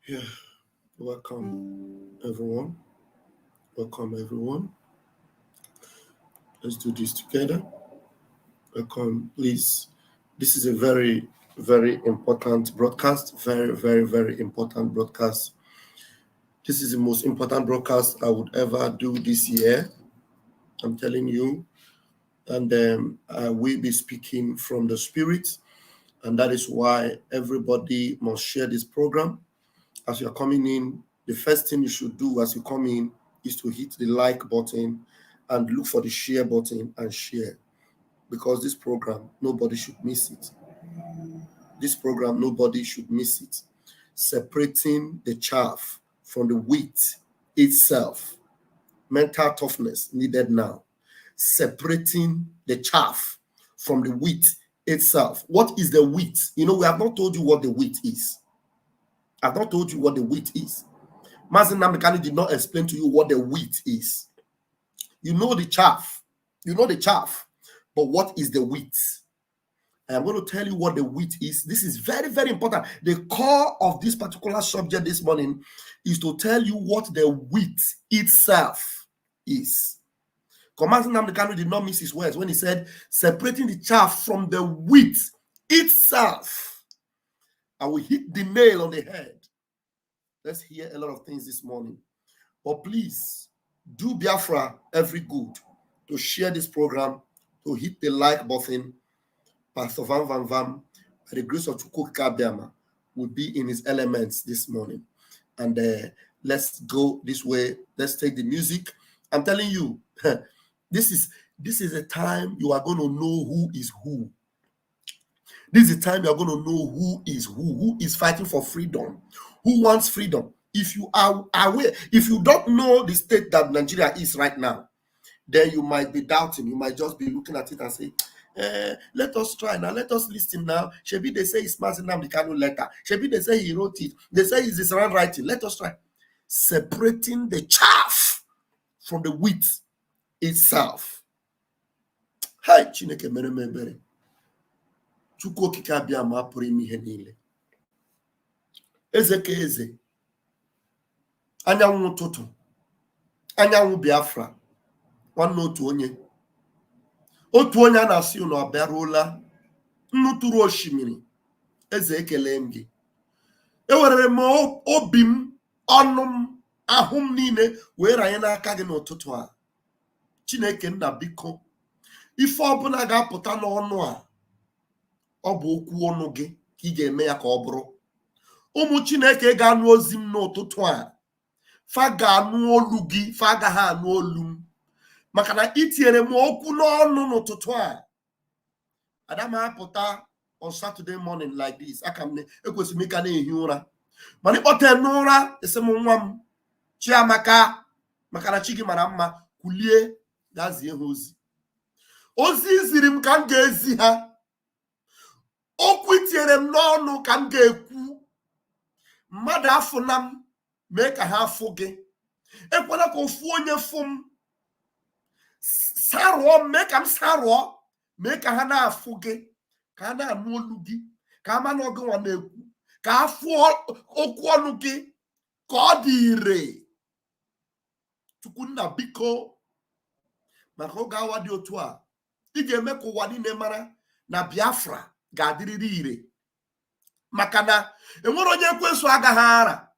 Yeah, welcome everyone. Welcome everyone. Let's do this together. Welcome, please. This is a very, very important broadcast. Very important broadcast. This is the most important broadcast I would ever do this year. I'm telling you. And I will be speaking from the Spirit. And that is why everybody must share this program. As you're coming in, the first thing you should do as you come in is to hit the like button and look for the share button and share. Because this program, nobody should miss it. This program, nobody should miss it. Separating the chaff from the wheat itself. Mental toughness needed now. Separating the chaff from the wheat itself. What is the wheat? We have not told you what the wheat is. I've not told you what the wheat is. Mazen Namdekanu did not explain to you what the wheat is. You know the chaff. But what is the wheat? I am going to tell you what the wheat is. This is very, very important. The core of this particular subject this morning is to tell you what the wheat itself is. Mazen Namdekanu did not miss his words when he said, separating the chaff from the wheat itself. I will hit the nail on the head. Let's hear a lot of things this morning. But please, do Biafra every good to share this program, to hit the like button. Pastor Van, by the grace of Chukwu Kabiama, will be in his elements this morning. And let's go this way. Let's take the music. I'm telling you, this is a time you are going to know who is who. This is the time you're going to know who is fighting for freedom, who wants freedom. If you are aware, if you don't know the state that Nigeria is right now, then you might be doubting. You might just be looking at it and say, let us try now. Let us listen now. Shebi, they say it's Mazen Namdekanu letter. Shebi, they say he wrote it. They say it's his handwriting. Let us try. Separating the chaff from the wheat itself. Hi, Chineke mere mebere. Chukwu okike abịa ma pụrụ ime ihe niile. Eze ka eze. Anyanwụ ụtụtụ. Anyanwụ Biafra. Nwanne otu onye. Otu onye a na-asị unu ọ bịaruola. Nnu tụrụ osimiri. Eze ekele m gị. Ewerere m obi m, ọnụ m, ahụ m niile wee ranye n'aka gị n'ụtụtụ a. Chineke nna biko. Ife ọbụla ga-apụta n'ọnụ a. Ọ bụ okwu ọnụ gị ka ị ga-eme ya ka ọ bụrụ. Ụmụ Chineke ga-anụ ozi m n'ụtụtụ a. Fa ga-anụ olu gị, fa agaghị anụ olu m. Maka na itinyere m okwu n'ọnụ n'ụtụtụ a. Ada m apụta on Saturday morning like this. Ekwesịrị m ịka na-ehi ụra. Mana ịkpọte n'ụra esi m nwa m Chiamaka, maka na chi gị mara mma, kulie gaa zie ha ozi. Ozi ziri m ka m ga-ezi ha. Okwu itinyere m n'ọnụ ka m ga-ekwu. Mmadụ afụna m, mee ka ha afụ gị. Ekwela ka ofu onye fụ m. Sarụọ m, mee ka m sarụọ, mee ka ha na-afụ gị, ka ha na-anụ olu gị, ka ha ma na ọgụ nwa na-ekwu, ka ha fụọ okwu ọnụ gị, ka ọ dị ire. Chukwu nna biko, maka oge awa dị otu a, ị ga-eme ka ụwa niile mara na Biafra ga-adịrịrị ire. Maka na enwere onye ekwensu agaghị ara.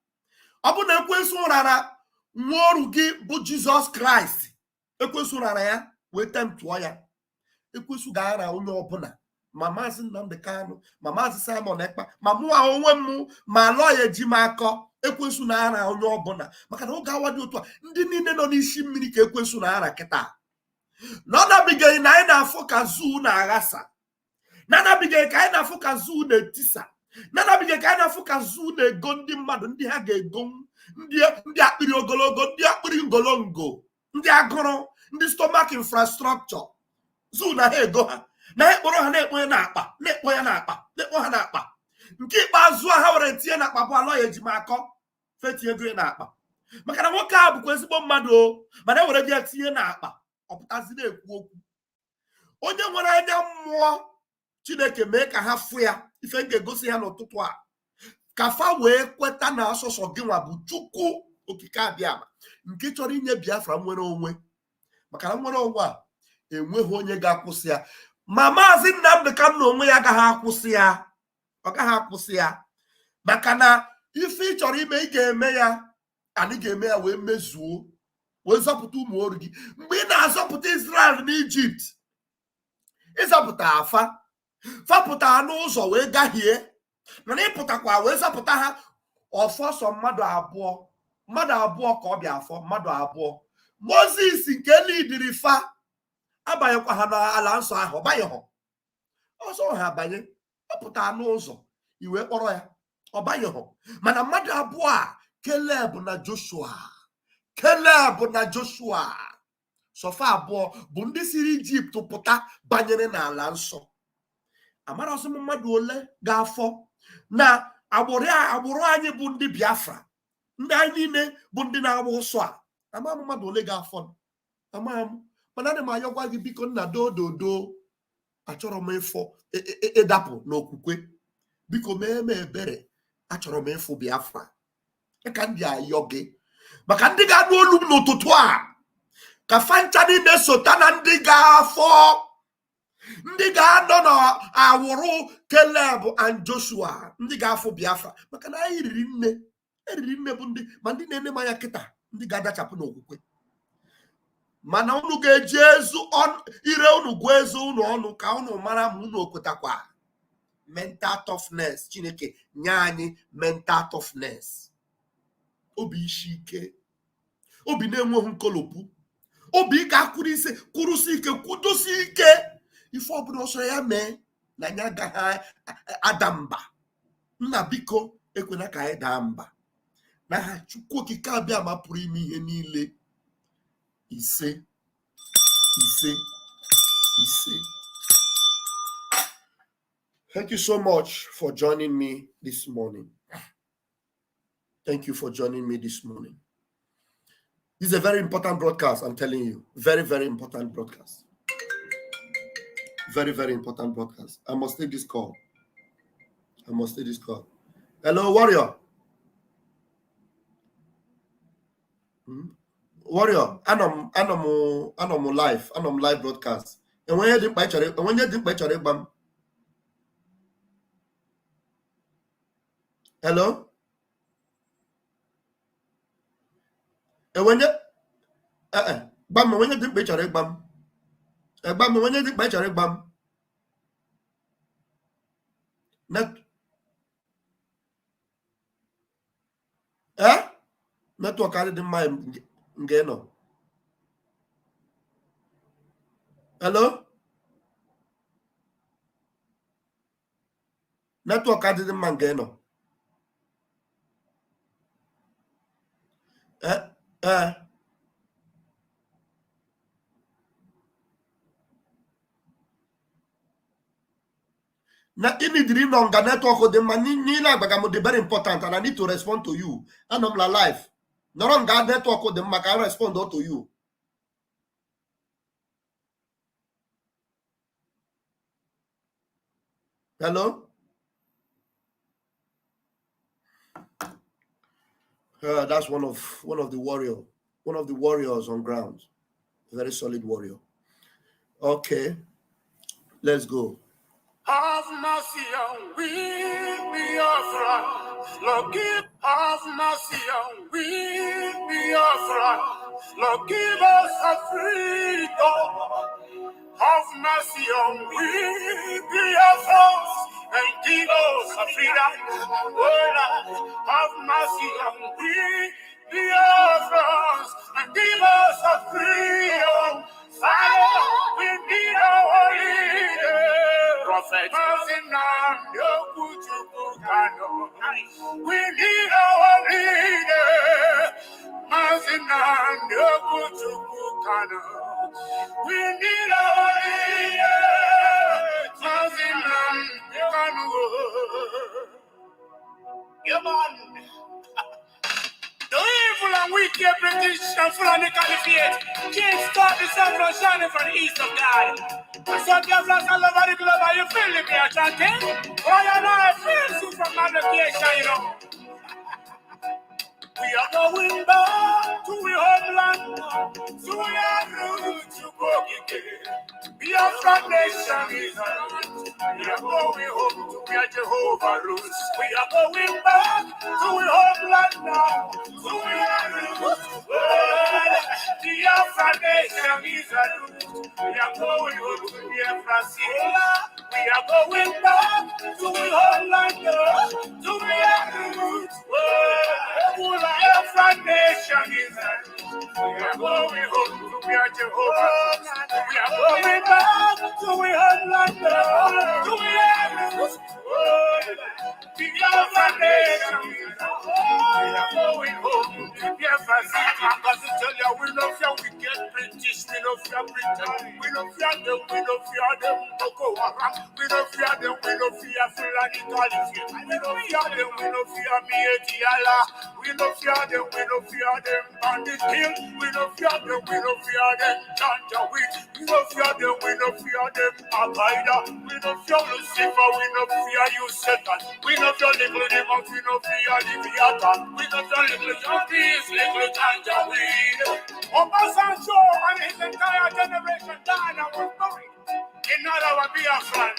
Ọ bụ na ekwensu rara nwa ọrụ gị bụ Jizọs Kraịst. Ekwensu rara ya wee temtụọ ya. Ekwensu ga-ara onye ọbụla, ma Maazị Nnamdekanu, ma Maazị Simon Ekpa, ma mụnwa onwe m, ma lọya eji m akọ. Ekwensu na-ara onye ọbụla. Maka na oge awa dị otu a, ndị niile nọ n'isi mmiri ka ekwensu na-ara kịta. N'ọnabigaghị na anyị na-afụ ka zuu na-aghasa. N'anabigaghị ka anyị na-afụ ka zuu na-etisa. N'anabigaghị ka anyị na-afụ ka zuu na-ego ndị mmadụ, ndị ha ga-ego, ndị akpịrị ogologo, ndị akpịrị ngolongo, ndị agụrụ, ndị stomach infrastructure. Zuu na ha ego ha. Na-ekporo ha na-ekpo ya n'akpa, na-ekpo ya n'akpa, na-ekpo ha n'akpa. Nke ikpeazụ ha were tinye n'akpa bụ alọ ya eji m akọ, fetinye ego ya n'akpa. Maka na nwoke a bụkwa ezigbo mmadụ o, mana ewere gị tinye n'akpa, ọ pụtazi na-ekwu okwu. Onye nwere anya mmụọ, Chineke mee ka ha fụ ya. Ife m ga-egosi ha n'ụtụtụ a. kafa wee kweta na asọsọ gị nwa bụ Chukwu okike abịama nke chọrọ inye Biafra nwere onwe, maka na nwere onwe a enweghị onye ga-akwụsị ya. Ma Maazị Nnamdi Kanu onwe ya agaghị akwụsị ya, ọ gaghị akwụsị ya, maka na ife ị chọrọ ime ị ga-eme ya, anyị ga-eme ya wee mezuo, wee zọpụta ụmụ oru gị. Mgbe ị na-azọpụta Israel n'Ijipt, ịzọpụta afa fapụta n'ụzọ wee gahie, mana ịpụtakwa wee zọpụta ha ọfọsọ mmadụ abụọ ka ọ bịa afọ mmadụ abụọ. Moses nke lidiri fa abanyekwa ha n'ala nsọ ahụ, ọbanyeghọ ọzọ ha abanye, ọpụta n'ụzọ iwe kpọrọ ya, ọbanyeghọ. Mana mmadụ abụọ a, Keleb na Joshua sọfa abụọ bụ ndị siri Ijipt pụta banyere n'ala nsọ. Amarọsị m mmadụ ole ga-afọ na agbụrụ anyị bụ ndị Biafra, ndị anyị niile bụ ndị na-agba ụsọ a. Ama m mmadụ ole ga-afọ, ama m, mana ana m ayọkwa gị biko nna dododo, achọrọ m ịfọ ịdapụ n'okwukwe, biko mee m ebere, achọrọ m ịfụ Biafra. Ka ndị ayọ gị maka ndị ga-anụ olu m n'ụtụtụ a, ka fancha niile sota na ndị ga-afọ, ndị ga-anọ n'awụrụ Keleb and Joshua, ndị ga-afụ Biafra. Maka na anyị eriri nne bụ ndị, ma ndị na-ene m anya kịta, ndị ga-adachapụ n'okwukwe. Mana unu ga-eji ire unu gụọ ezu unu ọnụ ka unu mara ma unu okwetakwa. Mental toughness, Chineke nye anyị mental toughness, obi isi ike, obi na-enweghị nkolopụ, obi kwụrụsi ike, kwudosi ike. Ife ọbụla ọsọ ya mee na ya agaghị ada mba. Nna biko ekwena ka anyị daa mba, n'aha Chukwu okike abịama pụrụ ime ihe niile. Ise. Thank you so much for joining me this morning. Thank you for joining me this morning. This is a very important broadcast, I'm telling you. Very, very important broadcast. Very, very important broadcast. I must take this call. Hello, Warrior. Warrior, I'm live broadcast. And when you didn't buy it, hello? And when you bam, when you didn't buy it, bam. Bam, when you didn't buy it, bam. Network I didn't mind. Ngeno. Hello? Network I didn't mind. Ngeno. Now, in the dream on the network of the money, very important, and I need to respond to you. And I'm live. Not on that network of the Mac, I respond to you. Hello? That's one of the warriors on ground. Very solid warrior. Okay, let's go. Have mercy on we, Biafra. Lord, have mercy on we, Biafra. Lord, give us a freedom. Have mercy on we, Biafra, and give us a freedom. Lord, have mercy on we, Biafra, and give us a freedom. Father, we need our leader. Prophet, we need our leader. We need our leader. Come on. The evil and wicked British and Fulani Caliphate can't stop the sun from shining from the east of God. And so Biafrans all over the globe, are you feeling me, chanting? Oh, you know, I feel you from my allocation, you know. We are going back to our homeland, to our roots, to go again. Biafra nation is our roots. We are going home to where Jehovah rules. We are going back to our homeland now, to our roots. Biafra nation is our roots. We are going home to Biafra city. We are going back to our homeland now, to our roots. Biafra nation is our roots. We are going home to where Jehovah. We are going back to our homeland now, to our roots. Biafra nation is our roots. We are going home to Biafra city. I'm going to tell you, we don't fear we get British, we don't fear Britain, we don't fear them, we don't fear them, Boko Haram, we don't fear them, we don't fear Fulani Caliphate, we don't fear them, we don't fear Mietiala, we don't fear them, we don't fear them, Bandit Hill, we don't fear them, we don't fear them, Janjaweed, we don't fear them, we don't fear them, Al-Qaeda, we don't fear Lucifer, we don't fear you, Satan, we don't fear little demons, we don't fear Leviathan, we don't fear little junkies, little Janjaweed. Obasanjo and his entire generation died and was buried in our Biafran.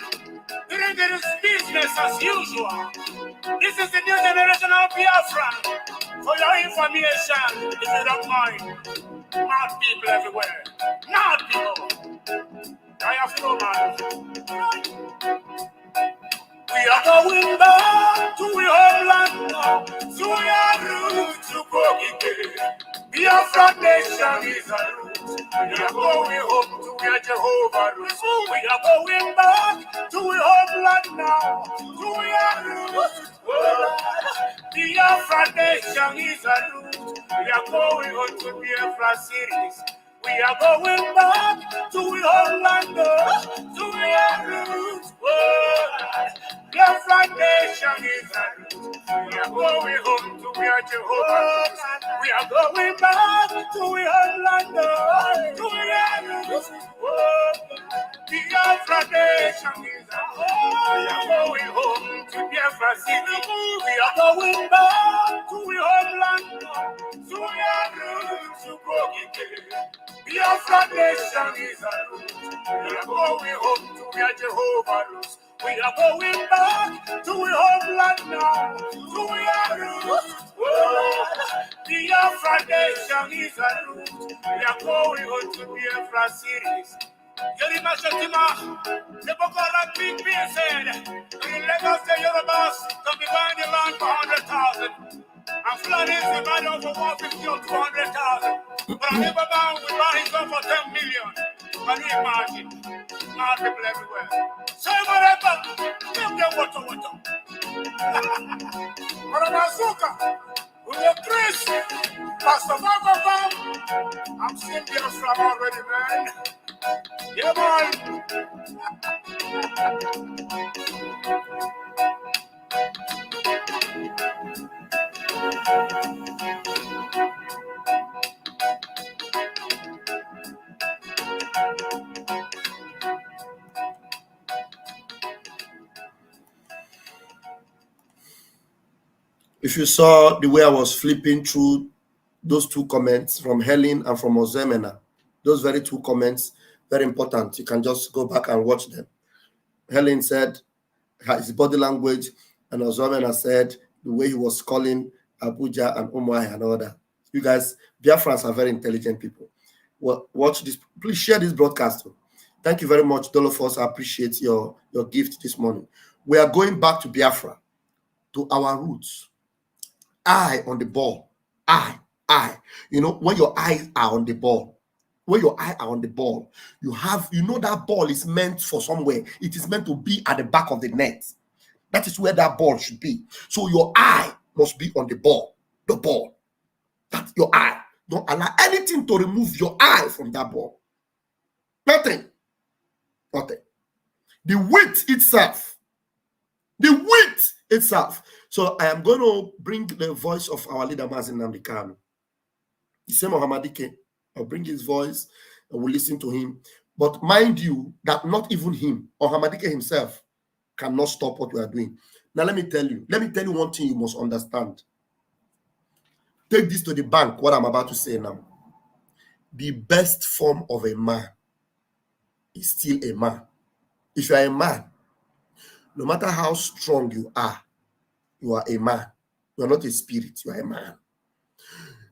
There is business as usual. This is the new generation of Biafran. For your information, if you don't mind, mad people everywhere. Mad people. I have no man. We are going back to our homeland now, to our roots, to go again. Biafra nation is our roots. We are going home to where Jehovah rules. We are going back to our homeland now, to our roots. Biafra nation is our roots. We are going home to Biafra cities. We are going back to our homeland now, to our roots. Biafra nation is our roots. We are going home to where Jehovah rules. We are going back to our homeland, to our roots. Biafra nation is our roots. We are going home to Biafra city. We are going back to our homeland, to our roots, to go again. Biafra nation is our roots. We are going home to where Jehovah rules. We are going back to our homeland now, to our roots. Biafra nation is our roots. We are going home to Biafra cities. Yerima Shatima, the Boko Haram big beer said, in Lagos, the Yorubas can be buying the land for 100,000. And Fulani is the value over 150 or 200,000. But I never bound with buy his own for 10 million. Can you imagine? Mad people everywhere. So whatever, give them water. But I'm Azuka, with the Chris, Pastor Baba, I'm seeing Biafra already, man. Yeah, man. If you saw the way I was flipping through those two comments from Helen and from Ozemena, those very two comments, very important. You can just go back and watch them. Helen said his body language, and Ozemena said the way he was calling Abuja and Umuahia and all that. You guys, Biafrans are very intelligent people. Well, watch this. Please share this broadcast. Thank you very much, Dolofos. I appreciate your gift this morning. We are going back to Biafra, to our roots. Eye on the ball. Eye. You know, when your eyes are on the ball, you know that ball is meant for somewhere. It is meant to be at the back of the net. That is where that ball should be. So your eye must be on the ball. The ball. That's your eye. Don't allow anything to remove your eye from that ball. Nothing. The width itself. So I am going to bring the voice of our leader, Mazin Nnamdi Kanu. The same Ohamadike. I'll bring his voice and we'll listen to him. But mind you that not even him, Ohamadike himself, cannot stop what we are doing. Now let me tell you one thing you must understand. Take this to the bank, what I'm about to say now. The best form of a man is still a man. If you are a man, no matter how strong you are a man. You are not a spirit, you are a man.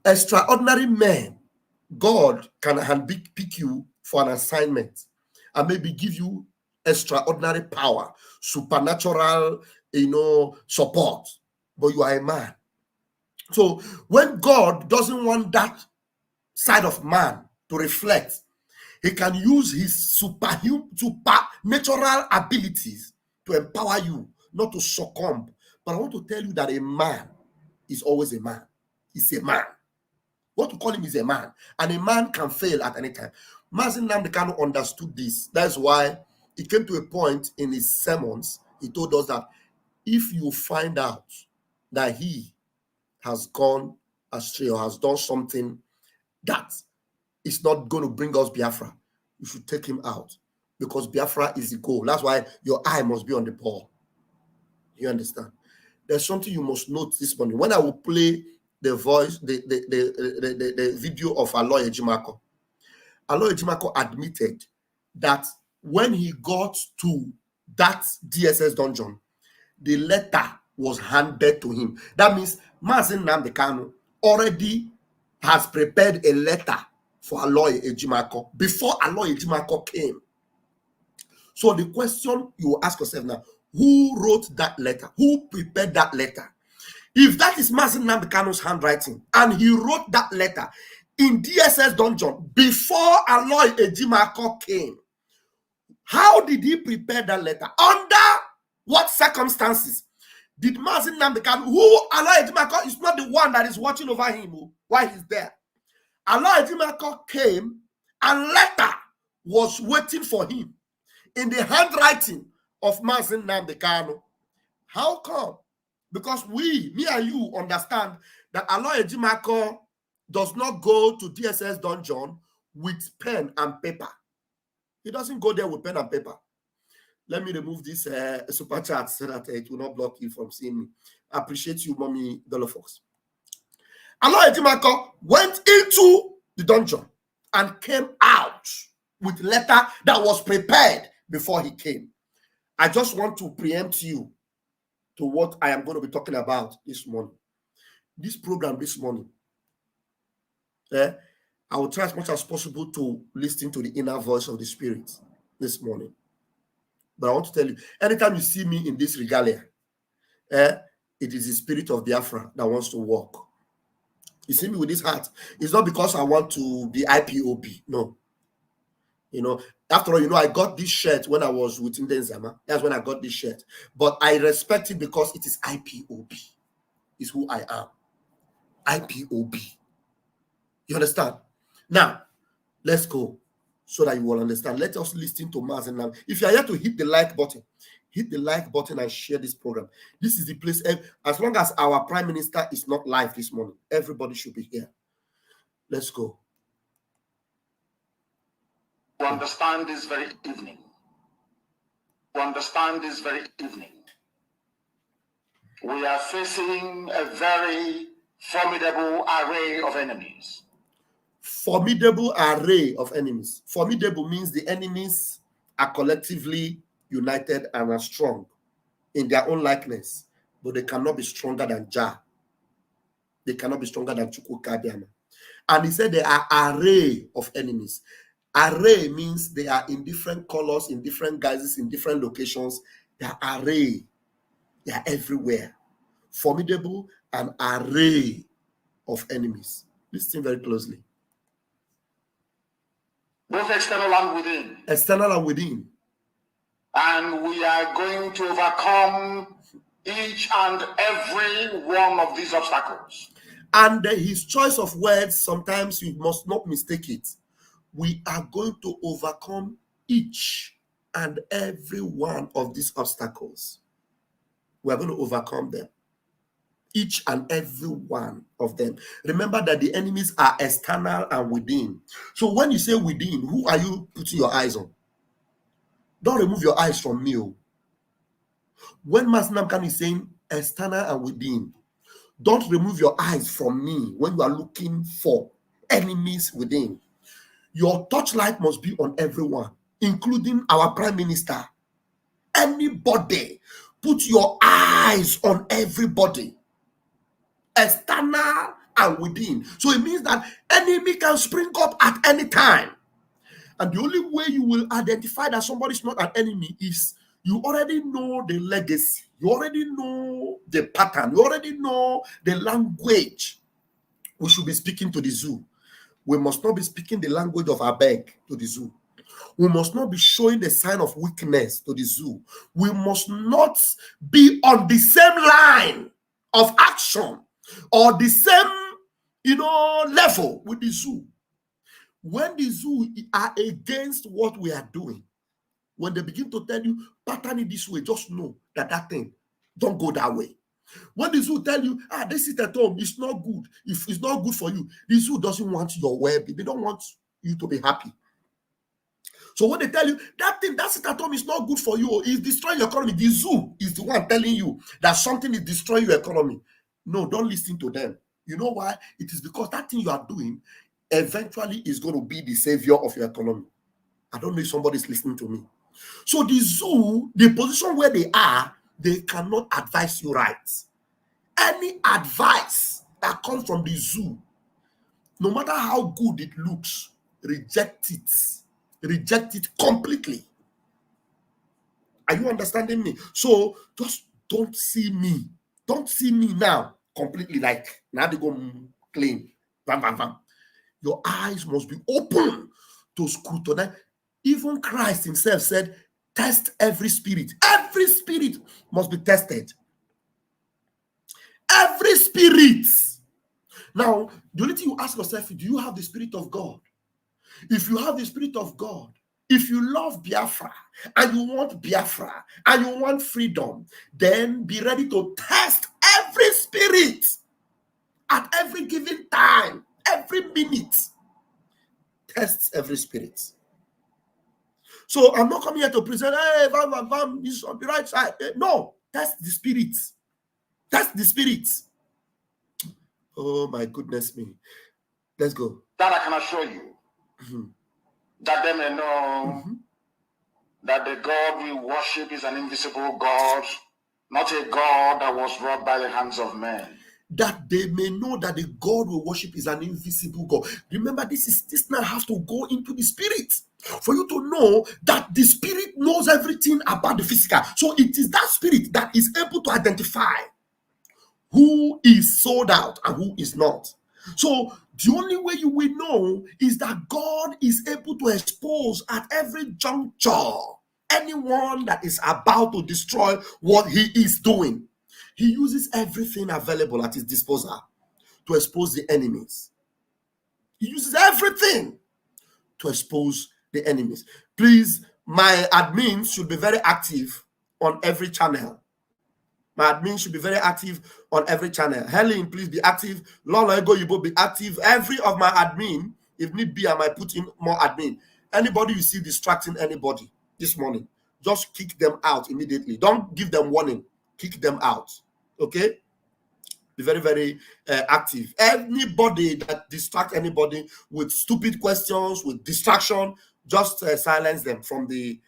Extraordinary men, God can pick you for an assignment and maybe give you extraordinary power, supernatural, support, but you are a man. So when God doesn't want that side of man to reflect, he can use his supernatural abilities to empower you, not to succumb. But I want to tell you that a man is always a man. He's a man. What we call him is a man. And a man can fail at any time. Mazi Nnamdi Kanu understood this. That's why it came to a point in his sermons, he told us that if you find out that he has gone astray or has done something that is not going to bring us Biafra, you should take him out, because Biafra is the goal. That's why your eye must be on the ball. You understand? There's something you must note this morning. When I will play the voice, the video of Aloy Ejimako admitted that when he got to that DSS dungeon, the letter was handed to him. That means Mazi Nnamdi Kanu already has prepared a letter for Aloy Ejimako before Aloy Ejimako came. So the question you ask yourself now, who wrote that letter? Who prepared that letter? If that is Mazi Nnamdi Kanu's handwriting and he wrote that letter in DSS dungeon before Aloy Ejimako came, how did he prepare that letter? Under what circumstances did Mazi Nnamdi Kanu, who Aloy Ejimako is not the one that is watching over him while he's there. Aloy Ejimako came and letter was waiting for him in the handwriting of Mazi Nnamdi Kanu. How come? Because me and you understand that Aloy Ejimako does not go to DSS dungeon with pen and paper. He doesn't go there with pen and paper. Let me remove this super chat so that it will not block you from seeing me. I appreciate you, Mommy Dollar Fox. Aloy Ejimako went into the dungeon and came out with letter that was prepared before he came. I just want to preempt you to what I am going to be talking about this morning. This program this morning, I will try as much as possible to listen to the inner voice of the Spirit this morning. But I want to tell you, anytime you see me in this regalia, it is the spirit of Biafra that wants to walk. You see me with this hat. It's not because I want to be IPOB. No. After all, I got this shirt when I was with Ndenzama. That's when I got this shirt. But I respect it because it is IPOB. It's who I am. IPOB. You understand? Now, let's go so that you will understand. Let us listen to Mazi Nnamdi. If you are here to hit the like button and share this program. This is the place. As long as our Prime Minister is not live this morning, everybody should be here. Let's go. To understand this very evening. We are facing a very formidable array of enemies. Formidable array of enemies. Formidable means the enemies are collectively united and are strong in their own likeness, but they cannot be stronger than Jah. They cannot be stronger than Chukwukabiama. And he said there are array of enemies. Array means they are in different colors, in different guises, in different locations. They are array. They are everywhere. Formidable and array of enemies. Listen very closely. Both external and within. External and within. And we are going to overcome each and every one of these obstacles. And his choice of words, sometimes you must not mistake it. We are going to overcome each and every one of these obstacles. We are going to overcome them. Each and every one of them. Remember that the enemies are external and within. So when you say within, who are you putting your eyes on? Don't remove your eyes from me. When Master Namkan is saying external and within, don't remove your eyes from me when you are looking for enemies within. Your touchlight must be on everyone, including our Prime Minister. Anybody, put your eyes on everybody, external and within. So it means that enemy can spring up at any time. And the only way you will identify that somebody is not an enemy is you already know the legacy, you already know the pattern, you already know the language we should be speaking to the zoo. We must not be speaking the language of Abeg to the zoo. We must not be showing the sign of weakness to the zoo. We must not be on the same line of action or the same, level with the zoo. When the zoo are against what we are doing, when they begin to tell you pattern it this way, just know that thing don't go that way. When the zoo tell you, this sit at home, it's not good. If it's not good for you, the zoo doesn't want your well-being. They don't want you to be happy. So when they tell you that thing, that sit at home is not good for you, it's destroying your economy, the zoo is the one telling you that something is destroying your economy. No, don't listen to them. You know why? It is because that thing you are doing eventually is going to be the savior of your economy. I don't know if somebody's listening to me. So the zoo, the position where they are, they cannot advise you right. Any advice that comes from the zoo, no matter how good it looks, reject it. Reject it completely. Are you understanding me? So just don't see me. Don't see me now completely like now they go claim. Bam, bam, bam. Your eyes must be open to scrutinize. Even Christ himself said, test every spirit. Every spirit must be tested. Every spirit. Now, the only thing you ask yourself, do you have the Spirit of God? If you have the Spirit of God, if you love Biafra and you want Biafra and you want freedom, then be ready to test every spirit at every given time, every minute. Test every spirit. So I'm not coming here to present, hey, bam, this is on the right side. No, test the spirit. Test the spirit. Oh my goodness me. Let's go. That I can assure you. That they may know that the God we worship is an invisible God, not a God that was wrought by the hands of men. That they may know that the God we worship is an invisible God. Remember, this now has to go into the spirit for you to know that the spirit knows everything about the physical. So it is that spirit that is able to identify who is sold out and who is not. So the only way you will know is that God is able to expose at every juncture anyone that is about to destroy what he is doing. He uses everything available at his disposal to expose the enemies. He uses everything to expose the enemies. Please, my admins should be very active on every channel. My admin should be very active on every channel. Helen, please be active. Lola Ego, you both be active. Every of my admin, if need be, I might put in more admin. Anybody you see distracting anybody this morning, just kick them out immediately. Don't give them warning. Kick them out. Okay? Be very, very active. Anybody that distracts anybody with stupid questions, with distraction, just silence them from the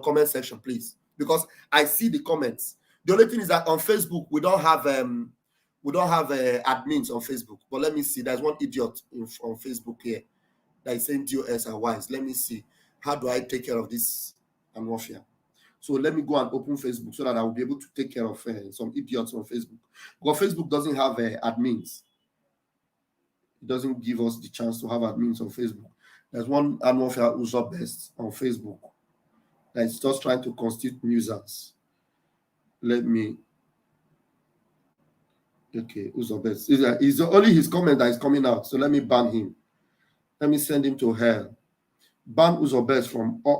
comment section, please. Because I see the comments. The only thing is that on Facebook we don't have admins on Facebook. But let me see. There's one idiot on Facebook here that is saying DOS are wise. Let me see. How do I take care of this warfare? So let me go and open Facebook so that I will be able to take care of some idiots on Facebook. Because Facebook doesn't have admins. It doesn't give us the chance to have admins on Facebook. There's one warfare who's up best on Facebook that is just trying to constitute nuisance. Let me. Okay, who's up best? It's only his comment that is coming out. So let me ban him. Let me send him to hell. Ban Uzobes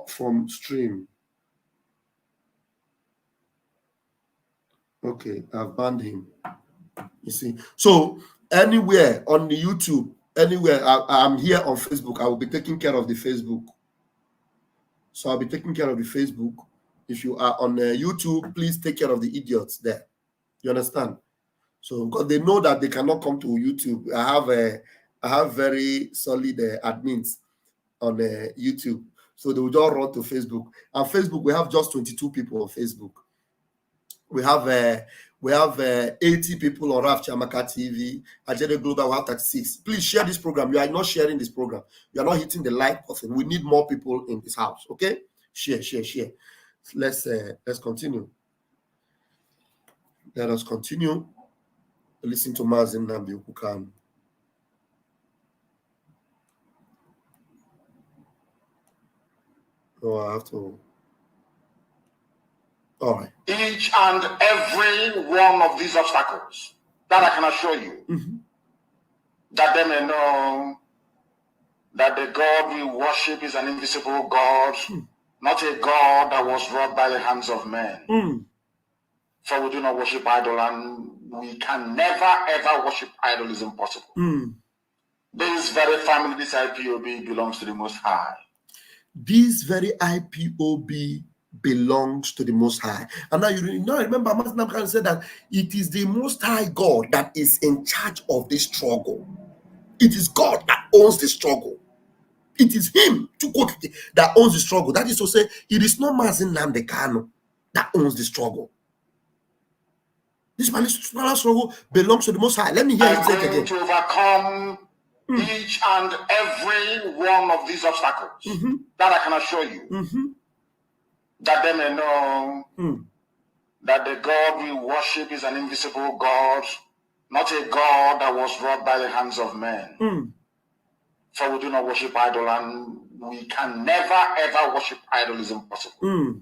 from stream. Okay, I've banned him. You see, so anywhere on the YouTube, anywhere I'm here on Facebook, I will be taking care of the Facebook. So I'll be taking care of the Facebook. If you are on YouTube, please take care of the idiots there. You understand? So because they know that they cannot come to YouTube, I have very solid admins on YouTube, so they will just run to Facebook. And Facebook, we have just 22 people on Facebook. We have 80 people on Raf Chamaka TV. Ajede Global, we have 36. Please share this program. You are not sharing this program. You are not hitting the like button. We need more people in this house. Okay? Share. Let's continue. Let us continue. Listen to Mazin Nambi who can. Oh, I have to. All right. Each and every one of these obstacles, that I can assure you, that they may know that the God we worship is an invisible God, not a God that was wrought by the hands of men. For we do not worship idol, and we can never ever worship idol. Is impossible. This very family, this IPOB, belongs to the Most High. This very IPOB belongs to the Most High. And now you know, remember, Master Namkan said that it is the Most High God that is in charge of this struggle. It is God that owns the struggle. It is Him that owns the struggle. That is to say, it is not Mazin Namdekano that owns the struggle. This particular struggle belongs to the Most High. Let me hear him say it again. To overcome each and every one of these obstacles, that I can assure you, that they may know that the God we worship is an invisible God, not a God that was wrought by the hands of men. For we do not worship idol, and we can never ever worship idol. Is impossible.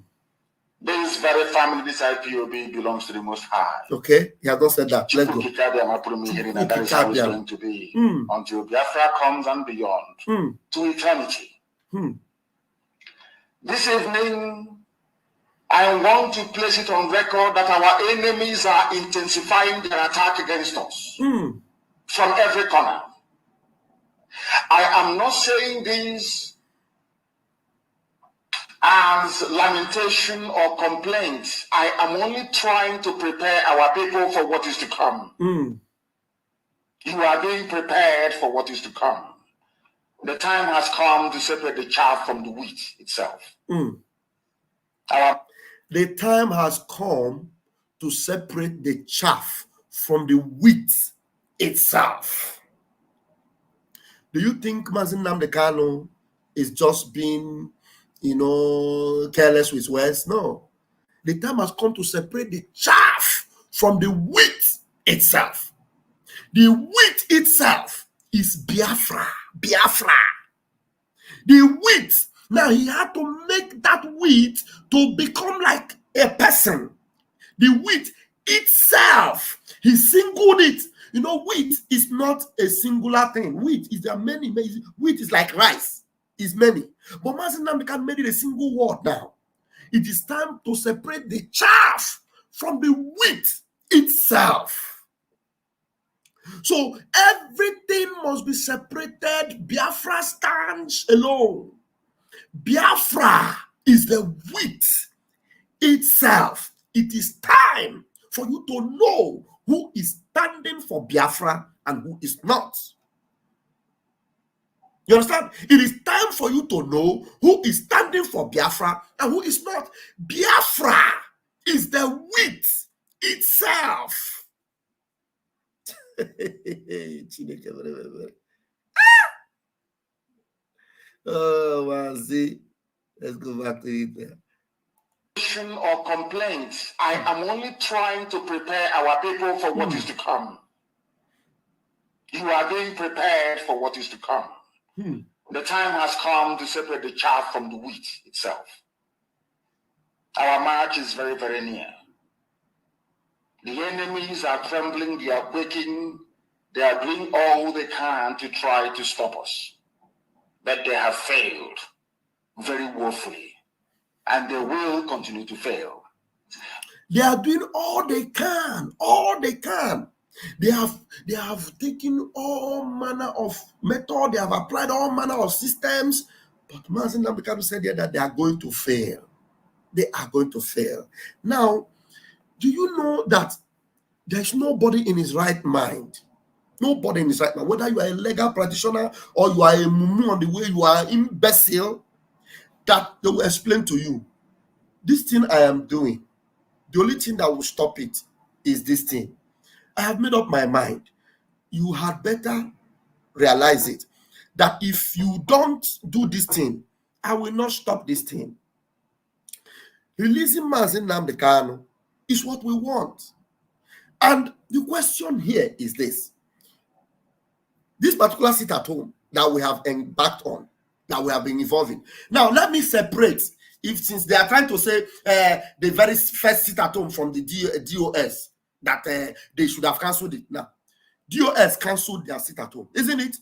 This very family, this IPOB, belongs to the Most High. Okay, he has not said that. Let's go. And that is how it's going to be until Biafra comes and beyond to eternity. This evening, I want to place it on record that our enemies are intensifying their attack against us from every corner. I am not saying this as lamentation or complaint. I am only trying to prepare our people for what is to come. You are being prepared for what is to come. The time has come to separate the chaff from the wheat itself. The time has come to separate the chaff from the wheat itself. Do you think Mazin Namdekano is just being, careless with words? No. The time has come to separate the chaff from the wheat itself. The wheat itself is Biafra. The wheat. Now he had to make that wheat to become like a person. The wheat itself, he singled it. Wheat is not a singular thing. Wheat is there many. Wheat is like rice. It's many. But Mazin Namdekan made it a single word now. It is time to separate the chaff from the wheat itself. So everything must be separated. Biafra stands alone. Biafra is the wheat itself. It is time for you to know who is standing for Biafra and who is not. You understand? It is time for you to know who is standing for Biafra and who is not. Biafra is the wheat itself. Oh, well, see. Let's go back to it there. Or complaints. I am only trying to prepare our people for what is to come. You are being prepared for what is to come. The time has come to separate the chaff from the wheat itself. Our march is very, very near. The enemies are trembling, they are quaking, they are doing all they can to try to stop us. But they have failed very woefully, and they will continue to fail. They are doing all they can. They have taken all manner of method. They have applied all manner of systems. But Mazin Namdekano said here that they are going to fail. they are going to fail. Now, do you know that there's nobody in his right mind? Nobody in his right mind, whether you are a legal practitioner or you are a mumu on the way, you are an imbecile, that they will explain to you, this thing I am doing, the only thing that will stop it is this thing. I have made up my mind. You had better realize it, that if you don't do this thing, I will not stop this thing. Releasing Mazi Nnamdi Kanu is what we want. And the question here is this particular sit at home that we have embarked on, that we have been involving. Now, let me separate, since they are trying to say the very first sit at home from the DOS, that they should have cancelled it. Now, DOS cancelled their sit at home, isn't it?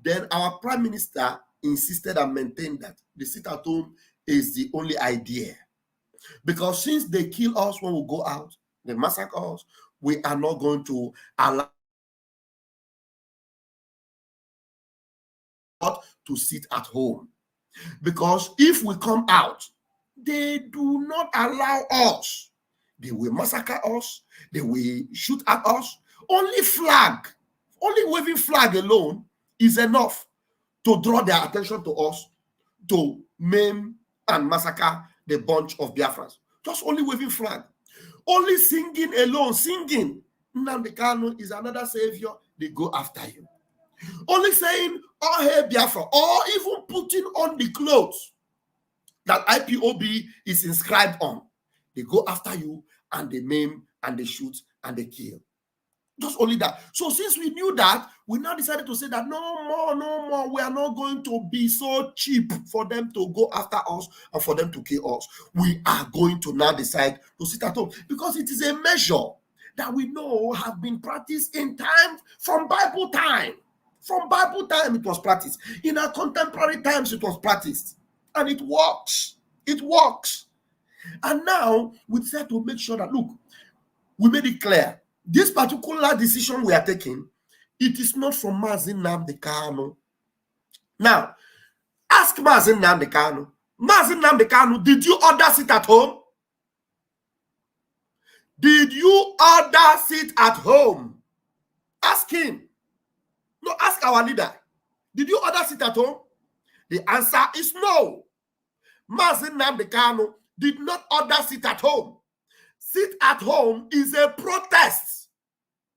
Then our Prime Minister insisted and maintained that the sit at home is the only idea. Because since they kill us when we go out, they massacre us, we are not going to allow to sit at home. Because if we come out, they do not allow us. They will massacre us. They will shoot at us. Only waving flag alone is enough to draw their attention to us, to maim and massacre the bunch of Biafrans. Just only waving flag. Only singing alone, singing, Nnamdi Kanu is another savior, they go after you. Only saying, oh, hey, Biafra, or even putting on the clothes that IPOB is inscribed on, they go after you and they maim and they shoot and they kill. Just only that. So since we knew that, we now decided to say that no more, we are not going to be so cheap for them to go after us and for them to kill us. We are going to now decide to sit at home, because it is a measure that we know have been practiced in time, from Bible time. From Bible time it was practiced. In our contemporary times it was practiced. And it works. It works. And now we decided to make sure that, look, we made it clear. This particular decision we are taking, it is not from Mazi Nnamdi Kanu. Now, ask Mazi Nnamdi Kanu. Mazi Nnamdi Kanu, did you order sit at home? Did you order sit at home? Ask him. No, ask our leader. Did you order sit at home? The answer is no. Mazi Nnamdi Kanu did not order sit at home. Sit at home is a protest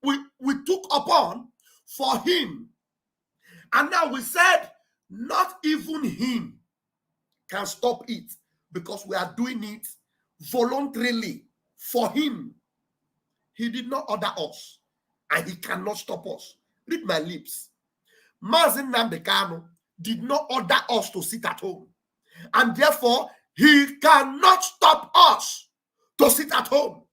we took upon for him. And now we said, not even him can stop it, because we are doing it voluntarily for him. He did not order us, and he cannot stop us. Read my lips. Mazi Nnamdi Kanu did not order us to sit at home, and therefore he cannot stop us to sit at home.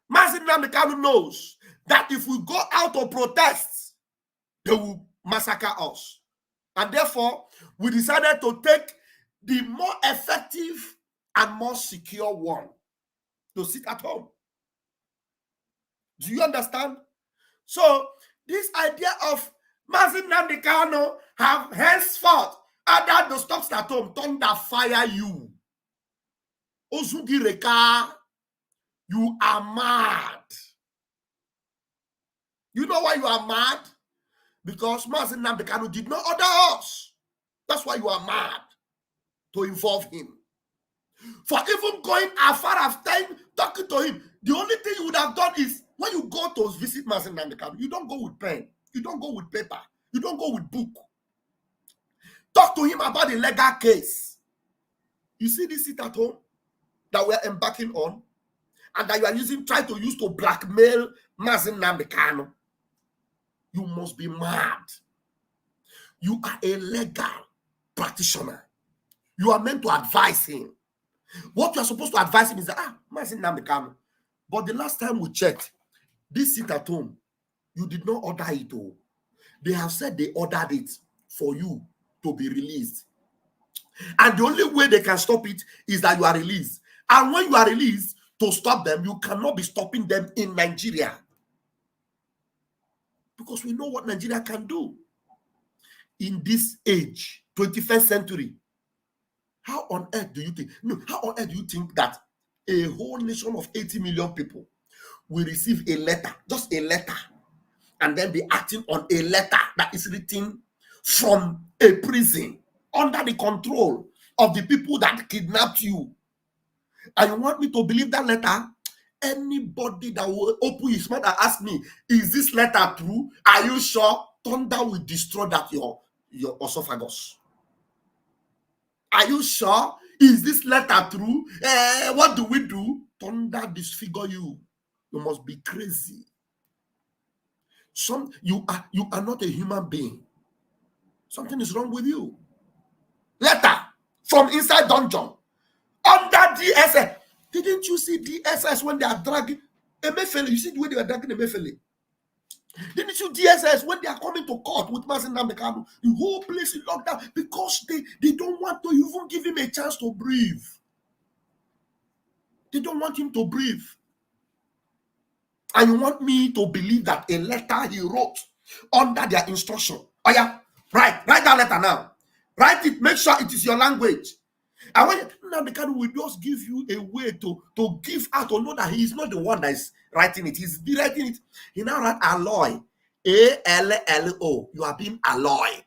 Mazi Nnamdi Kanu knows that if we go out to protest, they will massacre us. And therefore, we decided to take the more effective and more secure one, to sit at home. Do you understand? So, this idea of Mazi Nnamdi Kanu have henceforth ordered to stop at home, thunder fire you. Ozugi Reka, you are mad. You know why you are mad? Because Mazi Nnamdi Kanu did not order us. That's why you are mad to involve him. For even going as far as time talking to him, the only thing you would have done is, when you go to visit Mazi Nnamdi Kanu, you don't go with pen, you don't go with paper, you don't go with book. Talk to him about the legal case. You see this sit at home that we are embarking on, and that you are trying to use to blackmail Mazi Nnamdi Kanu. You must be mad. You are a legal practitioner. You are meant to advise him. What you are supposed to advise him is that, Mazi Nnamdi Kanu, but the last time we checked, this sit at home, you did not order it. They have said they ordered it for you to be released. And the only way they can stop it is that you are released. And when you are released, to stop them, you cannot be stopping them in Nigeria. Because we know what Nigeria can do in this age, 21st century. How on earth do you think? No, how on earth do you think that a whole nation of 80 million people will receive a letter, just a letter, and then be acting on a letter that is written from a prison under the control of the people that kidnapped you? And you want me to believe that letter? Anybody that will open his mouth and ask me, is this letter true? Are you sure? Thunder will destroy that your esophagus. Are you sure? Is this letter true? What do we do? Thunder disfigure you. You must be crazy. You are not a human being. Something is wrong with you. Letter from inside dungeon under DSS. Didn't you see DSS when they are dragging Emefiele? You see the way they were dragging Emefiele. Didn't you DSS when they are coming to court with Mazi Nnamdi Kanu? The whole place is locked down because they don't want to even give him a chance to breathe. They don't want him to breathe. And you want me to believe that a letter he wrote under their instruction? Oh yeah, write that letter now. Write it, make sure it is your language. And when Nnamdi Kanu will just give you a way to give out or know that he is not the one that is writing it. He's writing it. He now write alloy. A-L-L-O. You are being alloyed.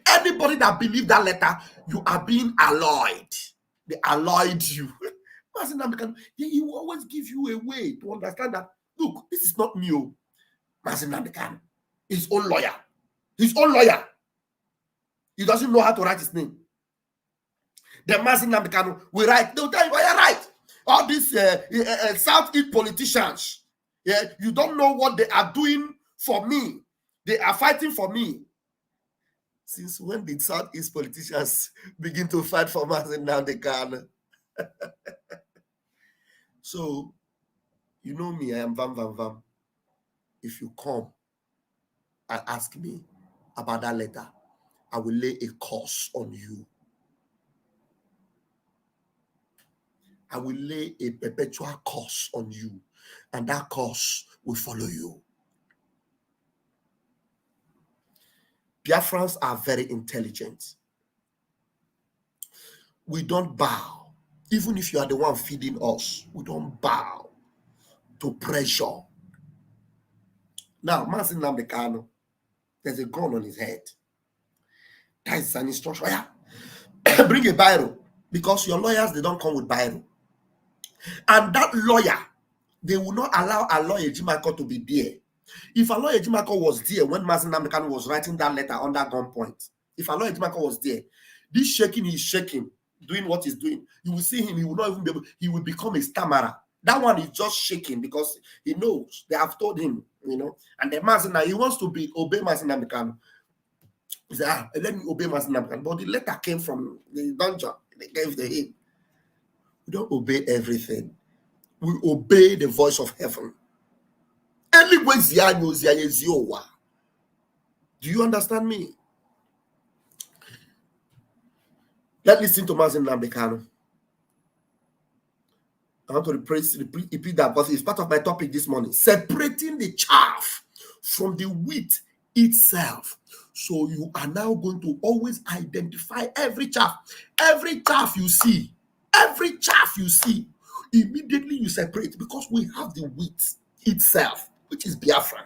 Anybody that believes that letter, you are being alloyed. They alloyed you. He will always give you a way to understand that, look, this is not me. Mazi Nnamdi Kanu, his own lawyer. His own lawyer. He doesn't know how to write his name. The Mazi Nnamdi Kanu will write. They'll tell you, you're right. All these Southeast politicians, you don't know what they are doing for me. They are fighting for me. Since when did Southeast politicians begin to fight for Mazi Nnamdi Kanu? So, you know me, I am Vam Vam Vam. If you come and ask me about that letter, I will lay a curse on you. I will lay a perpetual curse on you, and that curse will follow you. Biafrans are very intelligent. We don't bow. Even if you are the one feeding us, we don't bow to pressure. Now, Mazi Nnamdi Kanu, there's a gun on his head. That is an instruction. Yeah. Bring a biro, because your lawyers, they don't come with biro. And that lawyer, they will not allow Aloy Ejimakor to be there. If Aloy Ejimakor was there when Mazi Nnamdi Kanu was writing that letter under gunpoint, if Aloy Ejimakor was there, this shaking he's shaking, doing what he's doing, you will see him, he will not even be able, he will become a stammerer. That one is just shaking because he knows, they have told him, and the Mazi now, he wants to obey Mazi Nnamdi Kanu. He said, let me obey Mazi Nnamdi Kanu. But the letter came from the dungeon, they gave the him. We don't obey everything. We obey the voice of heaven. Do you understand me? Let's listen to Mazi Nnamdi Kanu. I want to repeat that because it's part of my topic this morning. Separating the chaff from the wheat itself. So you are now going to always identify every chaff. Every chaff you see, immediately you separate, because we have the wheat itself, which is Biafra.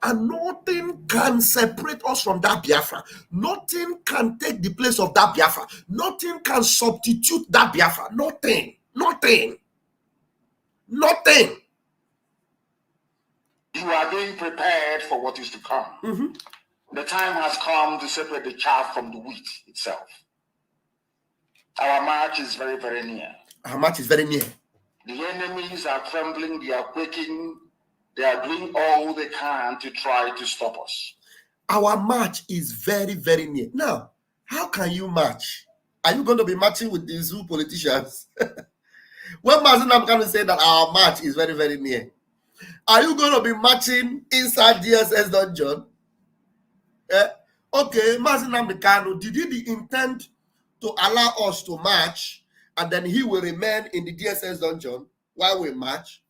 And nothing can separate us from that Biafra. Nothing can take the place of that Biafra. Nothing can substitute that Biafra. Nothing. You are being prepared for what is to come. Mm-hmm. The time has come to separate the chaff from the wheat itself. Our march is very, very near. The enemies are trembling, they are quaking, they are doing all they can to try to stop us. Our march is very, very near. Now, how can you march? Are you going to be marching with the zoo politicians? When Mazi Nnamdi Kanu said that our march is very, very near, are you going to be marching inside DSS dungeon? Okay, Mazi Nnamdi Kanu, did he intend to allow us to march and then he will remain in the DSS dungeon while we march?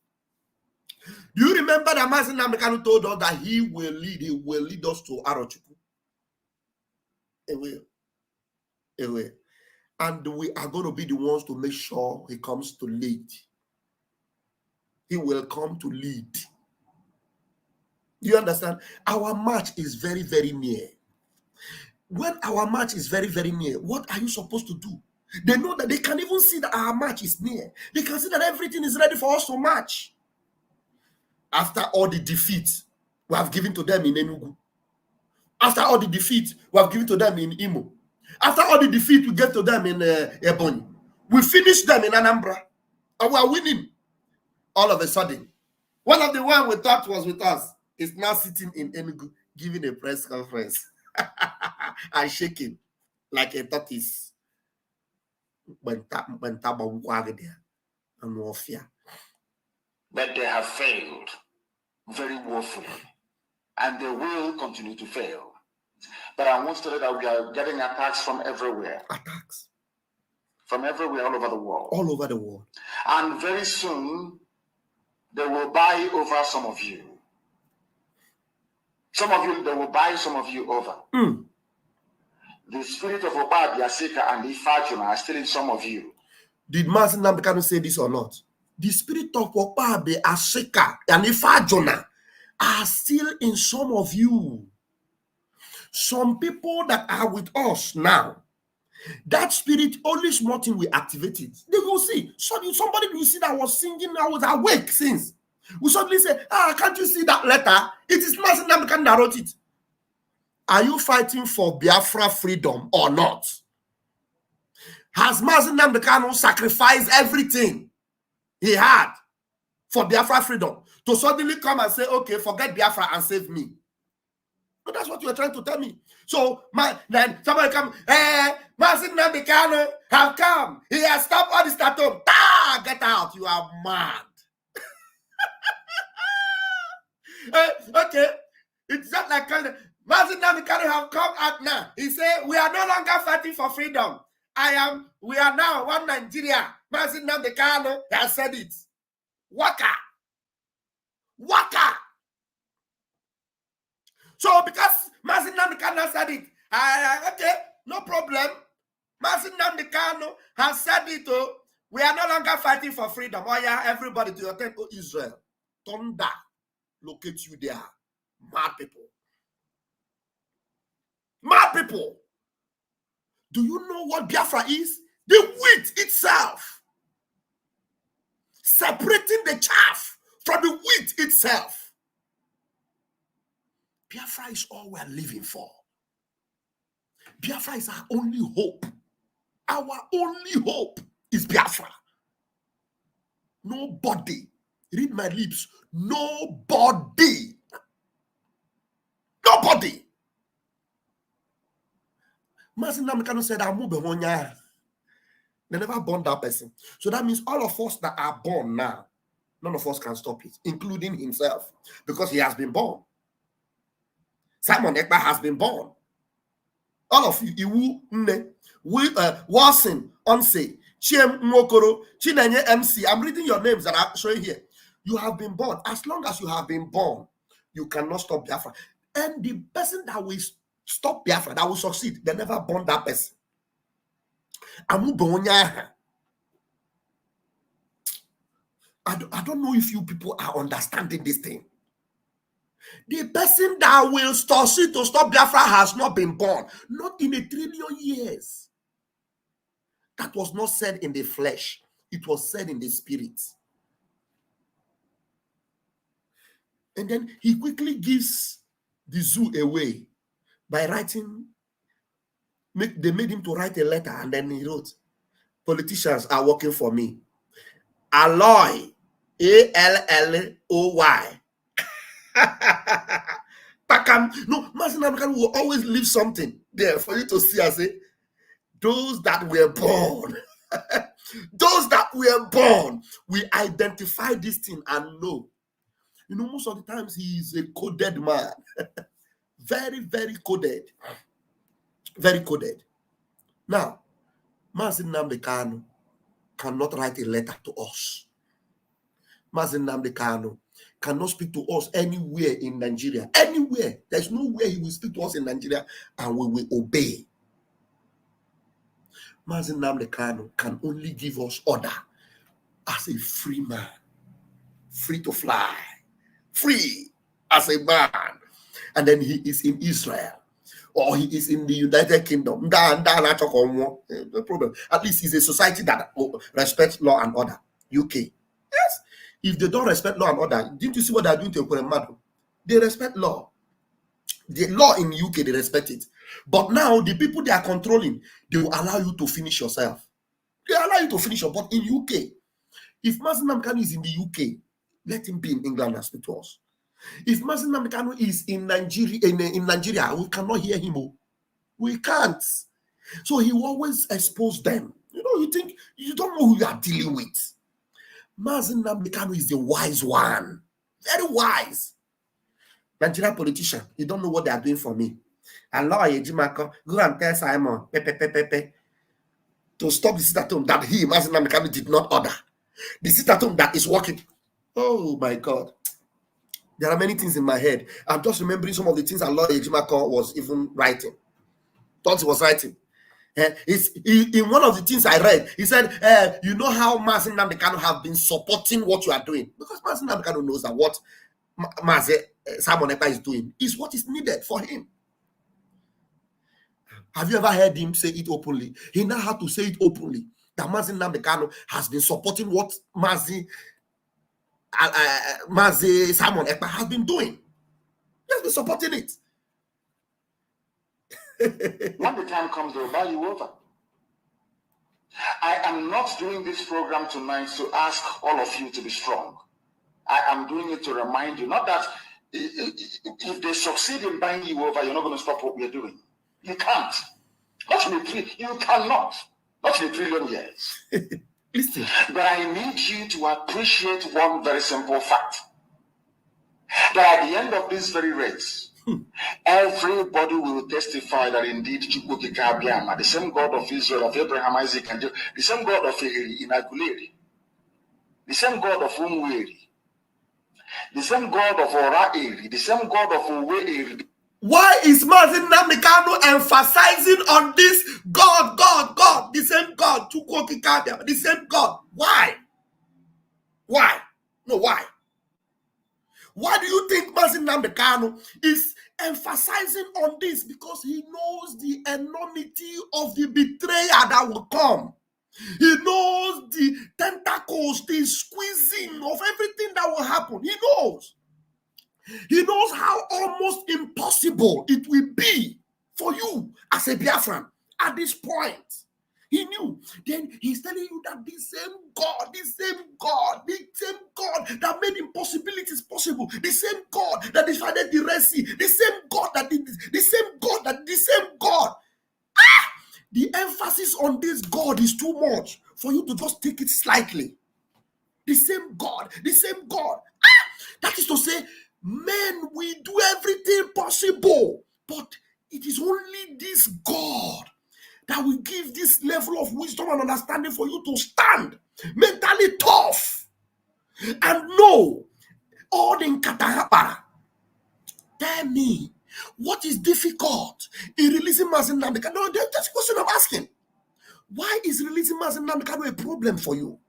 Do you remember that Mazi Nnamdi Kanu told us that he will lead us to Arochukwu? He will. and we are going to be the ones to make sure he comes to lead. He will come to lead. Do you understand? Our march is very, very near. When our march is very, very near, what are you supposed to do? They know that they can even see that our march is near. They can see that everything is ready for us to march. After all the defeat we have given to them in Enugu, after all the defeat we have given to them in Imo, after all the defeat we gave to them in Ebonyi, we finished them in Anambra, and we are winning. All of a sudden, one of the ones we thought was with us is now sitting in Enugu giving a press conference and shaking like a tortoise. But they have failed very woefully, and they will continue to fail. But I want to tell you that we are getting attacks from everywhere. Attacks. From everywhere, all over the world. All over the world. And very soon, they will buy over some of you. Some of you, they will buy some of you over. The spirit of Oba, Biasika, and Ifajuna are still in some of you. Did Master Nambekano say this or not? The spirit of Oba, Biasika, and Ifajuna are still in some of you. Some people that are with us now, that spirit, only small thing we activate it. They will see. Somebody will see that was singing, I was awake since. We suddenly say, can't you see that letter? It is Master Nambekano that wrote it. Are you fighting for Biafra freedom or not? Has Master Nambekano sacrificed everything he had for Biafra freedom to suddenly come and say, okay, forget Biafra and save me? No, that's what you are trying to tell me. So then somebody come, Master Nambekano have come. He has stopped all this tattoo. Get out. You are mad. Okay. It's just like Master Nambekano have come out now. He said, we are no longer fighting for freedom. We are now one Nigeria. Master Nambekano has said it. Waka. So because Master Nambekano said it, okay, no problem. Master Nambekano has said it. We are no longer fighting for freedom. Oh yeah, everybody to attend to Israel. Thunder, locate you there. Mad people. Mad people. Do you know what Biafra is? The wheat itself. Separating the chaff from the wheat itself. Biafra is all we're living for. Biafra is our only hope. Our only hope is Biafra. Nobody, read my lips, nobody. Master Nambekano said, they never born that person. So that means all of us that are born now, none of us can stop it, including himself, because he has been born. Simon Ekpa has been born. All of you, Iwu Nne, Watson, Onse, Chiem Mokoro, Chinenye MC. I'm reading your names that I'm showing here. You have been born. As long as you have been born, you cannot stop Biafra. And the person that will stop Biafra, that will succeed, they never born that person. I don't know if you people are understanding this thing. The person that will succeed to stop Biafra has not been born. Not in 1 trillion years. That was not said in the flesh. It was said in the spirit. And then he quickly gives the zoo away by writing. They made him to write a letter, and then he wrote, politicians are working for me. Alloy. Alloy. No, Master Nambekano will always leave something there for you to see and say, those that were born, those that were born, we identify this thing and know. You know, most of the times he is a coded man. Very, very coded. Very coded. Now, Master Nambekano cannot write a letter to us. Master Nambekano cannot speak to us anywhere in Nigeria. Anywhere. There's nowhere he will speak to us in Nigeria and we will obey. Mazi Nnamdi Kanu can only give us order as a free man, free to fly, free as a man. And then he is in Israel, or he is in the United Kingdom. No problem. At least it's a society that respects law and order. UK. Yes. If they don't respect law and order, didn't you see what they're doing to Ekweremadu? They respect law. The law in UK, they respect it. But now the people they are controlling, they will allow you to finish yourself. They allow you to finish your, but in UK, if Mazi Nnamdi Kanu is in the UK, let him be in England and speak to us. If Mazi Nnamdi Kanu is in Nigeria, in Nigeria, we cannot hear him. We can't. So he will always expose them. You think you don't know who you are dealing with. Mazi Nnamdi Kanu is the wise one, very wise. Nigerian politician, you don't know what they are doing for me. Allow Ejimako go and tell Simon to stop the sit-at-home that he, Mazi Nnamdi Kanu, did not order. The sit-at-home that is working. Oh my God. There are many things in my head. I'm just remembering some of the things Allah Ejimako was even writing. Thought he was writing. In one of the things I read, he said, you know how Mazi Nnamdi Kanu have been supporting what you are doing? Because Mazi Nnamdi Kanu knows that what Mazi Simon Ekpa is doing is what is needed for him. Have you ever heard him say it openly? He now had to say it openly that Mazi Nnamdi Kanu has been supporting what Mazi Simon Ekpa has been doing. He has been supporting it. When the time comes, they'll buy you over. I am not doing this program tonight to ask all of you to be strong. I am doing it to remind you, not that if they succeed in buying you over, you're not going to stop what we're doing. You can't. Not in a trillion. You cannot. Not in a trillion years. Listen. But I need you to appreciate one very simple fact. That at the end of this very race, everybody will testify that indeed Chukwukika, the same God of Israel, of Abraham, Isaac, and Jacob, the same God of Inaguleri, the same God of Umweri, the same God of Oraeri, the same God of Uweeri. Why is Mazi Nnamdi Kanu emphasizing on this God, the same God, Chukwukika, the same God? Why? Why? No, why? Why do you think Mazi Nnamdi Kanu is emphasizing on this? Because he knows the enormity of the betrayal that will come. He knows the tentacles, the squeezing of everything that will happen. He knows. He knows how almost impossible it will be for you as a Biafran at this point. He knew. Then he's telling you that the same God that made impossibilities possible, the same God that divided the Red Sea, the same God that did this, the same God. The emphasis on this God is too much for you to just take it slightly. The same God. That is to say, men will do everything possible, but it is only this God that will give this level of wisdom and understanding for you to stand mentally tough and know all the nkatahapara. Tell me, what is difficult in releasing Mazi Nnamdi Kanu? No, that's the question I'm asking. Why is releasing Mazi Nnamdi Kanu a problem for you?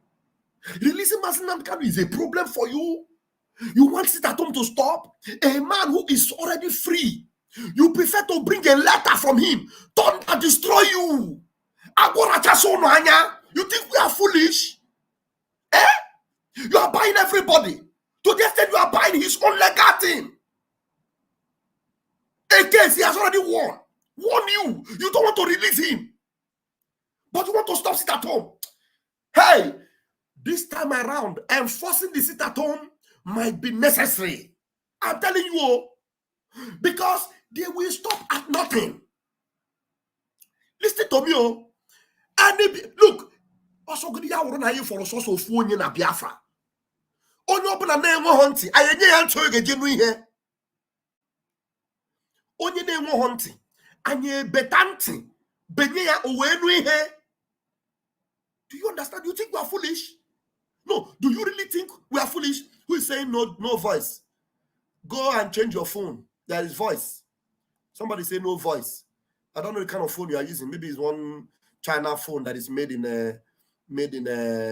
Releasing Mazi Nnamdi Kanu is a problem for you? You want sit-at-home to stop? A man who is already free. You prefer to bring a letter from him. Don't destroy you. You think we are foolish? You are buying everybody. To the extent you are buying his own legal thing. Against, he has already won. Won you. You don't want to release him. But you want to stop sit-at-home. Hey, this time around, enforcing the sit-at-home might be necessary. I'm telling you, because they will stop at nothing. Listen to me, and look, also good you for a source of phone in a Biafra. Only open a name hunting. I ain't tell you genuine here. Only name hunting. And ye betanti. Benya away here. Do you understand? You think we are foolish? No. Do you really think we are foolish? Who is saying no voice? Go and change your phone. There is voice. Somebody say no voice. I don't know the kind of phone you are using. Maybe it's one China phone that is made in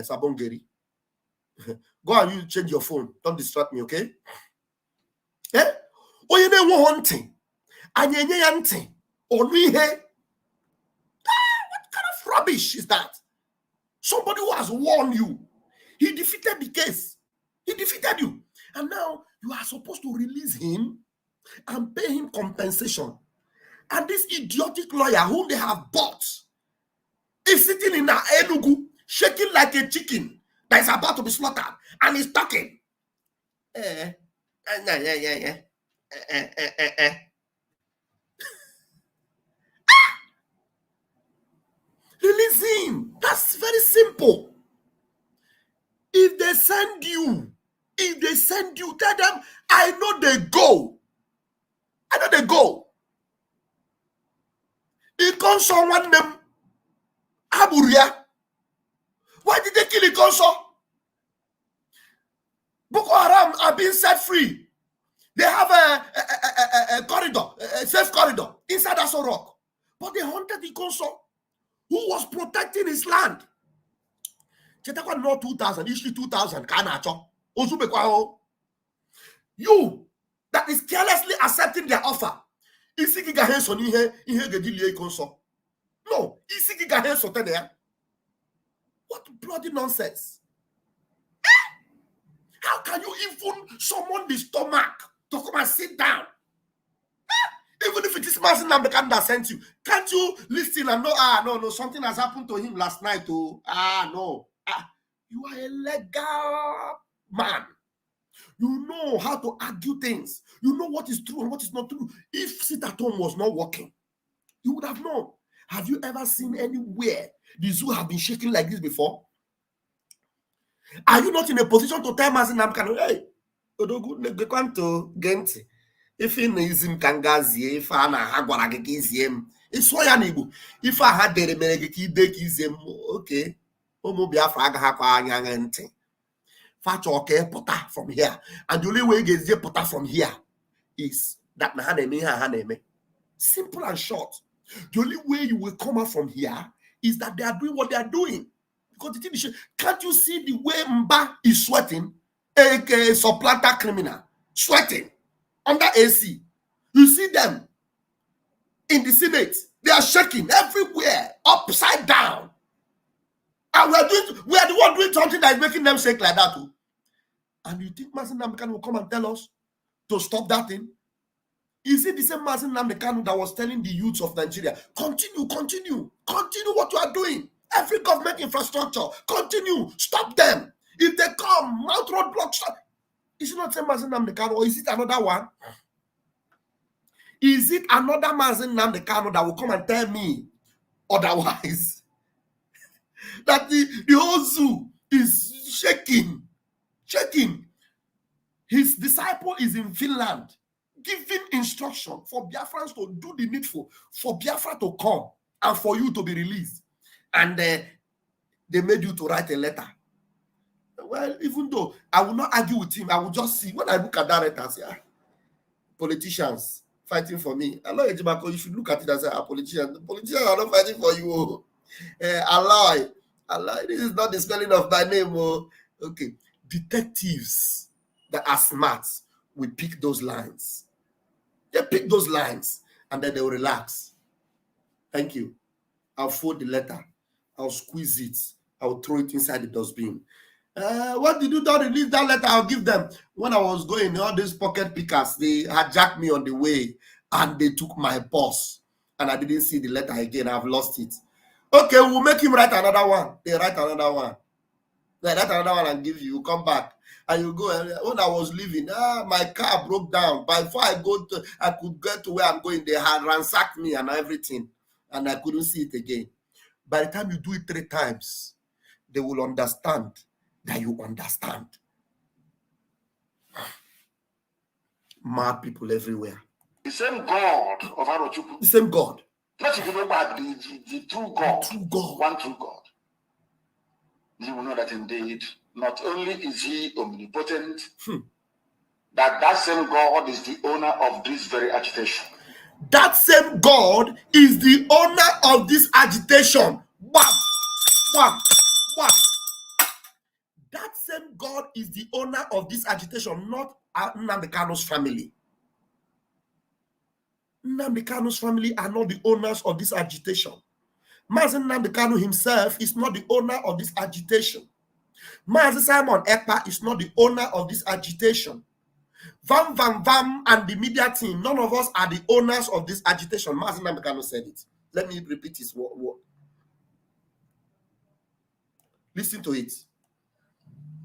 Sabongeri. Go and you change your phone. Don't distract me, okay? Eh? Oh, you know one hunting. And you hunting. Or we here. What kind of rubbish is that? Somebody who has warned you. He defeated the case. He defeated you. And now you are supposed to release him and pay him compensation. And this idiotic lawyer whom they have bought is sitting in an Enugu, shaking like a chicken that is about to be slaughtered. And he's talking. Release him. That's very simple. If they send you, tell them, I know they go. Ikonso one name, Aburia. Why did they kill Ikonso? Boko Haram are being set free. They have a corridor, a safe corridor inside Aso Rock. But they hunted Ikonso, who was protecting his land. Chetakwa no 2,000, usually 2,000. You that is carelessly accepting their offer. No, what bloody nonsense. How can you even summon the stomach to come and sit down? Even if it is Masin Namdekan that sent you, can't you listen and know, no, something has happened to him last night. You are a legal man. You know how to argue things. You know what is true and what is not true. If sit at home was not working, you would have known. Have you ever seen anywhere the zoo have been shaking like this before? Are you not in a position to tell Masin Namdekan, hey, if in ism kangazi, if I had him, it's why I need. If I had the American okay, Biafra Haka fetch okay potter from here. And the only way you get the potter from here is that Haneme. Simple and short. The only way you will come out from here is that they are doing what they are doing. Because the thing, can't you see the way Mba is sweating? A supplanter criminal sweating under AC. You see them in the Senate. They are shaking everywhere, upside down. And we are the one doing something that is making them shake like that too. And you think Masin Namdekan will come and tell us to stop that thing? Is it the same Masin Namdekan that was telling the youths of Nigeria, continue what you are doing? Every government infrastructure, continue, stop them. If they come, mount roadblocks, stop. Is it not the same Masin Namdekan, or is it another one? Is it another Masin Namdekan that will come and tell me otherwise? That the whole zoo is shaking. His disciple is in Finland, giving instruction for Biafrans to do the needful, for Biafra to come, and for you to be released. And they made you to write a letter. Well, even though I will not argue with him, I will just see. When I look at that letter, I say, politicians fighting for me. I know Ejimako, you should look at it and say, politicians are not fighting for you. Allah, this is not the spelling of my name. Okay. Detectives that are smart will pick those lines. They pick those lines and then they will relax. Thank you. I'll fold the letter. I'll squeeze it. I'll throw it inside the dustbin. What did you do? Release that letter? I'll give them. When I was going, all these pocket pickers, they hijacked me on the way and they took my purse. And I didn't see the letter again. I've lost it. Okay, we'll make him write another one. They write another one. They write another one and give you. You come back and you go. And when I was leaving, my car broke down. Before I could get to where I'm going, they had ransacked me and everything. And I couldn't see it again. By the time you do it 3 times, they will understand that you understand. Mad people everywhere. The same God of Arochukwu. The same God. Not if you know about the true God. True God. One true God. You will know that indeed, not only is he omnipotent, that same God is the owner of this very agitation. That same God is the owner of this agitation. Bam, bam, bam. That same God is the owner of this agitation, not Nnamdi Kanu's family. Nnamdi Kanu's family are not the owners of this agitation. Mazi Nnamdi Kanu himself is not the owner of this agitation. Mazi Simon Ekpa is not the owner of this agitation. Vam and the media team, none of us are the owners of this agitation. Mazi Nnamdi Kanu said it. Let me repeat his word. Listen to it.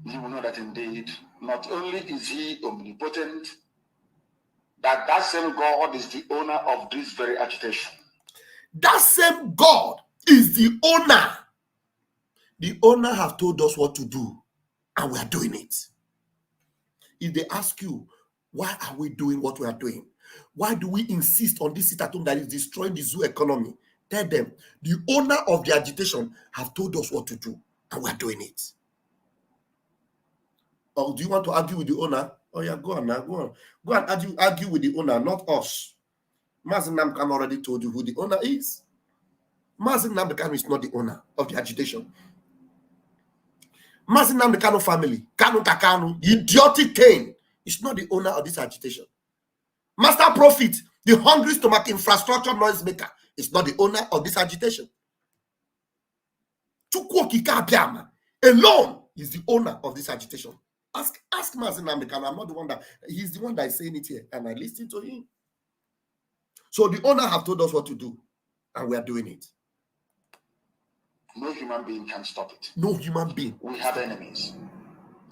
You will know that indeed, not only is he omnipotent, that same God is the owner of this very agitation. That same God is the owner. The owner have told us what to do, and we are doing it. If they ask you, why are we doing what we are doing? Why do we insist on this sit-at-home that is destroying the zoo economy? Tell them, the owner of the agitation have told us what to do, and we are doing it. Or do you want to argue with the owner? Oh yeah, go on now, go on. Go and argue with the owner, not us. Mazi Nnamdi Kanu already told you who the owner is. Mazi Nnamdi Kanu is not the owner of the agitation. Mazi Nnamdi Kanu family, Kanu Kakanu, the idiotic Kane, is not the owner of this agitation. Master Profit, the hungry stomach infrastructure noisemaker, is not the owner of this agitation. Chukwuokika Abiama alone is the owner of this agitation. Ask Mazi Nnamdi Kanu. I'm not the one that, he's the one that is saying it here, and I listen to him. So the owner have told us what to do, and we are doing it. No human being can stop it. No human being. We have enemies,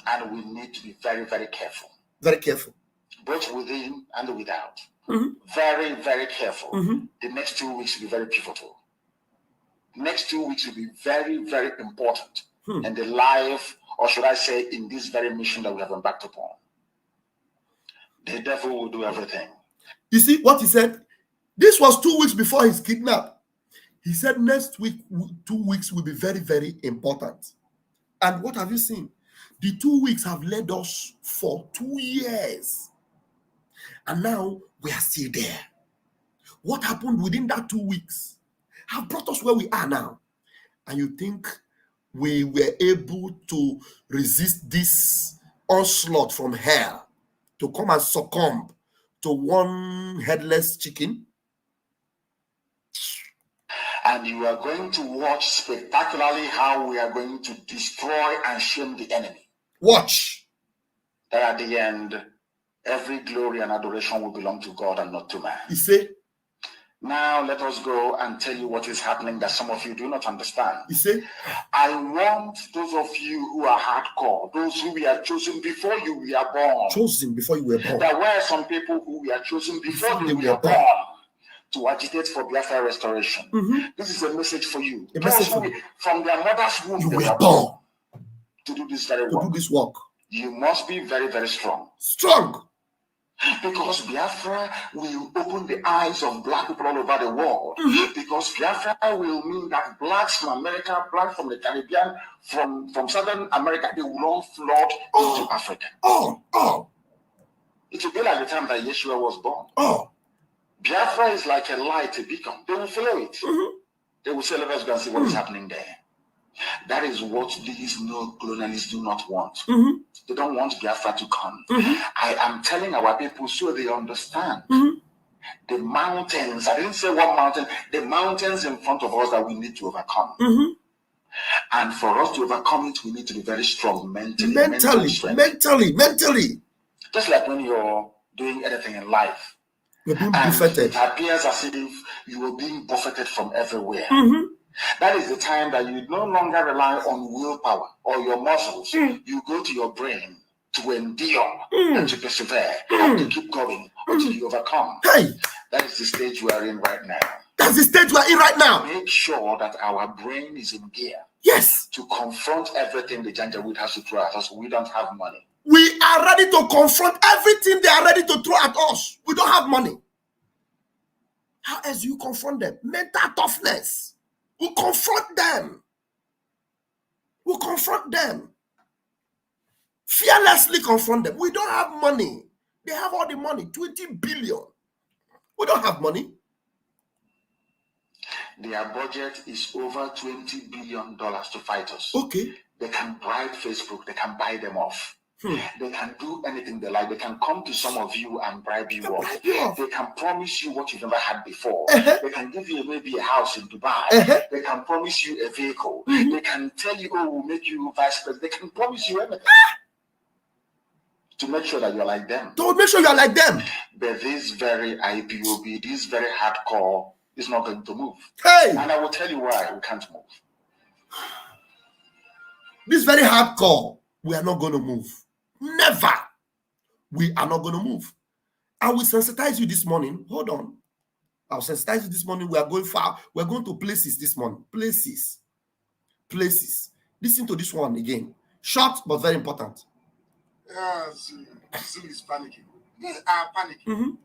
and we need to be very, very careful. Very careful. Both within and without. Mm-hmm. Very, very careful. Mm-hmm. The next 2 weeks will be very pivotal. Next 2 weeks will be very, very important in the life, or should I say, in this very mission that we have embarked upon. The devil will do everything. You see what he said? This was 2 weeks before his kidnap. He said next week, 2 weeks will be very, very important. And what have you seen? The 2 weeks have led us for 2 years. And now we are still there. What happened within that 2 weeks have brought us where we are now. And you think we were able to resist this onslaught from hell to come and succumb to one headless chicken? And you are going to watch spectacularly how we are going to destroy and shame the enemy. Watch. That at the end, every glory and adoration will belong to God and not to man. You see? Now let us go and tell you what is happening that some of you do not understand. You see? I want those of you who are hardcore, those who were chosen before you were born. Chosen before you were born. There were some people who were chosen before they were born to agitate for Biafra restoration. Mm-hmm. This is a message for you. A message for you. From their mother's womb, You they were were born to do this very to work. do this work. You must be very, very strong. Strong. Because Biafra will open the eyes of black people all over the world. Mm-hmm. Because Biafra will mean that blacks from America, blacks from the Caribbean, from Southern America, they will all flood into Africa. It will be like the time that Yeshua was born. Biafra is like a light, a beacon. They will follow it. Mm-hmm. They will say, let us go and see what is happening there. That is what these neo-colonialists do not want. Mm-hmm. They don't want Biafra to come. Mm-hmm. I am telling our people so they understand. Mm-hmm. The mountains, I didn't say one mountain, the mountains in front of us that we need to overcome. Mm-hmm. And for us to overcome it, we need to be very strong mentally. Mentally. Just like when you're doing anything in life. You're being buffeted. It appears as if you are being buffeted from everywhere. Mm-hmm. That is the time that you no longer rely on willpower or your muscles. You go to your brain to endure and to persevere and to keep going until you overcome. Hey. That is the stage we are in right now. That's the stage we are in right now. Make sure that our brain is in gear. Yes. To confront everything the Janjaweed has to throw at us. We don't have money. We are ready to confront everything they are ready to throw at us. We don't have money. How else do you confront them? Mental toughness. We'll confront them. We'll confront them. Fearlessly confront them. We don't have money. They have all the money, 20 billion. We don't have money. Their budget is over $20 billion to fight us. Okay. They can bribe Facebook. They can buy them off. They can do anything they like. They can come to some of you and bribe you off. They can promise you what you've never had before. They can give you maybe a house in Dubai. They can promise you a vehicle. They can tell you, oh, we'll make you vice president. They can promise you everything to make sure that you're like them. To make sure you're like them. But this very IPOB, this very hardcore is not going to move. Hey! And I will tell you why we can't move. This very hardcore, we are not going to move. Never. We are not going to move. I will sensitize you this morning. Hold on. I'll sensitize you this morning. We are going far. We're going to places this morning. Places. Places. Listen to this one again. Short, but very important. Zoo is panicking. They are panicking.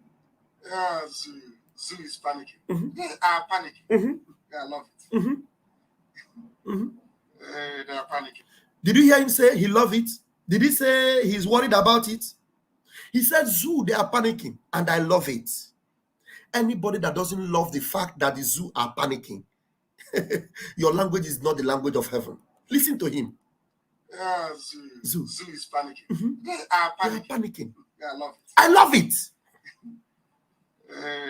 Zoo is panicking. They are panicking. I love it. They are panicking. Did you hear him say he love it? Did he say he's worried about it? He said, zoo, they are panicking, and I love it. Anybody that doesn't love the fact that the zoo are panicking, your language is not the language of heaven. Listen to him. Zoo is panicking. They are panicking. They are panicking. I love it. I love it.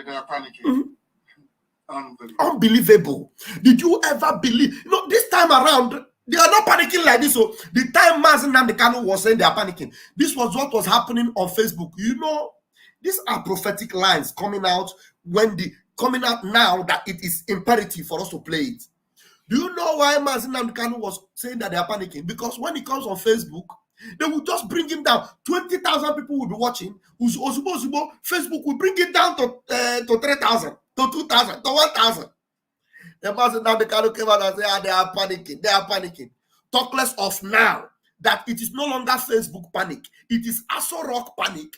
They are panicking. Unbelievable. Did you ever believe? This time around, they are not panicking like this. So the time Mazen Namdekanu was saying they are panicking, this was what was happening on Facebook. These are prophetic lines coming out now that it is imperative for us to play it. Do you know why Mazen Namdekanu was saying that they are panicking? Because when it comes on Facebook, they will just bring him down. 20,000 people will be watching. Facebook will bring it down to 3,000, to 2,000, to 1,000. The Mazen Namdekanu came out and said, they are panicking. They are panicking. Talk less of now that it is no longer Facebook panic. It is Aso Rock panic.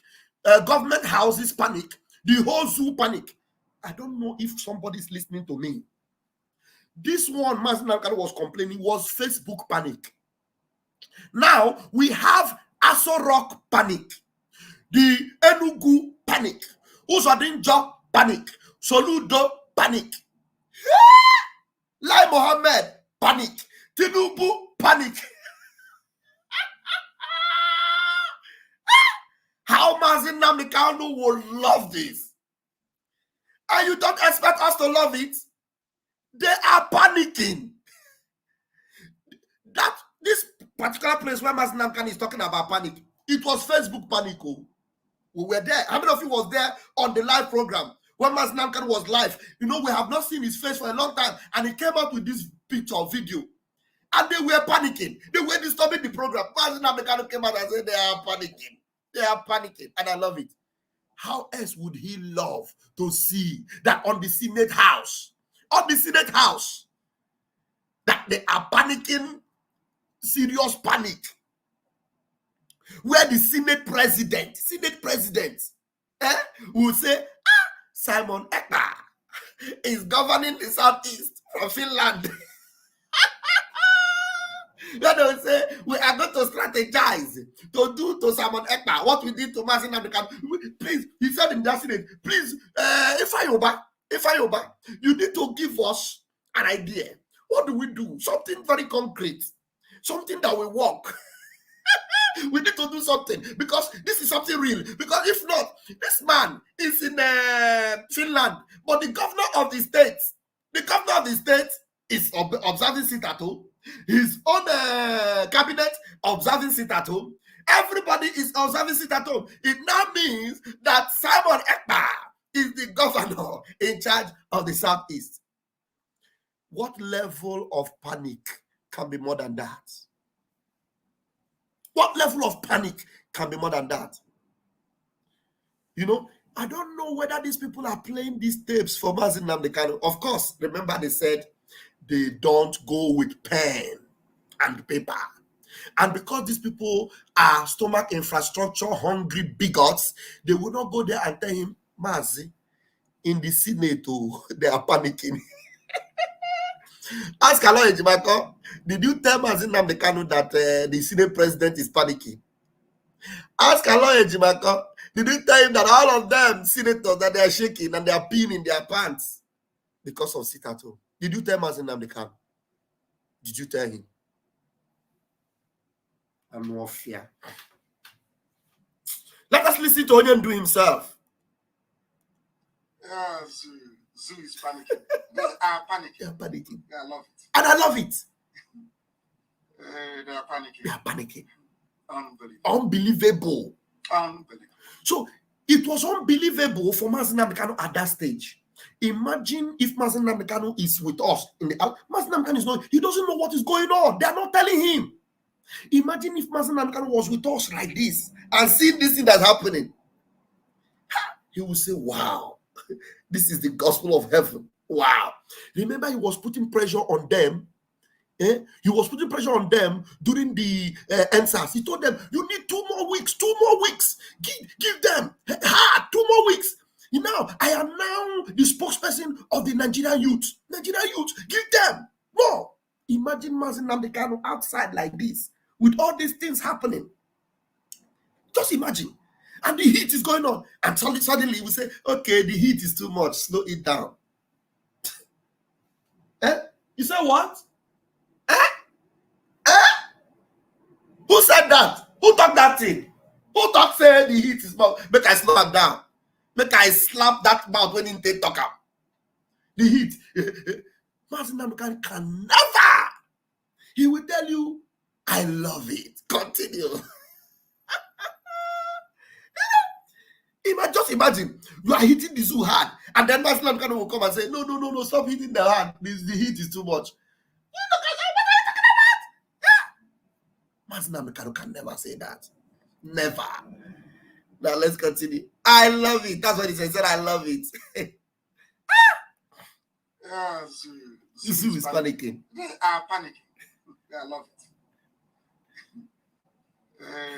Government houses panic. The whole zoo panic. I don't know if somebody is listening to me. This one Mazen Namdekanu was complaining was Facebook panic. Now we have Aso Rock panic, the Enugu panic, Uzodinjo panic, Soludo panic, Lai Mohammed panic, Tinubu panic. How Mazen Namdekanu will love this. And you don't expect us to love it? They are panicking. This particular place where Mazen Namdekanu is talking about panic, it was Facebook panic. We were there. How many of you was there on the live program when Mazen Namdekanu was live? We have not seen his face for a long time, and he came out with this picture or video, and they were panicking. They were disturbing the program. Mazen Namdekanu came out and said they are panicking. They are panicking, and I love it. How else would he love to see that on the Senate House, that they are panicking? Serious panic, where the Senate president will say, Simon Ekpa is governing the Southeast from Finland. Then they will say, we are going to strategize to do to Simon Ekpa what we did to Mazen Namdekanu. Please, he said in that Senate, please, Ifeanyi Ubah, you need to give us an idea. What do we do? Something very concrete. Something that will work. We need to do something because this is something real. Because if not, this man is in Finland, but the governor of the state is observing sit at home. His own cabinet observing sit at home. Everybody is observing sit at home. It now means that Simon Ekpa is the governor in charge of the Southeast. What level of panic can be more than that? What level of panic can be more than that? I don't know whether these people are playing these tapes for Mazen Namdekanu. Of course, remember they said they don't go with pen and paper. And because these people are stomach infrastructure hungry bigots, they will not go there and tell him, Mazi, in the Senate, they are panicking. Ask Aloy Ejimako, did you tell Mazen Namdekanu that the Senate president is panicking? Ask Aloy Ejimako, did you tell him that all of them senators that they are shaking and they are peeing in their pants because of sit at home? Did you tell Mazen Namdekan? Did you tell him? I'm no fear. Let us listen to Onion do himself. Zoo is panicking. They are panicking. They are panicking. I love it. And I love it. They are panicking. They are panicking. Unbelievable. Unbelievable. So it was unbelievable for Mazen Namdekan at that stage. Imagine if Mazen Namdekan is with us in the Mazen Namdekan is not, he doesn't know what is going on. They are not telling him. Imagine if Mazen Namdekan was with us like this and seeing this thing that's happening. He will say, wow, this is the gospel of heaven. Wow. Remember, he was putting pressure on them. He was putting pressure on them during the answers. He told them, you need 2 more weeks, 2 more weeks. Give them 2 more weeks. Now, I am now the spokesperson of the Nigerian youth. Nigerian youth, give them more. Imagine Mazen Namdekan outside like this with all these things happening. Just imagine. And the heat is going on. And suddenly we say, okay, the heat is too much. Slow it down. You say what? Who said that? Who talked that thing? Who talked say the heat is more? Make I slow it down. Make I slap that mouth when they talk up. The heat. Mazen Namdekan can never. He will tell you, I love it. Continue. Just imagine, you are hitting the zoo hard, and then Mazen Namdekan will come and say, no, stop hitting the hard. The heat is too much. Mazen Namdekan can never say that. Never. Now let's continue. I love it. That's what he said. He said, I love it. Zoo is panicking. They are panicking. I love it.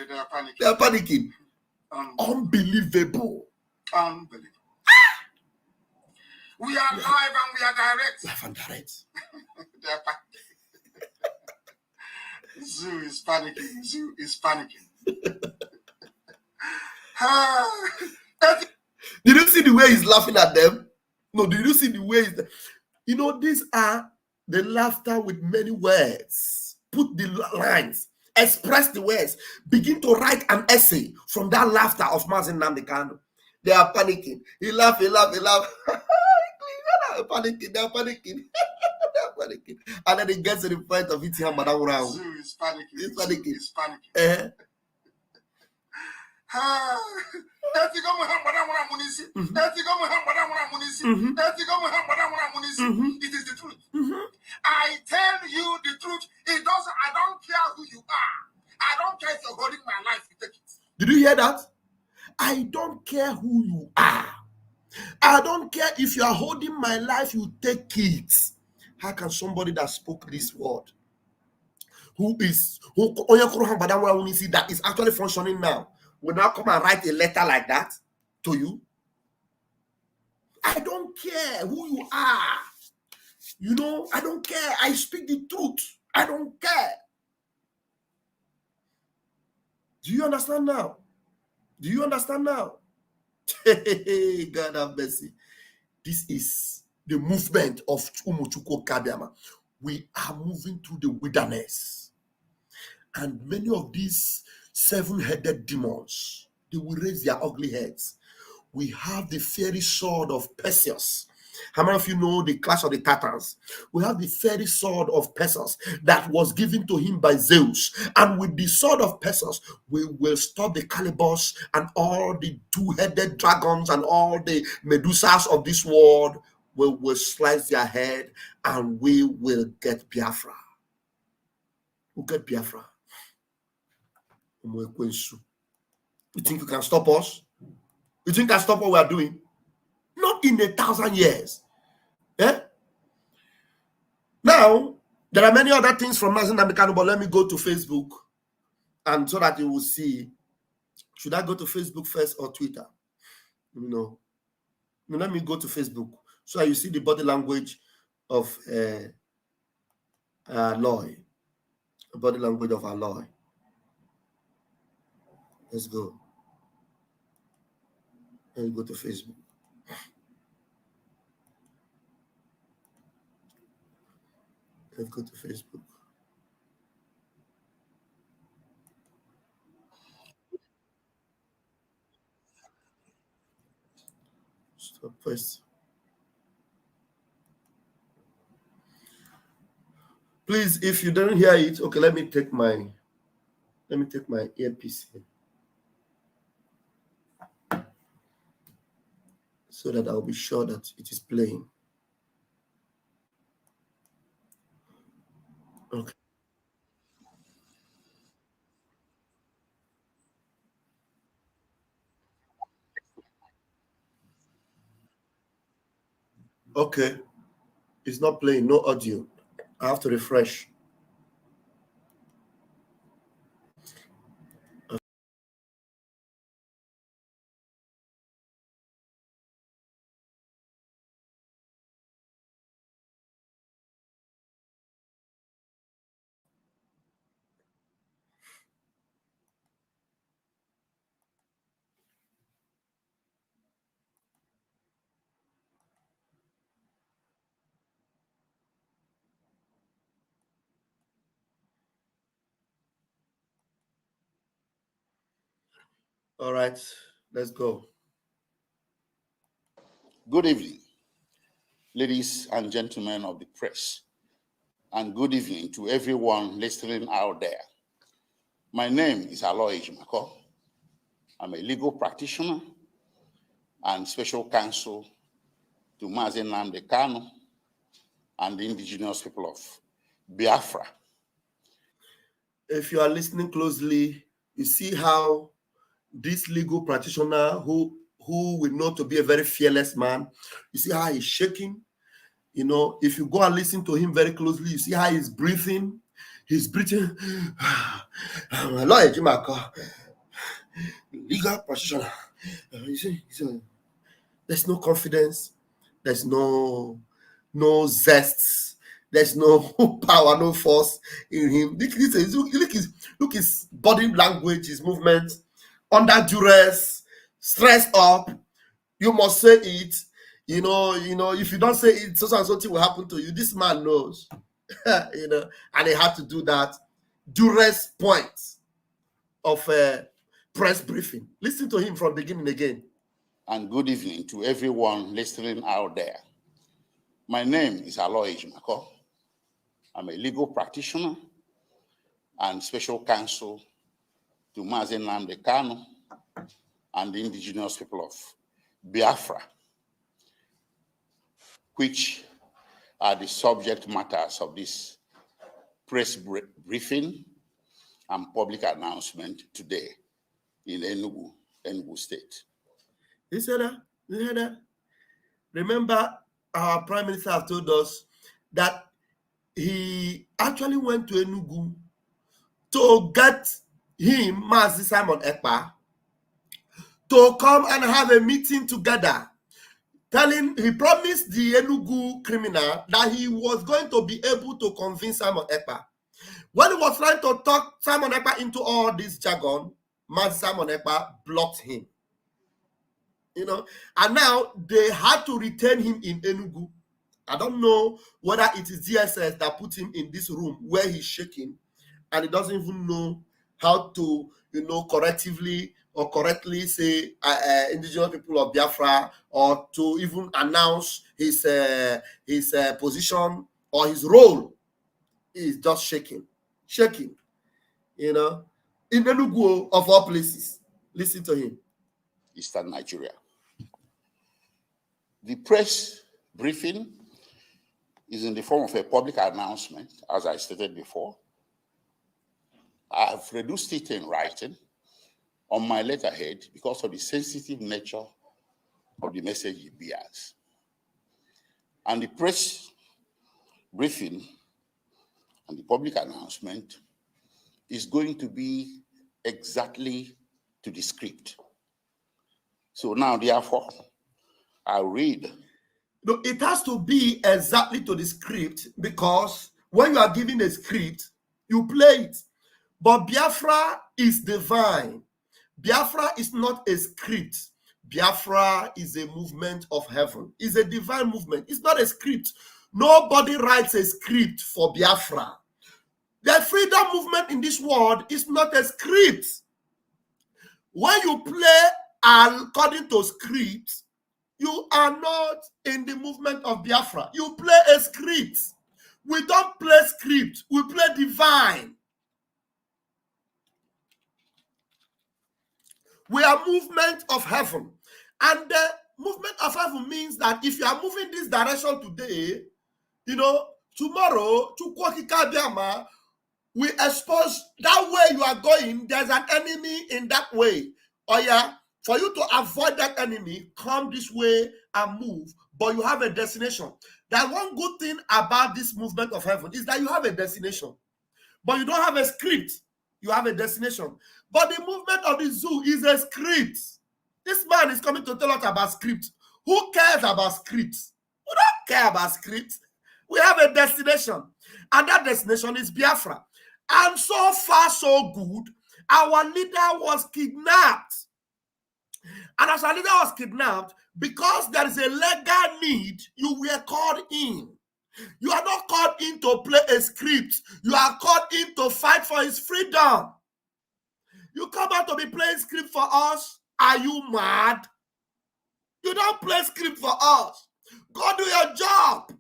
They are panicking. They are panicking. Unbelievable. Unbelievable. We are live and we are direct. Live and direct. They are panicking. Zoo is panicking. Zoo is panicking. Did you see the way he's laughing at them? No, did you see the way these are the laughter with many words. Put the lines, express the words, begin to write an essay from that laughter of Mazen Namdekan. They are panicking. He laugh. They're panicking. They're panicking. They're panicking. And then he gets to the point of hitting him around. Zoo is panicking. He's panicking. He's panicking. I It is the truth. I tell you the truth. I don't care who you are. I don't care if you're holding my life, you take it. Did you hear that? I don't care who you are. I don't care if you are holding my life, you take it. How can somebody that spoke this word, that is actually functioning now, will now come and write a letter like that to you? I don't care who you are. I don't care. I speak the truth. I don't care. Do you understand now? Do you understand now? God have mercy. This is the movement of Umuchuko Kabiama. We are moving through the wilderness. And many of these 7-headed demons, they will raise their ugly heads. We have the fiery sword of Perseus. How many of you know the Clash of the Titans? We have the fiery sword of Perseus that was given to him by Zeus. And with the sword of Perseus, we will stop the Caliburs and all the 2-headed dragons and all the Medusas of this world. We will slice their head and we will get Biafra. We'll get Biafra. You think you can stop us? You think you can stop what we are doing? Not in 1,000 years. Now, there are many other things from Mazen Namdekan, but let me go to Facebook, and so that you will see. Should I go to Facebook first or Twitter? No, let me go to Facebook so that you see the body language of Aloy. The body language of Aloy. Let's go. Let me go to Facebook. Let's go to Facebook. Stop first. Please, if you didn't hear it, okay, let me take my earpiece here so that I'll be sure that it is playing. Okay. Okay. It's not playing, no audio. I have to refresh. All right, let's go. Good evening, ladies and gentlemen of the press, and good evening to everyone listening out there. My name is Aloy Jimako. I'm a legal practitioner and special counsel to Mazen Nnamdi Kanu and the indigenous people of Biafra. If you are listening closely, you see how this legal practitioner who we know to be a very fearless man, you see how he's shaking. You know, if you go and listen to him very closely, you see how he's breathing. He's breathing. Lawyer Jimaka, legal practitioner. You see, there's no confidence. There's no zest. There's no power, no force in him. Look his body language, his movement, under duress, stressed up. You must say it. You know, if you don't say it, so and so thing will happen to you. This man knows. And he had to do that. Duress point of a press briefing. Listen to him from beginning again. And good evening to everyone listening out there. My name is Aloy Jimako. I'm a legal practitioner and special counsel to Mazen Nnamdi Kanu and the indigenous people of Biafra, which are the subject matters of this press briefing and public announcement today in Enugu State. You heard that? Remember, our Prime Minister have told us that he actually went to Enugu to get him, Mazi Simon Ekpa, to come and have a meeting together. He promised the Enugu criminal that he was going to be able to convince Simon Ekpa. When he was trying to talk Simon Ekpa into all this jargon, Mazi Simon Ekpa blocked him. And now they had to retain him in Enugu. I don't know whether it is DSS that put him in this room where he's shaking and he doesn't even know how to, correctly say indigenous people of Biafra, or to even announce his position or his role. He's just shaking, in Enugu of all places. Listen to him. Eastern Nigeria. The press briefing is in the form of a public announcement, as I stated before. I have reduced it in writing on my letterhead because of the sensitive nature of the message it bears. And the press briefing and the public announcement is going to be exactly to the script. So now, therefore, I'll read. No, it has to be exactly to the script, because when you are given a script, you play it. But Biafra is divine. Biafra is not a script. Biafra is a movement of heaven. It's a divine movement. It's not a script. Nobody writes a script for Biafra. The freedom movement in this world is not a script. When you play according to scripts, you are not in the movement of Biafra. You play a script. We don't play script. We play divine. We are movement of heaven. And the movement of heaven means that if you are moving this direction today, tomorrow, we expose that way you are going, there's an enemy in that way. Or for you to avoid that enemy, come this way and move, but you have a destination. That one good thing about this movement of heaven is that you have a destination, but you don't have a script. You have a destination. But the movement of the zoo is a script. This man is coming to tell us about script. Who cares about scripts? We don't care about scripts. We have a destination, and that destination is Biafra. And so far, so good. Our leader was kidnapped. And as our leader was kidnapped, because there is a legal need, you were called in. You are not called in to play a script. You are called in to fight for his freedom. You come out to be playing script for us. Are you mad? You don't play script for us. Go do your job.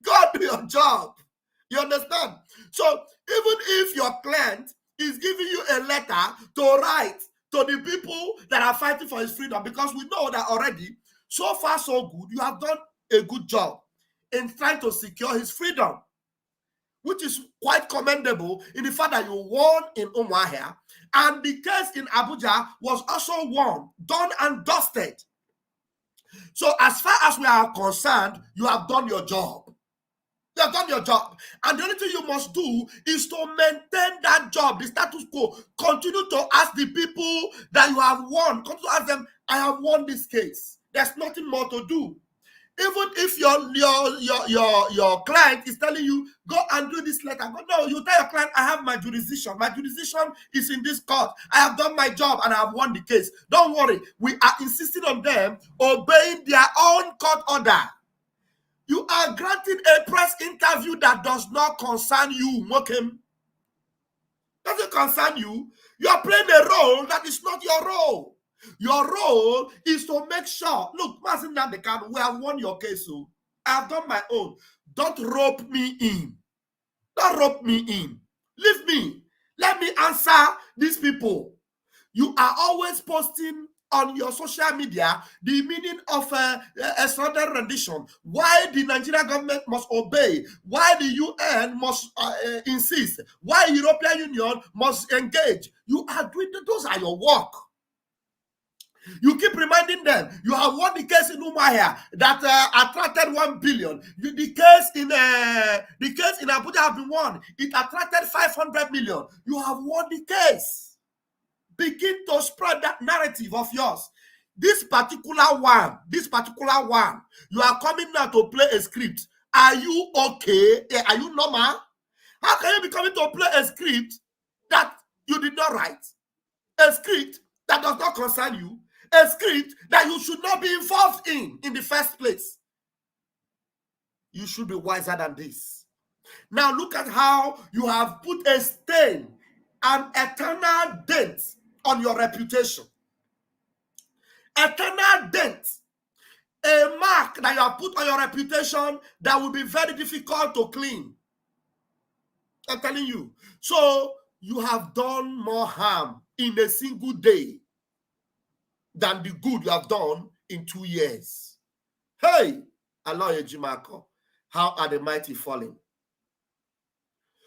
Go do your job. You understand? So even if your client is giving you a letter to write to the people that are fighting for his freedom, because we know that already, so far so good, you have done a good job in trying to secure his freedom, which is quite commendable in the fact that you won in Umuahia, and the case in Abuja was also won, done and dusted. So as far as we are concerned, you have done your job. You have done your job. And the only thing you must do is to maintain that job, the status quo. Continue to ask the people that you have won. Continue to ask them, I have won this case. There's nothing more to do. Even if your client is telling you, go and do this letter. No, you tell your client, I have my jurisdiction. My jurisdiction is in this court. I have done my job and I have won the case. Don't worry. We are insisting on them obeying their own court order. You are granting a press interview that does not concern you, Mokem. Doesn't concern you. You are playing a role that is not your role. Your role is to make sure, look, Masin Namdekan, we have won your case, so I have done my own. Don't rope me in. Don't rope me in. Leave me. Let me answer these people. You are always posting on your social media the meaning of extraordinary rendition, why the Nigerian government must obey, why the UN must insist, why the European Union must engage. You are doing those are your work. You keep reminding them you have won the case in Umuahia that attracted 1 billion. The case in Abuja have been won. It attracted 500 million. You have won the case. Begin to spread that narrative of yours. This particular one, you are coming now to play a script. Are you okay? Are you normal? How can you be coming to play a script that you did not write? A script that does not concern you? A script that you should not be involved in the first place? You should be wiser than this. Now look at how you have put a stain, an eternal dent on your reputation. Eternal dent. A mark that you have put on your reputation that will be very difficult to clean. I'm telling you. So you have done more harm in a single day than the good you have done in 2 years. Hey, Allah Ejimako, how are the mighty falling?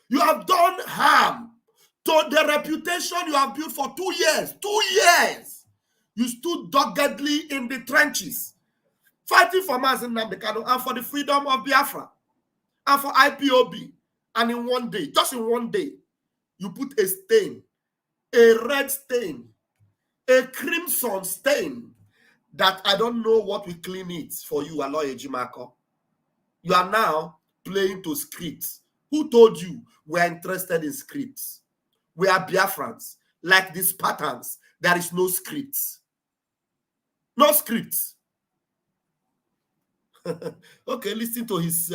You have done harm to the reputation you have built for 2 years. 2 years. You stood doggedly in the trenches, fighting for Mazen Namdekano and for the freedom of Biafra and for IPOB. And in one day, just in one day, you put a stain, a red stain, a crimson stain that I don't know what will clean it for you, Aloy Ejimako. You are now playing to scripts. Who told you we're interested in scripts? We are Biafrans. Like these patterns, there is no scripts. No scripts. Okay, listen to his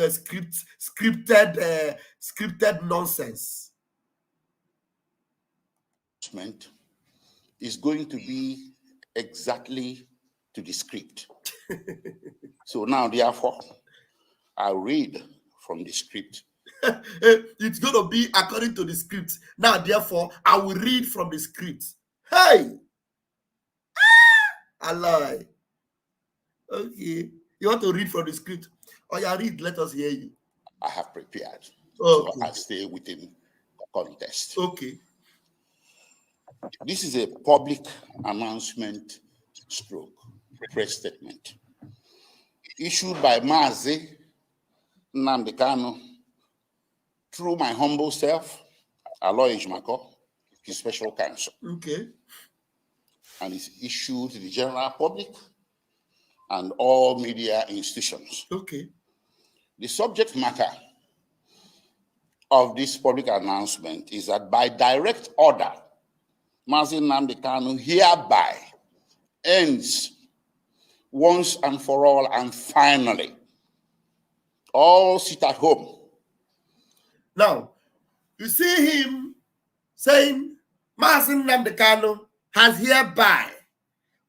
scripted nonsense. Is going to be exactly to the script. So now, therefore, I'll read from the script. It's going to be according to the script. Now, therefore, I will read from the script. Hey! I lie. Okay. You want to read from the script? Oh, yeah, read. Let us hear you. I have prepared. Okay. So I stay within the context. Okay. This is a public announcement stroke press statement issued by Mazi Nnamdi Kanu through my humble self, Aloy Ejimako, his special counsel. Okay. And it's issued to the general public and all media institutions. Okay. The subject matter of this public announcement is that by direct order, Mazi Nnamdi Kanu hereby ends once and for all and finally all sit at home. Now, you see him saying Mazi Nnamdi Kanu has hereby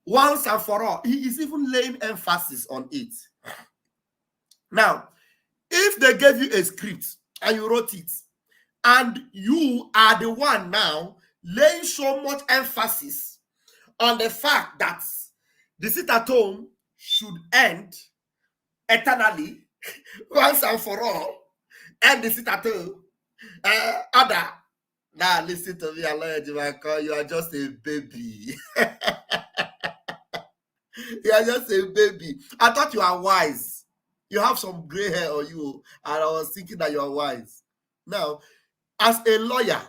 once and for all. He is even laying emphasis on it. Now, if they gave you a script and you wrote it, and you are the one now laying so much emphasis on the fact that the sit at home should end eternally, once and for all, and the sit at home, other. Now, listen to me, Aloy Ejimako, you are just a baby. You are just a baby. I thought you are wise. You have some gray hair on you, and I was thinking that you are wise. Now, as a lawyer,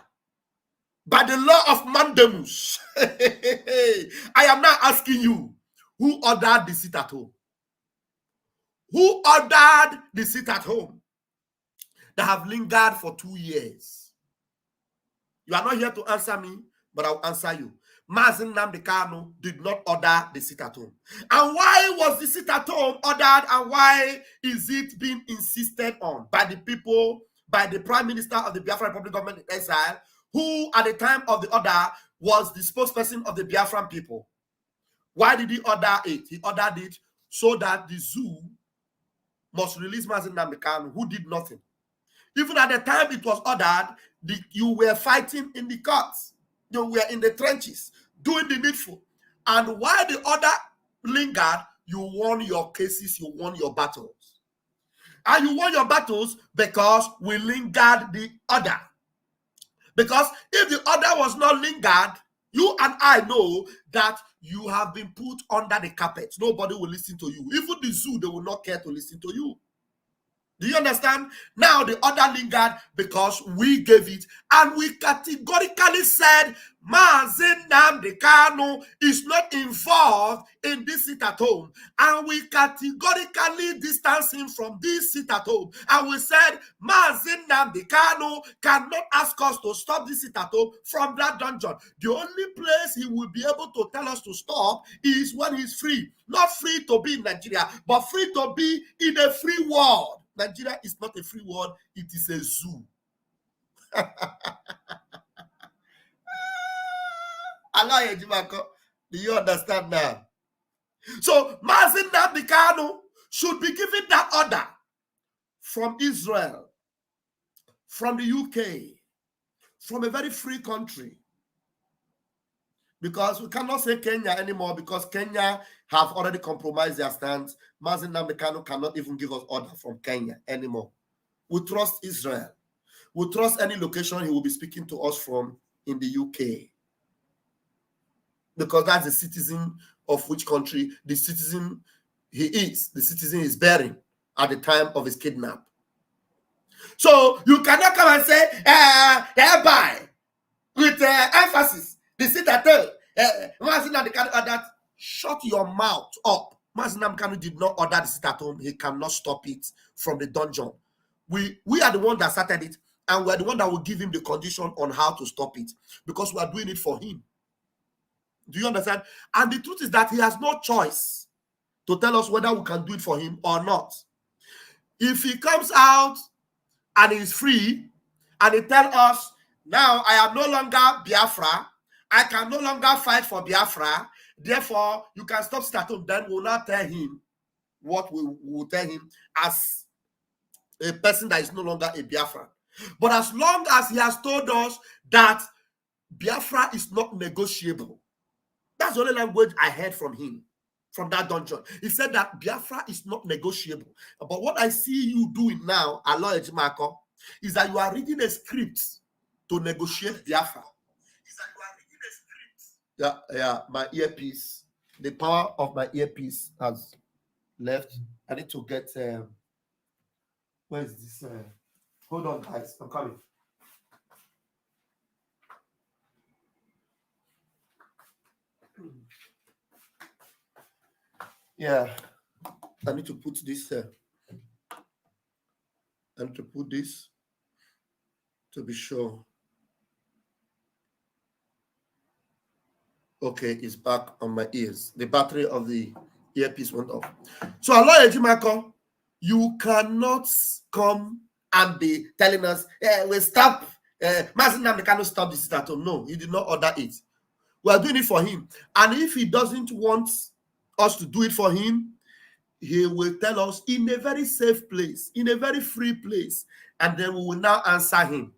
by the law of mandamus, I am now asking you, who ordered the sit at home? Who ordered the sit at home that have lingered for 2 years? You are not here to answer me, but I'll answer you. Mazi Nnamdi Kanu did not order the sit at home. And why was the sit at home ordered, and why is it being insisted on by the people, by the Prime Minister of the Biafran Republic government in exile, who at the time of the order was the spokesperson of the Biafran people? Why did he order it? He ordered it so that the zoo must release Mazi Nnamdi Kanu, who did nothing. Even at the time it was ordered, you were fighting in the courts. You were in the trenches, doing the needful. And while the order lingered, you won your cases, you won your battles. And you won your battles because we lingered the order. Because if the order was not lingered, you and I know that you have been put under the carpet. Nobody will listen to you. Even the zoo, they will not care to listen to you. Do you understand? Now the order lingered because we gave it, and we categorically said Mazi Nnamdi Kanu is not involved in this sit at home, and we categorically distanced him from this sit at home, and we said Mazi Nnamdi Kanu cannot ask us to stop this sit at home from that dungeon. The only place he will be able to tell us to stop is when he's free. Not free to be in Nigeria, but free to be in a free world. Nigeria is not a free world, it is a zoo. Aloy Ejimako, do you understand now? So Mazi Nnamdi Kanu should be given that order from Israel, from the UK, from a very free country. Because we cannot say Kenya anymore, because Kenya have already compromised their stance. Mazi Nnamdi Kanu cannot even give us order from Kenya anymore. We trust Israel. We trust any location he will be speaking to us from in the UK. Because that's the citizen of which country the citizen he is. The citizen is bearing at the time of his kidnap. So you cannot come and say, hereby, with emphasis, the sit at home. Mazi Nnamdi Kanu ordered. Shut your mouth up. Mazi Nnamdi Kanu did not order the sit at home. He cannot stop it from the dungeon. We are the one that started it, and we're the one that will give him the condition on how to stop it, because we are doing it for him. Do you understand? And the truth is that he has no choice. to tell us whether we can do it for him or not. If he comes out and is free and he tells us, now I am no longer Biafra, I can no longer fight for Biafra, therefore you can stop sit at home, then we'll not tell him what we will tell him as a person that is no longer a Biafra. But as long as he has told us that Biafra is not negotiable, that's the only language I heard from him, from that dungeon. He said that Biafra is not negotiable. But what I see you doing now, Aloy Ejimako, is that you are reading a script to negotiate Biafra. Yeah, my earpiece, the power of my earpiece has left. I need to get, where is this? Hold on, guys, I'm coming. Yeah, I need to put this. I need to put this to be sure. Okay, it's back on my ears. The battery of the earpiece went off. So, Aloy Ejimako, you cannot come and be telling us, we stop. Mazi Nnamdi cannot stop this at home. No, he did not order it. We are doing it for him. And if he doesn't want us to do it for him, he will tell us in a very safe place, in a very free place, and then we will now answer him.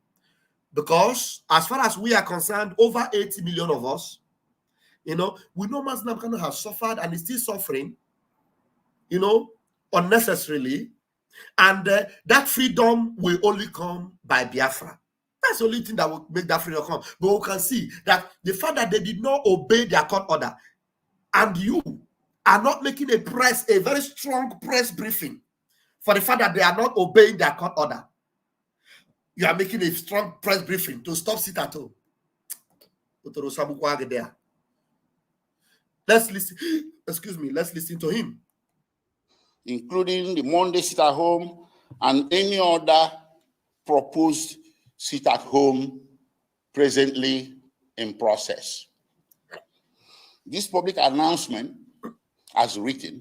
Because as far as we are concerned, over 80 million of us, we know Mazi Nnamdi has suffered and is still suffering, unnecessarily. And that freedom will only come by Biafra. That's the only thing that will make that freedom come. But we can see that the fact that they did not obey their court order, and you are not making a very strong press briefing for the fact that they are not obeying their court order. You are making a strong press briefing to stop sit at home. Let's listen. Excuse me. Let's listen to him. Including the Monday sit at home and any other proposed sit at home presently in process. This public announcement, as written,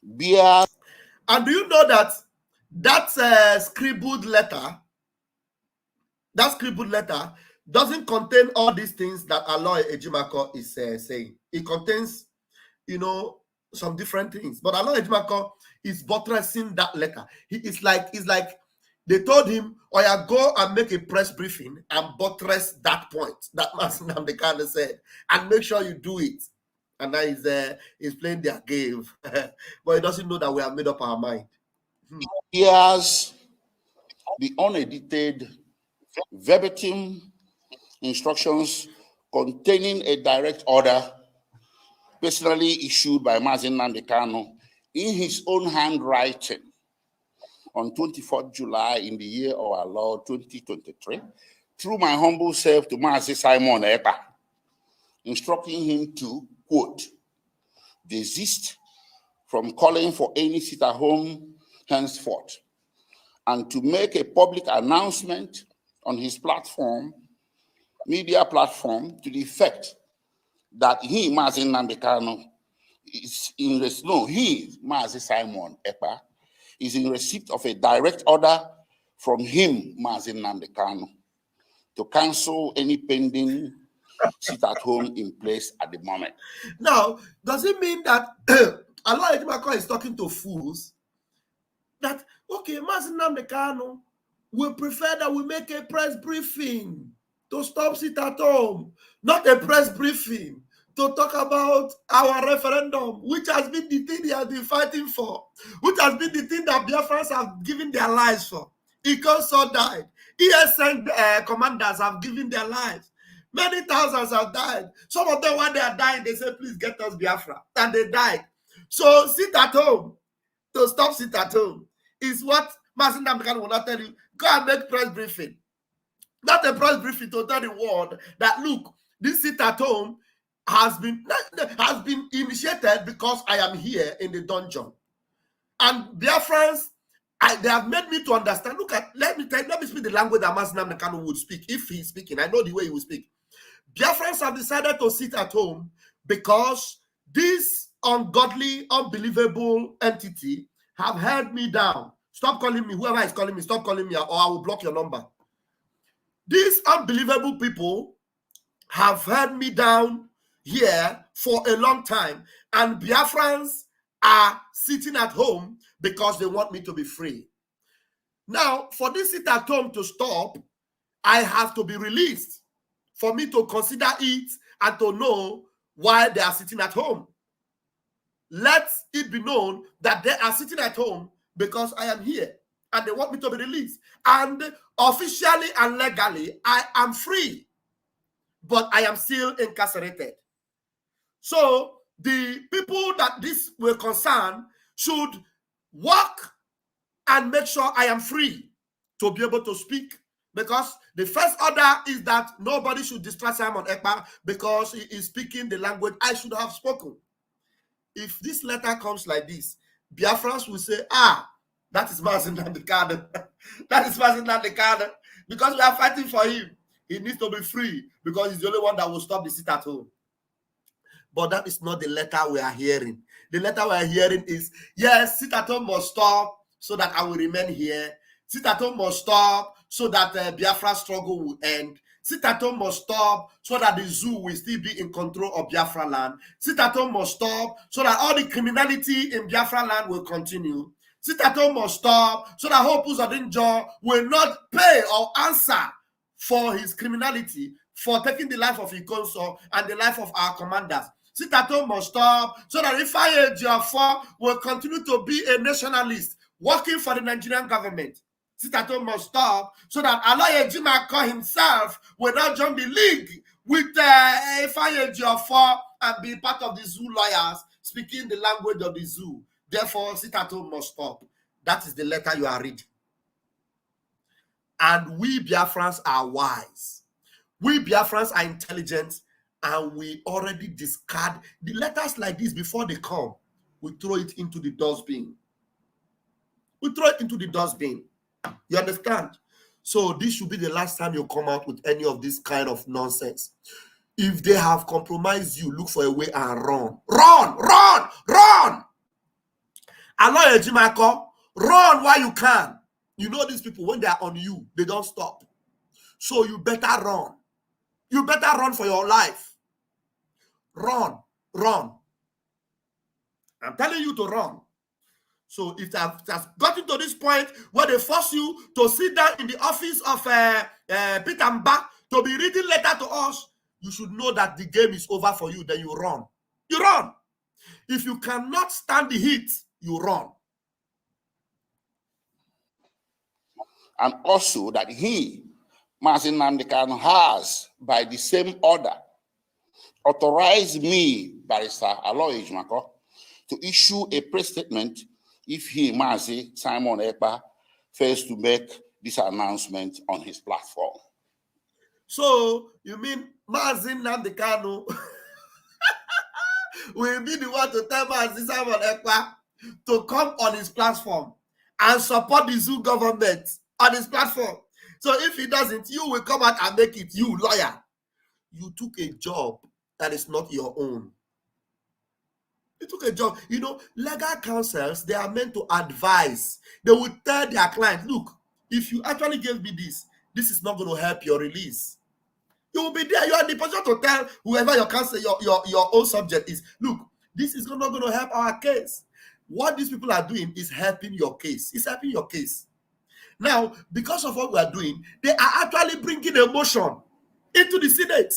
bears. And do you know that scribbled letter doesn't contain all these things that Aloy Ejimako is saying? It contains, some different things. But Aloy Ejimako is buttressing that letter. It's like they told him, go and make a press briefing and buttress that point that Mazi Nnamdi Kanu said, and make sure you do it. And now he's playing their game. But he doesn't know that we have made up our mind. Here's the unedited verbatim instructions containing a direct order personally issued by Mazi Nnamdi Kanu in his own handwriting on 24th July in the year of our Lord 2023, through my humble self to Mazi Simon Ekpa, instructing him to, quote, desist from calling for any sit at home henceforth, and to make a public announcement on his platform, media platform, to the effect that he, Mazi Nnamdi Kanu, Mazi Simon Ekpa, is in receipt of a direct order from him, Mazi Nnamdi Kanu, to cancel any pending sit at home in place at the moment. Now, does it mean that Aloy Ejimako is talking to fools? That, okay, Mazi Nnamdi Kanu will prefer that we make a press briefing to stop sit at home, not a press briefing to talk about our referendum, which has been the thing he has been fighting for, which has been the thing that Biafrans have given their lives for. Ikoso died. ESN commanders have given their lives. Many thousands have died. Some of them, when they are dying, they say, please get us Biafra. And they died. So sit at home, to stop sit at home, is what Mazi Nnamdi Kanu will not tell you. Go and make press briefing. Not a press briefing to tell the world that, look, this sit at home has been initiated because I am here in the dungeon. And Biafrans, they have made me to understand. Look at, let me speak the language that Mazi Nnamdi Kanu would speak if he's speaking. I know the way he will speak. Biafrans have decided to sit at home because this ungodly, unbelievable entity have held me down. Stop calling me. Whoever is calling me, stop calling me, or I will block your number. These unbelievable people have held me down here for a long time, and Biafrans are sitting at home because they want me to be free. Now, for this sit at home to stop, I have to be released for me to consider it and to know why they are sitting at home. Let it be known that they are sitting at home because I am here and they want me to be released. And officially and legally, I am free, but I am still incarcerated. So the people that this will concern should work and make sure I am free to be able to speak, because the first order is that nobody should distract Simon Ekpa because he is speaking the language I should have spoken. If this letter comes like this, Biafrans will say, that is Mazin Nandekano. That is Mazin Nandekano. Because we are fighting for him. He needs to be free because he's the only one that will stop the sit at home. But that is not the letter we are hearing. The letter we are hearing is, yes, sit at home must stop so that I will remain here. Sit at home must stop so that Biafra struggle will end. Sit at home must stop so that the zoo will still be in control of Biafra land. Sit at home must stop so that all the criminality in Biafra land will continue. Sit at home must stop so that Hope Uzodinjo will not pay or answer for his criminality, for taking the life of Ikonso and the life of our commanders. Sit at home must stop so that Ifeanyi Ejiofor will continue to be a nationalist working for the Nigerian government. Sit at home must stop so that Aloy Ejimako himself will not join the league with Ifeanyi Ejiofor and be part of the zoo lawyers speaking the language of the zoo. Therefore, sit at home must stop. That is the letter you are reading. And we Biafrans are wise. We Biafrans are intelligent, and we already discard the letters like this before they come. We throw it into the dustbin. We throw it into the dustbin. You understand? So this should be the last time you come out with any of this kind of nonsense. If they have compromised you, look for a way and run. Run! Run! Run! Aloy Ejimako, run while you can. You know these people, when they are on you, they don't stop. So you better run. You better run for your life. Run. Run. I'm telling you to run. So if it has gotten to this point where they force you to sit down in the office of Peter Mba to be reading letter to us, you should know that the game is over for you. Then you run. You run. If you cannot stand the heat, you run. And also that he, Mazin Nandekano, has, by the same order, authorized me, Barrister Aloy Ejimako, to issue a press statement if he, Mazi Simon Ekpa, fails to make this announcement on his platform. So you mean Mazin Nandekano will be the one to tell Mazi Simon Ekpa to come on his platform and support the zoo government on his platform? So if he doesn't, you will come out and make it, you lawyer. You took a job that is not your own. You took a job. You know, legal counsels, they are meant to advise. They will tell their client, look, if you actually gave me this is not going to help your release. You will be there. You are in the position to tell whoever your counsel, your own subject is, look, this is not going to help our case. What these people are doing is helping your case. It's helping your case. Now, because of what we are doing, they are actually bringing emotion into the Senate.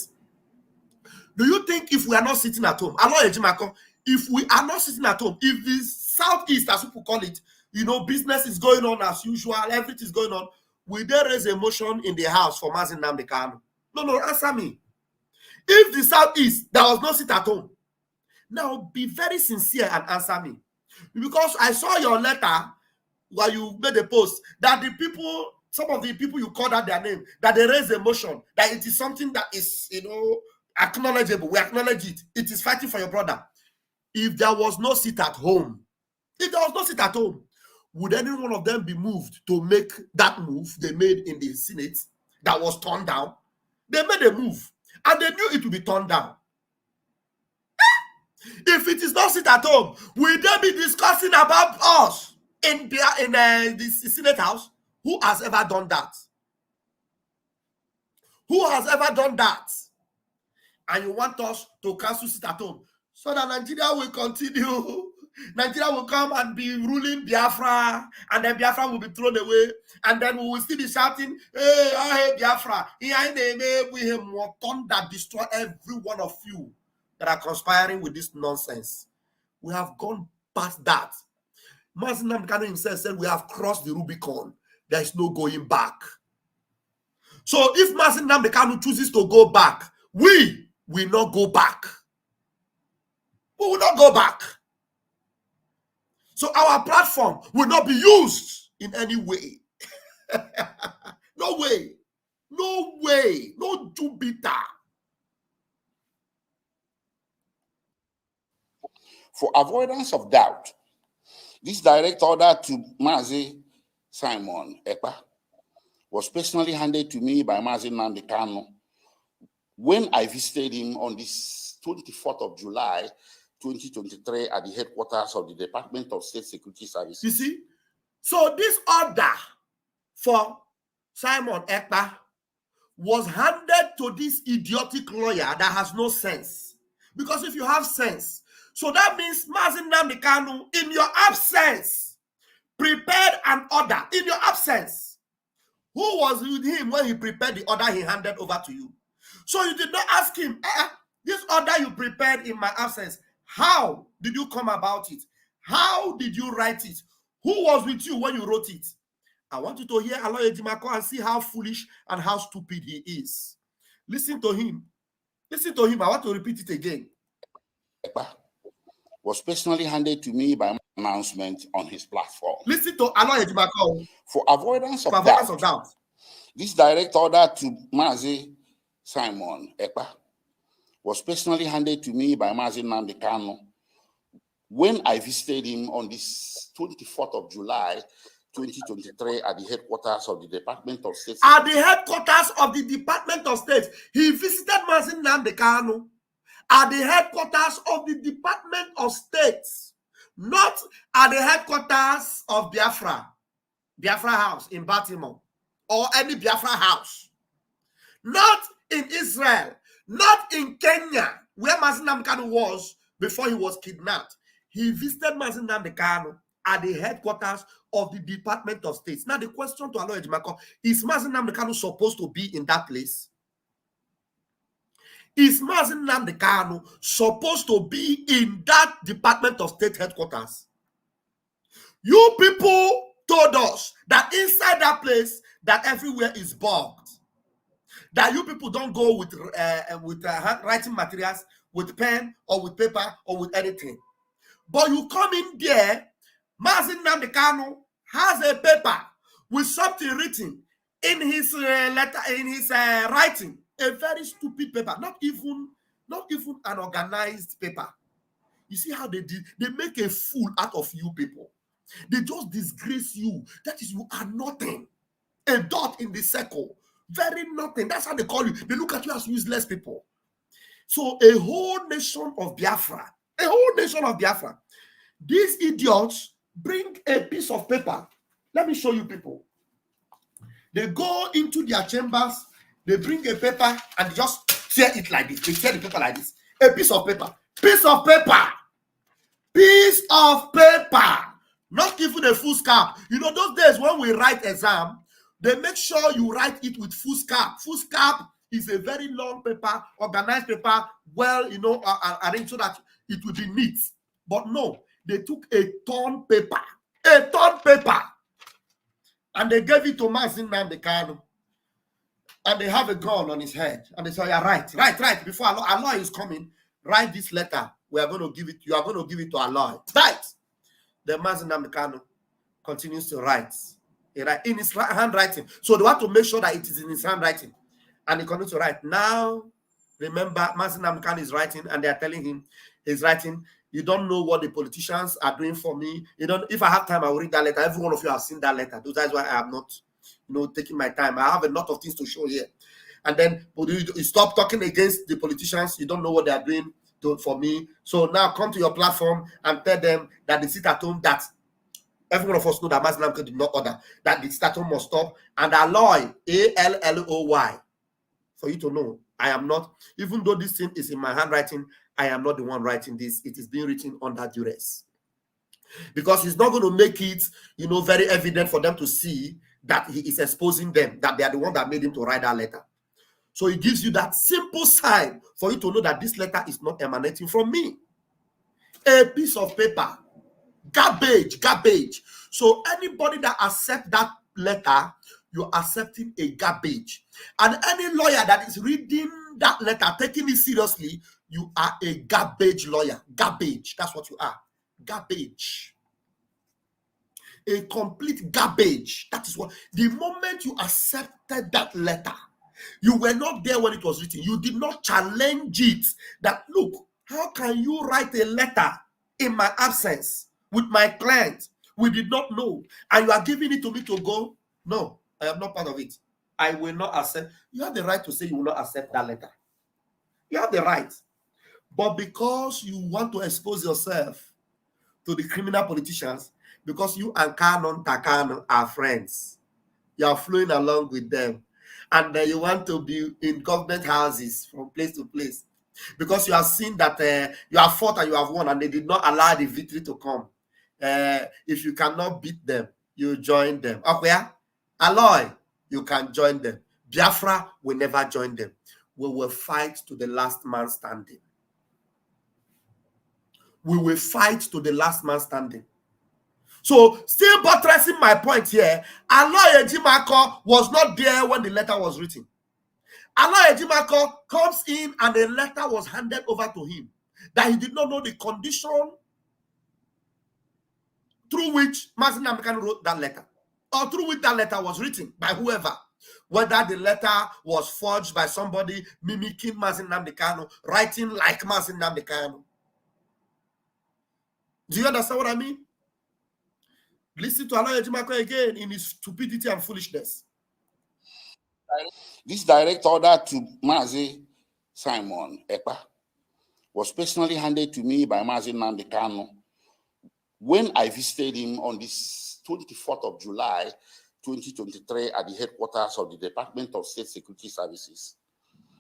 Do you think if we are not sitting at home, Aloy Ejimako, if we are not sitting at home, if the Southeast, as people call it, you know, business is going on as usual, everything is going on, will they raise emotion in the house for Mazin Nandekano? No, answer me. If the Southeast, there was no sit at home, now be very sincere and answer me. Because I saw your letter while you made a post that the people, some of the people you called out their name, that they raise emotion, that it is something that is, you know, acknowledgeable. We acknowledge it. It is fighting for your brother. If there was no sit at home, would any one of them be moved to make that move they made in the Senate that was turned down? They made a move and they knew it would be turned down. If it is not sit at home, will they be discussing about us in the Senate House? Who has ever done that? Who has ever done that? And you want us to cancel sit at home so that Nigeria will continue. Nigeria will come and be ruling Biafra, and then Biafra will be thrown away, and then we will still be shouting, hey, I hate Biafra. We have more thunder destroy every one of you that are conspiring with this nonsense. We have gone past that. Mazi Nnamdi Kanu himself said we have crossed the Rubicon. There is no going back. So if Mazi Nnamdi Kanu chooses to go back, we will not go back. We will not go back. So our platform will not be used in any way. No way. No way. No Jupiter. For avoidance of doubt, this direct order to Mazi Simon Ekpa was personally handed to me by Mazi Nnamdi Kanu when I visited him on this 24th of July, 2023 at the headquarters of the Department of State Security Services. You see? So this order for Simon Ekpa was handed to this idiotic lawyer that has no sense. Because if you have sense, so that means Mazi Nnamdi Kanu, in your absence, prepared an order. In your absence. Who was with him when he prepared the order he handed over to you? So you did not ask him, this order you prepared in my absence, how did you come about it? How did you write it? Who was with you when you wrote it? I want you to hear Aloy Ejimako and see how foolish and how stupid he is. Listen to him. Listen to him. I want to repeat it again. Was personally handed to me by announcement on his platform. Listen to Aloy Ejimako. For avoidance of doubt, this direct order to Mazi Simon Ekpa was personally handed to me by Mazi Nnamdi Kanu when I visited him on this 24th of July, 2023 at the headquarters of the Department of State. At the headquarters of the Department of State. He visited Mazi Nnamdi Kanu at the headquarters of the Department of State, not at the headquarters of Biafra House in Baltimore, or any Biafra house. Not in Israel, not in Kenya, where Mazi Nnamdi Kanu was before he was kidnapped. He visited Mazi Nnamdi Kanu at the headquarters of the Department of State. Now the question to Aloy Ejimako, is Mazi Nnamdi Kanu supposed to be in that place? Is Mazi Nnamdi Kanu supposed to be in that Department of State headquarters? You people told us that inside that place, that everywhere is bugged. That you people don't go with handwriting materials, with pen or with paper or with anything. But you come in there, Mazi Nnamdi Kanu has a paper with something written in his letter, in his writing. A very stupid paper, not even an organized paper. You see how they did? They make a fool out of you people. They just disgrace you. That is, you are nothing. A dot in the circle. Very nothing. That's how they call you. They look at you as useless people. So a whole nation of Biafra, these idiots bring a piece of paper. Let me show you people. They go into their chambers. They bring a paper and they just tear it like this. They tear the paper like this. A piece of paper. Piece of paper. Piece of paper. Not even a full scalp. You know, those days when we write exam, they make sure you write it with full scalp. Full scalp is a very long paper, organized paper, well, arranged so that it will be neat. But no, they took a torn paper. A torn paper. And they gave it to Mazi Nnamdi Kanu. And they have a gun on his head. And they say, yeah, write. Before Aloy is coming, write this letter. We are going to give it. You are going to give it to Aloy. Write. The Mazi Nnamdi Kanu continues to write. He write in his handwriting. So they want to make sure that it is in his handwriting. And he continues to write. Now, remember, Mazi Nnamdi Kanu is writing, and they are telling him he's writing. You don't know what the politicians are doing for me. You don't. If I have time, I will read that letter. Every one of you have seen that letter. That's why I am not, taking my time. I have a lot of things to show here. And then you stop talking against the politicians. You don't know what they are doing for me. So now come to your platform and tell them that the sit at home, that every one of us know that Mazi Nnamdi did not order, that the sit at home must stop, and alloy, ALLOY, for you to know I am not, even though this thing is in my handwriting, I am not the one writing this. It is being written under duress. Because he's not going to make it, very evident for them to see that he is exposing them, that they are the one that made him to write that letter. So he gives you that simple sign for you to know that this letter is not emanating from me. A piece of paper, garbage. So anybody that accepts that letter, you're accepting a garbage. And any lawyer that is reading that letter, taking it seriously, you are a garbage lawyer. Garbage, that's what you are. Garbage. A complete garbage. That is what, the moment you accepted that letter, you were not there when it was written. You did not challenge it. That, look, how can you write a letter in my absence with my client? We did not know. And you are giving it to me to go? No, I am not part of it. I will not accept. You have the right to say you will not accept that letter. You have the right. But because you want to expose yourself to the criminal politicians, because you and Takano are friends, you are flowing along with them, and you want to be in government houses from place to place, because you have seen that you have fought and you have won, and they did not allow the victory to come. If you cannot beat them, you join them. Okay, Alloy, you can join them. Biafra will never join them. We will fight to the last man standing. We will fight to the last man standing. So, still buttressing my point here, Alloy Ejimako was not there when the letter was written. Alloy Ejimako comes in and a letter was handed over to him that he did not know the condition through which Mazi Nnamdi wrote that letter, or through which that letter was written by whoever. Whether the letter was forged by somebody mimicking Mazi Nnamdi, writing like Mazi Nnamdi. Do you understand what I mean? Listen to Alloy Ejimako again in his stupidity and foolishness. This direct order to Mazi Simon Ekpa was personally handed to me by Mazi Nnamdi when I visited him on this 24th of July, 2023 at the headquarters of the Department of State Security Services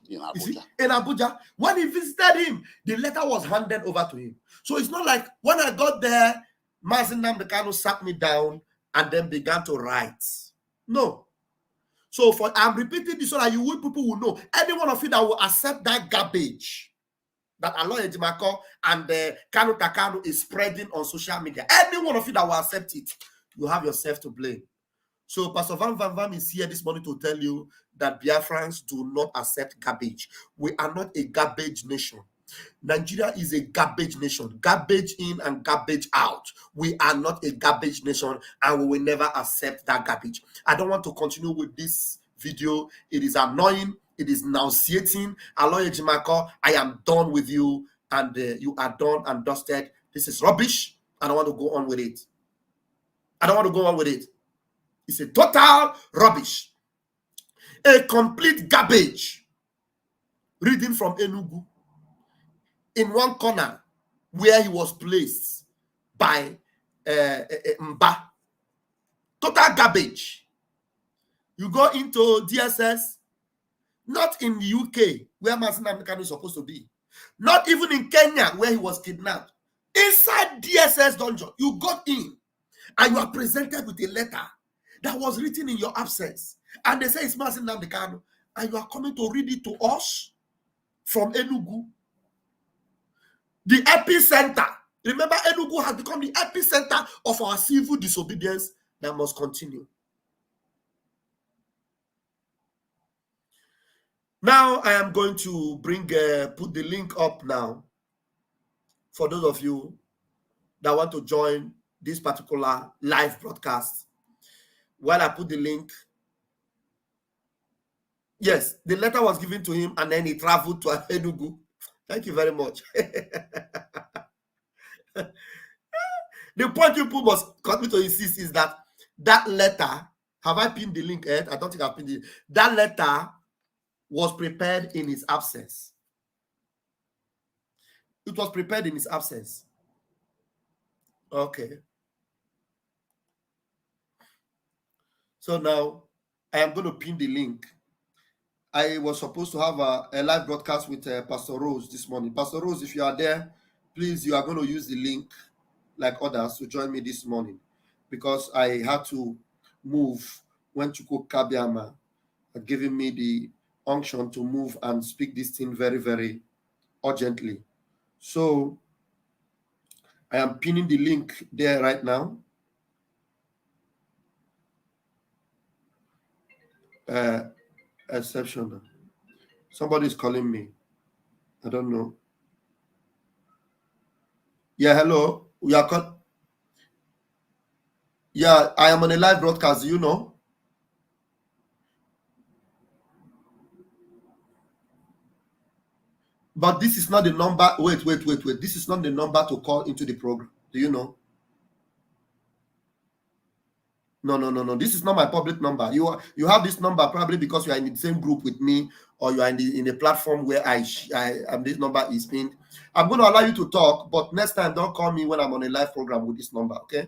in Abuja. In Abuja, when he visited him, the letter was handed over to him. So it's not like when I got there, Mazi Nnamdi sat me down and then began to write. No. So I'm repeating this so that people will know. Any one of you that will accept that garbage that Alloy Ejimako and Kanu Takano is spreading on social media, any one of you that will accept it, you have yourself to blame. So Pastor Van Van is here this morning to tell you that Biafrans do not accept garbage. We are not a garbage nation. Nigeria is a garbage nation. Garbage in and garbage out. We are not a garbage nation, and we will never accept that garbage. I don't want to continue with this video. It is annoying. It is nauseating. Alloy Ejimako, I am done with you, and you are done and dusted. This is rubbish. I don't want to go on with it. I don't want to go on with it. It's a total rubbish. A complete garbage. Reading from Enugu. In one corner where he was placed by Mba. Total garbage. You go into DSS, not in the UK where Mazi Nnamdi is supposed to be. Not even in Kenya where he was kidnapped. Inside DSS dungeon, you got in and you are presented with a letter that was written in your absence. And they say it's Mazi Nnamdi, and you are coming to read it to us from Enugu. The epicenter. Remember, Enugu has become the epicenter of our civil disobedience that must continue. Now, I am going to put the link up now for those of you that want to join this particular live broadcast. While I put the link, yes, the letter was given to him and then he traveled to Enugu. Thank you very much. The point people must continue to insist is that letter, have I pinned the link yet? I don't think I've pinned it. That letter was prepared in his absence. It was prepared in his absence. Okay. So now I am going to pin the link. I was supposed to have a live broadcast with Pastor Rose this morning. Pastor Rose, if you are there, please, you are going to use the link like others to join me this morning, because I had to move when Chukwu Kabiama had given me the unction to move and speak this thing very, very urgently. So I am pinning the link there right now. Exceptional. Somebody is calling me. I don't know. Yeah, hello. We are Yeah, I am on a live broadcast. You know. But this is not the number. Wait. This is not the number to call into the program. Do you know? No. This is not my public number. You have this number probably because you are in the same group with me, or you are in a platform where this number is pinned. I'm going to allow you to talk, but next time don't call me when I'm on a live program with this number. Okay?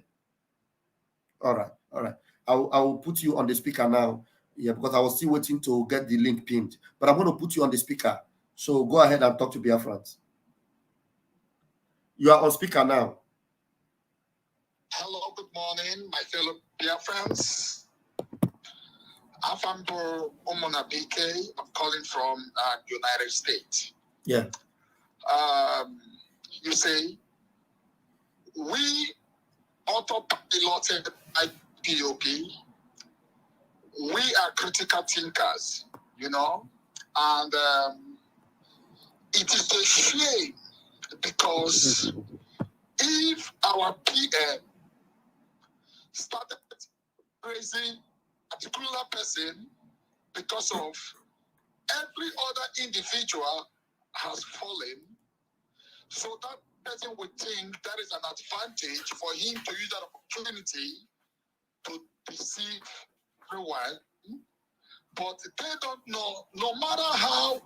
All right. I will put you on the speaker now. Yeah, because I was still waiting to get the link pinned. But I'm going to put you on the speaker. So go ahead and talk to Biafrans. You are on speaker now. Hello, good morning, my fellow Biafrans. Afambo Omona BK. I'm calling from United States. Yeah. You say, we autopiloted IPOP. We are critical thinkers, you know, and it is a shame because if our PM started praising a particular person because of every other individual has fallen, so that person would think that is an advantage for him to use that opportunity to deceive everyone. But they don't know, no matter how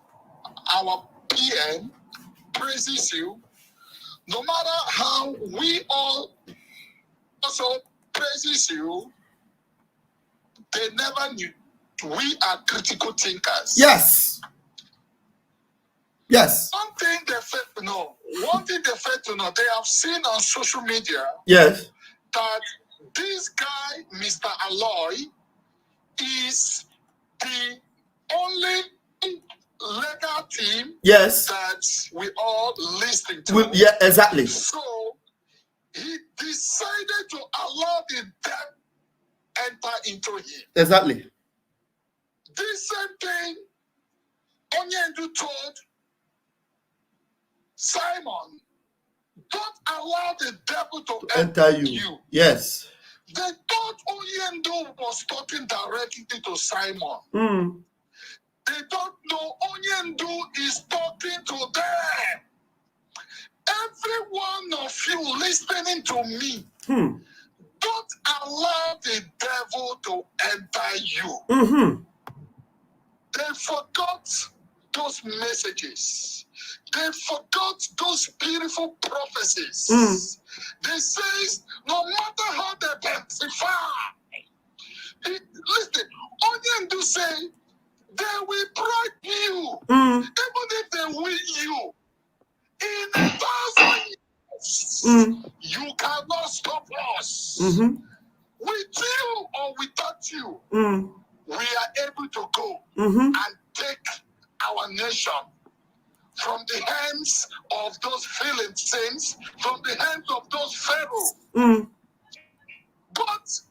our PM praises you, no matter how we all also praises you, they never knew we are critical thinkers. Yes. One thing they fail to know, they have seen on social media, yes, that this guy, Mr. Aloy, is the only legal team yes, that we all listen to. yeah, exactly. So he decided to allow the debt enter into him. Exactly. This same thing Onyendu told Simon, don't allow the devil to enter you. Yes. They thought Onyendu was talking directly to Simon. They don't know Onyendu is talking to them. Every one of you listening to me, don't allow the devil to enter you. They forgot those messages. They forgot those beautiful prophecies. They say, no matter how they pacify, listen, Onyendu say, they will bribe you, even if they win you. In 1,000 years, you cannot stop us. With you or without you, we are able to go and take our nation from the hands of those Philistines, from the hands of those Pharaoh. But,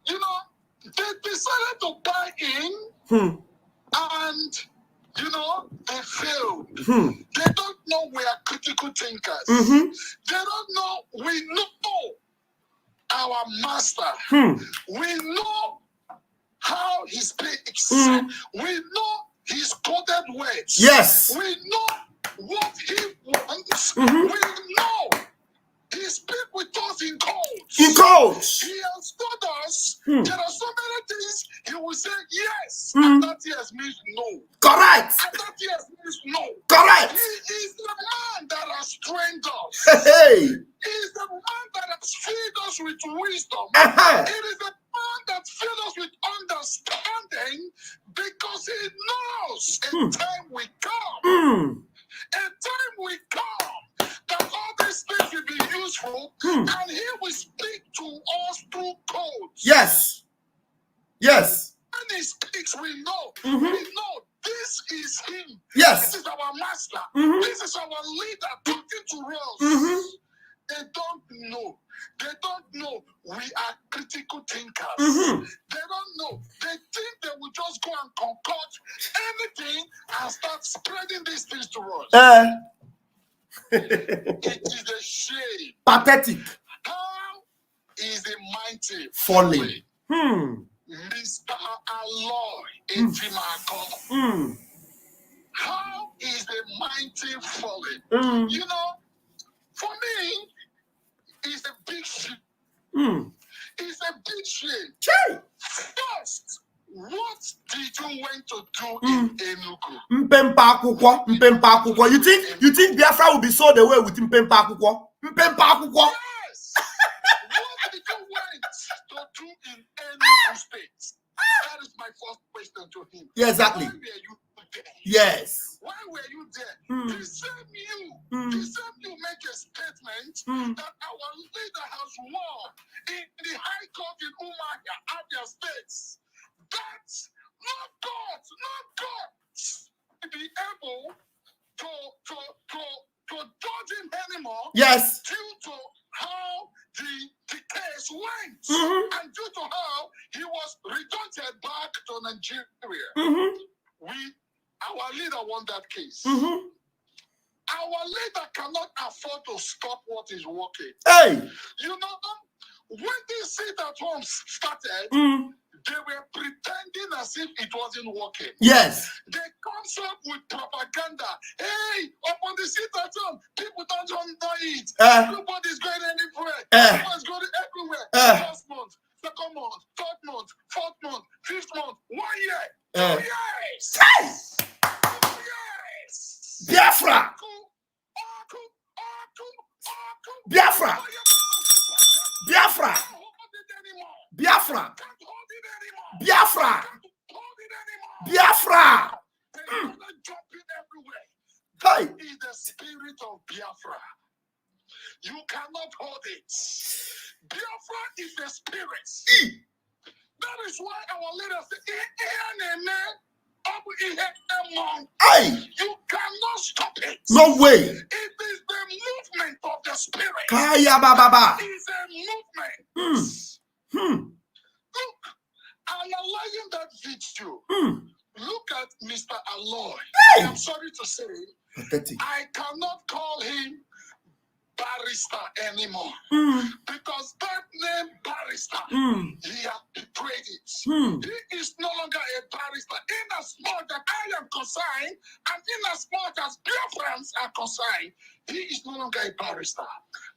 you know, they decided to buy in and, you know, they failed. They don't know we are critical thinkers. They don't know we know our master. We know how he speaks. We know his coded words. Yes. We know what he wants. We know He speaks with us in codes. In codes. He has told us there are so many things he will say yes, and that yes means no. Correct. And that yes means no. Correct. He is the man that has trained us. Hey. He is the man that has filled us with wisdom. It is the man that filled us with understanding, because he knows a time will come. A time will come that all these things will be useful, and he will speak to us through codes. Yes. Yes. When he speaks, we know. We know this is him. Yes. This is our master. This is our leader talking to us. They don't know. They don't know we are critical thinkers. They don't know. They think they will just go and concoct anything and start spreading these things to us. It is a shame. Pathetic. How is the mighty Falling. Mr. Aloy Ejimako? How is the mighty falling? You know, for me, it's a big shame. It's a big shame. First, what did you want to do in Enugu? Mpempa akwụkwọ. You think Biafra will be sold away with Mpempa akwụkwọ? Yes. What did you want to do in Enugu State? That is my first question to him. Yeah, exactly. Why were you there? Yes. Why were you there? The same you make a statement that our leader has won in the High Court in Umuahia, Abia States. That's not God to be able to judge him anymore. Yes. Due to how the case went, and due to how he was returned back to Nigeria. Our leader won that case. Our leader cannot afford to stop what is working. Hey. You know, when this sit at home started, they were pretending as if it wasn't working. Yes. They come up with propaganda. Hey, upon the sit at home, people don't know it. Everybody's going anywhere. Everyone's going everywhere. First month, second month, third month, fourth month, fifth month, 1 year, 2 years. Hey. 2 years. Biafra. Biafra. Biafra. Biafra. Biafra. Biafra. Hey. Is the spirit of Biafra. You cannot hold it. Biafra is the spirit. That is why our leaders say, hey. You cannot stop it. No way. It is the movement of the spirit. Kaya baba. It is a movement. Look, analyzing that video. Look at Mr. Aloy. Hey. I'm sorry to say, pathetic. I cannot call him barrister anymore, because that name barrister, he has betrayed it. He is no longer a barrister, in as much as I am concerned, and in as much as Biafrans are concerned, he is no longer a barrister.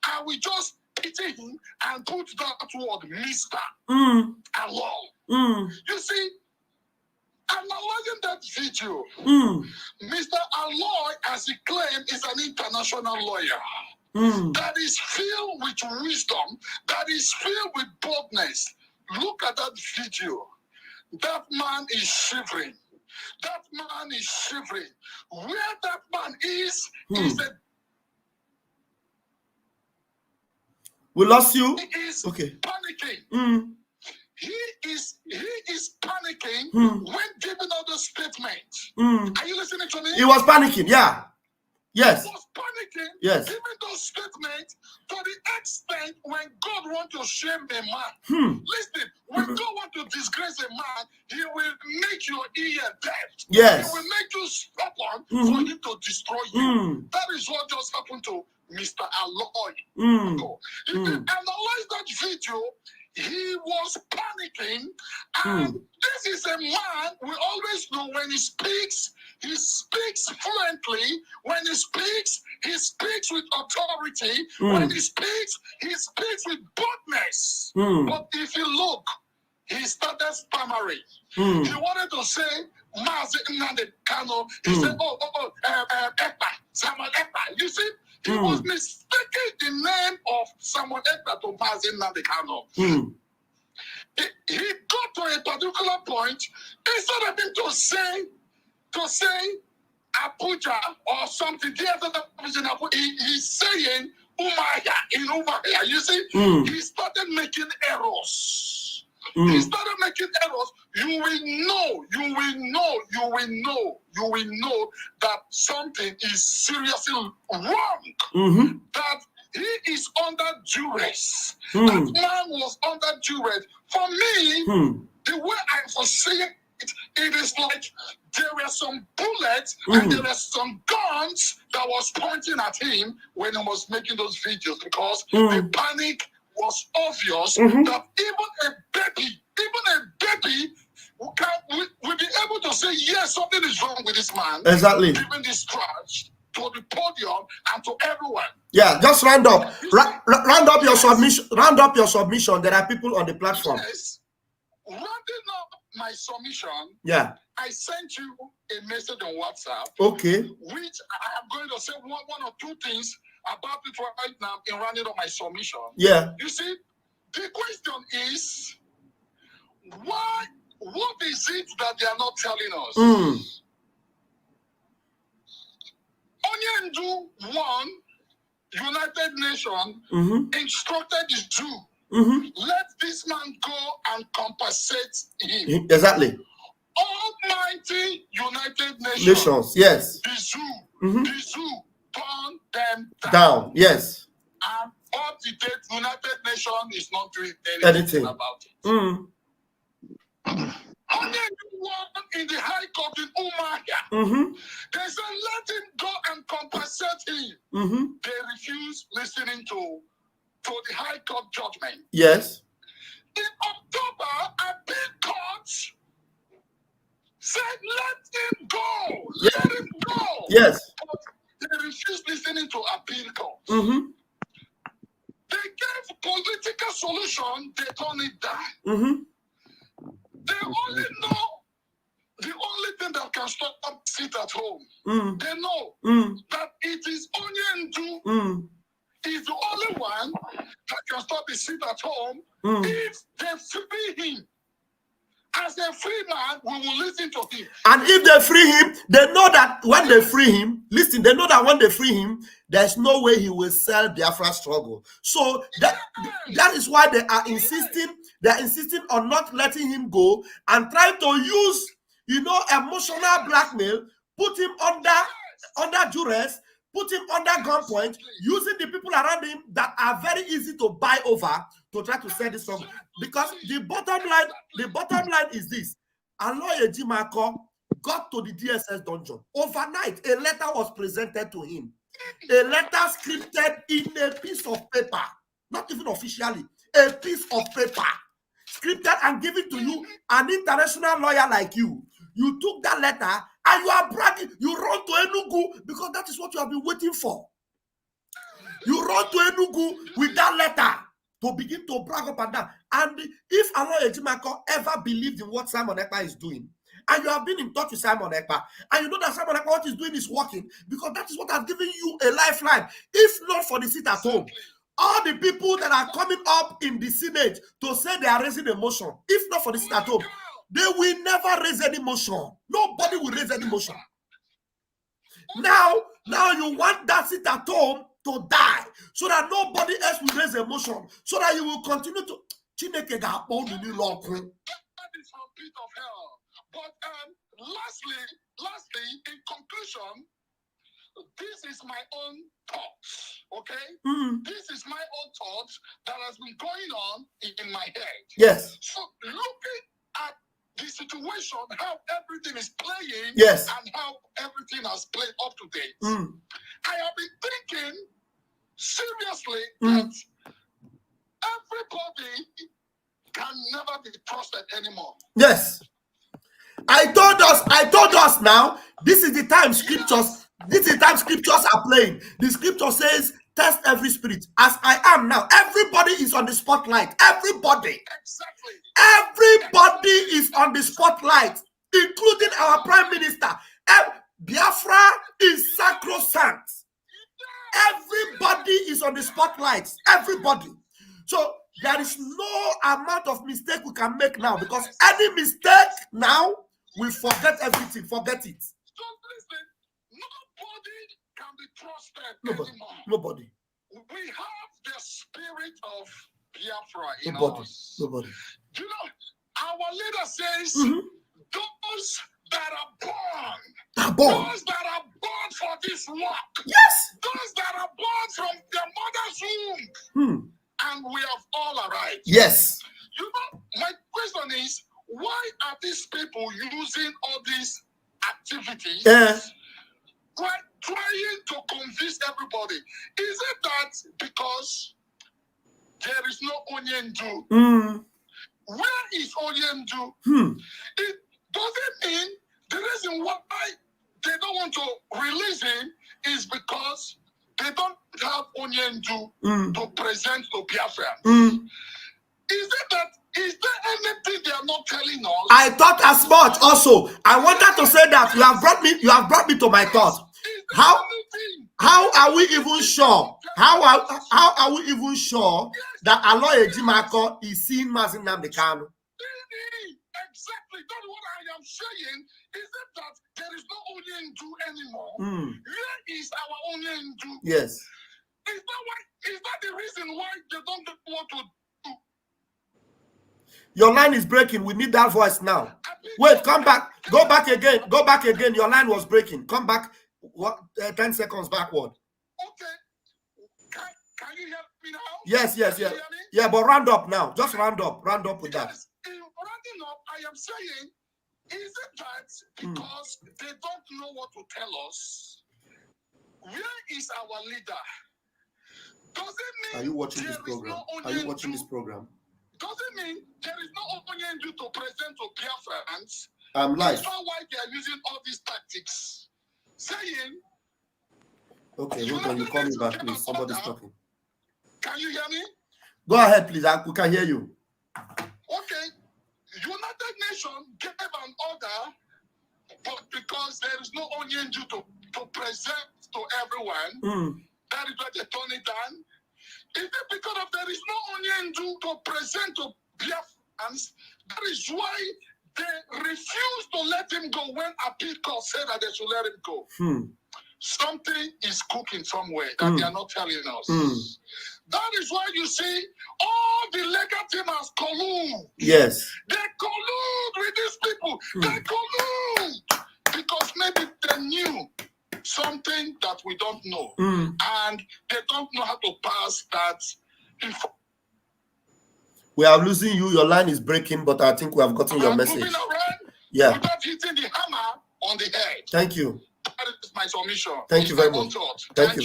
I will just pity him and put that word Mr. Aloy. You see, analyzing that video, Mr. Aloy, as he claimed, is an international lawyer. That is filled with wisdom, that is filled with boldness. Look at that video. That man is shivering. That man is shivering. Where that man is a... We lost you? He is panicking. He is panicking when giving out the statement. Are you listening to me? He was panicking, yeah. Yes. He was panicking, yes. giving those statements to the extent when God wants to shame a man. Listen, when God wants to disgrace a man, he will make your ear deaf. Yes. He will make you stubborn for him to destroy you. That is what just happened to Mr. Aloy. Mm. If you analyze that video, he was panicking, and this is a man we always know when he speaks fluently. When he speaks with authority. When he speaks with boldness. But if you look, he started stammering. He wanted to say Mazi Nnamdi Kanu. He said, Ekpa, Samuel Ekpa. You see, he was mistaking the name of Samuel Ekpa to Mazi Nnamdi Kanu. He got to a particular point, instead of him to say Abuja or something, he's saying Umaya in Umaya. You see, he started making errors. He started making errors. You will know that something is seriously wrong. That he is under duress. That man was under duress. For me, the way I foresee it is like there were some bullets and there were some guns that was pointing at him when he was making those videos, because the panic was obvious that even a baby will be able to say, yes, something is wrong with this man. Exactly. Giving this charge to the podium and to everyone. Yeah, just round up. Round up your submission. Round up your submission. There are people on the platform. Yes. Rounding up my submission. Yeah. I sent you a message on WhatsApp. Okay. Which I am going to say one or two things about it right now in rounding up my submission. Yeah. You see, the question is, what is it that they are not telling us? Onyendu one United Nations instructed the zoo, let this man go and compensate him. Exactly. Almighty United Nations, yes. The zoo turned them down. Yes. And up to date, United Nations is not doing anything about it. In the High Court in Umahia, they said let him go and compensate him. They refused listening to the High Court judgment. Yes. In October, a big court said let him go. Let him go. Yes. But they refused listening to appeal court. They gave political solution, they turned it down. They only know the only thing that can stop them sit at home. They know that it is Onyendu is the only one that can stop the sit at home if they free him. As a free man, we will listen to him. And if they free him, they know that when they free him, they know that when they free him, there's no way he will sell Biafra struggle. So that is why they are insisting. They are insisting on not letting him go and try to use, emotional blackmail, put him under duress, put him under gunpoint, using the people around him that are very easy to buy over to try to sell this song. Because the bottom line is this: Aloy Ejimako got to the DSS dungeon overnight. A letter was presented to him, a letter scripted in a piece of paper, not even officially, a piece of paper scripted and given to you, an international lawyer like you. You took that letter and you are bragging. You run to Enugu because that is what you have been waiting for. You run to Enugu with that letter to begin to brag up and down. And if Aloy Ejimako ever believed in what Simon Ekpa is doing, and you have been in touch with Simon Ekpa, and you know that Simon Ekpa, what he's doing is working, because that is what has given you a lifeline. If not for the seat at home, all the people that are coming up in the Senate to say they are raising a motion, if not for the seat at home, they will never raise any motion. Nobody will raise any motion. Now you want that seat at home to die, so that nobody else will raise a motion, so that you will continue to. That is a bit of hell. But lastly, in conclusion, this is my own thoughts, okay? This is my own thoughts that has been going on in my head. Yes. So looking at the situation, how everything is playing, yes, and how everything has played up to date, I have been thinking seriously that everybody can never be trusted anymore. Yes. I told us now, this is the time scriptures, this is the time scriptures are playing. The scripture says, test every spirit. As I am now, everybody is on the spotlight. Everybody. Exactly. Everybody is on the spotlight, including our prime minister. Biafra is sacrosanct. Everybody is on the spotlight. Everybody. So there is no amount of mistake we can make now, because any mistake now, we forget everything. Forget it. So listen, nobody can be trusted anymore. Nobody. We have the spirit of Biafra in us. Nobody. You know, our leader says, those that are born, those that are born for this work, yes, those that are born from their mother's womb, and we have all arrived. Yes. You know, my question is, why are these people using all these activities, trying to convince everybody? Is it that because there is no Onyendu? Where is Onyendu? It doesn't mean the reason why they don't want to release him is because they don't have Onyendu to present to Biafra. Is there anything they are not telling us? I thought as much also. I wanted to say that you have brought me to my thought. How are we even sure? How are we even sure that Aloy Ejimako is seeing Mazi Nnamdi Kanu? Exactly. That's what I am saying. Is it that there is no Onyendu anymore? Where is our Onyendu? Yes. Is that the reason why they don't want to do? Your line is breaking. We need that voice now. Wait, come back. Go back again. Go back again. Your line was breaking. Come back. 10 seconds backward. Okay. Can you hear me now? Yes. Yeah, but round up now. Just round up. Round up with that. In rounding up, I am saying, is it that because they don't know what to tell us? Where is our leader? Does it mean Are you watching this program? Are you watching this program? Does it mean there is no Onyendu to present to Biafrans? I'm live. That's why they are using all these tactics. Saying, okay, hold on, you call me back, please. Somebody's talking. Can you hear me? Go ahead, please. We can hear you. Okay. United Nations gave an order, but because there is no Onyendu to present to everyone, that is why they turn it down. Is it because of there is no Onyendu to present to Biafrans? That is why they refuse to let him go when Appeal Court said that they should let him go. Something is cooking somewhere that they are not telling us. That is why you see all the legal team has collude. Yes. They collude with these people. They collude because maybe they knew something that we don't know. And they don't know how to pass that information. We are losing you. Your line is breaking, but I think we have gotten your message. Moving around without hitting the hammer on the head. Thank you. That is my submission. Thank you very much. Thank you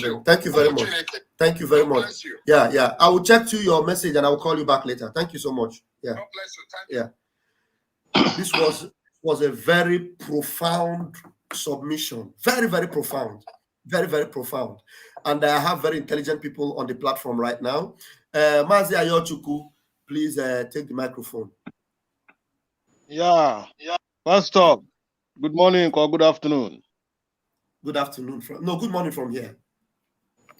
very much. Thank you very much. Yeah. I will check to your message and I will call you back later. Thank you so much. Yeah. God bless you. Thank you. This was a very profound submission. Very, very profound. Very, very profound. And I have very intelligent people on the platform right now. Mazi Ayochukwu, please take the microphone. Yeah. Pastor, good morning or good afternoon. Good afternoon good morning from here.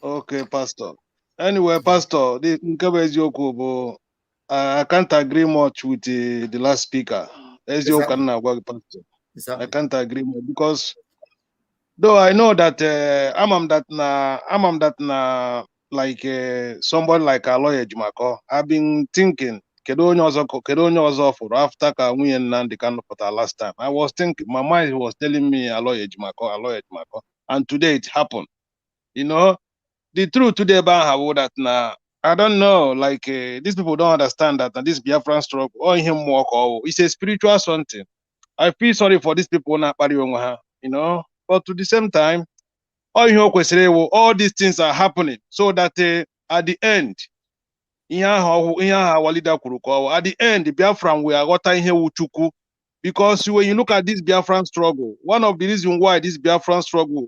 Okay, Pastor. Anyway, Pastor, I can't agree much with the last speaker. Pastor. I can't agree more because though I know that I'm that like somebody like Aloy Ejimako, I've been thinking after Nwunye Nnamdi Kanu for last time. I was thinking, my mind was telling me Aloy Ejimako, and today it happened. You know, the truth today about that now, I don't know, like these people don't understand that this Biafran struggle or him walk or it's a spiritual something. I feel sorry for these people not you know, but to the same time, all these things are happening so that at the end, at the end, the Biafran will got ihe Uchuku. Because when you look at this Biafran struggle, one of the reasons why this Biafran struggle,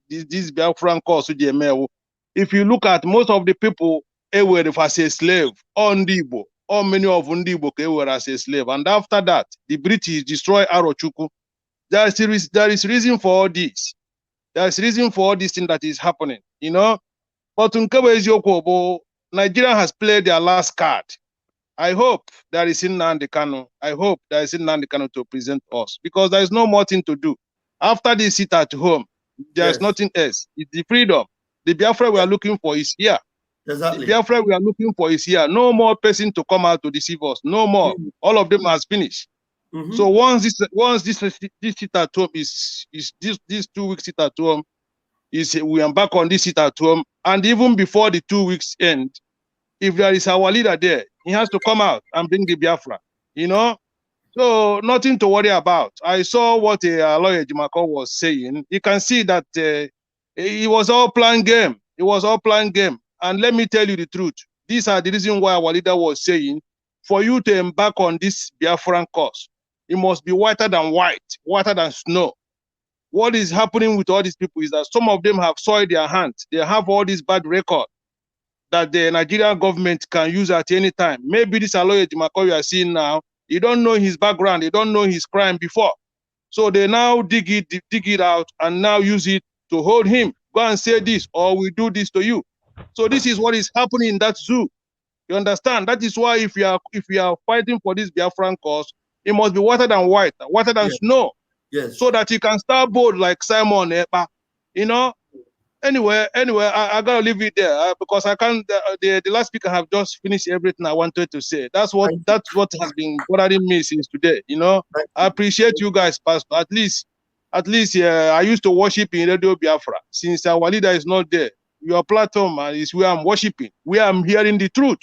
this Biafran cause, if you look at most of the people, they were as a slave, or Ndibo, or many of Ndibo were as a slave. And after that, the British destroy Arochukwu. There is reason for all this. There is reason for all this thing that is happening, you know. But Nigeria has played their last card. I hope there is Nnamdi Kanu. I hope there is Nnamdi Kanu to present us, because there is no more thing to do. After this sit at home, there's nothing else. It's the freedom. The Biafra we are looking for is here. Exactly. The Biafra we are looking for is here. No more person to come out to deceive us. No more. All of them has finished. So once this sit at home is this 2 weeks sit at home we are back on this sit at home, and even before the 2 weeks end, if there is our leader there, he has to come out and bring the Biafra, you know. So nothing to worry about. I saw what lawyer Jimako was saying. You can see that it was all planned game. It was all planned game. And let me tell you the truth. These are the reasons why our leader was saying, for you to embark on this Biafran cause, it must be whiter than white, whiter than snow. What is happening with all these people is that some of them have soiled their hands. They have all this bad record that the Nigerian government can use at any time. Maybe this Aloye Jimako you are seeing now, you don't know his background, you don't know his crime before. So they now dig it out and now use it to hold him. Go and say this, or we do this to you. So this is what is happening in that zoo. You understand? That is why if we are fighting for this Biafran cause, it must be whiter than white, whiter than snow. Yes. So that you can start bold like Simon Epa. You know? Anyway, I gotta leave it there because I can't. The last speaker have just finished everything I wanted to say. That's what has been bothering me since today. You know, I appreciate you guys, Pastor. At least, I used to worship in Radio Biafra. Since our leader is not there, your platform is where I'm worshiping, where I'm hearing the truth,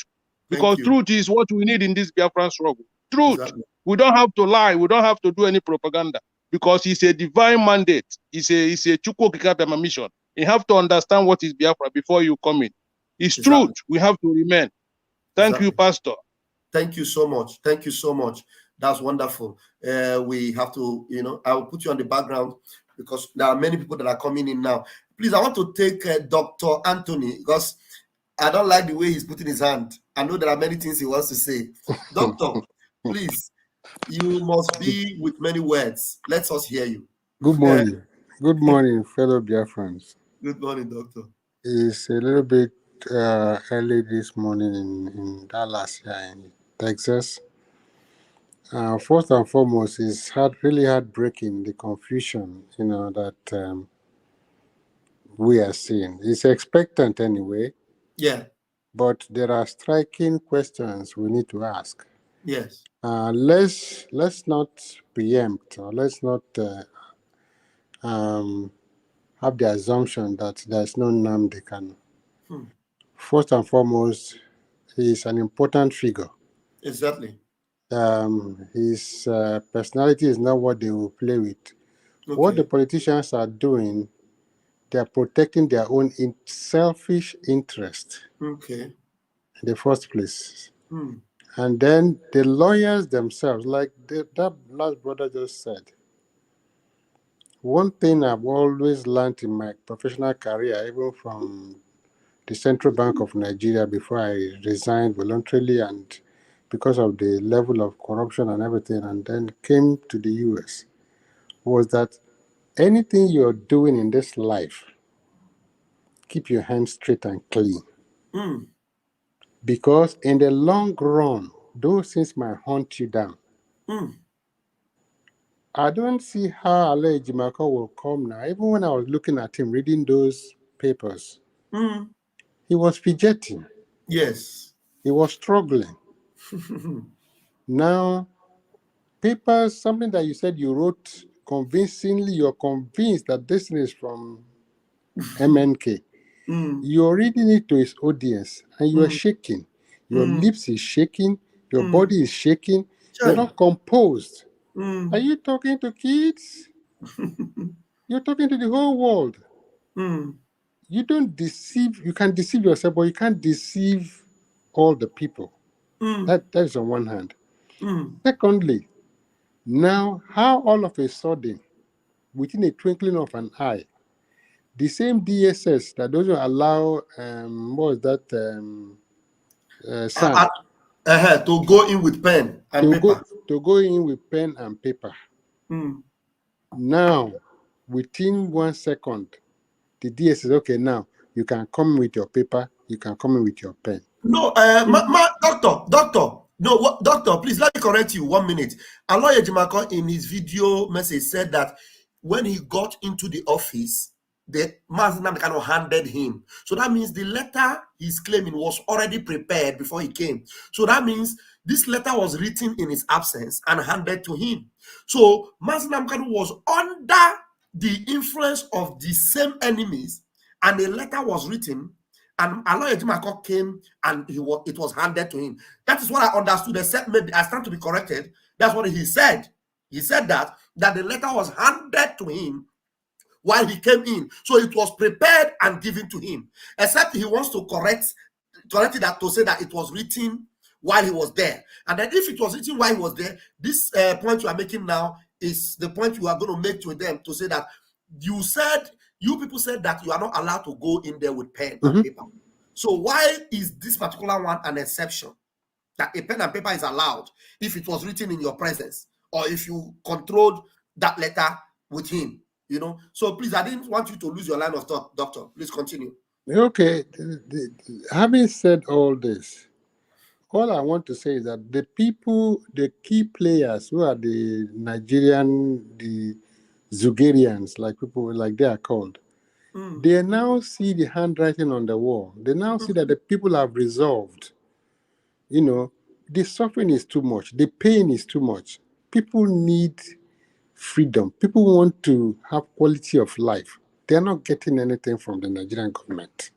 because truth is what we need in this Biafran struggle. Truth. Exactly. We don't have to lie. We don't have to do any propaganda, because it's a divine mandate. It's a Chukwu Okike mission. You have to understand what is Biafra before you come in. It's truth. We have to remain. Thank you, Pastor. Thank you so much. Thank you so much. That's wonderful. We have to, you know, I will put you on the background because there are many people that are coming in now. Please, I want to take Dr. Anthony, because I don't like the way he's putting his hand. I know there are many things he wants to say. Doctor, please, you must be with many words. Let us hear you. Good morning. Good morning, fellow Biafrans. Good morning, Doctor. It's a little bit early this morning in Dallas, here in Texas. First and foremost, it's really heartbreaking, the confusion, you know, that we are seeing. It's expectant anyway. Yeah. But there are striking questions we need to ask. Yes. Let's not preempt, or let's not have the assumption that there's no Nnamdi Kanu. First and foremost, he is an important figure. Exactly. His personality is not what they will play with. Okay. What the politicians are doing, they are protecting their own selfish interest. Okay. In the first place. And then the lawyers themselves, like that last brother just said, one thing I've always learned in my professional career, even from the Central Bank of Nigeria before I resigned voluntarily and because of the level of corruption and everything, and then came to the US, was that anything you're doing in this life, keep your hands straight and clean. Because in the long run, those things might hunt you down. I don't see how Aloy Jimako will come now. Even when I was looking at him, reading those papers, he was fidgeting. Yes. He was struggling. Now, papers, something that you said you wrote convincingly, you're convinced that this is from MNK. You're reading it to his audience, and you are shaking. Your lips is shaking. Your body is shaking. You're not composed. Are you talking to kids? You're talking to the whole world. You don't deceive. You can deceive yourself, but you can't deceive all the people. That is on one hand. Secondly, now how all of a sudden, within a twinkling of an eye, the same DSS that doesn't allow what was that Sam To go in with pen and paper. to go in with pen and paper. Now, within 1 second, the DSS okay. Now you can come with your paper. You can come in with your pen. No, doctor. No, doctor, please let me correct you 1 minute. Aloy Ejimako in his video message said that when he got into the office, the Mazinam kind of handed him. So that means the letter he's claiming was already prepared before he came. So that means this letter was written in his absence and handed to him. So Mazinam Kanu was under the influence of the same enemies, and a letter was written. And Aloy Ejimako came and it was handed to him. That is what I understood. Maybe I stand to be corrected. That's what he said. He said that the letter was handed to him while he came in. So it was prepared and given to him. Except he wants to correct it to say that it was written while he was there. And then if it was written while he was there, this point you are making now is the point you are going to make to them to say that you people said that you are not allowed to go in there with pen and paper. So why is this particular one an exception? That a pen and paper is allowed if it was written in your presence or if you controlled that letter with him, So please, I didn't want you to lose your line of thought, doctor. Please continue. Okay. Having said all this, all I want to say is that the key players who are the Nigerian, the Zugarians, like they are called, they now see the handwriting on the wall. They now see that the people have resolved. The suffering is too much. The pain is too much. People need freedom. People want to have quality of life. They're not getting anything from the Nigerian government.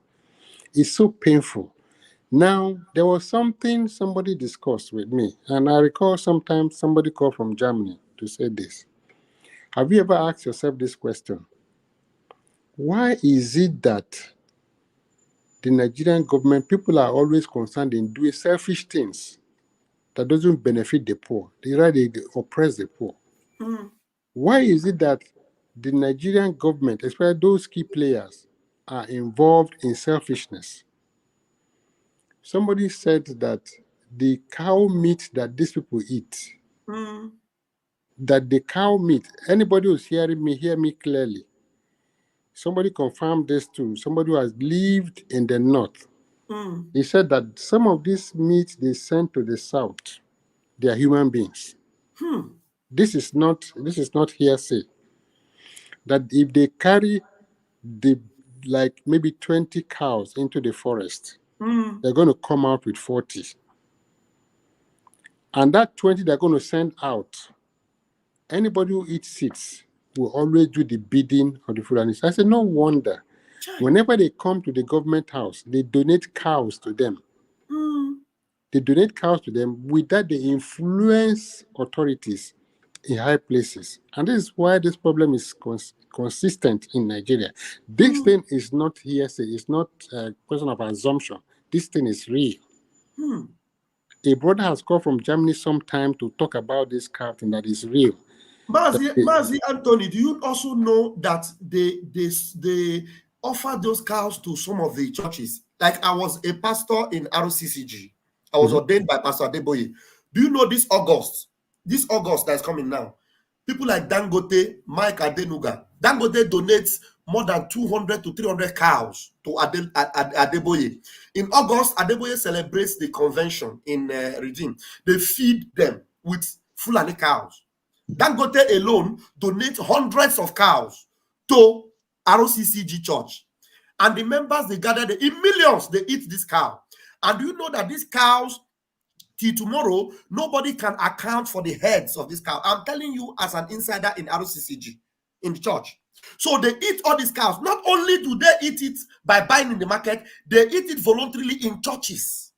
It's so painful. Now, there was something somebody discussed with me, and I recall sometimes somebody called from Germany to say this. Have you ever asked yourself this question? Why is it that the Nigerian government, people are always concerned in doing selfish things that doesn't benefit the poor? They rather oppress the poor. Why is it that the Nigerian government, especially those key players, are involved in selfishness? Somebody said that the cow meat that these people eat, that the cow meat, anybody who's hearing me, hear me clearly. Somebody confirmed this too. Somebody who has lived in the north. He said that some of this meat they send to the south, they are human beings. This is not hearsay. That if they carry maybe 20 cows into the forest, they're going to come out with 40. And that 20 they're going to send out, anybody who eats seeds will always do the bidding of the Fulanis. I said, no wonder. Whenever they come to the government house, they donate cows to them. They donate cows to them. With that, they influence authorities in high places. And this is why this problem is consistent in Nigeria. This thing is not hearsay. It's not a question of assumption. This thing is real. A brother has called from Germany sometime to talk about this cow thing that is real. Mazi Anthony, do you also know that they offer those cows to some of the churches? Like I was a pastor in ROCCG. I was ordained by Pastor Adeboye. Do you know this August that's coming now? People like Dangote, Mike Adenuga. Dangote donates more than 200 to 300 cows to Adeboye. In August, Adeboye celebrates the convention in Redeem. They feed them with Fulani cows. Dangote alone donates hundreds of cows to ROCCG Church. And the members, they gather in millions, they eat this cow. And do you know that these cows, till tomorrow, nobody can account for the heads of this cow? I'm telling you as an insider in ROCCG, in the church. So they eat all these cows. Not only do they eat it by buying in the market, they eat it voluntarily in churches.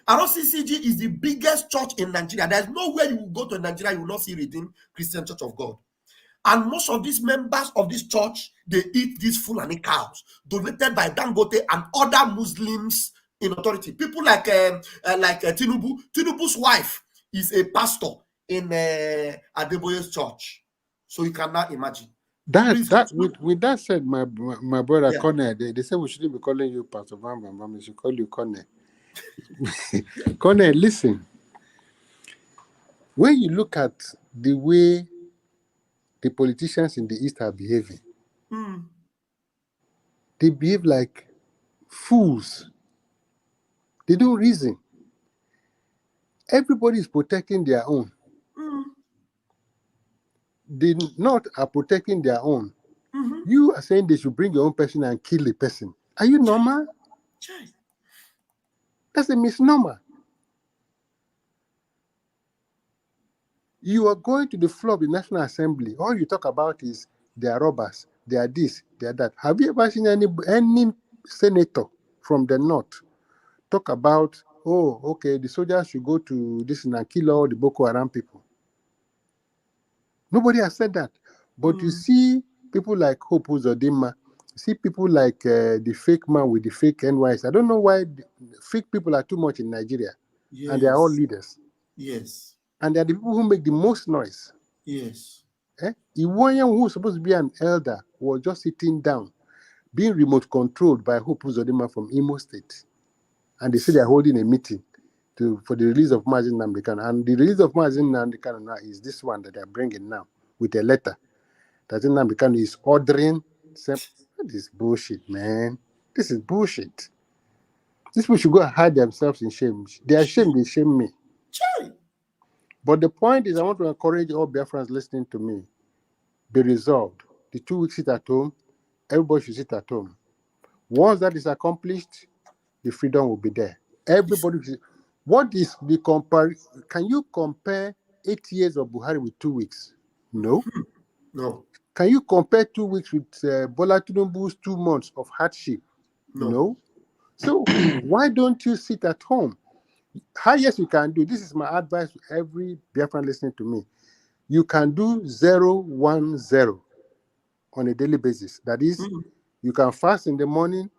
ROCCG is the biggest church in Nigeria. There's nowhere you will go to Nigeria, you will not see Redeemed Christian Church of God. And most of these members of this church, they eat these Fulani cows donated by Dangote and other Muslims in authority. People like Tinubu. Tinubu's wife is a pastor in Adeboye's church. So you cannot imagine. With that said, my brother Conner, they say we shouldn't be calling you Pastor Van Van Van. We should call you Conner. Conner, listen. When you look at the way the politicians in the East are behaving, they behave like fools. They don't reason. Everybody is protecting their own. The North are protecting their own. You are saying they should bring your own person and kill the person. Are you normal? That's a misnomer. You are going to the floor of the National Assembly. All you talk about is they are robbers, they are this, they are that. Have you ever seen any senator from the North talk about, oh, okay, the soldiers should go to this and kill all the Boko Haram people? Nobody has said that. But you see people like Hope Uzodinma, see people like the fake man with the fake NYS. I don't know why fake people are too much in Nigeria. And they are all leaders. Yes. And they are the people who make the most noise. Yes. Iwoyan, who was supposed to be an elder, was just sitting down, being remote controlled by Hope Uzodinma from Imo State. And they say they're holding a meeting for the release of Mazi Nnamdi Kanu. And the release of Mazi Nnamdi Kanu now is this one that they're bringing now with a letter. That Nnamdi Kanu is ordering. This is bullshit, man. This is bullshit. These people should go and hide themselves in shame. They are ashamed, they shame me. But the point is, I want to encourage all Biafrans listening to me. Be resolved. The 2 weeks sit at home, everybody should sit at home. Once that is accomplished, the freedom will be there. Everybody should. What is the comparison? Can you compare 8 years of Buhari with 2 weeks? No. No. Can you compare 2 weeks with Bola Tinubu's 2 months of hardship? No. So why don't you sit at home? Highest you can do, this is my advice to every Biafran listening to me. You can do 0-1-0 on a daily basis. That is, you can fast in the morning,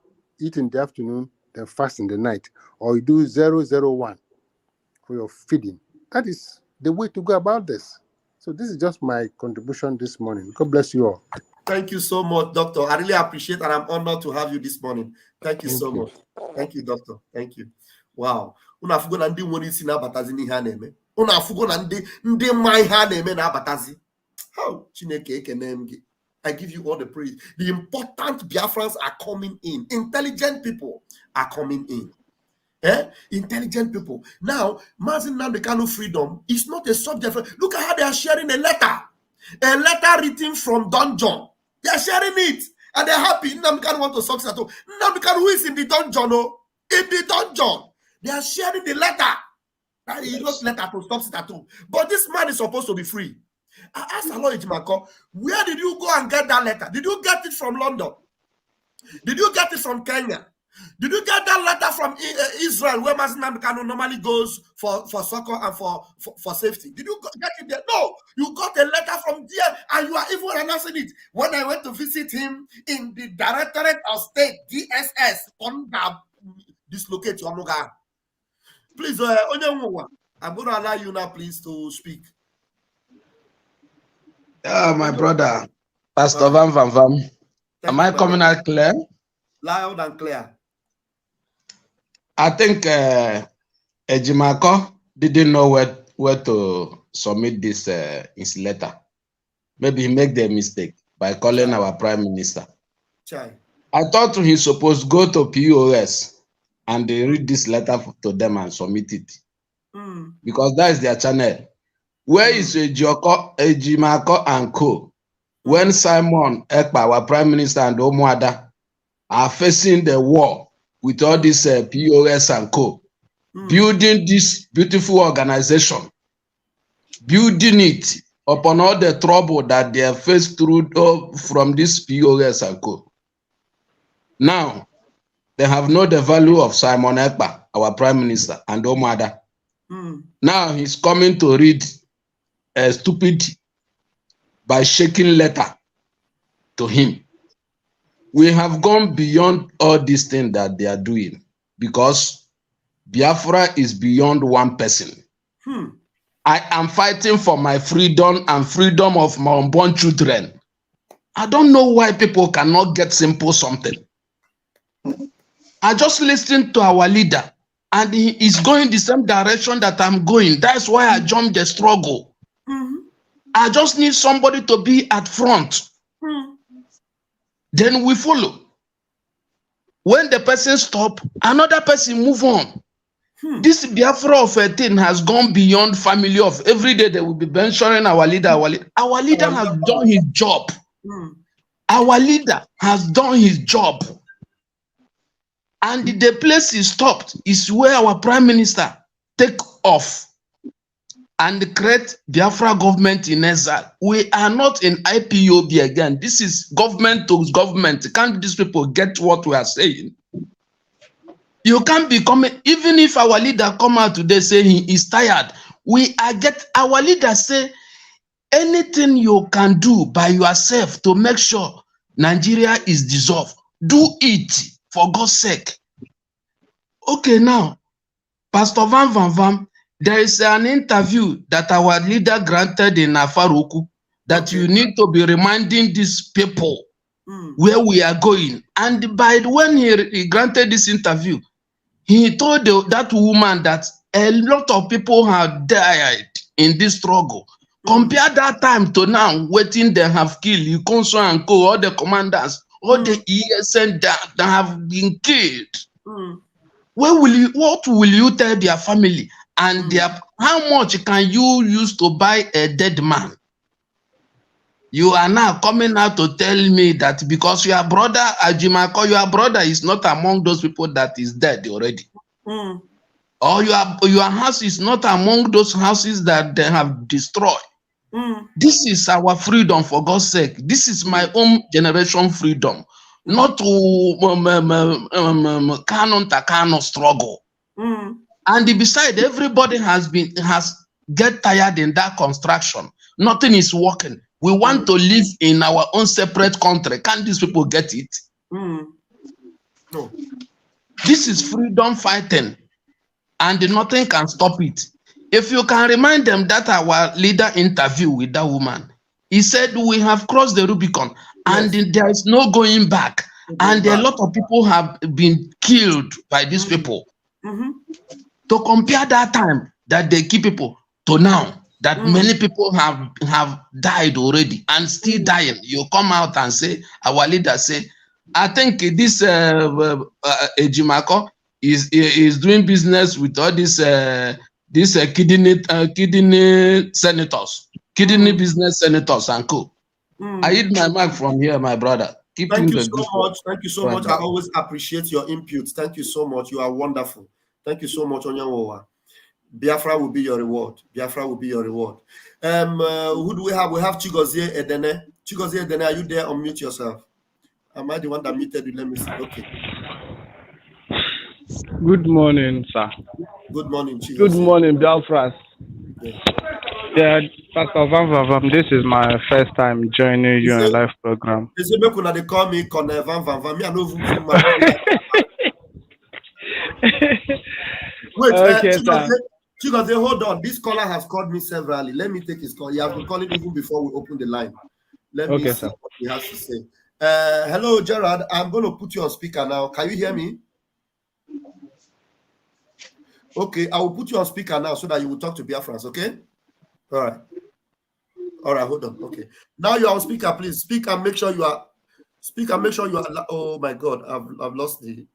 eat in the afternoon, then fast in the night. Or you do 0-0-1 for your feeding. That is the way to go about this. So this is just my contribution this morning. God bless you all. Thank you so much, Doctor. I really appreciate and I'm honored to have you this morning. Thank you so much. Thank you, Doctor. Thank you. Wow. Una afugo na ndị nwere isi na-abatazi n'ihe a na-eme. Una afugo na ndị mma ihe a na-eme na-abatazi. How Chineke ekene m gị. I give you all the praise. The important Biafrans are coming in. Intelligent people are coming in. Intelligent people. Now, Mazi Nnamdi Kanu freedom is not a subject. Look at how they are sharing a letter written from dungeon. They are sharing it. And they're happy. Nnamdi Kanu want to succeed at home. Nnamdi Kanu who is in the dungeon, in the dungeon. They are sharing the letter. That he wrote letter to stop it at home. But this man is supposed to be free. I asked Aloy Ejimako, where did you go and get that letter? Did you get it from London? Did you get it from Kenya? Did you get that letter from Israel, where Mazi Nnamdi Kanu normally goes for soccer and for safety? Did you get it there? No, you got a letter from there, and you are even announcing it. When I went to visit him in the Directorate of State, DSS, under dislocate your Onoga. Please, I'm going to allow you now, please, to speak. My brother, Pastor Van Van Van. Am I coming out clear? Loud and clear. I think Ejimako didn't know where to submit this his letter. Maybe he made the mistake by calling our Prime Minister. I thought he's supposed to go to POS and they read this letter to them and submit it. Because that is their channel. Where is Ejimako and co? When Simon Ekpa, our Prime Minister, and Omuada are facing the war with all this POS and co, building this beautiful organization, building it upon all the trouble that they have faced through from this POS and co. Now, they have known the value of Simon Ekpa, our Prime Minister, and Omuada. Now he's coming to read a stupid by shaking letter to him. We have gone beyond all these things that they are doing because Biafra is beyond one person. I am fighting for my freedom and freedom of my unborn children. I don't know why people cannot get simple something. I just listened to our leader and he is going the same direction that I'm going. That's why I jumped the struggle. I just need somebody to be at front. Then we follow. When the person stop, another person move on. This Biafra of a thing has gone beyond family of every day they will be mentioning our leader. Our leader has done his job. Our leader has done his job. And the place he stopped is where our prime minister take off and create Biafra government in exile. We are not in IPOB again. This is government to government. Can't these people get what we are saying? You can't be coming, even if our leader come out today saying he is tired, our leader say anything you can do by yourself to make sure Nigeria is dissolved, do it for God's sake. Okay, now, Pastor Van, there is an interview that our leader granted in Afaruku that you need to be reminding these people where we are going. And when he granted this interview, he told that woman that a lot of people have died in this struggle. Compare that time to now, waiting they have killed Ikonso and Co, all the commanders, all the ESN that have been killed. What will you tell their family? And how much can you use to buy a dead man? You are now coming out to tell me that because your brother, Ajimako, your brother is not among those people that is dead already. Or your house is not among those houses that they have destroyed. This is our freedom, for God's sake. This is my own generation freedom, not to canon to canon struggle. And besides, everybody has get tired in that construction. Nothing is working. We want to live in our own separate country. Can't these people get it? No. This is freedom fighting, and nothing can stop it. If you can remind them that our leader interview with that woman, he said we have crossed the Rubicon, and there is no going back. And a lot of people have been killed by these people. To compare that time that they keep people to now, that many people have died already and still dying. You come out and say, our leader say, I think this Ejimako is doing business with all these kidney senators, kidney business senators and co. I hit my mic from here, my brother. Thank you so much. Thank you so much. I always appreciate your input. Thank you so much. You are wonderful. Thank you so much, Onyanwowa. Biafra will be your reward. Biafra will be your reward. Who do we have? We have Chigozie Edene. Chigozie Edene, are you there? Unmute yourself. Am I the one that muted you? Let me see. Okay. Good morning, sir. Good morning, Chigozie. Good morning, Biafras. Yeah, Pastor Van, this is my first time joining you in a live program. They call me Colonel Van. Me, I know Wait, okay, Chigozie, hold on. This caller has called me severally. Let me take his call. He has been calling even before we open the line. Let me see what he has to say. Hello, Gerard. I'm going to put you on speaker now. Can you hear me? Okay, I will put you on speaker now so that you will talk to Biafrans, okay? All right. All right, hold on. Okay. Now you are on speaker, please. Speak and make sure you are. Oh my God, I've lost the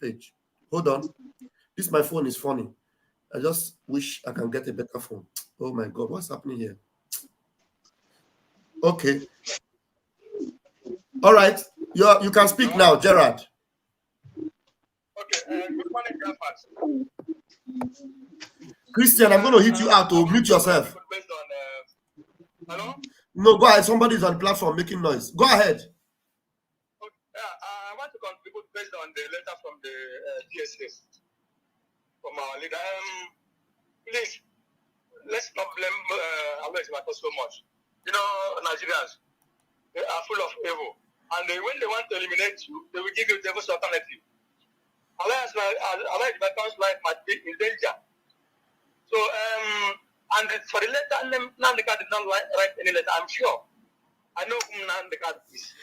page. Hold on. This my phone is funny. I just wish I can get a better phone. Oh my God, what's happening here? Okay. All right. You can speak now, Gerard. Okay. Good morning, Grandpas. Christian, I'm going to hit you out to mute yourself. Based on, hello? No, go ahead. Somebody's on the platform making noise. Go ahead. Okay. I want to contribute based on the letter from the DSS, from our leader. Please, let's not blame Alois Mato so much. You know, Nigerians, they are full of evil. And when they want to eliminate you, they will give you devil's alternative. Alliance Macron's life might be in danger. So, and for the letter, Nandeka did not write any letter, I'm sure. I know whom Nandeka is.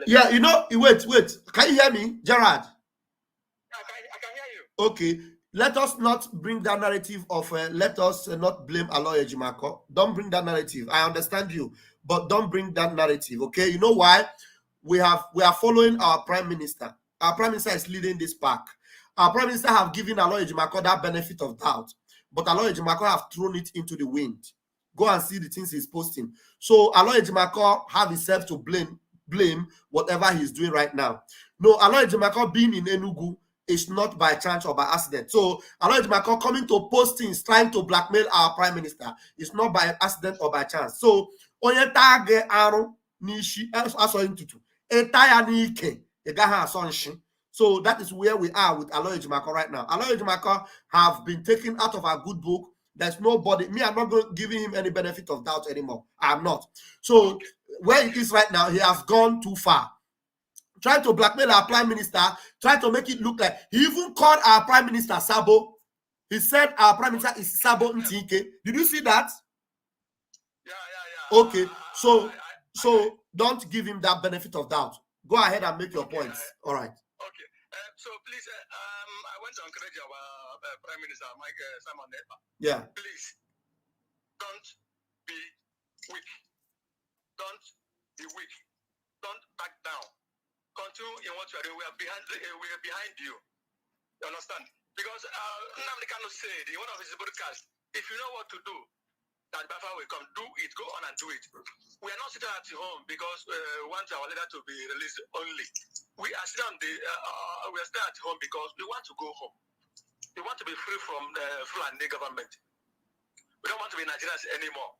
Yeah, you know, wait. Can you hear me, Gerard? I can hear you. Okay. Let us not bring that narrative of let us not blame Aloy Ejimako. Don't bring that narrative. I understand you, but don't bring that narrative. Okay, you know why? We are following our prime minister. Our prime minister is leading this pack. Our prime minister have given Aloy Ejimako that benefit of doubt, but Aloy Ejimako have thrown it into the wind. Go and see the things he's posting. So Aloy Ejimako have himself to blame whatever he's doing right now. No, Aloy Ejimako being in Enugu is not by chance or by accident. So Aloy Ejimako coming to post things, trying to blackmail our prime minister, is not by accident or by chance. So onye tage aru nishi aso intutu entire nike egaha asonshi. So that is where we are with Aloy Ejimako right now. Aloy Ejimako have been taken out of our good book. There's nobody. Me, I'm not giving him any benefit of doubt anymore. I'm not. So where it is right now, he has gone too far. Trying to blackmail our prime minister, trying to make it look like he even called our prime minister Sabo. He said our prime minister is Sabo Ntike. Did you see that? Yeah. Okay, so don't give him that benefit of doubt. Go ahead and make your points. All right. Okay. So please, I want to encourage our Prime Minister, Mike Simon Ekpa. Yeah. Please, don't be weak. Don't be weak. Don't back down. Continue in what you are doing. We are behind you. You understand? Because Nnamdi Kanu said in one of his broadcasts, if you know what to do, that Biafra will come. Do it. Go on and do it. We are not sitting at home because we want our leader to be released only. We are sitting we are still at home because we want to go home. We want to be free from the Fulani government. We don't want to be Nigerians anymore.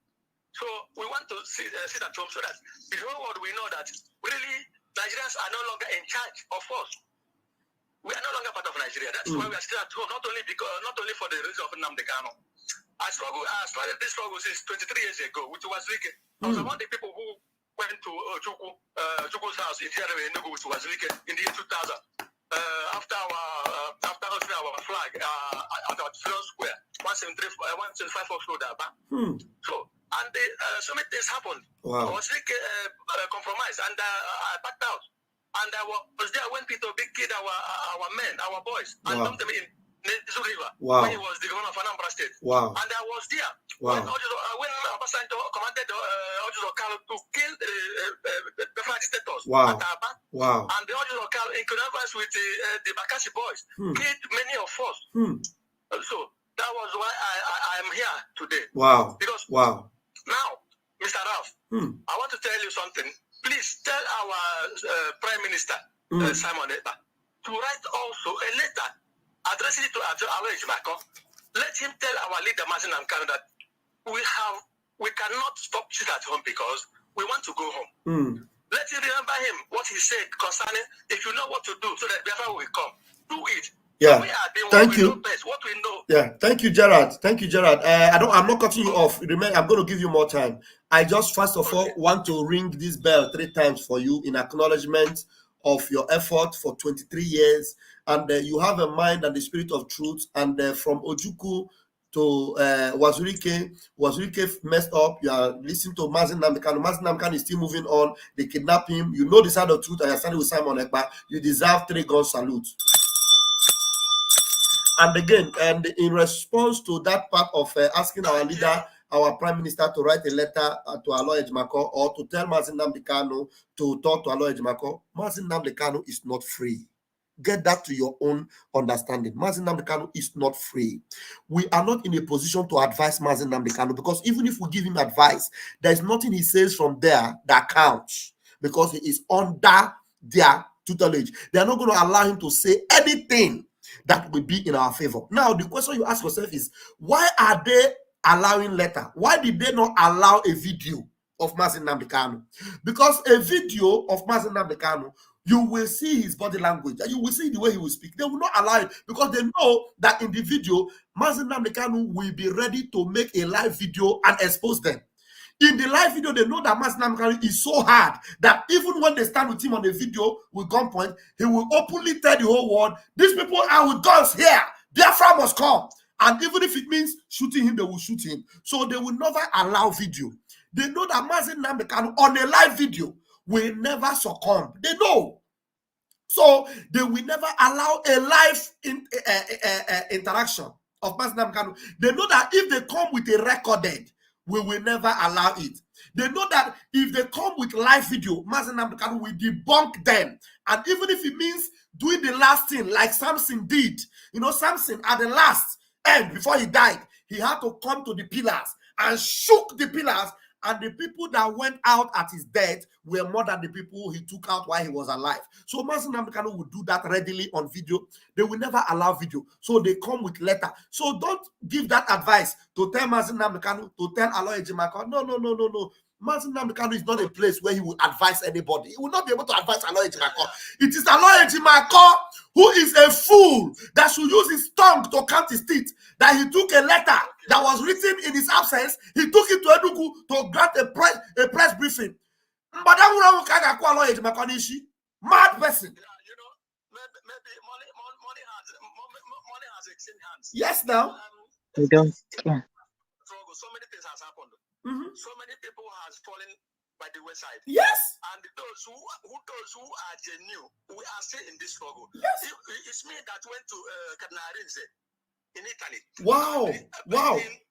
So we want to sit at home so that the whole world we know that really Nigerians are no longer in charge of us. We are no longer part of Nigeria. That's why we are still at home, not only for the reason of Nnamdi Kanu. I started this struggle since 23 years ago, which was Rike. I was among the people who went to Chukwu's house in Enugu, which was Rike, in the year 2000. After hosting our flag at our Freedom Square, 175 of Florida. So, and so many things happened. Wow. I was compromised, and I backed out. And I was there when Peter Big killed our men, our boys, and dumped them in Nizu River, when he was the governor of Anambra State. Wow. And I was there when Obasanjo commanded Ojuzo Okalu to kill the dictators at Aba. Wow. And the Ojuzo Okalu, in connivance with the Bakassi boys, killed many of us. So that was why I am here today. Wow. Because now, Mr. Ralph, I want to tell you something. Please tell our Prime Minister, Simon Ekpa, to write also a letter addressing it to Aloy Ejimako. Let him tell our leader, Martin Namkano, that we cannot stop sit at home because we want to go home. Let him remember him, what he said concerning, if you know what to do, so that Biafra will come. Do it. Yeah. Thank you. What we know. Yeah. Thank you, Gerard. I'm not cutting you off. Remember, I'm going to give you more time. I just first of all want to ring this bell 3 times for you in acknowledgement of your effort for 23 years, and you have a mind and the spirit of truth. And from Ojukwu to Wazirike messed up. You are listening to Mazi Nnamdi Kanu. Mazi Nnamdi Kanu is still moving on. They kidnap him. You know the side of truth. I standing with Simon Ekpa. You deserve 3 gun salute. And again, and in response to that part of asking our leader, our prime minister, to write a letter to Aloy Ejimako or to tell Mazi Nnamdi Kanu to talk to Aloy Ejimako, Mazi Nnamdi Kanu is not free. Get that to your own understanding. Mazi Nnamdi Kanu is not free. We are not in a position to advise Mazi Nnamdi Kanu because even if we give him advice, there is nothing he says from there that counts because he is under their tutelage. They are not going to allow him to say anything that will be in our favor. Now, the question you ask yourself is, why are they allowing letter? Why did they not allow a video of Mazi Nnamdi Kanu? Because a video of Mazi Nnamdi Kanu, you will see his body language and you will see the way he will speak. They will not allow it because they know that in the video, Mazi Nnamdi Kanu will be ready to make a live video and expose them. In the live video, they know that Mazi Nnamdi Kanu is so hard that even when they stand with him on the video with gunpoint, he will openly tell the whole world, these people are with guns here. Biafra must come. And even if it means shooting him, they will shoot him. So they will never allow video. They know that Mazi Nnamdi Kanu on a live video will never succumb. They know. So they will never allow a live interaction of Mazi Nnamdi Kanu. They know that if they come with a recorded, we will never allow it. They know that if they come with live video, Mazi Nnamdi Kanu will debunk them. And even if it means doing the last thing like Samson did, you know, Samson at the last end, before he died, he had to come to the pillars and shook the pillars, and the people that went out at his death were more than the people he took out while he was alive. So Mazi Nnamdi Kanu will do that readily on video. They will never allow video. So they come with letter. So don't give that advice to tell Mazi Nnamdi Kanu, to tell Aloy Ejimakor. No. Mazi Nnamdi Kanu is not a place where he will advise anybody. He will not be able to advise Aloy Ejimakor. It is Aloy Ejimakor who is a fool that should use his tongue to count his teeth. That he took a letter that was written in his absence, he took it to Enugu to grant a press briefing. Mad person. You know, maybe money has exchanged hands. Yes, now. We don't. So many things has happened. So many people has fallen by the wayside. Yes. And those who are genuine, we are still in this struggle. Yes. It's me that went to Canarinze in Italy. Wow.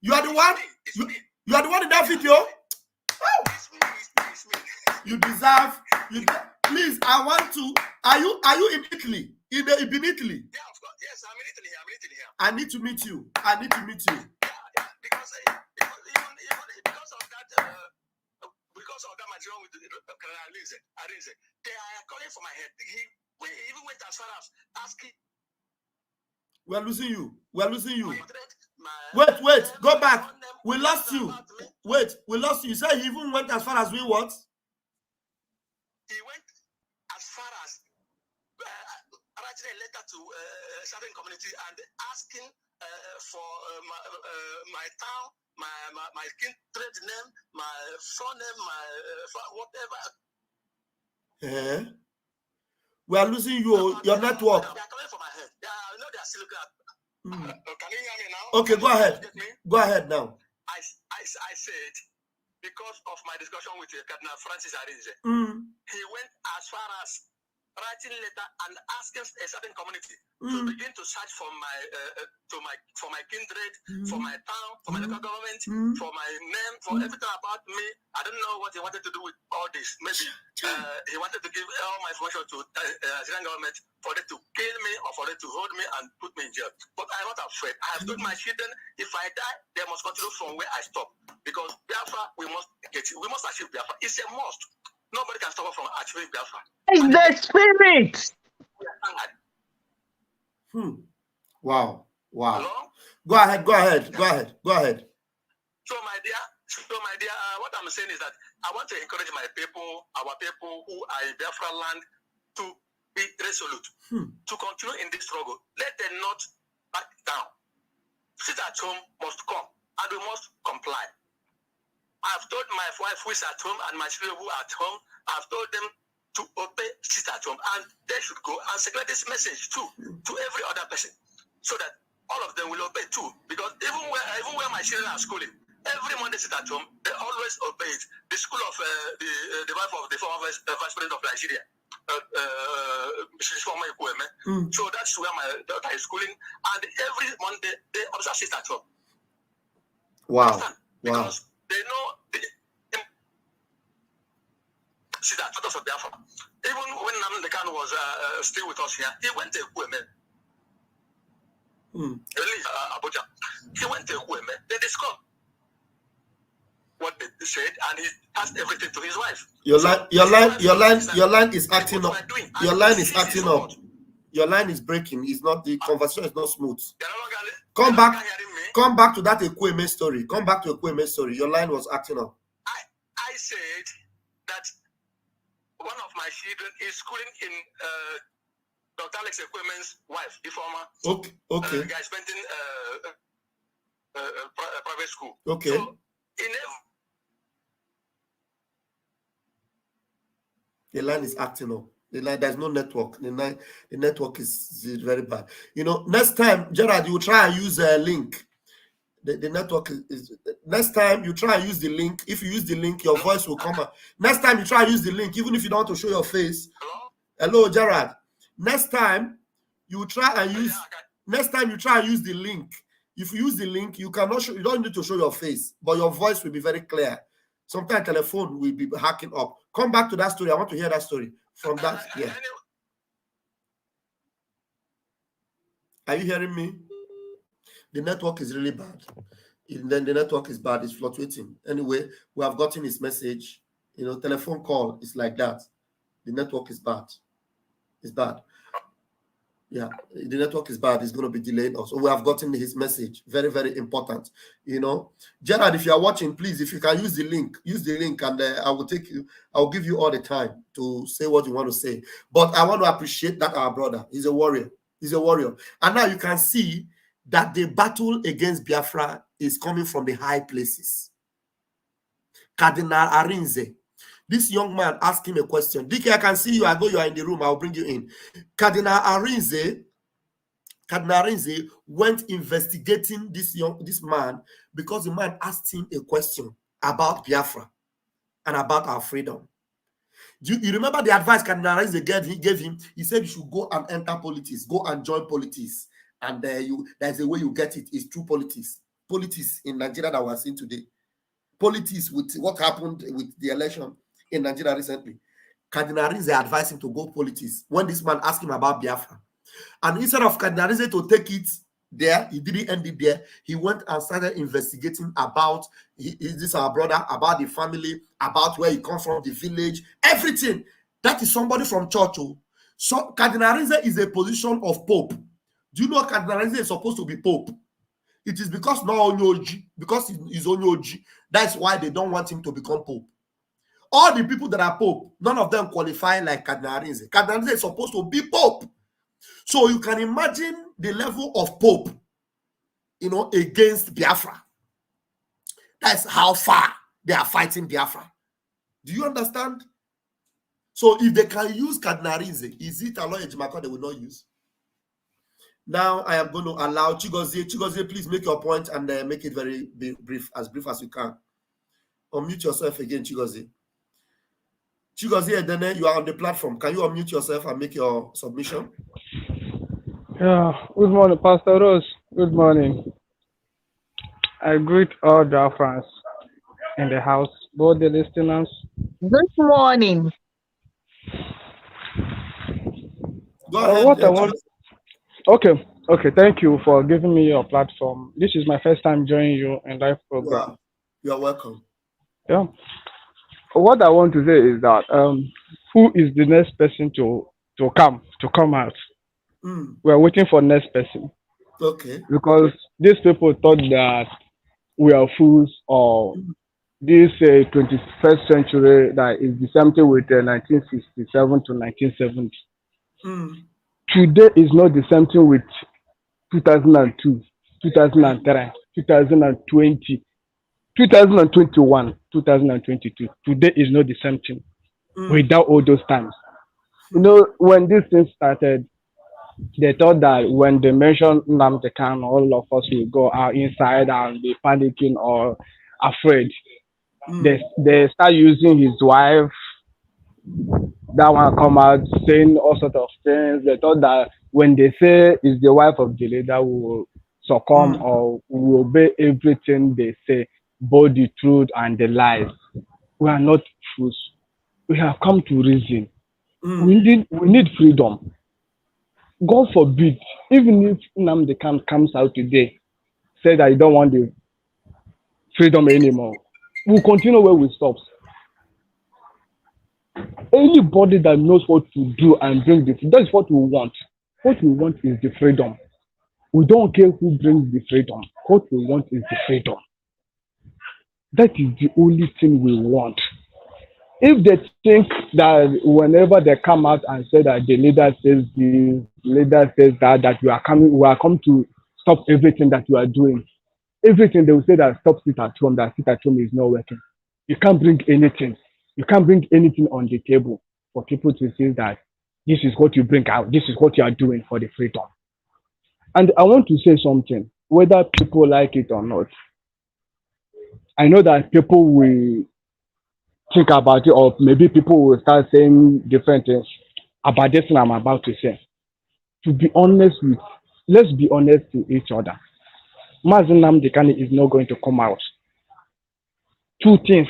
You are the one? You are the one in that video? It's me. You deserve. Please, I want to. Are you in Italy? In Italy? Yeah, of course. Yes, I'm in Italy here. I need to meet you. Yeah, because of that material with Arinze, they are calling for my head. He even went as far as asking. We're losing you. Wait. Go back. We lost you. Wait, we lost you. You said he even went as far as doing what? He went as far as writing a letter to a certain community and asking for my town, my kindred name, my surname, my whatever. We are losing you. Your network. They are coming for my head. I know they are still looking at. Can you hear me now? Okay, go ahead. Go ahead now. I said, because of my discussion with Cardinal Francis Arinze, he went as far as writing letter and asking a certain community to begin to search for my kindred, for my town, for my local government, for my name, for everything about me. I don't know what he wanted to do with all this. Maybe he wanted to give all my information to Nigerian government for them to kill me or for them to hold me and put me in jail. But I'm not afraid. I have told my children, if I die, they must continue from where I stop. Because Biafra, we must achieve Biafra. It's a must. Nobody can stop us from achieving Biafra. It's the spirit. Wow. Hello? Go ahead. So my dear, what I'm saying is that I want to encourage our people who are in Biafra land to be resolute, to continue in this struggle. Let them not back down. Sit at home must come, and we must comply. I've told my wife who is at home and my children who are at home, I've told them to obey, sit at home, and they should go and circulate this message too to every other person, so that all of them will obey too. Because even where my children are schooling, every Monday sit at home, they always obey it. The school of the wife of the former vice president of Nigeria, Mrs. Former Ekweme. So that's where my daughter is schooling, and every Monday they observe sit at home. Wow. Because they know see that photos of Biafra. Even when Nnamdi Kanu was still with us here, he went to Ekweme. Abuja. He went to Ekweme. They discovered what they said, and he asked everything to his wife. Your line is acting up. Your line is acting up. Your line is breaking. It's not, the conversation is not smooth. Come back to that Ekweme story. Your line was acting up. I said that one of my children is schooling in Dr. Alex Ekweme's wife, the former. Okay. Guy spending private school. Okay. So The line is acting up. The line, there's no network. The network is very bad. You know, next time, Gerard, you try and use a link. The network is next time you try and use the link. If you use the link, your voice will come out. Next time you try and use the link, even if you don't want to show your face. Hello, Gerard. Next time you try and use the link. If you use the link, you cannot show, you don't need to show your face, but your voice will be very clear. Sometimes telephone will be hacking up. Come back to that story. I want to hear that story from that. Yeah. Are you hearing me? The network is really bad. Then the network is bad. It's fluctuating. Anyway, we have gotten his message. You know, telephone call is like that. The network is bad. It's bad. Yeah, the network is bad. It's going to be delayed also. We have gotten his message. Very, very important. You know, Gerard, if you are watching, please, if you can use the link, and I will give you all the time to say what you want to say. But I want to appreciate that our brother. He's a warrior. He's a warrior. And now you can see that the battle against Biafra is coming from the high places. Cardinal Arinze. This young man asked him a question. DK, I can see you. I know you are in the room. I'll bring you in. Cardinal Arinze went investigating this man because the man asked him a question about Biafra and about our freedom. You remember the advice Cardinal Arinze gave him? He said you should go and enter politics, go and join politics. And there's a way you get it. It's through politics. Politics in Nigeria that we're seeing today. Politics with what happened with the election in Nigeria recently. Cardinal Arinze advised him to go politics when this man asked him about Biafra. And instead of Cardinal Arinze to take it there, he didn't end it there. He went and started investigating about is this our brother, about the family, about where he comes from, the village, everything. That is somebody from church. So Cardinal Arinze is a position of Pope. Do you know Cardinal Arinze is supposed to be Pope? It is because he's Onyoji. That's why they don't want him to become Pope. All the people that are Pope, none of them qualify like Cardinal Arinze. Cardinal Arinze is supposed to be Pope. So you can imagine the level of Pope, against Biafra. That's how far they are fighting Biafra. Do you understand? So if they can use Cardinal Arinze, is it Aloy Ejimako they will not use? Now I am going to allow Chigozie. Chigozie, please make your point and make it very brief as you can. Unmute yourself again, Chigozie. Chigozie, then you are on the platform. Can you unmute yourself and make your submission? Yeah. Good morning, Pastor Rose. Good morning. I greet all the friends in the house, both the listeners. Good morning. Go ahead. Okay. Thank you for giving me your platform. This is my first time joining you in live program. You are welcome. Yeah. What I want to say is that who is the next person to come out? We are waiting for next person. Okay. Because these people thought that we are fools, or this 21st century that is the same thing with 1967 to 1970. Today is not the same thing with 2002, 2003, 2020, 2021, 2022. Today is not the same thing without all those times. When this thing started, they thought that when they mentioned Nnamdi Kanu, all of us will go out inside and be panicking or afraid. They start using his wife. That one come out saying all sorts of things. They thought that when they say is the wife of the leader, we will succumb or we will obey everything they say, both the truth and the lies. We are not fools. We have come to reason. We need freedom. God forbid, even if Nnamdi Kanu comes out today, say that he don't want the freedom anymore, we'll continue where we stopped. Anybody that knows what to do and bring the freedom, that's what we want. What we want is the freedom. We don't care who brings the freedom. What we want is the freedom. That is the only thing we want. If they think that whenever they come out and say that the leader says this, leader says that we are come to stop everything that you are doing, everything they will say that stop sit at home, that sit at home is not working. You can't bring anything. You can't bring anything on the table. for people to see that this is what you bring out, this is what you are doing for the freedom. And I want to say something, whether people like it or not. I know that people will think about it, or maybe people will start saying different things about this thing I'm about to say. To be honest let's be honest to each other. Mazi Nnamdi Kanu is not going to come out. Two things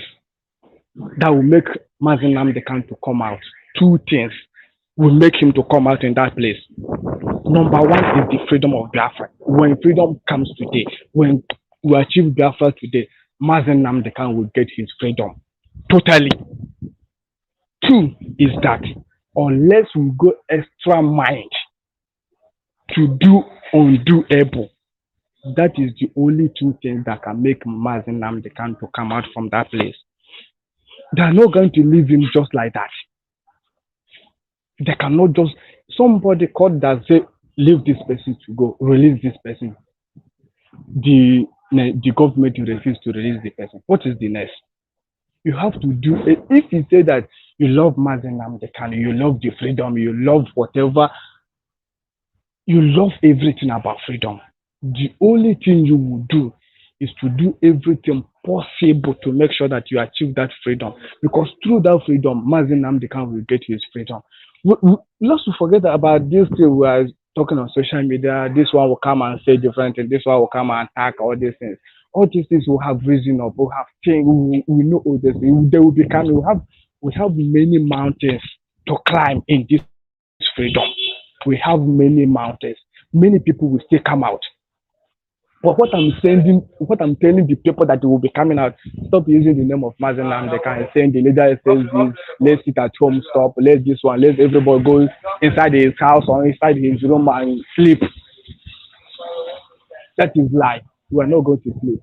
that will make Mazi Nnamdi Kanu to come out. Two things will make him to come out in that place. Number one is the freedom of Biafra. When freedom comes today, when we achieve Biafra today, Mazi Nnamdi Kanu will get his freedom. Totally. Two is that unless we go extra mind to do undoable, that is the only two things that can make Mazi Nnamdi Kanu to come out from that place. They are not going to leave him just like that. They cannot just, somebody called that say, leave this person to go, release this person. The government will refuse to release the person. What is the next? You have to do it. If you say that you love Mazi Nnamdi Kanu, you love the freedom, you love whatever, you love everything about freedom, the only thing you will do is to do everything possible to make sure that you achieve that freedom. Because through that freedom, Mazi Nnamdi Kanu will get his freedom. Let's forget about this thing we are talking on social media. This one will come and say different things. This one will come and attack all these things. All these things will have risen up. We'll have changed. We know all this. They will become. We have many mountains to climb in this freedom. We have many mountains. Many people will still come out. But what I'm telling the people that they will be coming out, stop using the name of Mazi Nnamdi Kanu, saying the leader says this, let's sit at home, stop, let this one, let everybody go inside his house or inside his room and sleep. That is lie. We are not going to sleep.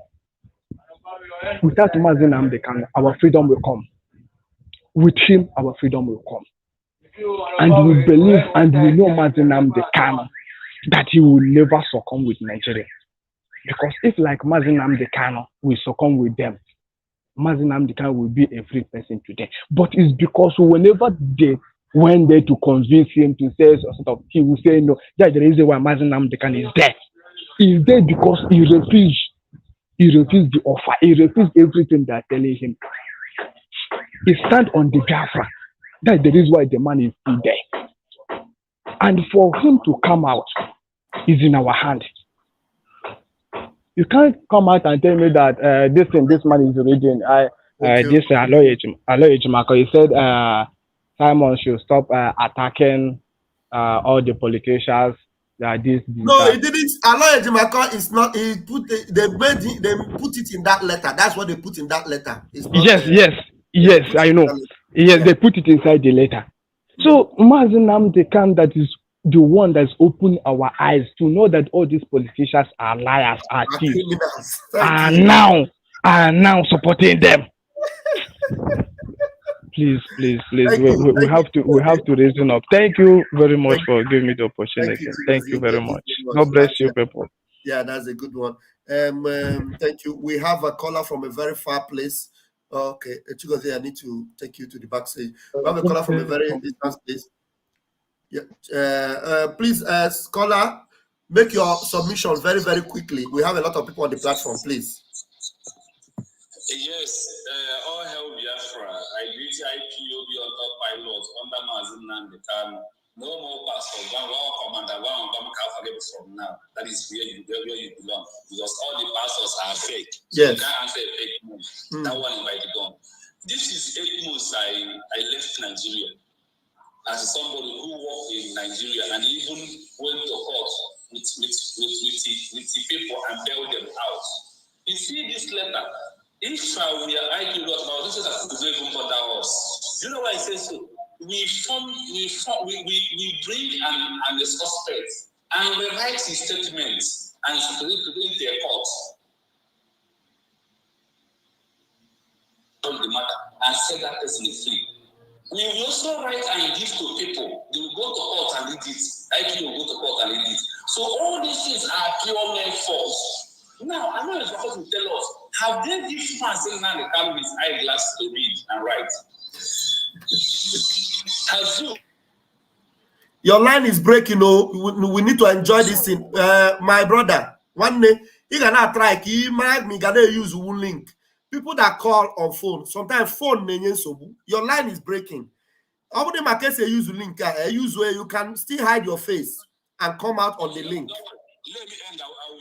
Without Mazi Nnamdi Kanu, our freedom will come. With him, our freedom will come. And we believe and we know Mazi Nnamdi Kanu that he will never succumb with Nigeria. Because if like Mazi Nnamdi Kanu will succumb with them, Mazi Nnamdi Kanu will be a free person today. But it's because whenever they went there to convince him to say sort of, he will say no. That's the reason why Mazi Nnamdi Kanu is there. He's there because he refused. He refused the offer. He refused everything they are telling him. He stand on the Biafra. That's the reason why the man is still there. And for him to come out is in our hand. You can't come out and tell me that this man is reading. This Aloy Ejimako, he said Simon should stop attacking all the politicians. No, he didn't. Aloy Ejimako is not. They put it in that letter. That's what they put in that letter. It's not, yes, I know. Yes, they put it inside the letter. So Mazi Nnamdi Kanu, that is the one that's opened our eyes to know that all these politicians are liars, are thieves, are now supporting them. Please, we have to reason up. Thank you very much for giving me the opportunity. Thank you very much. God bless you, people. Yeah, that's a good one. Thank you. We have a caller from a very far place. Okay, I need to take you to the backstage. We have a caller from a very distant place. Yeah. Please, caller, make your submission very, very quickly. We have a lot of people on the platform, please. Yes, all hell Biafra. I greet IPOB on top pilot under Mazi Nnamdi Kanu. No more pastor, one commander, one forget from now. That is where you belong. Because all the pastors are fake. So yes. You can't answer a fake move. That one invited on. This is 8 months I left Nigeria as somebody who worked in Nigeria and even went to court with the people and bailed them out. You see this letter. If we are arguing about this, is a even bother us. Do you know why I say so? We bring an suspect and we write his statements and put it in their court on the matter and set that person free. We will also write and give to people. They will go to court and read it. IQ will go to court and read it. So all these things are purely false. Now, I know you're supposed to tell us, have they given Mazi Nnamdi Kanu his eyeglass to read and write? Your line is breaking. Oh, we need to enjoy this thing. My brother, one day you cannot try. You might me gonna use one link. People that call on phone, sometimes phone your line is breaking. I would my case use link. Use where you can still hide your face and come out on the link. Let me end. I will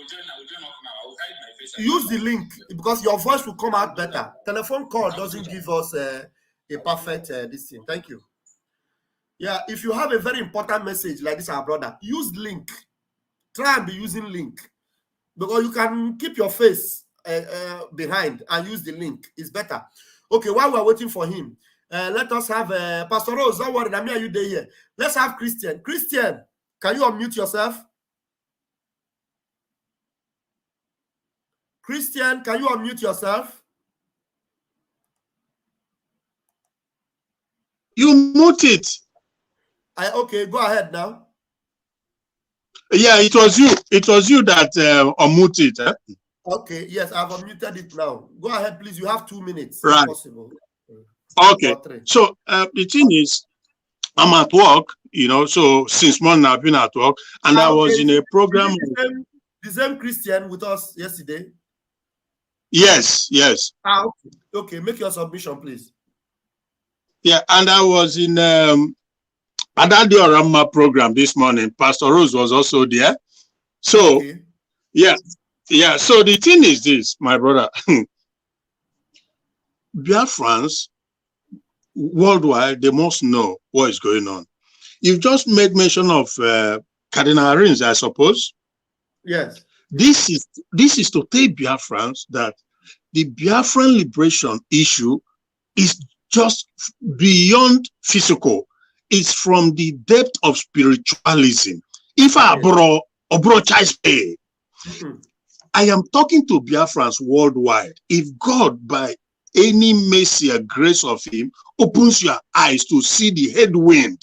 join up now. I will hide my face. Use the link because your voice will come out better. Telephone call doesn't give us a perfect this thing. Thank you. Yeah, if you have a very important message like this, our brother, use link. Try and be using link because you can keep your face behind and use the link. It's better. Okay, while we're waiting for him, let us have Pastor Rose. Don't worry, Nami, are you there here? Let's have Christian. Christian, can you unmute yourself? Christian, can you unmute yourself? You mute it. Okay, go ahead now. Yeah, it was you. It was you that unmuted. Eh? Okay, yes, I've unmuted it now. Go ahead, please. You have 2 minutes, right. if possible. Okay. So the thing is, I'm at work, so since morning I've been at work, and I was in a program. The same Christian with us yesterday? Yes. Okay, make your submission, please. Yeah, and I was in Adadi Orama program this morning. Pastor Rose was also there. So, okay. yeah. So the thing is this, my brother. Biafrans worldwide, they must know what is going on. You've just made mention of Cardinal Rins, I suppose. Yes. This is to tell Biafrans that the Biafran liberation issue is just beyond physical. It's from the depth of spiritualism. If I am talking to Biafrans worldwide. If God, by any mercy or grace of him, opens your eyes to see the headwind,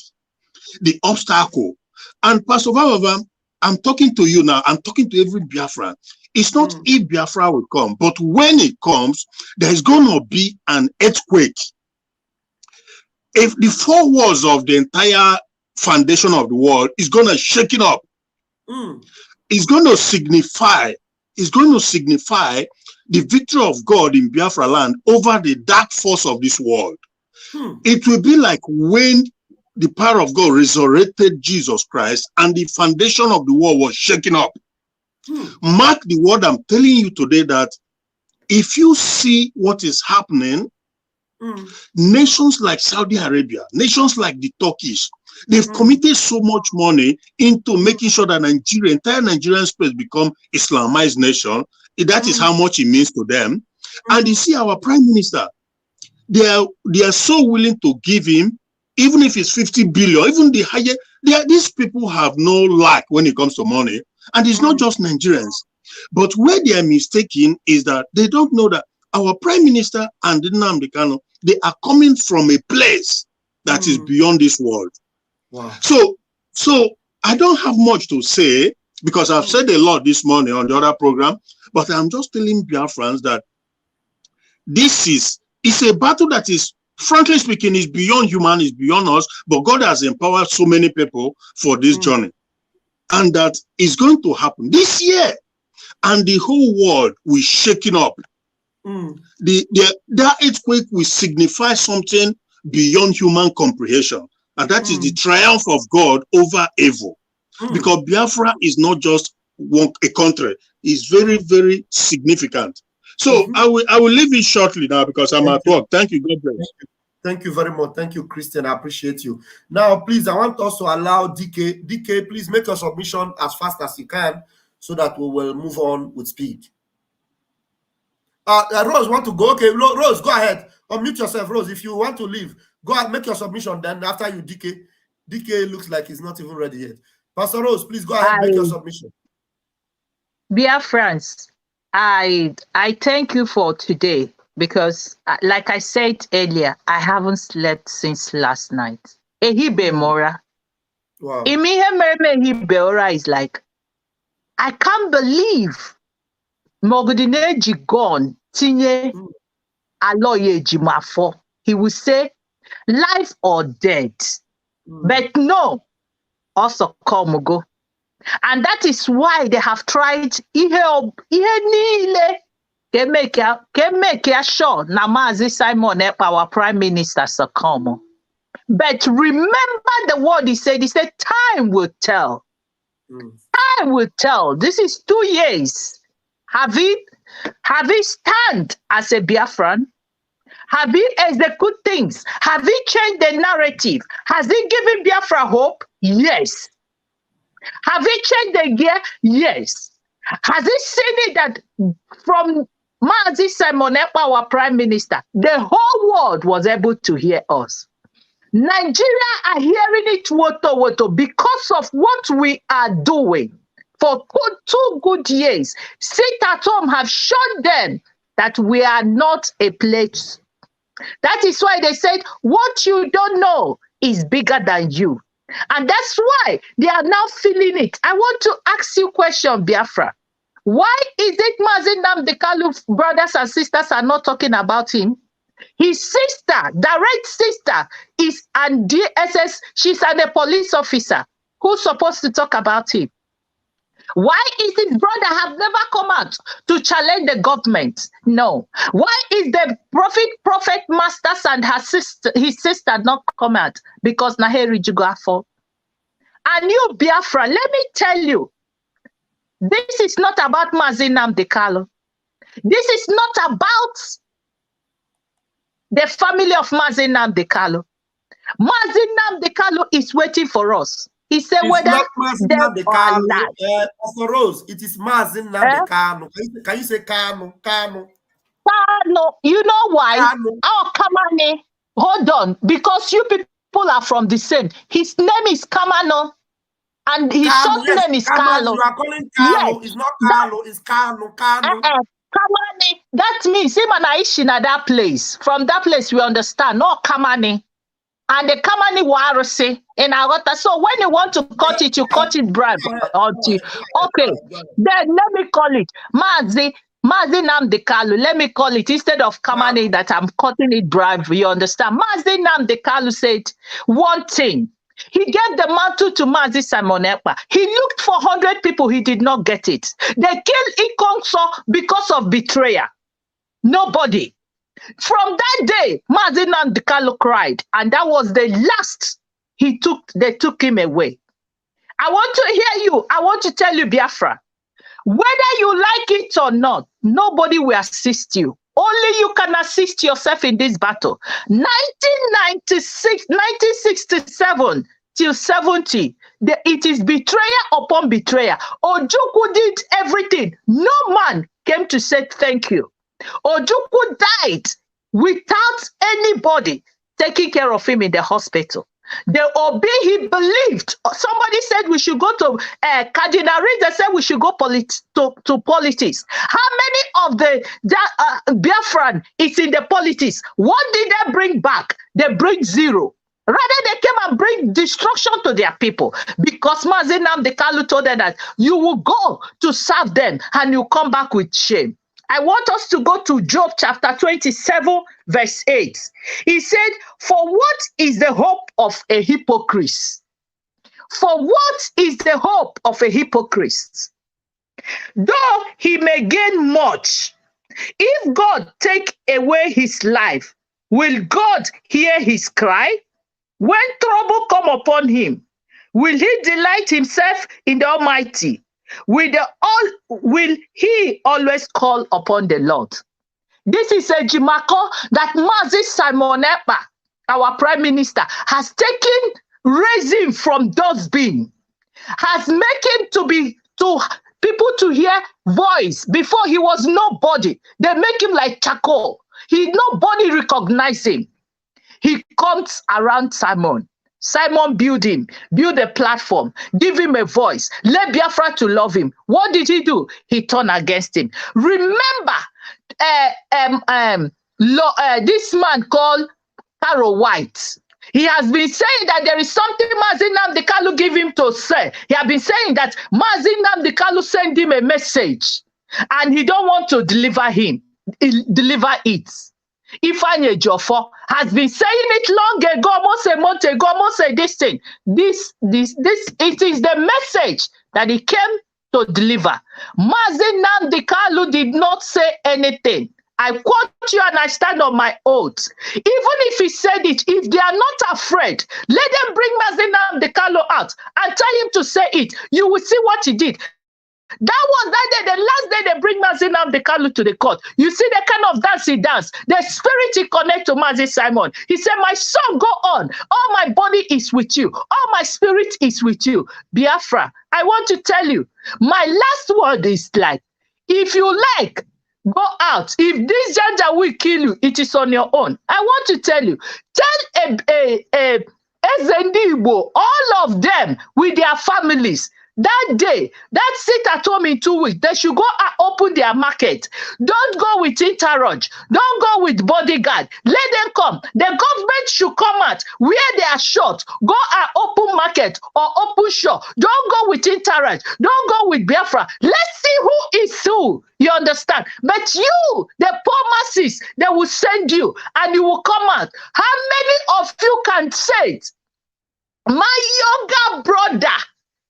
the obstacle. And Pastor Vavavam, I'm talking to you now. I'm talking to every Biafran. It's not if Biafra will come, but when it comes, there's going to be an earthquake. If the four walls of the entire foundation of the world is going to shake it up, it's going to signify the victory of God in Biafra land over the dark force of this world. It will be like when the power of God resurrected Jesus Christ and the foundation of the world was shaken up. Mark the word I'm telling you today, that if you see what is happening, nations like Saudi Arabia, nations like the Turkish, they've committed so much money into making sure that entire Nigerian space become Islamized nation. That is how much it means to them. And you see our prime minister, they are so willing to give him, even if it's 50 billion, even the higher. These people have no lack when it comes to money. And it's not just Nigerians. But where they are mistaken is that they don't know that our prime minister and Nnamdi Kanu, they are coming from a place that is beyond this world. Wow. So I don't have much to say because I've said a lot this morning on the other program, but I'm just telling Biafrans that it's a battle that is, frankly speaking, is beyond human, is beyond us, but God has empowered so many people for this journey. And that is going to happen this year. And the whole world will shaking up. That earthquake will signify something beyond human comprehension. And that is the triumph of God over evil. Because Biafra is not just a country. It's very, very significant. So I will leave it shortly now because I'm at work. Thank you. God bless. Thank you very much. Thank you, Christian. I appreciate you. Now, please, I want us to allow DK. DK, please make your submission as fast as you can so that we will move on with speed. Rose, want to go? Okay, Rose, go ahead. Unmute yourself, Rose. If you want to leave, go ahead, make your submission. Then after you, DK. DK looks like he's not even ready yet. Pastor Rose, please go ahead, make your submission. Dear friends, I thank you for today because, like I said earlier, I haven't slept since last night. Ehibe Mora. Wow. Ehibe Mora is like, I can't believe Mogodineji gone. Tinye Aloye Jimafo. He will say, life or death. But no, also come go. And that is why they have tried ihe niile can make sure Namazi Simon Ekpa, our prime minister, succumb. But remember the word he said time will tell. Time will tell. This is 2 years. Have he stand as a Biafran? Have he executed things? Have he changed the narrative? Has he given Biafra hope? Yes. Have he changed the gear? Yes. Has he seen it that from Mazi Simon Ekpa, our prime minister, the whole world was able to hear us? Nigeria are hearing it woto because of what we are doing. For 2 good years, sit at home have shown them that we are not a place. That is why they said, what you don't know is bigger than you. And that's why they are now feeling it. I want to ask you a question, Biafra. Why is it Mazi Nnamdi Kalu's brothers and sisters are not talking about him? His sister, direct sister, is an DSS. She's a police officer who's supposed to talk about him. Why is his brother have never come out to challenge the government? No. Why is the prophet masters and his sister not come out? Because Naheri Jugafo. And you, Biafra, let me tell you, this is not about Mazi Nnamdi Kalu. This is not about the family of Mazi Nnamdi Kalu. Mazi Nnamdi Kalu is waiting for us. He said, it's whether dead or alive. Pastor Rose, it is Mazi Nnamdi Kalu. Can you say Kanu? Kanu. You know why? Kanu. Oh, Kamani. Hold on. Because you people are from the same. His name is Kamano. And his short name is Kalu. You are calling Kalu. Yes. It's not Kalu. It's Kanu. Kamani. That means him and Aishi at that place. From that place, we understand. No, Kamani. And the Kamani Warose in Agota. So when you want to cut it, you cut it bribe. Okay. Then let me call it Mazi Nnamdi Kalu. Let me call it instead of Kamani that I'm cutting it bribe. You understand? Mazi Nnamdi Kalu said one thing. He gave the mantle to Mazi Simon Ekpa. He looked for 100 people. He did not get it. They killed Ikongso because of betrayal. Nobody. From that day, Mazi Nnamdi Kalu cried, and that was the last they took him away. I want to hear you. I want to tell you, Biafra, whether you like it or not, nobody will assist you. Only you can assist yourself in this battle. 1996, 1967 till 70, it is betrayal upon betrayal. Ojukwu did everything. No man came to say thank you. Ojukwu died without anybody taking care of him in the hospital. The Obi, he believed. Somebody said we should go to Cardinal Reed. They said we should go to politics. How many of the Biafran is in the politics? What did they bring back? They bring zero. Rather, they came and bring destruction to their people, because Mazi Nnamdi Kalu told them that you will go to serve them and you come back with shame. I want us to go to Job chapter 27, verse 8. He said, for what is the hope of a hypocrite? For what is the hope of a hypocrite? Though he may gain much, if God take away his life, will God hear his cry? When trouble come upon him, will he delight himself in the Almighty? Will he always call upon the Lord? This is a Jimako that Mazi Simon Ekpa, our prime minister, has taken, raised him from dustbin, has made him to people to hear voice. Before he was nobody. They make him like charcoal. Nobody recognized him. He comes around Simon. Simon build a platform, give him a voice, let Biafra to love him. What did he do? He turned against him. Remember, this man called Carol White. He has been saying that there is something Mazi Nnamdi Kalu give him to say. He has been saying that Mazi Nnamdi Kalu sent him a message, and he don't want to deliver it. Ifeanyi Ejiofor has been saying it long ago, almost a month ago, almost a this thing. It is the message that he came to deliver. Mazi Nnamdi Kanu did not say anything. I quote you and I stand on my oath. Even if he said it, if they are not afraid, let them bring Mazi Nnamdi Kanu out and tell him to say it. You will see what he did. That was that day, the last day they bring Mazi Nnamdi Kanu to the court. You see the kind of dance he dance. The spirit he connect to Mazi Simon. He said, my son, go on. All my body is with you. All my spirit is with you. Biafra, I want to tell you, my last word is like, if you like, go out. If this Janja will kill you, it is on your own. I want to tell you, tell Ezendibo, all of them with their families, that day, that sit at home in 2 weeks, they should go and open their market. Don't go with interrupt. Don't go with bodyguard. Let them come. The government should come out where they are short. Go and open market or open shop. Don't go with interrupt. Don't go with Biafra. Let's see who is who. You understand? But you, the poor masses, they will send you and you will come out. How many of you can say it? My younger brother,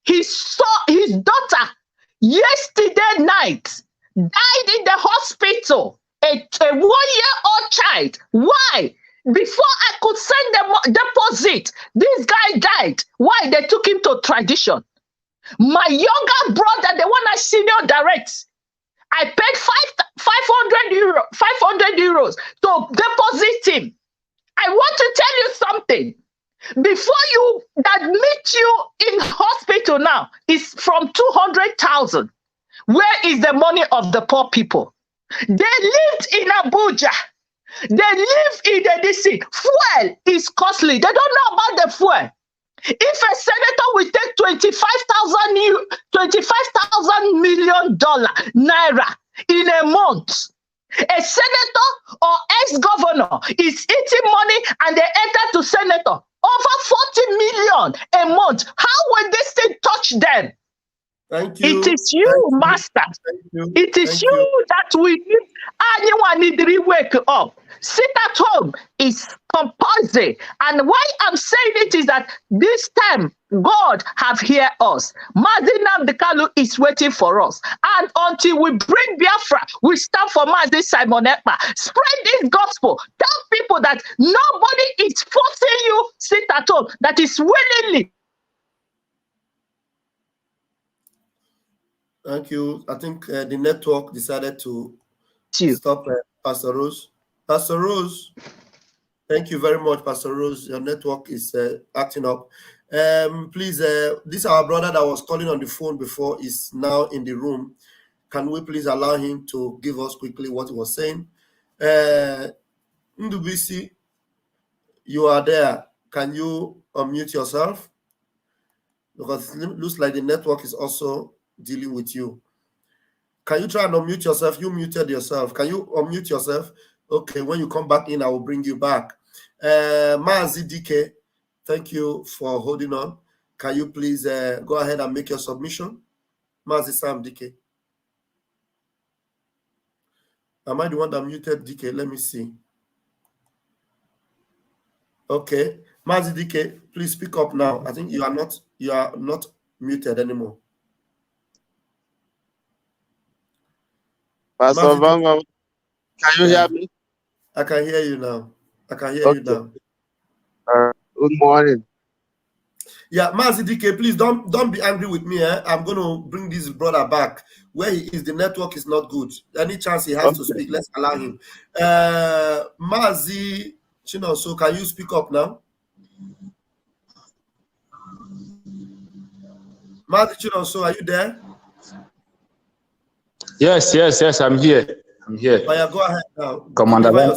his daughter, yesterday night, died in the hospital. A 1-year-old child. Why? Before I could send the deposit, this guy died. Why? They took him to tradition. My younger brother, the one I senior direct, I paid 500 euros to deposit him. I want to tell you something. Before you admit you in hospital now is from 200,000. Where is the money of the poor people? They lived in Abuja. They live in the DC. Fuel is costly. They don't know about the fuel. If a senator will take 25,000 million naira in a month, a senator or ex-governor is eating money and they enter to senator over 40 million a month. How will this thing touch them? Thank you. It is you, master. It is you that we need. Anyone need to wake up. Sit at home is compulsory. And why I'm saying it is that this time God have heard us. Mazi Nnamdi Kanu is waiting for us. And until we bring Biafra, we stand for Mazi Simon Ekpa. Spread this gospel. Tell people that nobody is forcing you sit at home. That is willingly. Thank you. I think the network decided to stop Pastor Rose. Pastor Rose, thank you very much, Pastor Rose. Your network is acting up. Please, this our brother that was calling on the phone before is now in the room. Can we please allow him to give us quickly what he was saying? Ndubisi, you are there. Can you unmute yourself? Because it looks like the network is also dealing with you. Can you try and unmute yourself? You muted yourself. Can you unmute yourself? Okay, when you come back in, I will bring you back. Mazi DK, thank you for holding on. Can you please go ahead and make your submission? Mazi Sam DK. Am I the one that muted DK? Let me see. Okay, Mazi DK, please speak up now. I think you are not muted anymore. Pastor Vango, can you hear me? I can hear you now. I can hear you now. Good morning. Yeah, Mazi DK, please don't be angry with me. I'm going to bring this brother back. Where he is, the network is not good. Any chance he has to speak, let's allow him. Mazi Chinonso, can you speak up now? Mazi Chinonso, are you there? Yes, I'm here. Oh, yeah, go ahead now. Commander Van.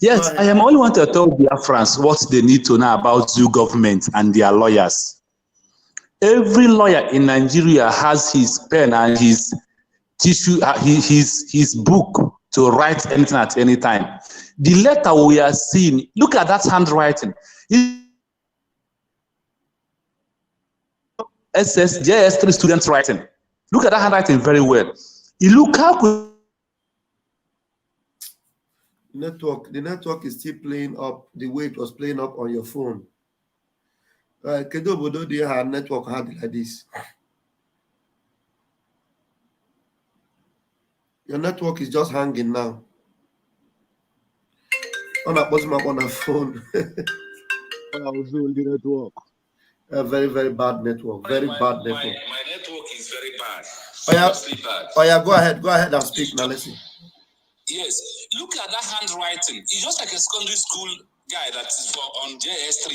Yes, I am only want to tell Biafrans what they need to know about Zoo government and their lawyers. Every lawyer in Nigeria has his pen and his tissue, his book to write anything at any time. The letter we are seeing, look at that handwriting. JS3 students writing. Look at that handwriting very well. You look how The network is still playing up the way it was playing up on your phone. Kedo Bodo, they have network hard like this. Your network is just hanging now. On a bottom up on a phone. The network. A very, very bad network. Very bad network. My network is very bad. Seriously bad. Oh yeah, go ahead and speak now. Let's see. Yes, look at that handwriting. It's just like a secondary school guy that is on JS3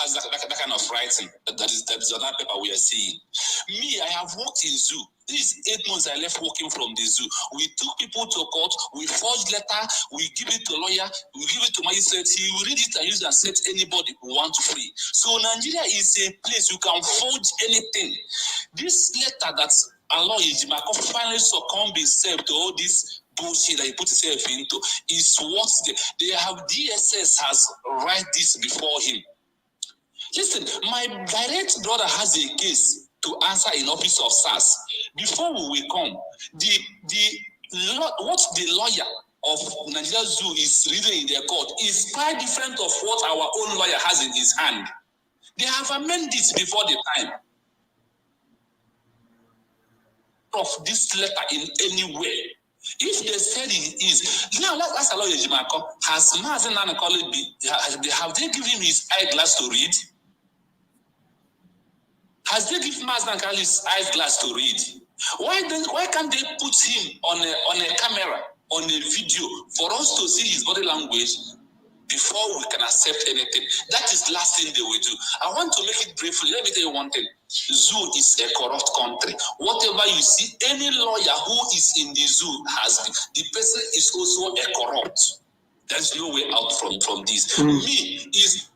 has that kind of writing. That is on that paper we are seeing. Me, I have worked in zoo. This is 8 months I left working from the zoo. We took people to court, we forged letter, we give it to lawyer, we give it to magistrate. He will read it and use it and set anybody who want to free. So Nigeria is a place you can forge anything. This letter that Allah Ejimako finally succumbed himself to all this bullshit that he put himself into is what they have. DSS has write this before him. Listen, my direct brother has a case to answer in office of SARS. Before we will come, what the lawyer of Nigeria Zoo is reading in their court is quite different of what our own lawyer has in his hand. They have amended it before the time of this letter in any way. If they said it is, now let's ask Lawyer Ejimako, has Mazen Nanakoli have they given him his eyeglass to read? Has they given Mazen Nanakoli his eyeglass to read? Why can't they put him on a camera, on a video, for us to see his body language before we can accept anything? That is the last thing they will do. I want to make it briefly. Let me tell you one thing. Zoo is a corrupt country. Whatever you see, any lawyer who is in the zoo the person is also a corrupt. There's no way out from this. Me is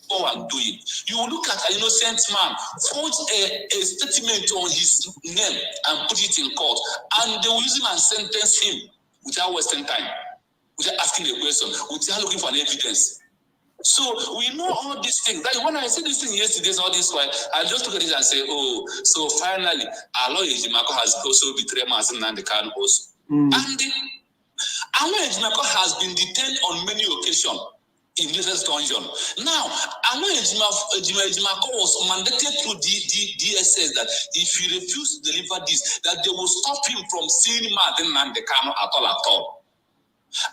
go and do it. You look at an innocent man, forge a statement on his name and put it in court, and they will use him and sentence him without wasting time, without asking a question, without looking for an evidence. So we know all these things. That when I said this thing yesterday, all this while, I just look at it and say, oh, so finally, our lawyer Ejimako has also betrayed Mazen Nandekan also. And our lawyer Ejimako has been detained on many occasions in this dungeon. Now, our lawyer Ejimako was mandated to DSS that if he refused to deliver this, that they will stop him from seeing Mazen Nandekan at all.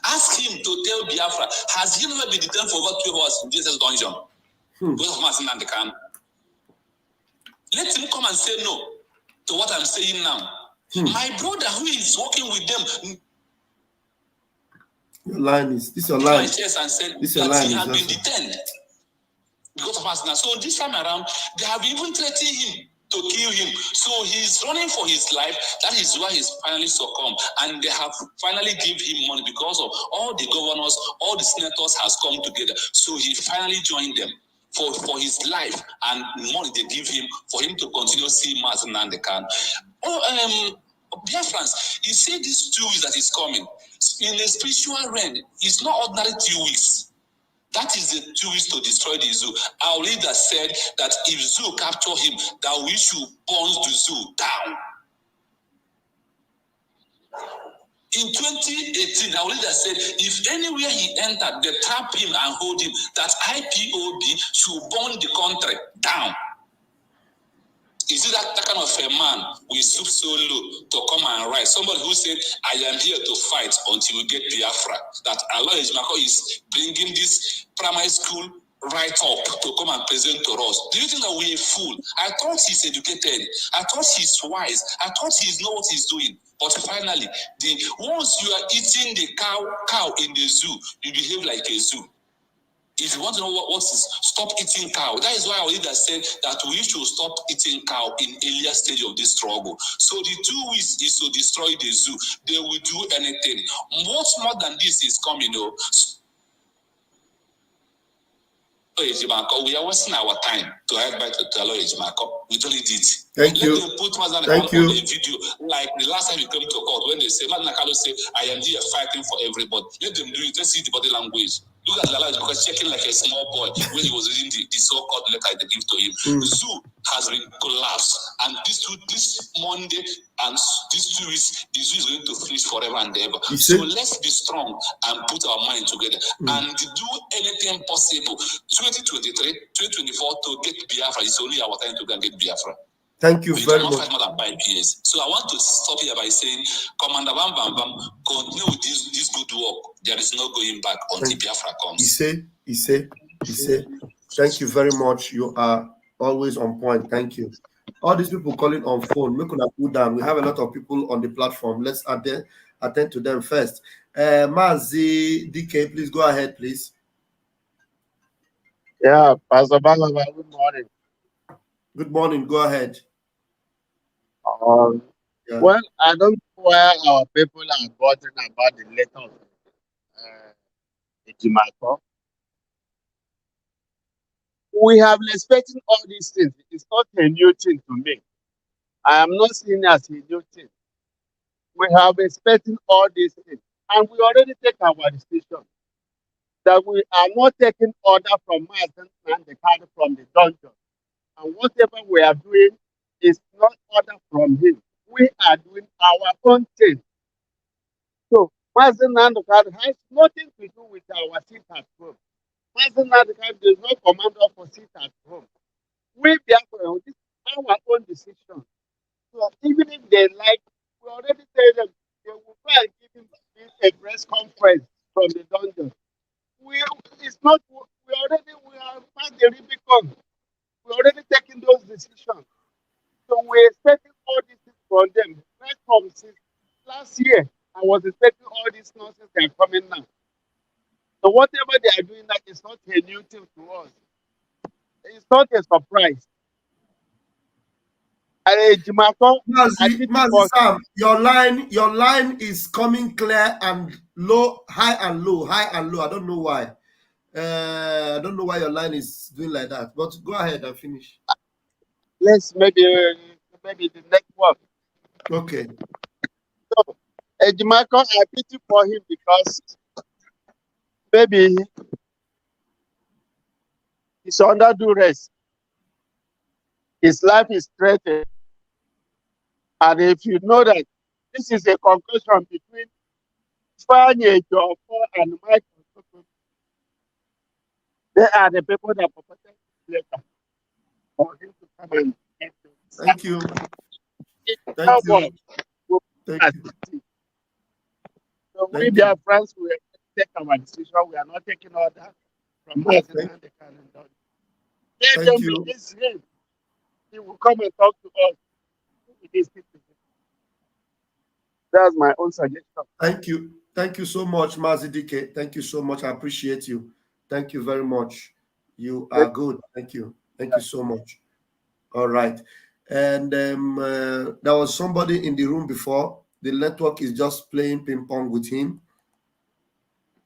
Ask him to tell Biafra, has he never been detained for over 12 hours in Jesus dungeon? Because of Mazen Nandekan. Let him come and say no to what I'm saying now. My brother who is working with them. Your line is this. Your line. And said that he has been detained because of Mazen. So this time around, they have even threatened him to kill him. So he's running for his life. That is why he's finally succumbed. And they have finally given him money because of all the governors, all the senators has come together. So he finally joined them for his life and money they give him for him to continue seeing Mazen Nandekan. Biafrans, you see these 2 weeks that is coming. In the spiritual realm, it's not ordinary 2 weeks. That is the 2 weeks to destroy the zoo. Our leader said that if zoo capture him, that we should burn the zoo down. In 2018, our leader said if anywhere he entered, they trap him and hold him, that IPOB should burn the country down. Is it that kind of a man we stoop so low to come and write? Somebody who said, I am here to fight until we get Biafra. That Allah Ejimako is bringing this primary school right up to come and present to us. Do you think that we're a fool? I thought he's educated. I thought he's wise. I thought he knows what he's doing. But finally, once you are eating the cow in the zoo, you behave like a zoo. If you want to know what is stop eating cow, that is why our leader said that we should stop eating cow in earlier stage of this struggle. So the 2 weeks is to destroy the zoo. They will do anything. Much more than this is coming. We are wasting our time to head back to Lawyer Ejimako. We don't need it. Thank you. Let them put Mazen Thank on you. the video, like the last time you came to court when they say Mazen Nandekan say, I am here fighting for everybody. Let them do it. Let's see the body language. Look at Lala because checking like a small boy when he was reading the so-called letter they give to him. Zoo has been collapsed, and this Monday and these 2 weeks, the zoo is going to freeze forever and ever. So let's be strong and put our mind together and do anything possible. 2023, 2024 to get Biafra. It's only our time to go and get Biafra. Thank you very much. Fight more than 5 years. So I want to stop here by saying, Commander Bam Bam Bam, continue with this good work. There is no going back until Biafra comes. He say. Thank you very much. You are always on point. Thank you. All these people calling on phone, make una cool down. We have a lot of people on the platform. Let's attend to them first. Mazi DK, please go ahead, please. Yeah, Pastor Balaba, good morning. Good morning. Go ahead. Well, I don't know where our people are bothering about the letter of Ejimako. We have been expecting all these things. It's not a new thing to me. I am not seeing it as a new thing. We have been expecting all these things. And we already take our decision that we are not taking order from Mazen and the card from the dungeon. And whatever we are doing is not order from him. We are doing our own thing. So Mazen and the card has nothing to do with our seat at home. Mazen and the card does not command us for sit at home. We therefore, this is our own decision. So even if they like, we already tell them they will try and give him a press conference from the dungeon. We are past the Rubicon. We already taken those decisions. So we're expecting all these things from them. Right from since last year, I was expecting all these nonsense that are coming now. So whatever they are doing now is not a new thing to us. It's not a surprise. Mazi Sam, your line is coming clear and low, high and low. I don't know why. I don't know why your line is doing like that. But go ahead and finish. Let's maybe the next one. Okay. So Ejimako, I pity for him because maybe he's under duress. His life is threatened. And if you know that this is a concussion between Fanye Jofo and Michael, they are the people that protect the letter for him to come and get them. Thank you. So we, dear friends, we take our decision. We are not taking order from Mazen and the calendar. Let them release him. He will come and talk to us. That's my own suggestion. Thank you. Thank you so much, Mazi DK. Thank you so much. I appreciate you. Thank you very much. You are good. Thank you. Thank you so much. All right. And there was somebody in the room before. The network is just playing ping pong with him.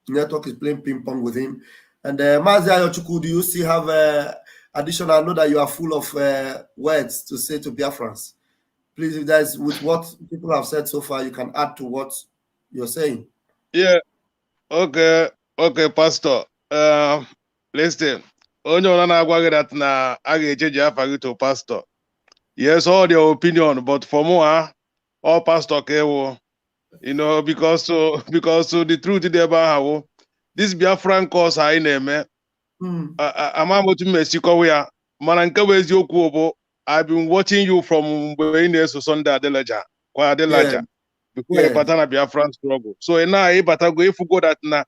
Network is playing ping pong with him. And Mazi Ayochukwu, do you still have additional? I know that you are full of words to say to Biafrans. Please, if there's with what people have said so far, you can add to what you're saying. Yeah. Okay, Pastor. Listen. Onye ọna na-agwa gị that na a ga-ejeji afa gị to pastor. Yes, all their opinion, but for more, all pastor kewo. You know, because the truth is about this Biafran cause anyị na-eme. Ama m otu mmesikowe ya, mana nke bụ eziokwu bụ I've been watching you from mgbe ị na-eso Sunday Adelaja, kwa Adelaja, before you bata na Biafran struggle. So now you bata go ifugo that na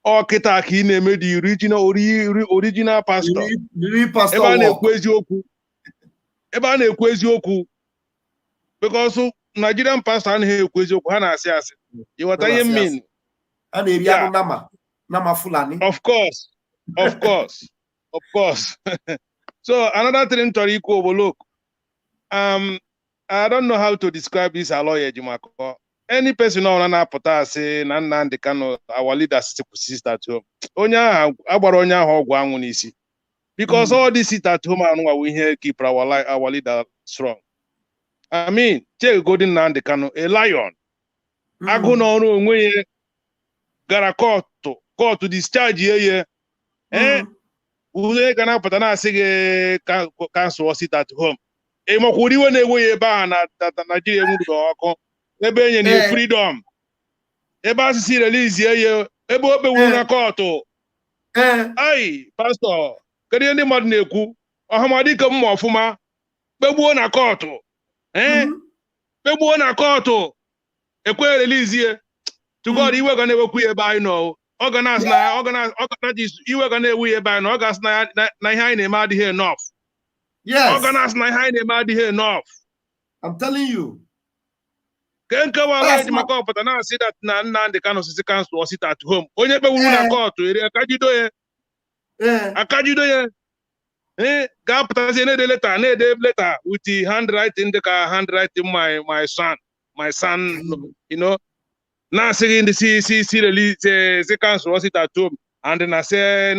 ọ kịta ka ị na-eme the original pastor. Pastor ebe a na-ekwu eziokwu because Nigerian pastor anaghị ekwu eziokwu, ha na-asị asị. You what I mean? A na-eri anụ nama Fulani. Of course. So another thing to recall, look, I don't know how to describe this Aloy Ejimako. Any person on an apota say Nan the Kano, our leader sister to home. Onya Abaronya Hogwanisi. Because all this sit at home and we here keep our leader strong. I mean, Che Golden Nan the Kano, a lion. I go no way Garakoto, court to discharge ye. Uze gana pata na asị cancel sit at home. Makwuri we na-ewe ebe a na Nigeria nwuru ọkụ ebe enye na freedom. Ebe asịsị release ye ebe o kpewuru na court. Ai, pastor, kedu ihe ndị mmadụ na-ekwu? Ọhamadị ka mma ọfụma kpegbuo na court. Kpegbuo na court. Ekwe release ye. To God, iwe ga na-ewekwu ebe anyị nọ. Organize iwe ga na-ewu ebe anyị nọ. Organize na ihe anyị na-eme adịghị enough. Yes. Organize na ihe anyị na-eme adịghị enough. I'm telling you. Nke wala eji maka ọpụta na-asị that na Nnamdi Kanu sisi council sit at home. Onye kpewuru na court eri akajido ya. Akajido ya. Ga-apụtazi na-ede letter with the handwriting dịka handwriting my son, you know. Na saying the CC release the council sit at home and then I say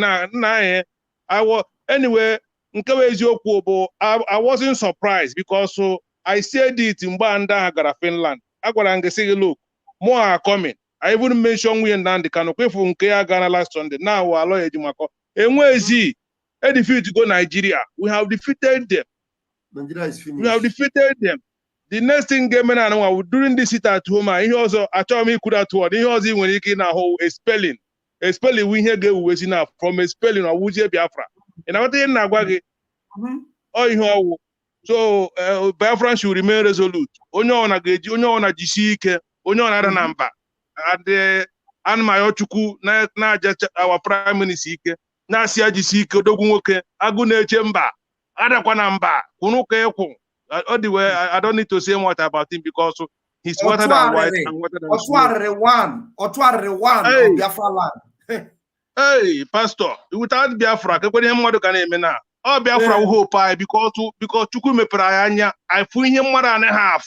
I was anyway I wasn't surprised because I said it in Banda Agara Finland. Agora say look, more are coming. I even mention we and the Kanu from Kea Ghana last Sunday. Now we are lawyer Jimako. And where is he? A defeat to go Nigeria. We have defeated them. Nigeria is finished. We have defeated them. The next thing during this sit at home, he also actually me could have told. He also when he came a spelling we here get we now from a spelling of Wuje Biafra. And I think Nagwagi. So Biafra should remain resolute. Onyo na geji, onyo na jisike, onyo na namba. And my ochuku na just our prime minister na sia jisike dogunwoke agune chemba. Ada kwa namba kunuke ekwu. Anyway, I don't need to say much about him because he's wetter than white and wetter than one of Biafra land. Hey, Pastor, without Biafra, all Biafra will hope because Chukwu mepere anya, I feel him more than a half.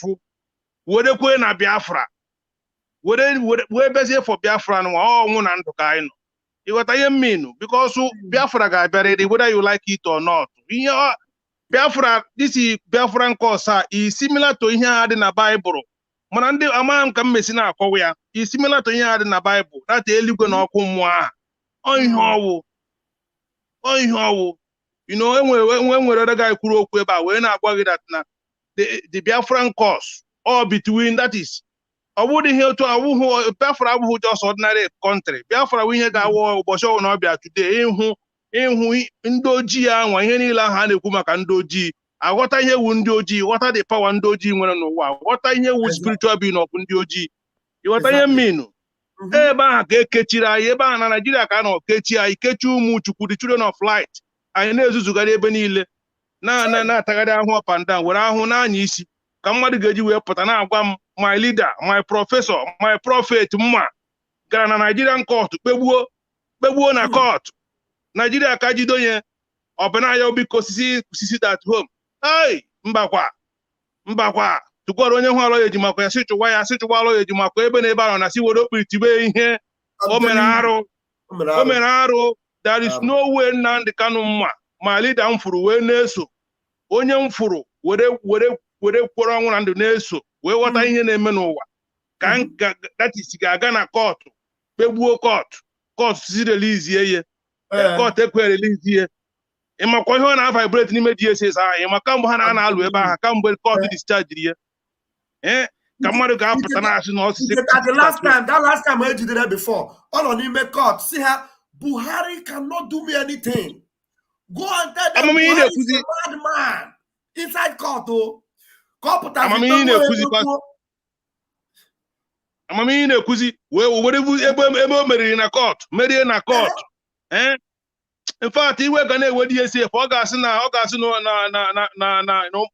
Would they go na Biafra? Would they be for Biafra and all one and Kaino? What I mean, because Biafra guy buried whether you like it or not. Biafra, this is Biafran course is similar to here in the Bible. Manande amam kam mesina akọwa is similar to here in the Bible. That elugo na ọkụ mmụọ. Oyihawo. You know, when other guy kwuru okwu ebe a wee na-agwa gị that na the Biafran course all between that is I wouldn't hear to a Biafra who just ordinary country. Biafra we here ga-awọ ụbọchị ọwụ na ọbịa today ịhụ ndị ojii anwa ihe niile ahụ a na-ekwu maka ndị ojii aghọta ihe wu ndị ojii ghọta the power ndị ojii nwere n'ụwa ghọta ihe wu spiritual being of ndị ojii ịghọta ihe mminu ebe ahụ ka ekechiri anyị ebe ahụ na Nigeria ka a nọ kechi anyị kechi ụmụ Chukwu the children of light anyị na-ezuzugharị ebe niile na-atagharị ahụ up and down were ahụ n'anya isi ka mmadụ ga-eji wee pụta na-agwa m my leader my professor my prophet mma gara na Nigerian court kpegbuo na court Nigeria ka jido ye ọbụna ya obi kosisi at home. Hey, mbakwa tụkwara onye hụ alọ ya ejimakwa ya sịchụwa alọ ya ejimakwa ebe na ebe ahụ na si were okpiri tibe ihe o mere arụ. There is no way Nnamdi Kanu mma ma leader m furu wee na-eso onye m furu were kworo ọnwụ na ndụ na-eso wee ghọta ihe na-eme n'ụwa ka that is ga-aga na kọtụ kpegbuo kọtụ si release ye court ekwe release ye ịmakwa ihe ọ na-vibrate n'ime DSS ahụ ịmaka mgbe ha na-alụ ebe ahụ ka mgbe court discharge ye ka mmadụ ga-apụta na-asị na ọsịsị that last time I did it before all on n'ime court see ha Buhari cannot do me anything. Go and tell them Buhari is a bad man inside court amamihe na-ekwuzi were ebe o meriri na court merie na court in fact iwe ga na-ewe DSF ọ ga-asị na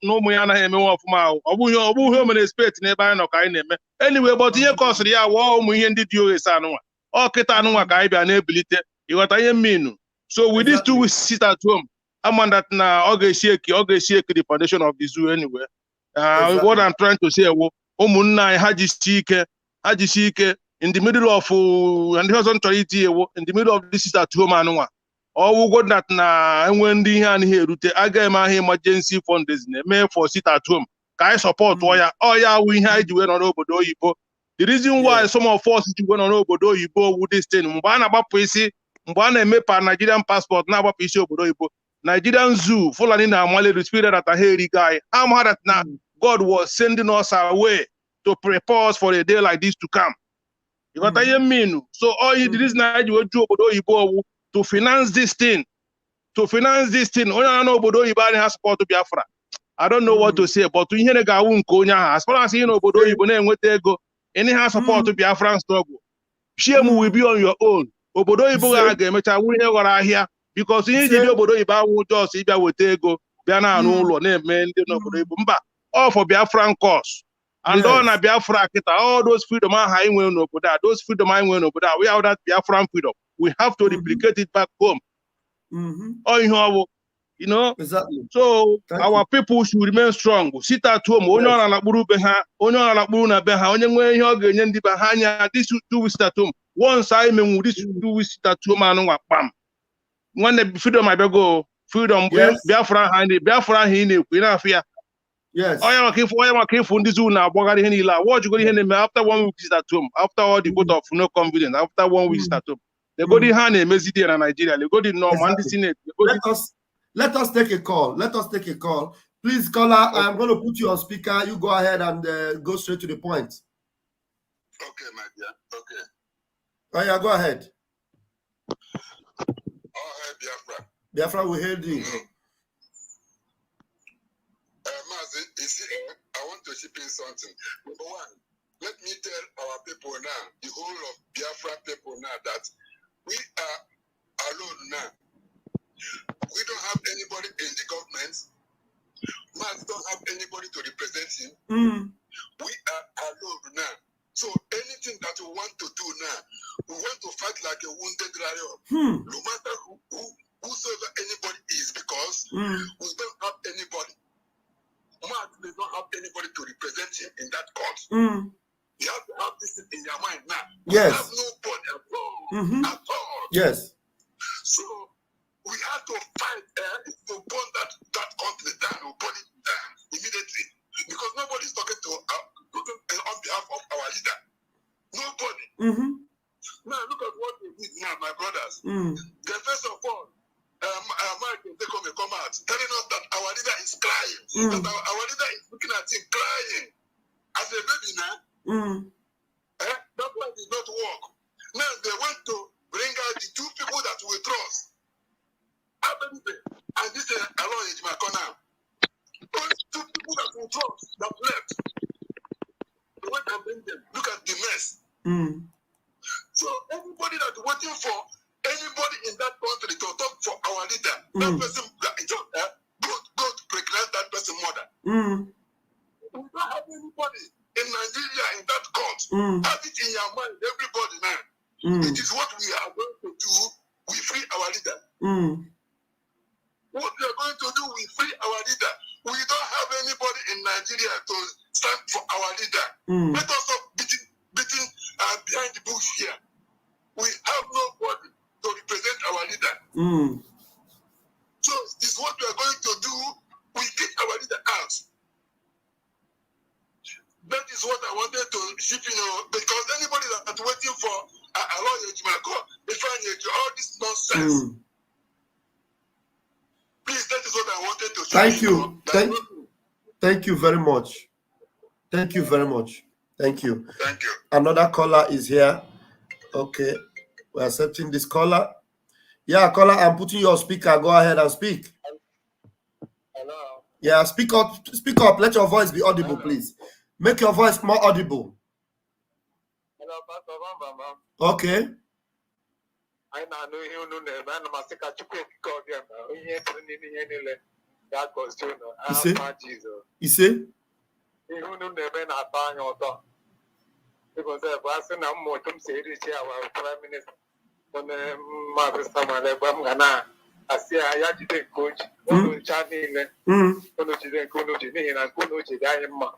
ụmụ ya anaghị emenwe ọfụma ọ bụghị o mere expect n'ebe anyị nọ ka anyị na-eme anyway but ihe kọsịrị ya wụọ ụmụ ihe ndị dị oghesa anụnwa kịta anụnwa ka anyị bịa na-ebilite ịghọta ihe mminu so with these 2 weeks sit at home I'm that na ọ ga-esi the foundation of the zoo anyway what I'm trying to say ụmụnna anyị ha jisi ike in the middle of ndị ọzọ chọrọ iti ewo in the middle of this sit at home anụnwa ọwụgo that na enwe ndị ihe anaghị erute agaghị m ahụ emergency funds na-eme for sit at home ka anyị support ya awụ ihe anyị ji wee nọ n'obodo oyibo The reason why some of us went on obodo Igbo with this thing, Mbana Bapisi, Mbana mepa Nigerian passport, now Bapisi obodo Igbo, Nigerian zoo, Fulani na Mali, the spirit that I hear guy. I'm mad that now God was sending us away to prepare us for a day like this to come. You got what I mean? So all the reason I do obodo Igbo to finance this thing, only I know obodo Igbo has support to Biafra. I don't know what to say, but to hear the guy as far as you know obodo Igbo na-enweta ego. Any has support to Biafran struggle. Shame will be on your own. Obodo Ibo ga-emecha wuru ihe ghọrọ ahịa because ihe ji dị obodo Ibo awụ just ịbịa weta ego bịa na anụ ụlọ na-eme ndị n'obodo Ibo mba all for Biafran cause and all na Biafra kita all those freedom ahụ anyị nwere n'obodo a those freedom anyị nwere n'obodo a we have that Biafran freedom we have to replicate it back home. All ihe ọwụ you know, so our people should remain strong. Sit at home. Onye ọ na-alakpuru be ha, onye ọ na-alakpuru na be ha, onye nwere ihe ọ ga-enye ndị be ha anya. This 2 weeks at home. Once I menwu this 2 weeks at home anụ nwa kpam. Nwanne freedom abego freedom Biafra ha ndị Biafra ha ị na-ekwu ị na-afụ ya. Yes. Onye maka ịfụ ndị zoo na-agbagharị ihe niile a. Watchgoro ihe na-eme after 1 week at home. After all the vote of no confidence. After 1 week at home. Legodi ha na-emezi dị na Nigeria. Legodi no man ndị Senate. Let us take a call. Please, caller, I'm going to put you on speaker. You go ahead and go straight to the point. Okay, my dear. Okay. Oh, yeah, go ahead. Biafra. Biafra, we heard you. I want to chip in something. Number one, let me tell our people now, the whole of Biafra people now, that we are alone now. We don't have anybody in the government. Mars don't have anybody to represent him. We are alone now. So anything that we want to do now, we want to fight like a wounded lion. No matter whosoever anybody is, because we don't have anybody. Mars does not have anybody to represent him in that court. You have to have this in your mind now. Yes. We have nobody at all. At all. Yes. So we have to fight to burn that country down, or burn it down immediately. Because nobody is talking to on behalf of our leader. Nobody. Now look at what they did now, my brothers. The first of all, Mike they come out telling us that our leader is crying. That our leader is looking at him crying. As a baby now. That one did not work. Now they went to bring out the 2 people that we trust. And this is along in my corner. Those 2 people that we trust that left. They went and bring them. Look at the mess. So everybody that's waiting for anybody in that country to talk for our leader, that person go to pregnant that person's mother. We don't have anybody in Nigeria in that court. Have it in your mind, everybody now. It is what we are going to do. We free our leader. What we are going to do, we free our leader. We don't have anybody in Nigeria to stand for our leader. Let us stop beating behind the bush here. We have nobody to represent our leader. So this is what we are going to do. We kick our leader out. That is what I wanted to ship, because anybody that's waiting for a lawyer, all this nonsense. Please, that is what I wanted to say. Thank you. Thank you very much. Thank you very much. Thank you. Thank you. Another caller is here. Okay. We're accepting this caller. Yeah, caller, I'm putting you on speaker. Go ahead and speak. Hello. Yeah, speak up. Speak up. Let your voice be audible, please. Make your voice more audible. Hello, Pastor Bamba. Okay. I know you know, man. I must take a quick call here. That goes to Jesus. You see? You know, never not buying your thought. Because the person I'm more to say this year, our Prime Minister, when the mother summer, the Bamgana, I see I had to coach, Chani, Kunuchi, and Kunuchi, Diamond.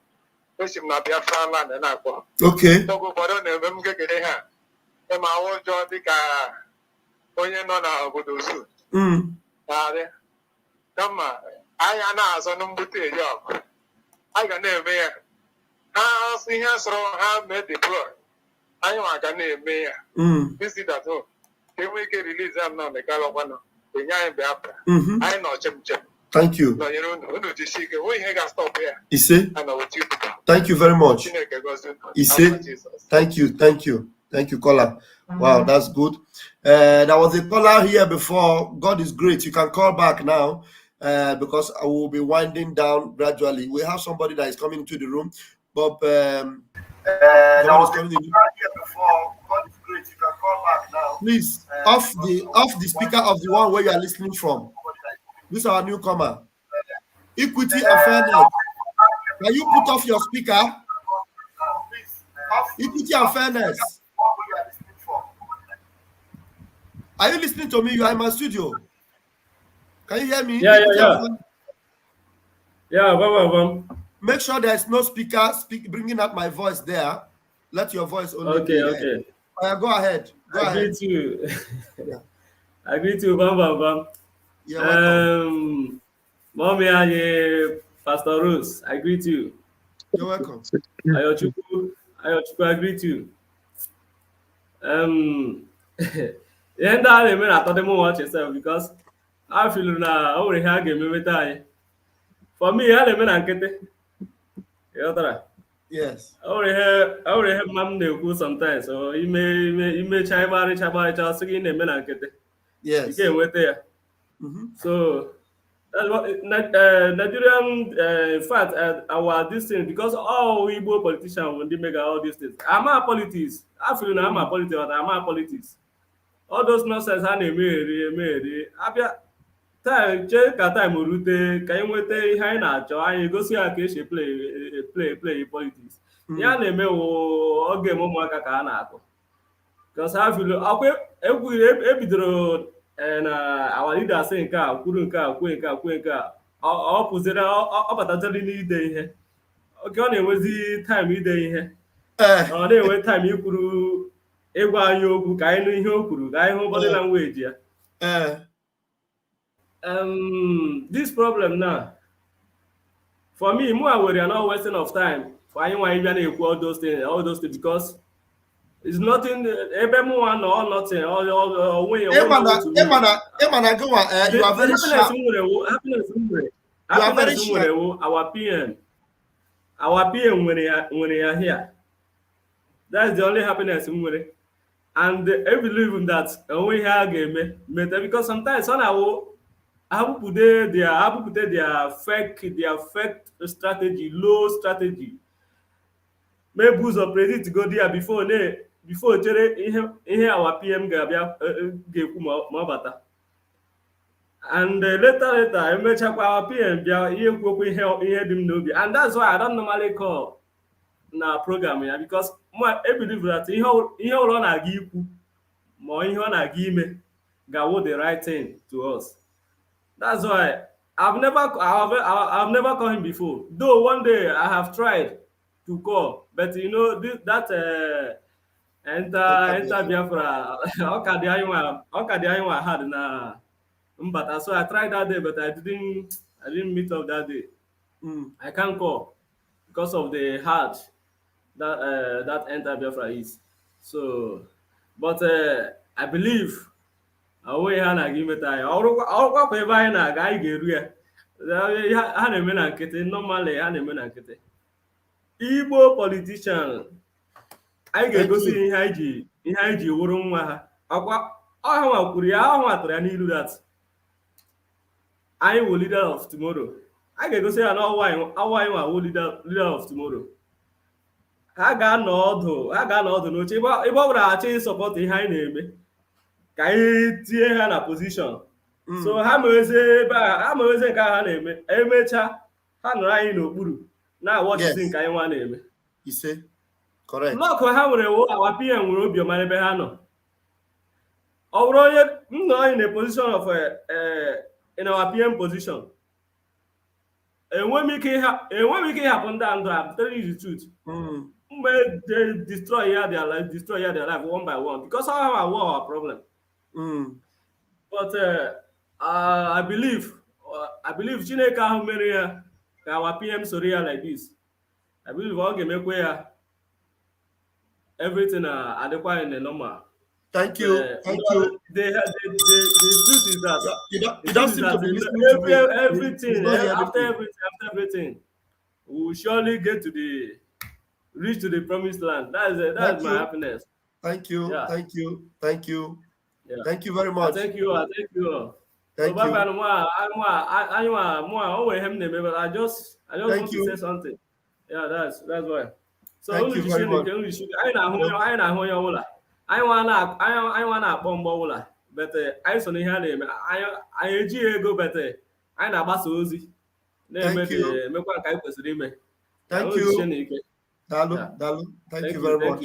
Pushing my Biafra land and I go. Okay. So go for them, get it here. And my own job, the car. When you know now, go to zoo. Come on. I am not so no good job. I can never As he has made deploy. I am going to name this is that home. Can we get release them now? The Galopano, the Yan Biafra. I know Chem. Thank you. No, you know, we stop here. You see? Thank you very much. You see? Thank you. Thank you. Thank you, caller. Wow, that's good. There was a caller here before. God is great. You can call back now because I will be winding down gradually. We have somebody that is coming into the room, but God is coming in. Before. God is great. You can call back now. Please off the speaker of the one where you are listening from. This is our newcomer. Equity and fairness. Can you put off your speaker? Equity and fairness. Are you listening to me? You are in my studio. Can you hear me? Yeah. Make sure there is no speaker bringing out my voice there. Let your voice only be heard. Okay. Go ahead. I agree to you. I agree to you, Bam. You're welcome. Mommy and Pastor Rose, I greet you. You're welcome. Ayochukwu, I greet you. Ihe ndị a na-eme na-atọ dị m watch yourself because I feel na o nwere ihe a ga-ememeta anyị. For me, ha na-eme na nkịtị. Ịghọtara? Yes. O nwere ihe mma m na-ekwu sometimes. So imecha ịgbarịcha ọsị gị na-eme na nkịtị. Yes. Ị ga-enweta ya. So that's what Nigerian, in fact, our this thing, because all Igbo politicians when they make all these things. I'm a politics. I feel I'm a politics, but I'm a politics. All those nonsense I made. Abia time check time rute. Can you wait? High na joy. Go see a case play politics. Ya name o game mo maka ka na ako. Because I feel okay. Ebidoro. And our leader saying ka kwuru nke a kwe nke a ọ pụziri ọ batatara n'ide ihe oge ọ na-enwezi time ide ihe ọ na-enwe time ikwuru ịgwa anyị okwu ka anyị nụ ihe o kwuru ka anyị hụ body language ya this problem now for me I were not wasting of time for anyị nwa ịbịa na-ekwu all those things because it's nothing. Everyone or nothing. You are very sharp. Happiness. Our PM when they are here. That's the only happiness in Mure. And I believe in that. We have game because sometimes I have put their fake strategy, low strategy. Maybe boost or predict to go there before ihe our PM ga-ekwu ma bata. And later emechakwa our PM bịa ihe kwukwu ihe dị m n'obi, and that's why I don't normally call na program ya because I believe that ihe ụlọ na-aga ikwu ma ihe ọ na-aga ime ga-wụ the right thing to us. That's why I've never called him before, though one day I have tried to call, but you know that enter Biafra Okadianwa had na mbata, so I tried that day, but I didn't meet up that day. I can't call because of the hard that enter Biafra is. So, but I believe away na gimeta ọrụkwa kwa ebe anyị na-aga anyị ga-eru ya ha na-eme na nkịtị normally ha na-eme na nkịtị. Igbo politician anyị ga-egosi ihe anyị ji wụrụ nwa ha akwa ọha kwuru ya ọha atụrụ ya n'ilu that anyị wụ leader of tomorrow. Anyị ga-egosi ya na ọwa anyị nwa wụ leader of tomorrow. Ha ga-anọ ọdụ n'oche ebe ọ bụla achọ ịsọpọtụ ihe anyị na-eme ka anyị tinye ha na position. So ha meweze nke ha na-eme emecha ha nọrọ anyị n'okpuru na-awọchizi nke anyị nwa na-eme. Ise correct. Lọkụ ha nwere our PM nwere obiọma ebe ha nọ. Ọ bụrụ onye m nọ anyị na position of in our PM position, enwe m ike ịhapụ ndị a ndụ a, tell you the truth. Mgbe they destroy their life one by one because of our problem. But I believe Chineke ahụ mere ya ka our PM soro ya like this. I believe all game everything adequate in the normal. Thank you. Thank you. The truth is that you don't seem to be listening to me. Everything after everything, we will surely reach to the promised land. That's my happiness. Thank you. Yeah. Thank you. Thank you. Yeah. Thank you very much. Thank you. Thank you. Thank so you. But I just want to say something. Yeah, that's why. So thank you very much. I wanna bomb but I so ihe na-eme anyị ejighị ego but anyị na-agbasa ozi na-eme mekwa ka anyị kwesịrị ime. Thank you. Dalu. Thank you very much.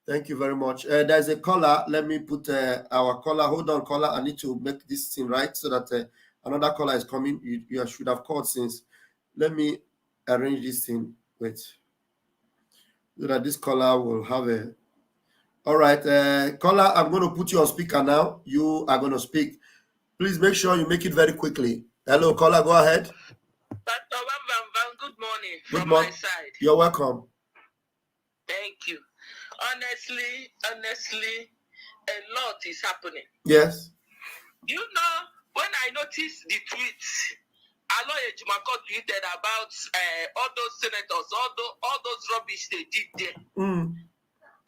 Thank you very much. There's a caller. Let me put our caller. Hold on, caller. I need to make this thing right so that another caller is coming. You should have called since. Let me arrange this thing. Wait. So that this caller will have a... All right. Caller, I'm going to put you on speaker now. You are going to speak. Please make sure you make it very quickly. Hello, caller. Go ahead. Good morning from my side. You're welcome. Thank you. Honestly, a lot is happening. Yes. You know, when I noticed the tweets Aloye Jumako tweeted about all those senators, all those rubbish they did there.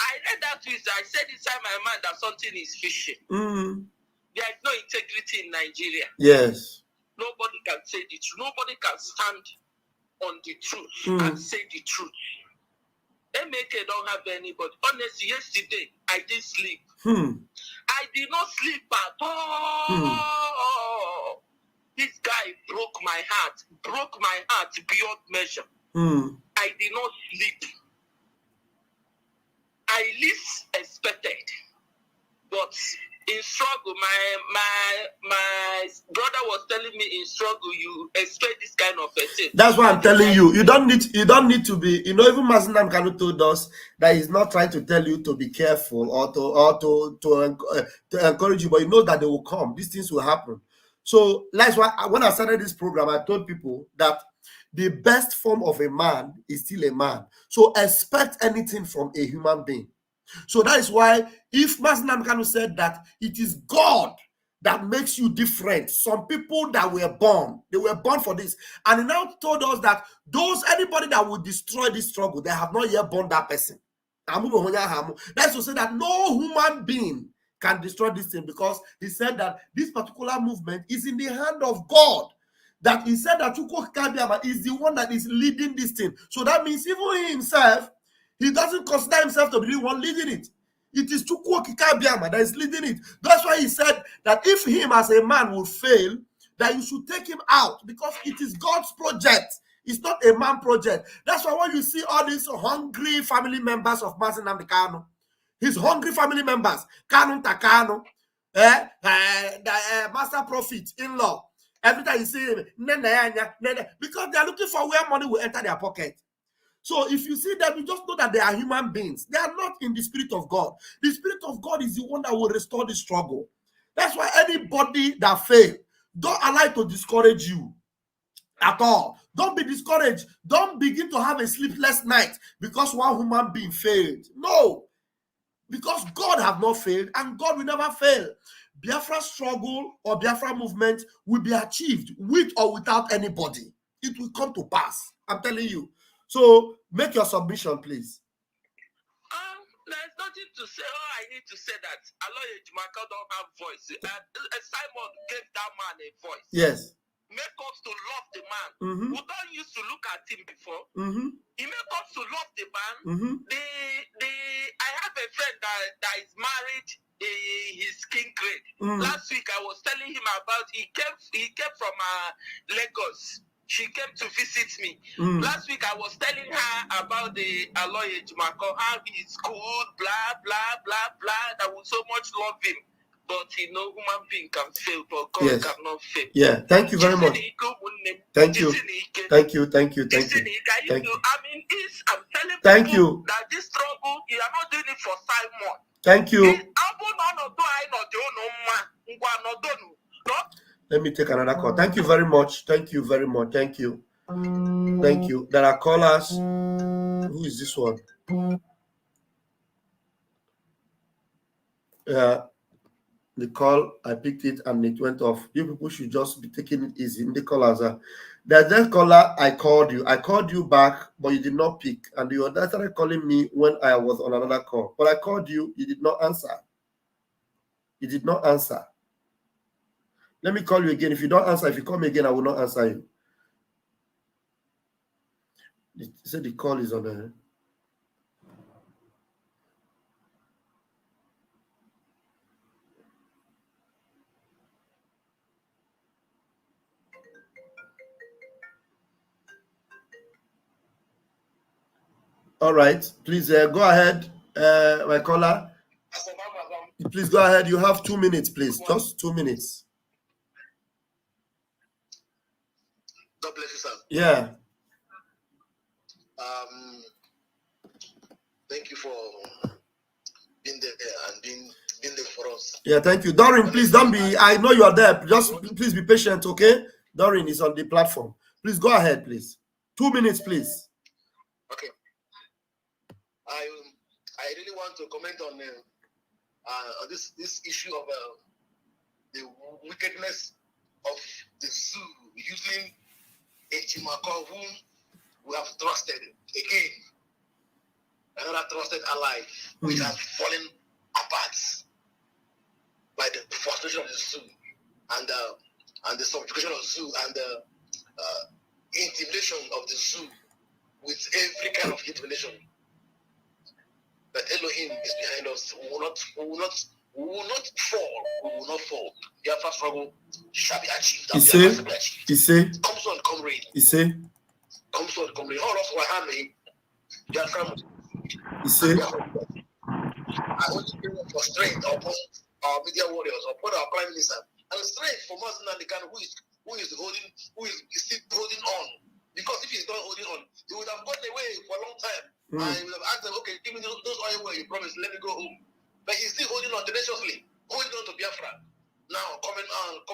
I read that tweet. I said inside my mind that something is fishy. There is no integrity in Nigeria. Yes. Nobody can say the truth. Nobody can stand on the truth and say the truth. MAK don't have anybody. Honestly, yesterday I didn't sleep. I did not sleep at all. This guy broke my heart beyond measure. I did not sleep. I least expected, but in struggle, my brother was telling me in struggle you expect this kind of a thing. That's what I'm telling you. You don't need to be. You know, even Mazinam Kanu told us that he's not trying to tell you to be careful or to encourage you, but you know that they will come. These things will happen. So that's why when I started this program, I told people that the best form of a man is still a man. So expect anything from a human being. So that is why if Mazinam Kanu said that it is God that makes you different, some people that were born, they were born for this. And he now told us that anybody that will destroy this struggle, they have not yet born that person. That's to say that no human being can destroy this thing, because he said that this particular movement is in the hand of God. That he said that Chukwu Kabiama is the one that is leading this thing. So that means even he himself, he doesn't consider himself to be the one leading it. It is Chukwu Kabiama that is leading it. That's why he said that if him as a man will fail, that you should take him out, because it is God's project. It's not a man project. That's why when you see all these hungry family members of Mazen Nnamdi Kanu, his hungry family members, Kanu Takano, Master Prophet, in-law, every time you see him, because they are looking for where money will enter their pocket. So if you see them, you just know that they are human beings. They are not in the Spirit of God. The Spirit of God is the one that will restore the struggle. That's why anybody that fails, don't allow it to discourage you at all. Don't be discouraged. Don't begin to have a sleepless night because one human being failed. No. Because God have not failed and God will never fail. Biafra struggle or Biafra movement will be achieved with or without anybody. It will come to pass. I'm telling you. So make your submission, please. There's nothing to say. All I need to say that Aloye Jumaka don't have voice. Simon gave that man a voice. Yes. Make us to love the man. We don't used to look at him before. He make us to love the man. I have a friend that is married. His king grade. Last week I was telling him about he came from Lagos. She came to visit me. Last week I was telling her about the Aloye Jumako, how he's good, blah, blah, blah, blah, that would so much love him. But human being can fail, but God cannot fail. Yeah, thank you very much. Thank you. Thank you. Thank you. Thank you. I mean, I'm telling thank people you. that this struggle, you are not doing it for Simon. Thank you. No? Let me take another call. Thank you very much. Thank you very much. Thank you. Thank you. There are callers. Who is this one? The call, I picked it and it went off. You people should just be taking it easy. The callers are. There's that caller, I called you. I called you back, but you did not pick. And you started calling me when I was on another call. But I called you, you did not answer. You did not answer. Let me call you again. If you don't answer, if you call me again, I will not answer you. He said the call is on the... All right, please go ahead, my caller. Please go ahead. You have 2 minutes, please. Just 2 minutes. God bless you, sir. Yeah. Thank you for being there and being there for us. Yeah, thank you. Doreen, please don't be... I know you are there. Just please be patient, okay? Doreen is on the platform. Please go ahead, please. 2 minutes, please. Okay. I really want to comment on this issue of the wickedness of the zoo using Ejimako, whom we have trusted again, another trusted ally, which has fallen apart by the frustration of the zoo and the subjugation of the zoo and the intimidation of the zoo with every kind of intimidation. That Elohim is behind us. We will not fall. We will not fall. The Alpha struggle shall be achieved. He said, come on, come rain. He said, come on, come rain. All of us were having. He said, I only pray for strength upon our media warriors, upon our prime minister, and strength for Mazen Nandekan, who is still holding on. Because if he's not holding on, he would have gotten away for a long time. And he would have asked them, okay, give me those oil where you promised, let me go home. But he's still holding on tenaciously, holding on to Biafra. Now coming out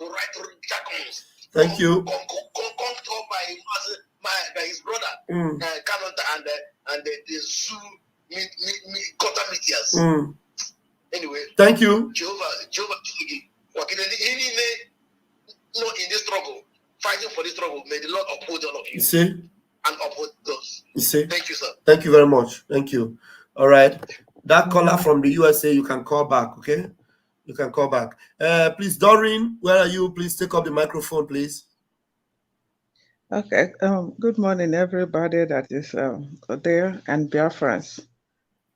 to right Jacons. Thank you. Conked up by his brother, Kanota, and the zoo Kota Mitias. Anyway. Thank you. Jehovah, in this struggle, fighting for this struggle, may the Lord uphold all of you. You see? And uphold those. You see? Thank you, sir. Thank you very much. Thank you. All right. That caller from the USA, you can call back, okay? You can call back. Please, Doreen, where are you? Please take up the microphone, please. Okay. Good morning, everybody that is there and Biafrans.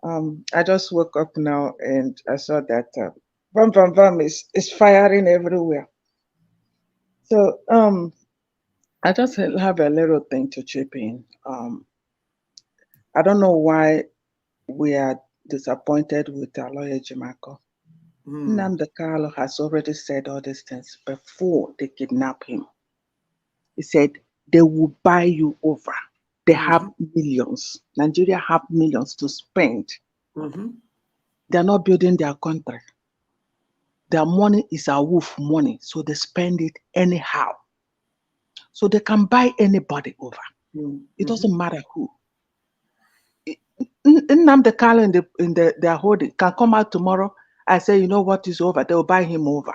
I just woke up now and I saw that Bam Bam Bam is firing everywhere. So I just have a little thing to chip in. I don't know why we are disappointed with our lawyer Jimako. Nnamdi Kanu has already said all these things before they kidnap him. He said they will buy you over. They have millions. Nigeria have millions to spend. They're not building their country. Their money is our wolf money, so they spend it anyhow. So they can buy anybody over. It doesn't matter who. Nnamdi Kanu in their holding can come out tomorrow and say, you know what is over? They will buy him over.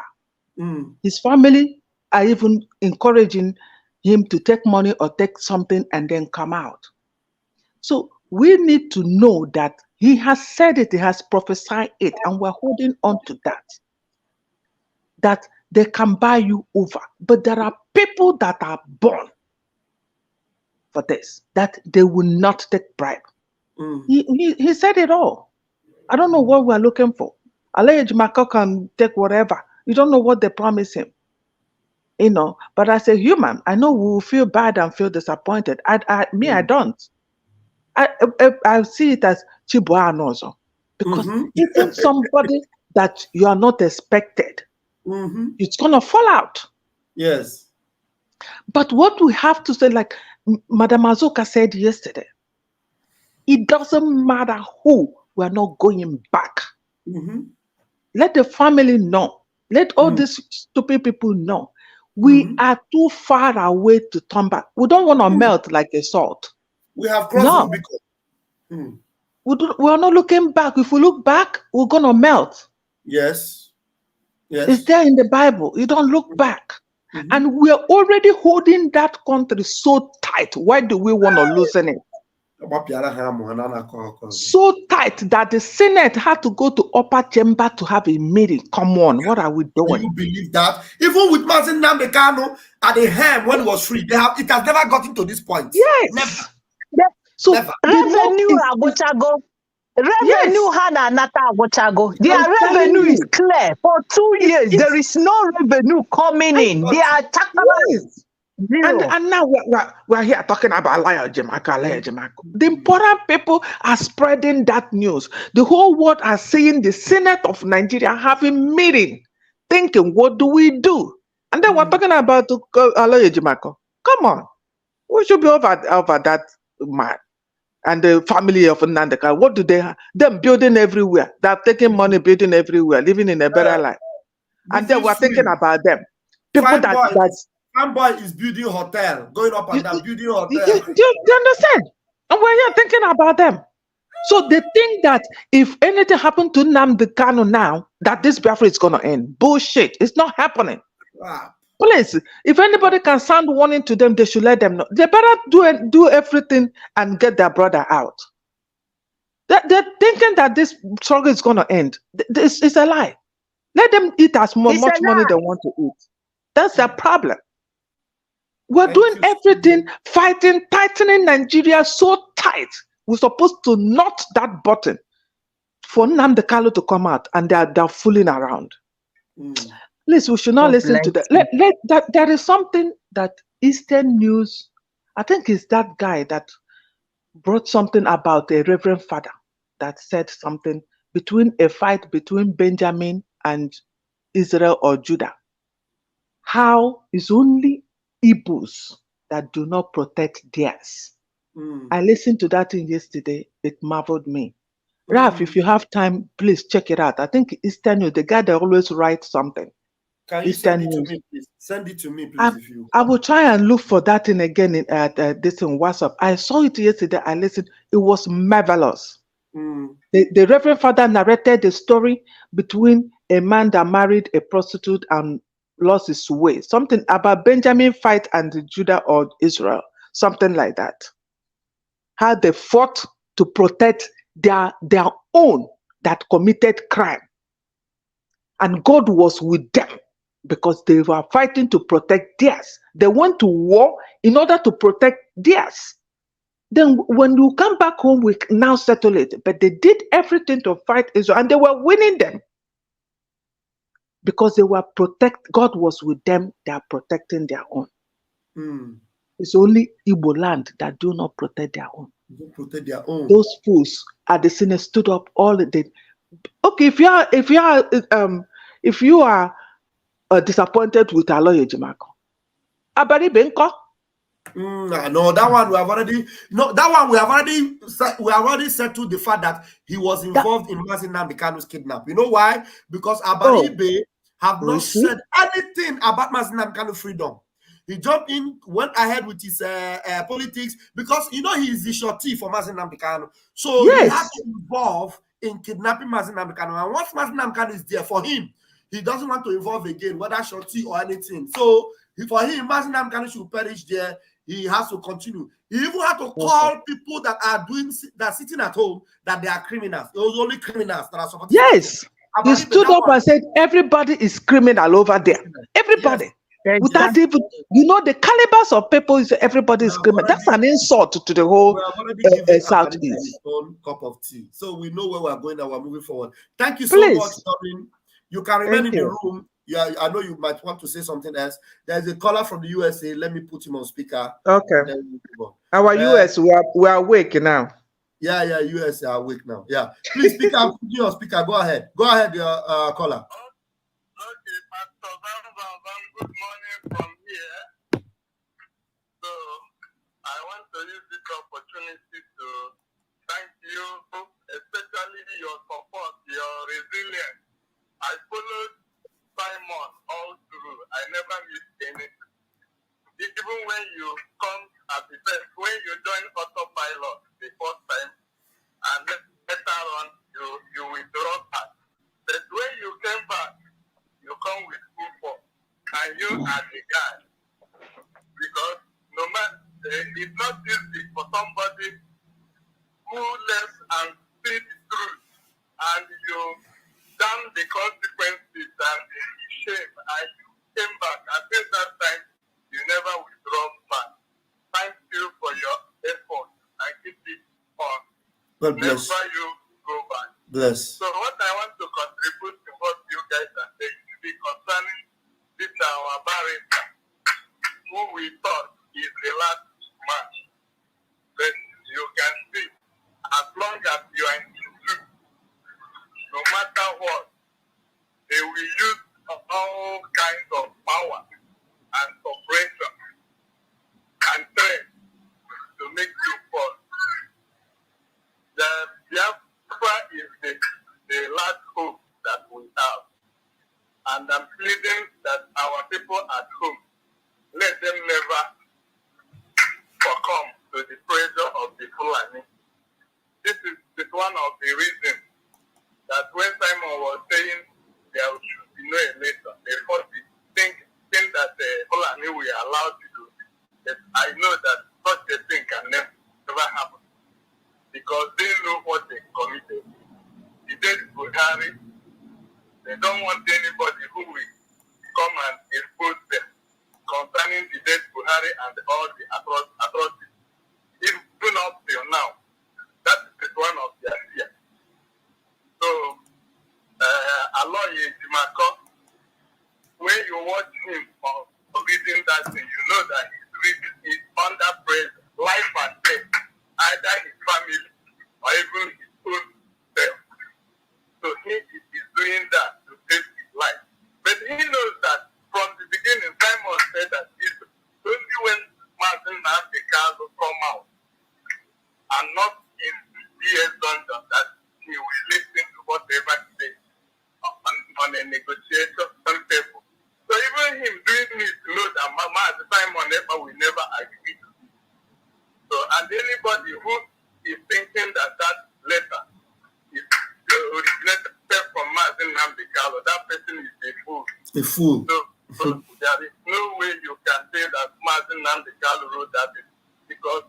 His family are even encouraging him to take money or take something and then come out. So we need to know that he has said it, he has prophesied it, and we're holding on to that. That they can buy you over. But there are people that are born for this, that they will not take bribe. He said it all. I don't know what we're looking for. Alaye Ejimako can take whatever. You don't know what they promise him. You know, but as a human, I know we will feel bad and feel disappointed. I don't. I see it as Chibuan also. Because even somebody that you are not expected, it's going to fall out. Yes. But what we have to say, like Madam Azuka said yesterday, it doesn't matter who, we're not going back. Let the family know. Let all these stupid people know. We are too far away to turn back. We don't want to melt like a salt. We have crossed No. Rubicon. We are not looking back. If we look back, we're going to melt. Yes. Yes. It's there in the Bible. You don't look back. And we are already holding that country so tight. Why do we want to loosen it? So tight that the Senate had to go to upper chamber to have a meeting. Come on, what are we doing? Do you believe that? Even with Mazin Nnamdi Kanu at the hem when it was free, it has never gotten to this point. Yes. Never. So never. Revenue Abuchago. Revenue Hana Nata Abuchago. Their revenue is clear. For 2 years, there is no revenue coming in. They are zero. And now we're here talking about Liar Jamaica. The important people are spreading that news. The whole world are seeing the Senate of Nigeria having meeting, thinking, what do we do? And then we're talking about Liar Jamaica. Come on. We should be over that man. And the family of Nandeka, what do they have? Them building everywhere. They're taking money, building everywhere, living in a better life. And then we're thinking about them. People Fanboy is building hotel, going up and down, building hotel. Do you understand? And we're here thinking about them. So they think that if anything happened to Nnamdi Kanu now, that this Biafra is going to end. Bullshit. It's not happening. Wow. Please, if anybody can sound warning to them, they should let them know. They better do everything and get their brother out. They're thinking that this struggle is going to end. This is a lie. Let them eat as much money they want to eat. That's the problem. We're doing everything, fighting, tightening Nigeria so tight. We're supposed to knot that button for Nnamdi Kanu to come out, and they're fooling around. Please, we should not listen to that. There is something that Eastern News, I think it's that guy that brought something about a Reverend Father that said something between a fight between Benjamin and Israel or Judah. How it's only Igbos that do not protect theirs. I listened to that thing yesterday. It marveled me. Ralph, if you have time, please check it out. I think Eastern News, the guy that always writes something. Can you send it to me, please? Send it to me, please, if you. I will try and look for that thing again at this in WhatsApp. I saw it yesterday. I listened. It was marvelous. The Reverend Father narrated the story between a man that married a prostitute and lost his way. Something about Benjamin fight and Judah or Israel. Something like that. How they fought to protect their own that committed crime. And God was with them because they were fighting to protect theirs. They went to war in order to protect theirs. Then when you come back home, we now settle it. But they did everything to fight Israel and they were winning them. Because they were God was with them, they are protecting their own. It's only Igbo land that do not protect their own. Don't protect their own. Those fools at the Senate stood up all the day. Okay, if you are disappointed with our lawyer Jimako, Abari Benko. No, that one we have already settled the fact that he was involved in Mazin Nnamdi Kanu's kidnap. You know why? Because Abaribe have not said anything about Mazin Nnamdi Kanu's freedom. He jumped in, went ahead with his politics because he is the shorty for Mazin Nnamdi Kanu. So he has to involve in kidnapping Mazin Nnamdi Kanu. And once Mazin Nnamdi Kanu is there for him, he doesn't want to involve again, whether shorty or anything. So for him, Mazin Nnamdi Kanu should perish there. He has to continue. He even had to call people that are sitting at home that they are criminals. It was only criminals that are supporting. Yes. He stood up and said, everybody is criminal over there. Everybody. Yes. Without even, the calibers of people is everybody is criminal. That's an insult to the whole Southeast. His own cup of tea. So we know where we're going and we're moving forward. Thank you so much, Doreen. You can remain in the room. Yeah, I know you might want to say something else. There's a caller from the USA. Let me put him on speaker. Okay. Our US, we are awake now. Yeah, US are awake now. Yeah. Please speak up. Put you on speaker. Go ahead. Go ahead, your caller. Okay, Pastor good morning from here. So I want to use this opportunity to thank you, especially your support, your resilience. I followed Simon all through. I never missed anything. Even when you come at the first, when you join autopilot the first time, and later on you withdraw back. But when you came back, you come with full force, and you are the guy. Because no matter, it's not easy for somebody who left and see the truth, and you damn the consequences and the shame, and you came back. And since that time, you never withdraw back. Thank you for your effort and keep it on. God bless. Never you go back. Bless. So what I want to contribute to what you guys are saying to be concerning this our barrister, who we thought is the last man. But you can see, as long as you are in the truth, no matter what, they will use all kinds of power and suppression and threat to make you fall. The Biafra is the last hope that we have. And I'm pleading that our people at home, let them never succumb to the pressure of the Fulani. This is one of the reasons that when Simon was saying there should be no election, they first think that the Fulani were allowed to do it. But I know that such a thing can never happen because they know what they committed. The dead Buhari, they don't want anybody who will come and expose them concerning the dead Buhari and all the atrocities. Even up till now, that is one of their fears. So, Aloye Jimako, when you watch him reading that thing, you know that he's under pressure, life and death, either his family or even his own self. So he is doing that to save his life. But he knows that from the beginning, Simon said that it's only when Martin Nambika will come out and not in DS London that he will listen to whatever he says on a negotiation table. So even him doing this to know that Simon will never agree to it. So, and anybody who is thinking that letter is originated from Martin Nambika, that person is a fool. A fool. So there is no way you can say that Martin Nambika wrote that because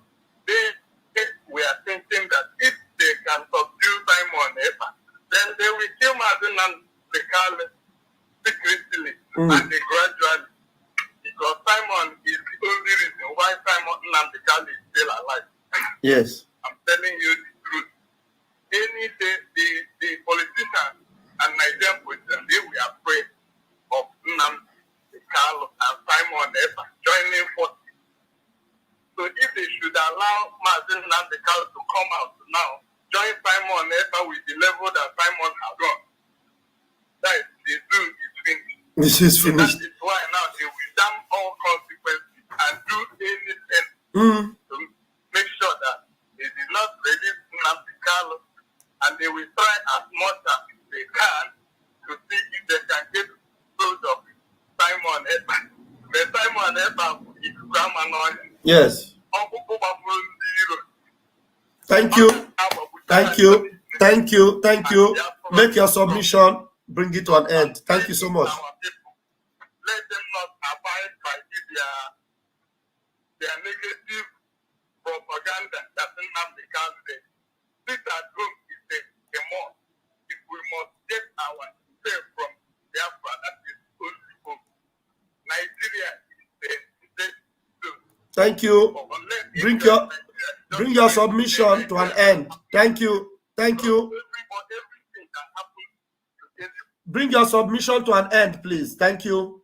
they were thinking that if they can subdue Simon Epa, then they will kill Martin Nambika secretly and they gradually. Because Simon is the only reason why Simon Nambika is still alive. Yes. I'm telling you the truth. Any day, the politicians and Nigerian politicians, they were afraid of Nambika and Simon Epa joining forces. So if they should allow Martin Nambika to come out now, join Simon Epa with the level that Simon has gone, that is, the zoo is finished. This is finished. That is why now they will damn all consequences and do anything to make sure that they did not release Nambika, and they will try as much as they can to see if they can get hold of Simon Epa. But Simon Epa is grammar. Yes. Thank you. Thank you. Thank you. Thank you. Make your submission. Bring it to an end. Thank you so much. Let them not abide by their negative propaganda that Nambika said. This at home is a more. If we must get ourselves from Biafra, that is only home. Nigeria is the Thank you. Bring your submission to an end. Thank you. Thank you. Bring your submission to an end, please. Thank you.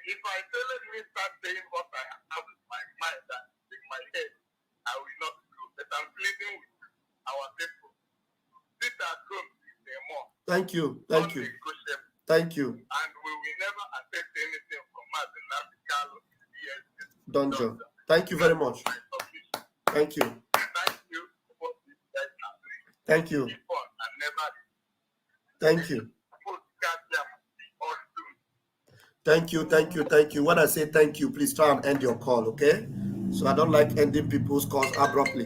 If I tell let me start saying what I have in my mind, that in my head, I will not do. But I'm pleading with our people. Sit at home is more. Thank you. Thank you. Thank you. And we will never accept anything from Martin Nambika. Donjo. Thank you very much. Thank you. Thank you for what this guys are doing. Thank you. And never Thank you. Thank you, thank you, thank you. When I say thank you, please try and end your call, okay? So I don't like ending people's calls abruptly.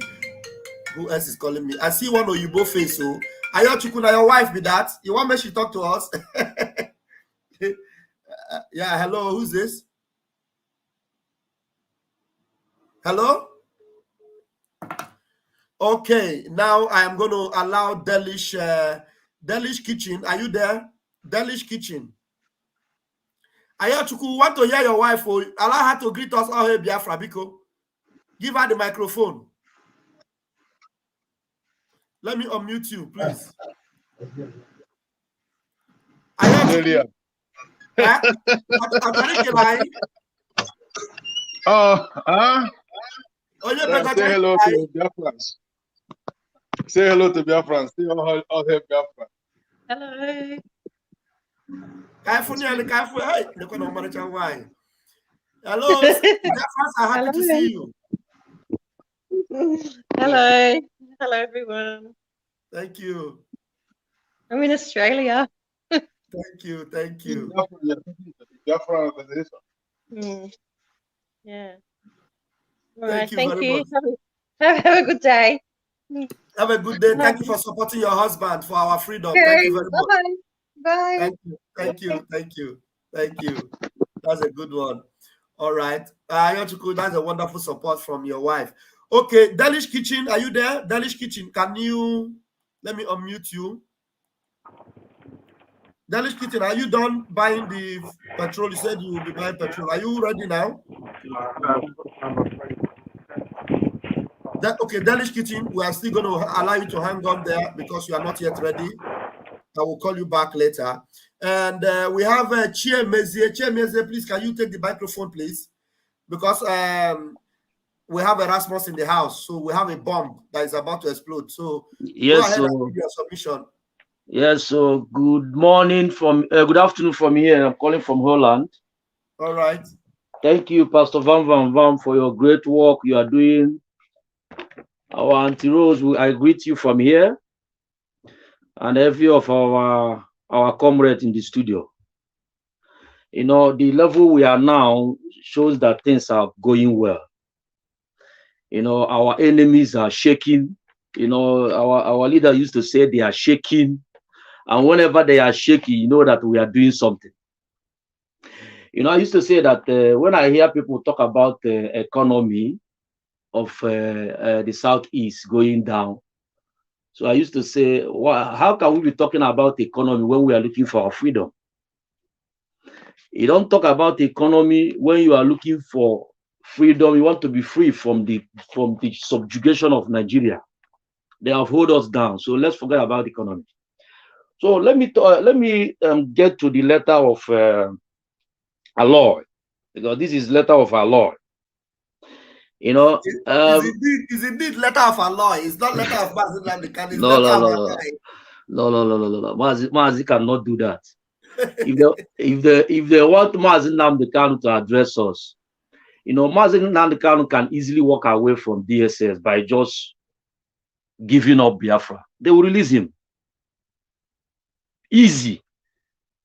Who else is calling me? I see one of you both face. So, Ayochukuna, your wife be that? You want me to talk to us? Yeah, hello, who's this? Hello? Okay, now I am going to allow Delish Kitchen. Are you there? Delish Kitchen. Ayochukwu, want to hear your wife? Or allow her to greet us all here, Biafra, Biko. Give her the microphone. Let me unmute you, please. Ayochukwu. Say hello to Biafrans. Say hello to Biafrans. Say all here Biafra. Hello. Hello, Biafrans are happy to see you. Hello. Hello, everyone. Thank you. I'm in Australia. Thank you. Thank you. Yeah. All right. Thank you very much. Have a good day. Have a good day. Thank you for supporting your husband for our freedom. Thank you very much. Bye. Thank you. Thank you. Thank you. Thank you. That's a good one. All right. Ayochukwu, that's a wonderful support from your wife. Okay, Delish Kitchen, are you there? Delish Kitchen, can you let me unmute you? Delish Kitchen, are you done buying the petrol? You said you will be buying petrol. Are you ready now? Okay, Delish Kitchen, we are still going to allow you to hang on there because you are not yet ready. I will call you back later. And we have Chia Mezie. Chia Mezie, please, can you take the microphone, please? Because we have Erasmus in the house, so we have a bomb that is about to explode. So yes, go ahead and give your submission. Yes, so good morning good afternoon from here. I'm calling from Holland. All right. Thank you, Pastor Van Van Van, for your great work you are doing. Our Auntie Rose, I greet you from here, and every of our comrades in the studio. You know, the level we are now shows that things are going well. You know, our enemies are shaking. You know, our leader used to say they are shaking. And whenever they are shaky, you know that we are doing something. You know, I used to say that when I hear people talk about the economy of the Southeast going down, so I used to say, well, how can we be talking about the economy when we are looking for our freedom? You don't talk about the economy when you are looking for freedom. You want to be free from the subjugation of Nigeria. They have held us down. So let's forget about the economy. So let me get to the letter of our Lord, because this is letter of our Lord. You know, it's indeed letter of our Lord. It's not letter of Mazi. No. Mazi cannot do that. if they want Mazi Nnamdi Kanu to address us, you know, Mazi Nnamdi Kanu can easily walk away from DSS by just giving up Biafra. They will release him. Easy.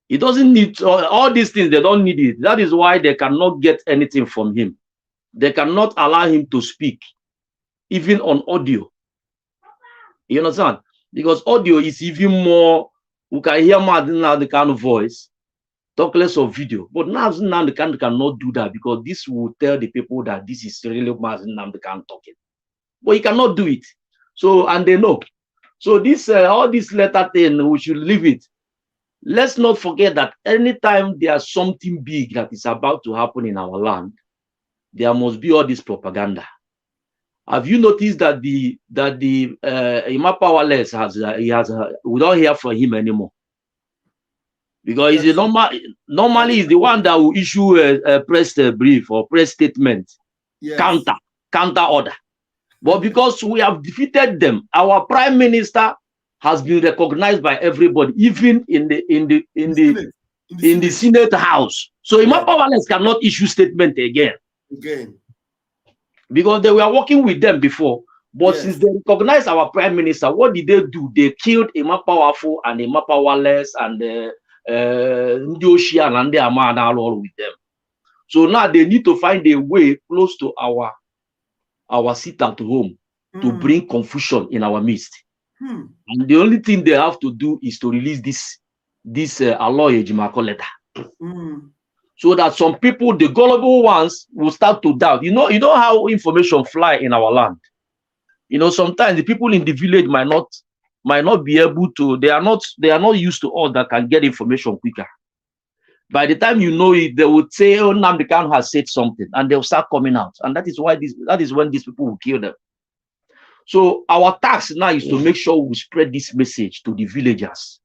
He doesn't need all these things. They don't need it. That is why they cannot get anything from him. They cannot allow him to speak, even on audio. You understand? Because audio is even more. We can hear the kind of voice, talk less of video. But now the cannot do that because this will tell the people that this is really the kind talking. But he cannot do it. So, and they know. So this all this letter thing, we should leave it. Let's not forget that anytime there's something big that is about to happen in our land, there must be all this propaganda. Have you noticed that the Ima Powerless we don't hear from him anymore? Because he's normally he's the one that will issue a press brief or press statement, yes. counter order. But because we have defeated them, our prime minister has been recognized by everybody, even in the Senate House. So Ima Powerless cannot issue statement again. Because they were working with them before. But since they recognize our prime minister, what did they do? They killed a more powerful and a more powerless and Ocean and their man all with them. So now they need to find a way close to our sit at home to bring confusion in our midst. And the only thing they have to do is to release this Aloy Ejimako letter. So that some people, the gullible ones, will start to doubt. You know how information fly in our land. You know, sometimes the people in the village might not be able to. They are not used to all that can get information quicker. By the time you know it, they would say, "Oh, Nnamdi Kanu has said something," and they'll start coming out. And that is when these people will kill them. So our task now is to make sure we spread this message to the villagers.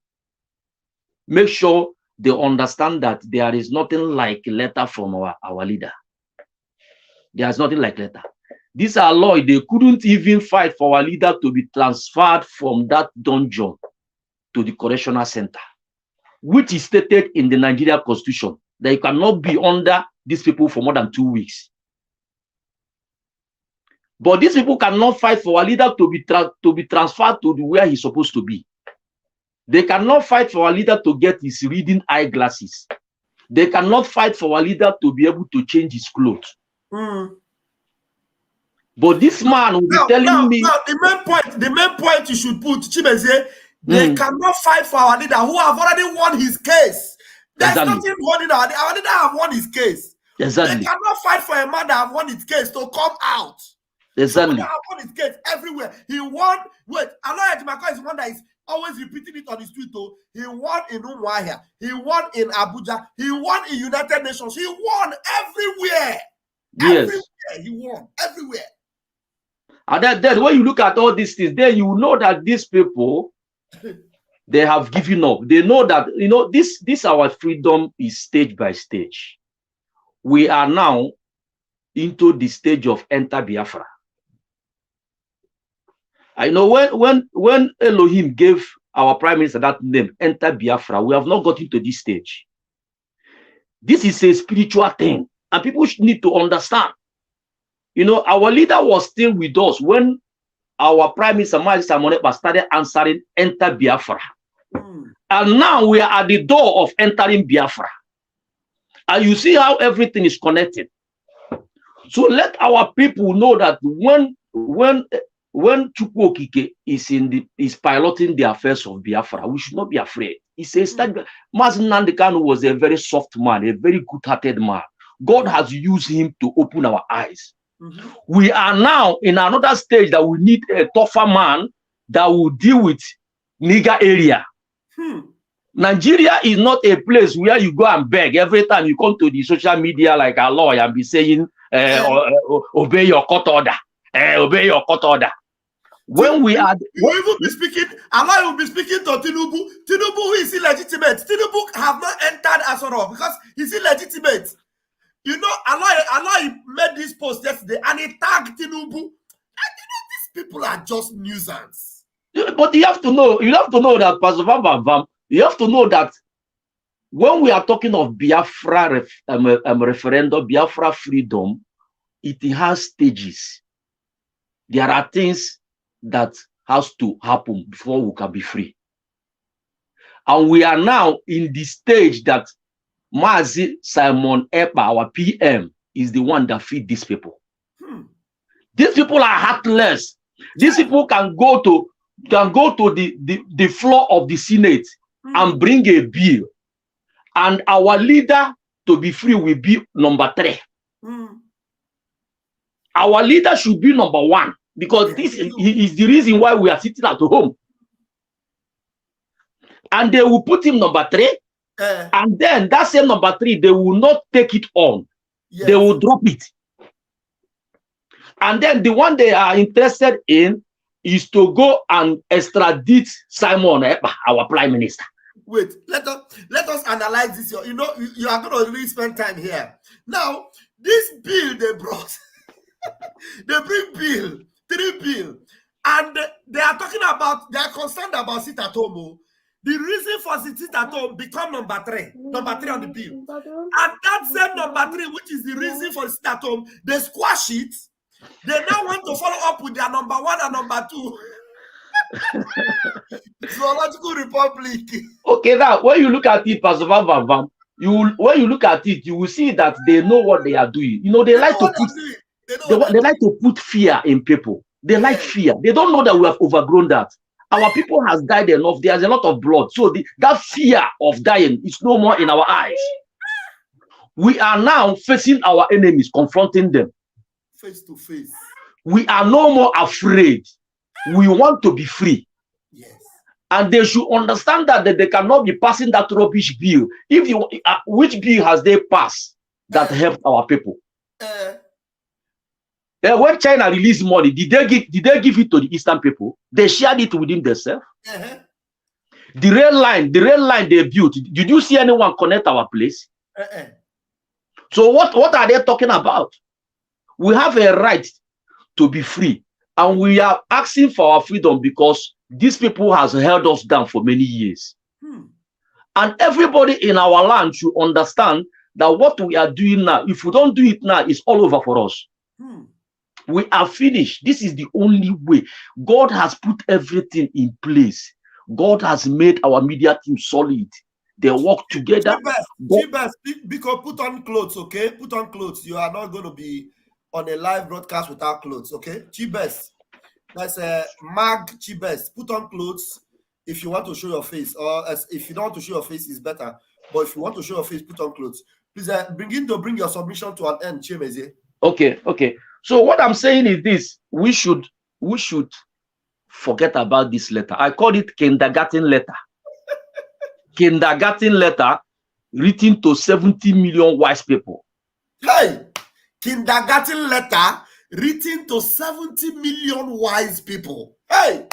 Make sure they understand that there is nothing like a letter from our leader. There's nothing like letter. These are lawyers. They couldn't even fight for our leader to be transferred from that dungeon to the correctional center, which is stated in the Nigeria Constitution that you cannot be under these people for more than 2 weeks. But these people cannot fight for our leader to be transferred to where he's supposed to be. They cannot fight for our leader to get his reading eyeglasses. They cannot fight for our leader to be able to change his clothes. But this man will be telling me. Now, the main point you should put, Chimeze, they cannot fight for our leader who have already won his case. There's nothing holding our leader have won his case. Exactly. They cannot fight for a man that have won his case to come out. Exactly. Have won his case everywhere. He won. Wait, Aloy Ejimako is one that is always repeating it on his tweet. He won in Umuahia. He won in Abuja. He won in United Nations. He won everywhere. Yes. Everywhere. He won everywhere. And then when you look at all these things, then you know that these people, they have given up. They know that, you know, this our freedom is stage by stage. We are now into the stage of enter Biafra. I know when Elohim gave our prime minister that name, enter Biafra, we have not gotten to this stage. This is a spiritual thing, and people need to understand. You know, our leader was still with us when our prime minister started answering enter Biafra. And now we are at the door of entering Biafra. And you see how everything is connected. So let our people know that when Chukwokike is piloting the affairs of Biafra, we should not be afraid. He says that Mazen Nnamdi Kanu was a very soft man, a very good-hearted man. God has used him to open our eyes. We are now in another stage that we need a tougher man that will deal with nigger area. Nigeria is not a place where you go and beg every time you come to the social media like a lawyer and be saying, obey your court order. Obey your court order. When we are, you will be speaking, Allah will be speaking to Tinubu. Tinubu who is illegitimate. Tinubu have not entered Asoro because he's illegitimate. You know, Allah made this post yesterday and he tagged Tinubu. And you know, these people are just nuisance. But you have to know that, Pastor Vam, you have to know that when we are talking of Biafra referendum, Biafra freedom, it has stages. There are things that has to happen before we can be free. And we are now in the stage that Mazi Simon Epa, our PM, is the one that feed these people. These people are heartless. These people can go to the floor of the Senate and bring a bill, and our leader to be free will be number 3. Our leader should be number 1 because this is the reason why we are sitting at home. And they will put him number 3. And then that same number 3, they will not take it on. Yes. They will drop it. And then the one they are interested in is to go and extradite Simon Epa, our prime minister. Wait, let us analyze this. You know, you are going to really spend time here. Now, this bill they brought, they bring bill, 3 bill, and they are talking about, they are concerned about sit at home. The reason for sit at home become number 3 on the bill. And that same number 3, which is the reason for sit at home, they squash it They now want to follow up with their number 1 and number 2. Zoological Republic. Okay, now when you look at it, Pastor Van Van Van, when you look at it, you will see that they know what they are doing. You know, they like to put they like to put fear in people. They like fear. They don't know that we have overgrown that. Our people has died enough. There's a lot of blood. So that fear of dying is no more in our eyes. We are now facing our enemies, confronting them. Face to face. We are no more afraid. We want to be free. Yes. And they should understand that they cannot be passing that rubbish bill. If you, which bill has they passed that helped our people? When China released money, did they give it to the Eastern people? They shared it within themselves. The rail line they built, did you see anyone connect our place? So what are they talking about? We have a right to be free, and we are asking for our freedom because these people has held us down for many years. And everybody in our land should understand that what we are doing now, if we don't do it now, it's all over for us. We are finished. This is the only way. God has put everything in place. God has made our media team solid. They work together. Because put on clothes, okay? Put on clothes. You are not going to be on a live broadcast without clothes, okay? Chibes. That's a mag Chibes. Put on clothes if you want to show your face, or if you don't want to show your face, it's better. But if you want to show your face, put on clothes. Please bring your submission to an end, Chimeze. Okay. So what I'm saying is this: we should forget about this letter. I call it kindergarten letter. Kindergarten letter written to 70 million wise people. Hey, kindergarten letter written to 70 million wise people. Hey,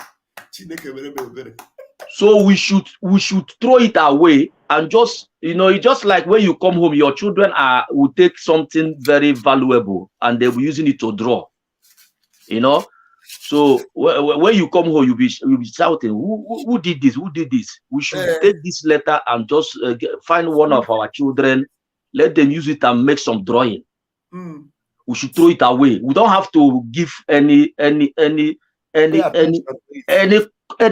so we should throw it away and just, it's just like when you come home, your children will take something very valuable and they'll be using it to draw. So when you come home, you'll be shouting, who did this? Who did this? We should take this letter and just find one of our children, let them use it and make some drawing. We should throw it away. We don't have to give any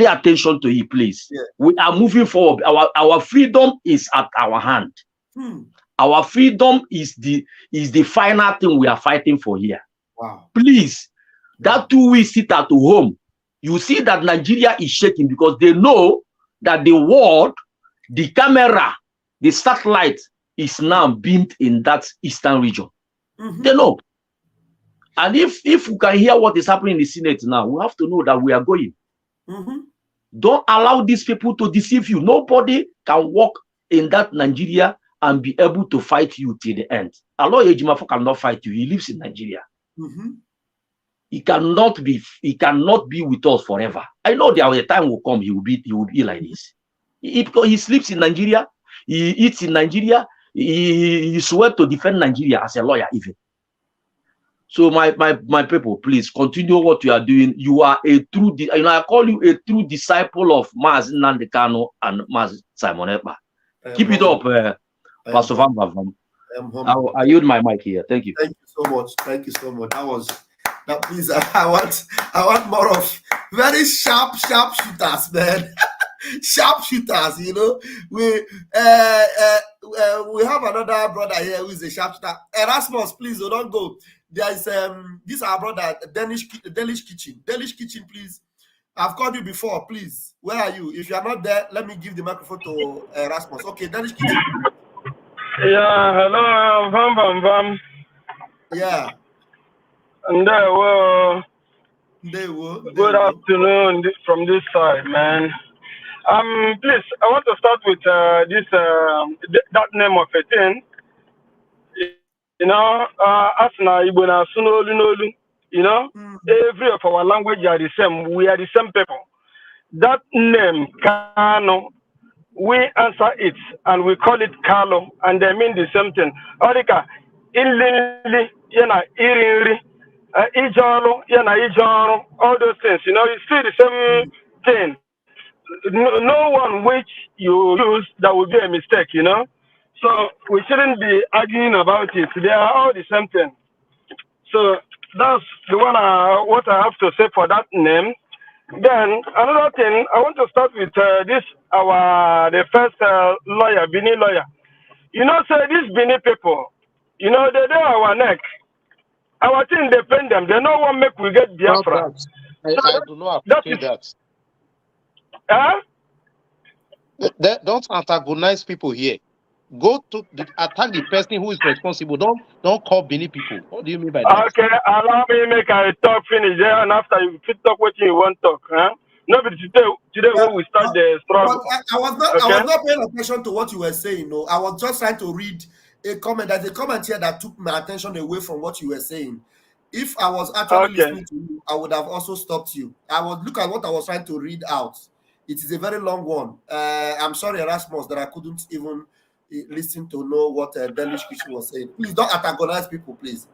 attention to it, please. We are moving forward. Our freedom is at our hand. Our freedom is the final thing we are fighting for here. Wow. Please, that 2 weeks sit at home, you see that Nigeria is shaking because they know that the world, the camera, the satellite is now beamed in that eastern region. They know. And if we can hear what is happening in the Senate now, we have to know that we are going. Don't allow these people to deceive you. Nobody can walk in that Nigeria and be able to fight you till the end. Aloy Ejimafo cannot fight you. He lives in Nigeria. He cannot be with us forever. I know there will a time will come he will be like this. Because he sleeps in Nigeria, he eats in Nigeria, he swear to defend Nigeria as a lawyer even. So my people, please continue what you are doing. You are a true, I call you a true disciple of Maz Nnamdi Kanu and Maz Simon Ekpa. Keep it up, Pastor Van Van. I yield my mic here. Thank you. Thank you so much. Thank you so much. That please, I want more of very sharp shooters, man. Sharp shooters, We have another brother here who is a sharp shooter. Erasmus, please don't go. There's this our brother Delish Kitchen. Delish Kitchen, please. I've called you before, please. Where are you? If you are not there, let me give the microphone to Erasmus. Okay, Delish Kitchen. Yeah, hello, Vam. Yeah. And good afternoon from this side, man. Please, I want to start with that name of a thing. Asna Ibuna Sunolu, every of our language are the same. We are the same people. That name, Kano, we answer it and we call it Kalo, and they mean the same thing. Orika, Ilili, Irinri, Ijalo, Ijalo, all those things, it's still the same thing. No one which you use that would be a mistake, So we shouldn't be arguing about it. They are all the same thing. So That's the one what I have to say for that name. Then another thing, I want to start with the first lawyer, Bini lawyer. You know, say these Bini people, you know, they do our neck. Our thing depend them. They know what make we get Stop Biafra. that. I do not That appreciate is, that. Don't antagonize people here. Go to attack the person who is responsible. Don't call Benin people. What do you mean by that? okay, allow me make I talk finish there, and after you fit talk what you want talk, huh? No, but today when we start the struggle. I was not paying attention to what you were saying. No, I was just trying to read a comment. There's a comment here that took my attention away from what you were saying. If I was actually listening to you, I would have also stopped you. I would look at what I was trying to read out. It is a very long one. I'm sorry, Erasmus, that I couldn't even listen to know what Delish Christian was saying. Please don't antagonize people, please.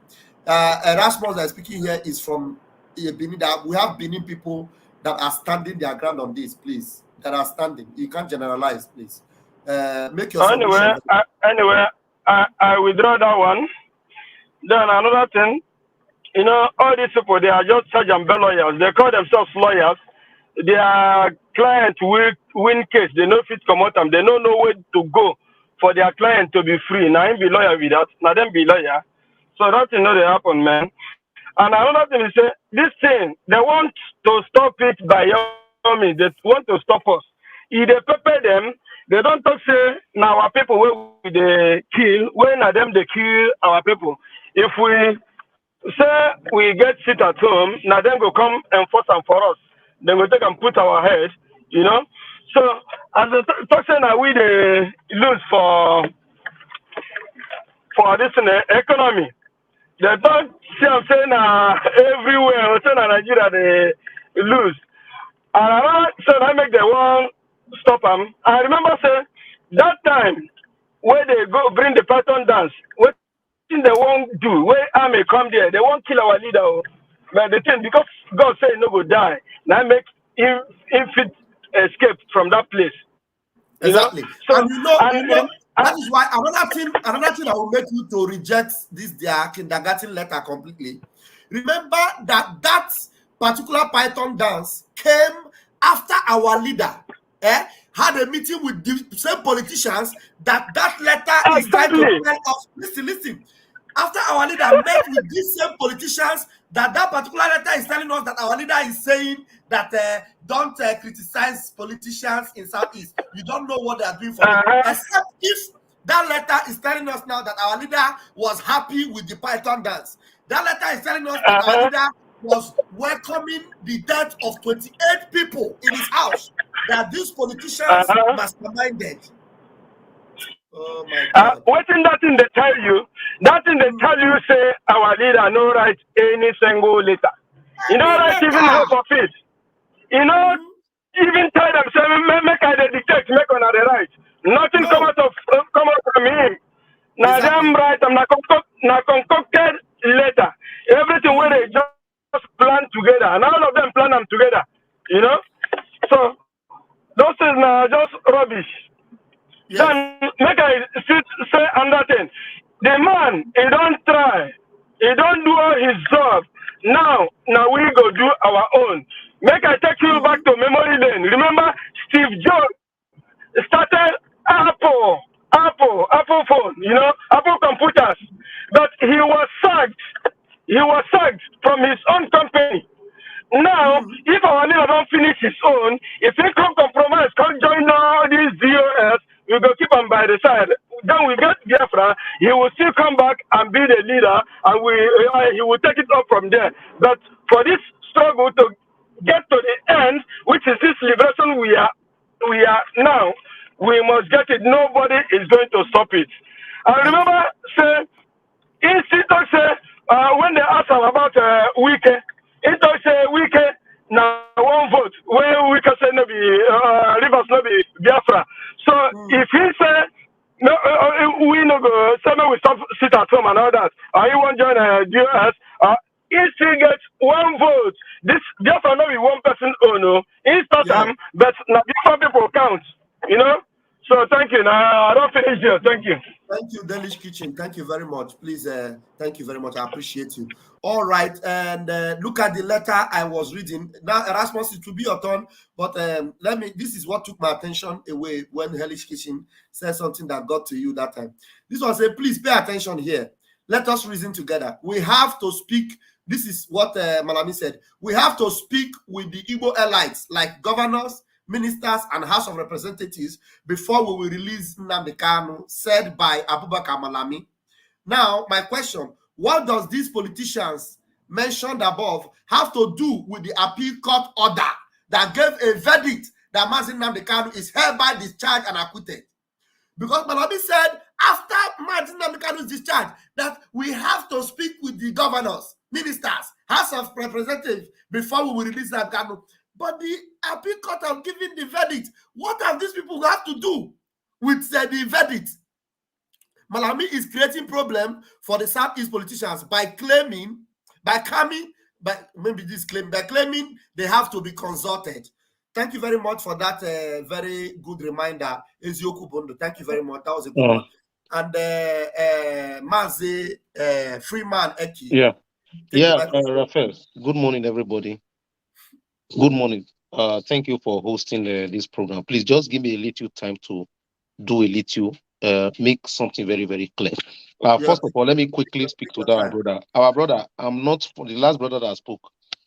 Erasmus that is speaking here is from Benin. That we have Benin people that are standing their ground on this, please. That are standing. You can't generalize, please. Make your Anyway, I withdraw that one. Then another thing, you know, all these people, they are just charge and bell lawyers. They call themselves lawyers. Their client will win case. They know fit come out them. They don't know where to go for their client to be free. Now him be lawyer with that. Now them be lawyer. So that thing know they happen, man. And another thing is this thing, they want to stop it by all means. They want to stop us. If they prepare them, they don't talk say now our people where they kill, when are them they kill our people. If we say we get sit at home, now them go come enforce them for us. Then we take and put our head, you know. So as the talk say now we they lose for this economy. They don't see I'm saying everywhere, I'm saying Nigeria they lose. And so I make the one stop them. I remember saying that time where they go bring the Python dance, what thing they won't do, where army come there, they won't kill our leader. But the thing, because God said no go die, now make him fit escape from that place. Exactly. You know? So, and you know, that is why another thing that will make you to reject their kindergarten letter completely. Remember that particular Python dance came after our leader had a meeting with the same politicians that letter is trying to tell us. Listen. After our leader met with these same politicians, that particular letter is telling us that our leader is saying that don't criticize politicians in Southeast. You don't know what they are doing for you. Except if that letter is telling us now that our leader was happy with the Python dance. That letter is telling us that our leader was welcoming the death of 28 people in his house. That these politicians masterminded. Oh my God. What in that thing they tell you? That thing they tell you say our leader no write any single letter. You know write even half of it. You know even tell them say make I dictate, make on the right. Nothing come out from him. Now them right, I'm not concocted letter. Everything where they just plan together, and all of them plan them together. You know? So those things are just rubbish. Yes. Then make I say another thing. The man, he don't try. He don't do his job. Now we go do our own. Make I take you back to memory lane. Remember Steve Jobs started Apple phone, you know, Apple computers. But he was sacked from his own company. Now, if our leader don't finish his own, if he come compromise, come join all these DOS, we go keep him by the side. Then we get Biafra, he will still come back and be the leader, and he will take it up from there. But for this struggle to get to the end, which is this liberation we are now, we must get it. Nobody is going to stop it. I remember say when they ask him about Wike, it does say Wike now one vote. When Wike say no be Rivers no be Biafra. So if he say no, we no go. Say no, we stop sit at home and all that. Or you want join DOS? He still gets one vote. This Biafra no be one person. Oh no, he start but now different people count. You know. So No, thank you. No, I don't finish here. Thank you. Thank you, Delish Kitchen. Thank you very much. Please, thank you very much. I appreciate you. All right, and look at the letter I was reading. Now, Erasmus, it will be your turn, but this is what took my attention away when Hellish Kitchen said something that got to you that time. This one said, please pay attention here. Let us reason together. We have to speak. This is what Malami said. We have to speak with the Igbo elites, like governors, ministers, and House of Representatives before we will release Nnamdi Kanu, said by Abubakar Malami. Now, my question, what does these politicians mentioned above have to do with the appeal court order that gave a verdict that Mazi Nnamdi Kanu is hereby discharged and acquitted? Because Malami said after Mazi Nnamdi Kanu's discharge that we have to speak with the governors, ministers, House of Representatives before we will release Nnamdi Kanu. But the appeal court have given the verdict. What have these people have to do with the verdict? Malami is creating problem for the Southeast politicians by claiming they have to be consulted. Thank you very much for that very good reminder, Ezioku Bondo. Thank you very much. That was a good one. And Mazi Freeman Eki. Raphael. Good morning, everybody. Good morning. Thank you for hosting this program. Please just give me a little time to do a little, make something very, very clear. First of all, let me quickly speak to that brother. Our brother, I'm not the last brother that spoke.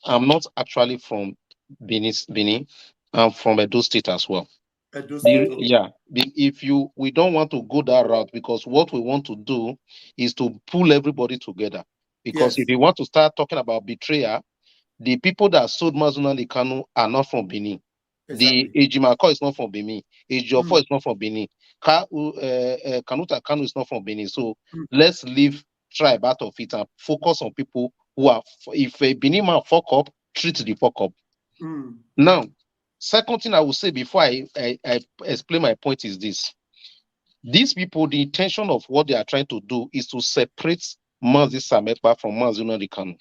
I'm not actually from Benin. I'm from Edo State as well. If we don't want to go that route, because what we want to do is to pull everybody together. Because if you want to start talking about betrayal, the people that sold Mazi Nnamdi Kanu are not from Benin. Exactly. The Ejimako is not from Benin. Ejiofor is not from Benin. Kanuta Kanu is not from Benin. So let's leave tribe out of it and focus on people who are. If a Benin man fuck up, treat the fuck up. Now, second thing I will say before I explain my point is this. These people, the intention of what they are trying to do is to separate Mazi Samekpa from Mazi Nnamdi Kanu.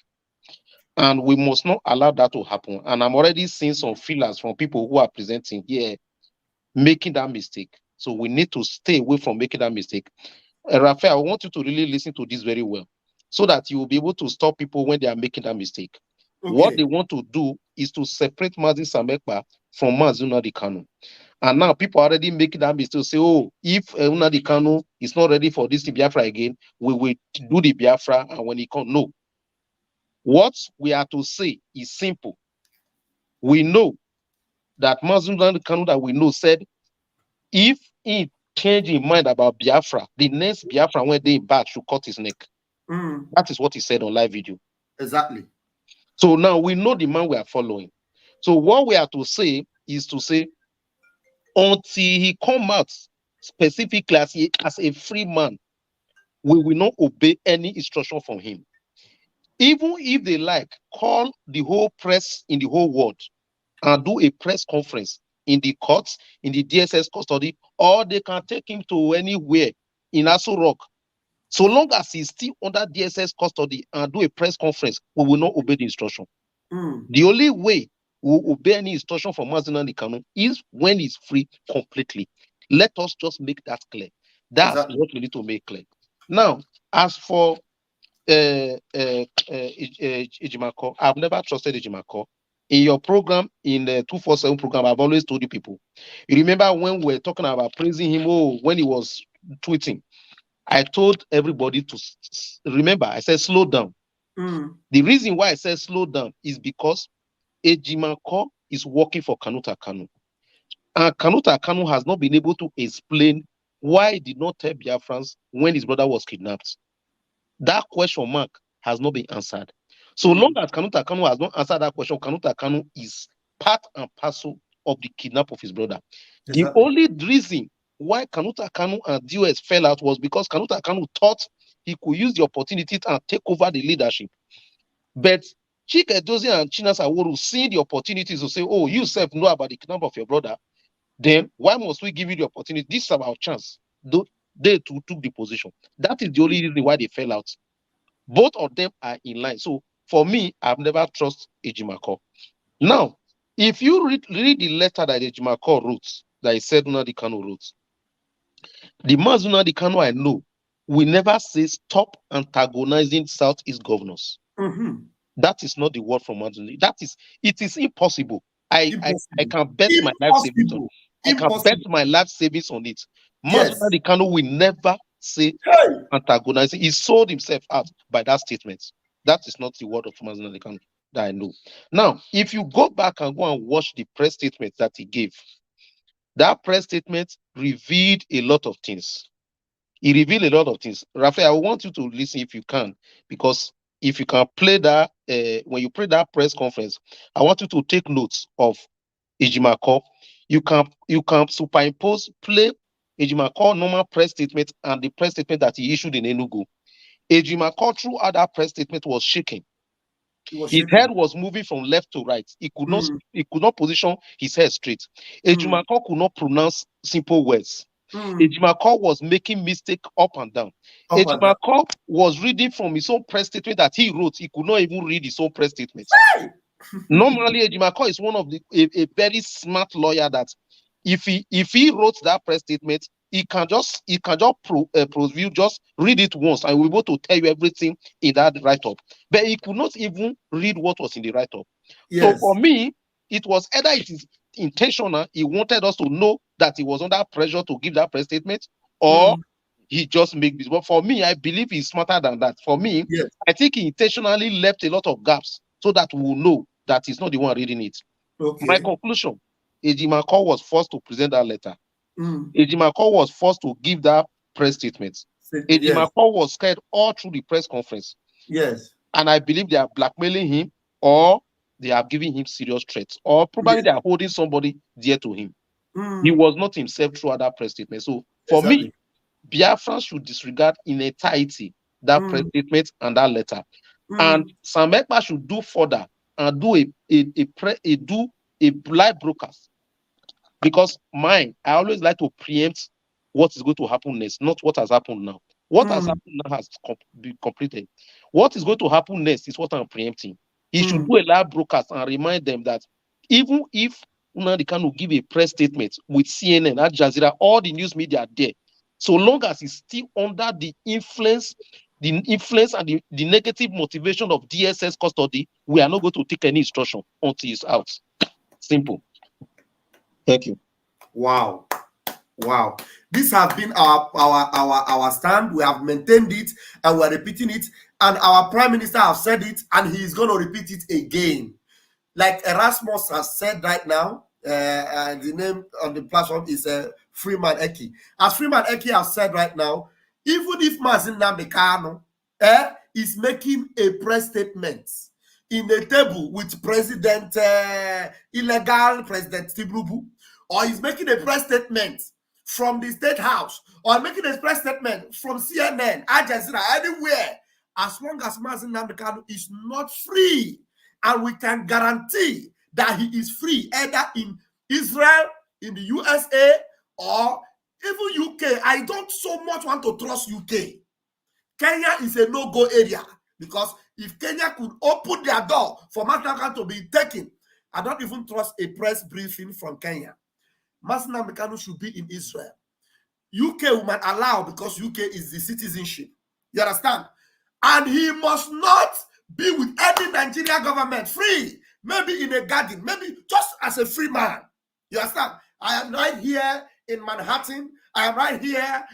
And we must not allow that to happen. And I'm already seeing some feelers from people who are presenting here making that mistake. So we need to stay away from making that mistake. Raphael, I want you to really listen to this very well so that you will be able to stop people when they are making that mistake. Okay. What they want to do is to separate Mazi Samekpa from Mazi Nnamdi Kanu. And now people are already making that mistake to say, oh, if Nnamdi Kanu is not ready for this Biafra again, we will do the Biafra, and when he comes, no. What we are to say is simple. We know that Mazi Nnamdi Kanu that we know said, if he changed his mind about Biafra, the next Biafra when they back should cut his neck. That is what he said on live video. Exactly. So now we know the man we are following. So what we are to say is to say, until he come out specifically as a free man, we will not obey any instruction from him. Even if they like, call the whole press in the whole world and do a press conference in the courts, in the DSS custody, or they can take him to anywhere in Aso Rock. So long as he's still under DSS custody and do a press conference, we will not obey the instruction. The only way we will obey any instruction from Mazi Nnamdi Kanu is when he's free completely. Let us just make that clear. That's what we need to make clear. Now, as for Ejimako, I've never trusted Ejimako. In your program, in the 247 program, I've always told you people. You remember when we were talking about praising him, when he was tweeting, I told everybody to remember, I said, slow down. The reason why I said slow down is because Ejimako is working for Kanuta Kanu. And Kanuta Kanu has not been able to explain why he did not tell Biafrans when his brother was kidnapped. That question mark has not been answered. So long as Kanuta Kanu has not answered that question, Kanuta Kanu is part and parcel of the kidnap of his brother. Exactly. The only reason why Kanuta Kanu and DOS fell out was because Kanuta Kanu thought he could use the opportunity and take over the leadership. But Chike Edozie and Chinasa Aworu seeing the opportunities to say, oh, you self know about the kidnap of your brother, then why must we give you the opportunity? This is our chance. They too took the position. That is the only reason why they fell out. Both of them are in line. So for me, I've never trusted Ejimako. Now, if you read the letter that Ejimako wrote, that he said Nnamdi Kanu wrote, The Mazi Nnamdi Kanu I know will never say stop antagonizing Southeast governors. That is not the word from Mazi Nnamdi. That is, it is impossible. I can bet my life savings on it. I can bet my life savings on it. Mazi Nnamdi Kanu will never say antagonizing. He sold himself out by that statement. That is not the word of Mazi Nnamdi Kanu that I know. Now, if you go back and go and watch the press statement that he gave, that press statement revealed a lot of things. He revealed a lot of things. Raphael, I want you to listen if you can, because if you can play that, when you play that press conference, I want you to take notes of Ejimako. You can superimpose, play Ejimako normal press statement and the press statement that he issued in Enugu. Ejimako throughout that press statement was shaking. His head was moving from left to right. He could not position his head straight. Ejimako could not pronounce simple words. Ejimako was making mistakes up and down. Ejimako was reading from his own press statement that he wrote. He could not even read his own press statement. Normally, Ejimako is one of a very smart lawyer that if he wrote that press statement, he can just preview, just read it once and we'll be able to tell you everything in that write-up. But he could not even read what was in the write-up. So for me, it was either it is intentional, he wanted us to know that he was under pressure to give that press statement, or he just made this. But for me, I believe he's smarter than that. For me, I think he intentionally left a lot of gaps so that we will know that he's not the one reading it. My conclusion, Ejimako was forced to present that letter. Ejimako was forced to give that press statement. Ejimako was scared all through the press conference. And I believe they are blackmailing him, or they are giving him serious threats, or probably they are holding somebody dear to him. He was not himself throughout that press statement. So for me, Biafra should disregard in entirety that press statement and that letter. And Sam Ekpa should do further and do a live broadcast. Because I always like to preempt what is going to happen next, not what has happened now. What has happened now has been completed. What is going to happen next is what I'm preempting. He should do a live broadcast and remind them that even if Nnamdi Kanu give a press statement with CNN, Al Jazeera, all the news media are there, so long as he's still under the influence and the negative motivation of DSS custody, we are not going to take any instruction until he's out. Simple. Thank you. Wow. This has been our stand. We have maintained it and we're repeating it. And our Prime Minister has said it and he's going to repeat it again. Like Erasmus has said right now, the name on the platform is Freeman Eki. As Freeman Eki has said right now, even if Mazi Nnamdi Kanu is making a press statement in a table with illegal President Tinubu, or he's making a press statement from the State House, or making a press statement from CNN, Al Jazeera, anywhere, as long as Mazi Nnamdi Kanu is not free, and we can guarantee that he is free, either in Israel, in the USA, or even UK. I don't so much want to trust UK. Kenya is a no-go area, because if Kenya could open their door for Mazi Nnamdi Kanu to be taken, I don't even trust a press briefing from Kenya. Mazi Nnamdi Kanu should be in Israel. UK will might allow, because UK is the citizenship. You understand? And he must not be with any Nigerian government free. Maybe in a garden, maybe just as a free man. You understand? I am right here in Manhattan. I am right here,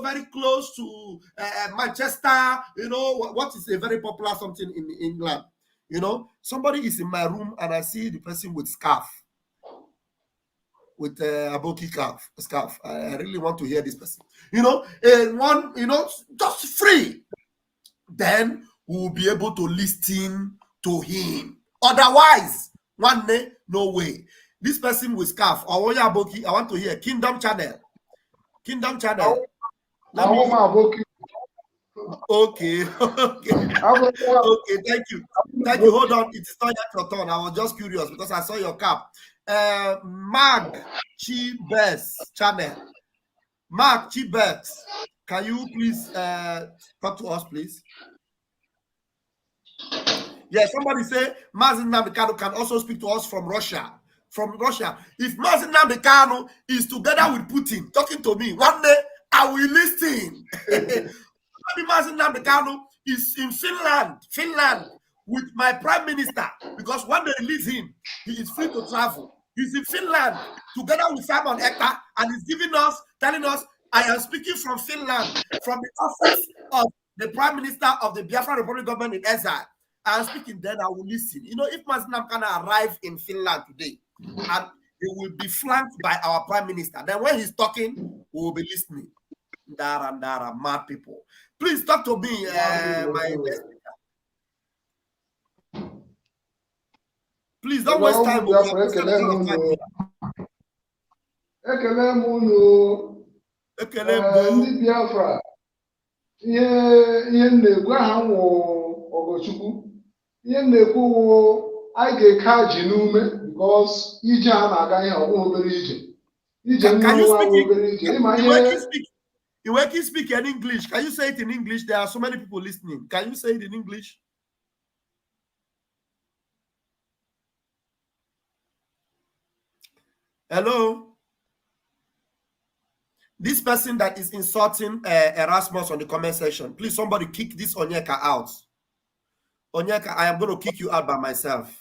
very close to Manchester. What is a very popular something in England. Somebody is in my room and I see the person with scarf. With a Aboki scarf. I really want to hear this person. Just free. Then we will be able to listen to him. Otherwise, one day, no way. This person with scarf, Awoya Aboki, I want to hear Kingdom Channel. Kingdom Channel. Okay. Okay, thank you. Hold on. It's not yet your turn. I was just curious because I saw your cap. Mag Chibes Channel. Mark Chibes, can you please talk to us, please? Yeah, somebody say Mazi Nnamdi Kanu can also speak to us from Russia. from Russia. If Mazi Nnamdi Kanu is together with Putin talking to me, one day I will listen. Maybe Mazi Nnamdi Kanu is in Finland with my prime minister, because when they release him, he is free to travel. He's in Finland together with Simon Ekpa, and he's telling us, I am speaking from Finland, from the office of the Prime Minister of the Biafra Republic government in exile. I am speaking, then I will listen. You know, if Mazi Nnamdi Kanu arrive in Finland today, and he will be flanked by our Prime Minister, then when he's talking, we will be listening. Ndara, mad people. Please talk to me, my guest. Please don't waste time. Ndị Biafra ihe na-egwu aha nwụ Ogochukwu, ihe na-ekwu anyị ga-eke ji n'ume because ije ha na-aga ihe ọgwụ obere ije obere ije. You can speak in English. Can you say it in English? There are so many people listening. Can you say it in English? Hello? This person that is insulting Erasmus on the comment section, please somebody kick this Onyeka out. Onyeka, I am going to kick you out by myself.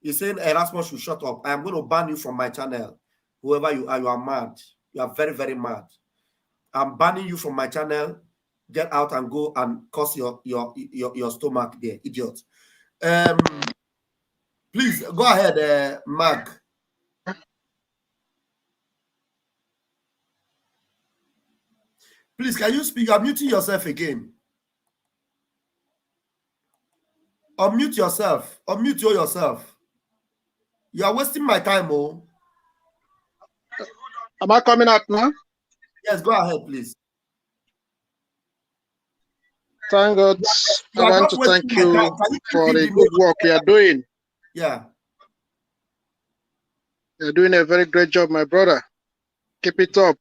He's saying Erasmus should shut up. I am going to ban you from my channel. Whoever you are mad. You are very, very mad. I'm banning you from my channel. Get out and go and curse your stomach there, idiot. Please go ahead, Mag. Please, can you speak? You're muting yourself again. Unmute yourself. Unmute yourself. You are wasting my time, oh. Am I coming out now? Yes, go ahead, please. Thank God. I want to thank you for the good work you are doing. Yeah. You're doing a very great job, my brother. Keep it up.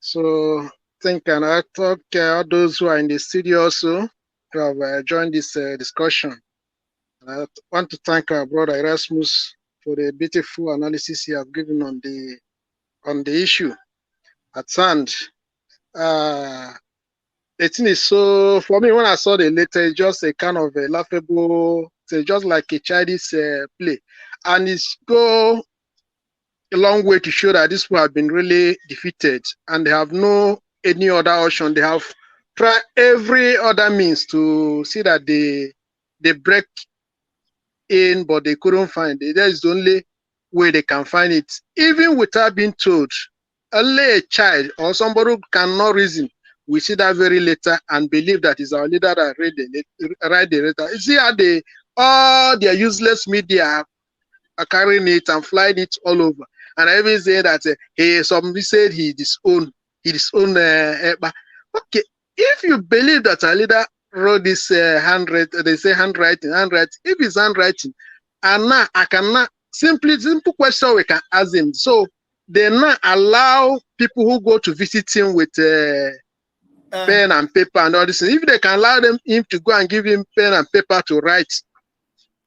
So, and I thank all those who are in the studio also who have joined this discussion. I want to thank our brother Erasmus for the beautiful analysis he has given on the issue at hand. The thing is, so for me, when I saw the letter, it's just a kind of a laughable, it's just like a childish play, and it's go a long way to show that these people have been really defeated and they have no any other option. They have tried every other means to see that they break in, but they couldn't find it. That is the only way they can find it, even without being told. Only a child or somebody who cannot reason we see that very letter and believe that is our leader that write the letter. You see how all their useless media are carrying it and flying it all over. And I even say that somebody said he disowned okay, if you believe that our leader wrote this handwriting, they say handwriting, if it's handwriting, and now I cannot simple question we can ask him. So they not allow people who go to visit him with pen and paper and all this. If they can allow him to go and give him pen and paper to write,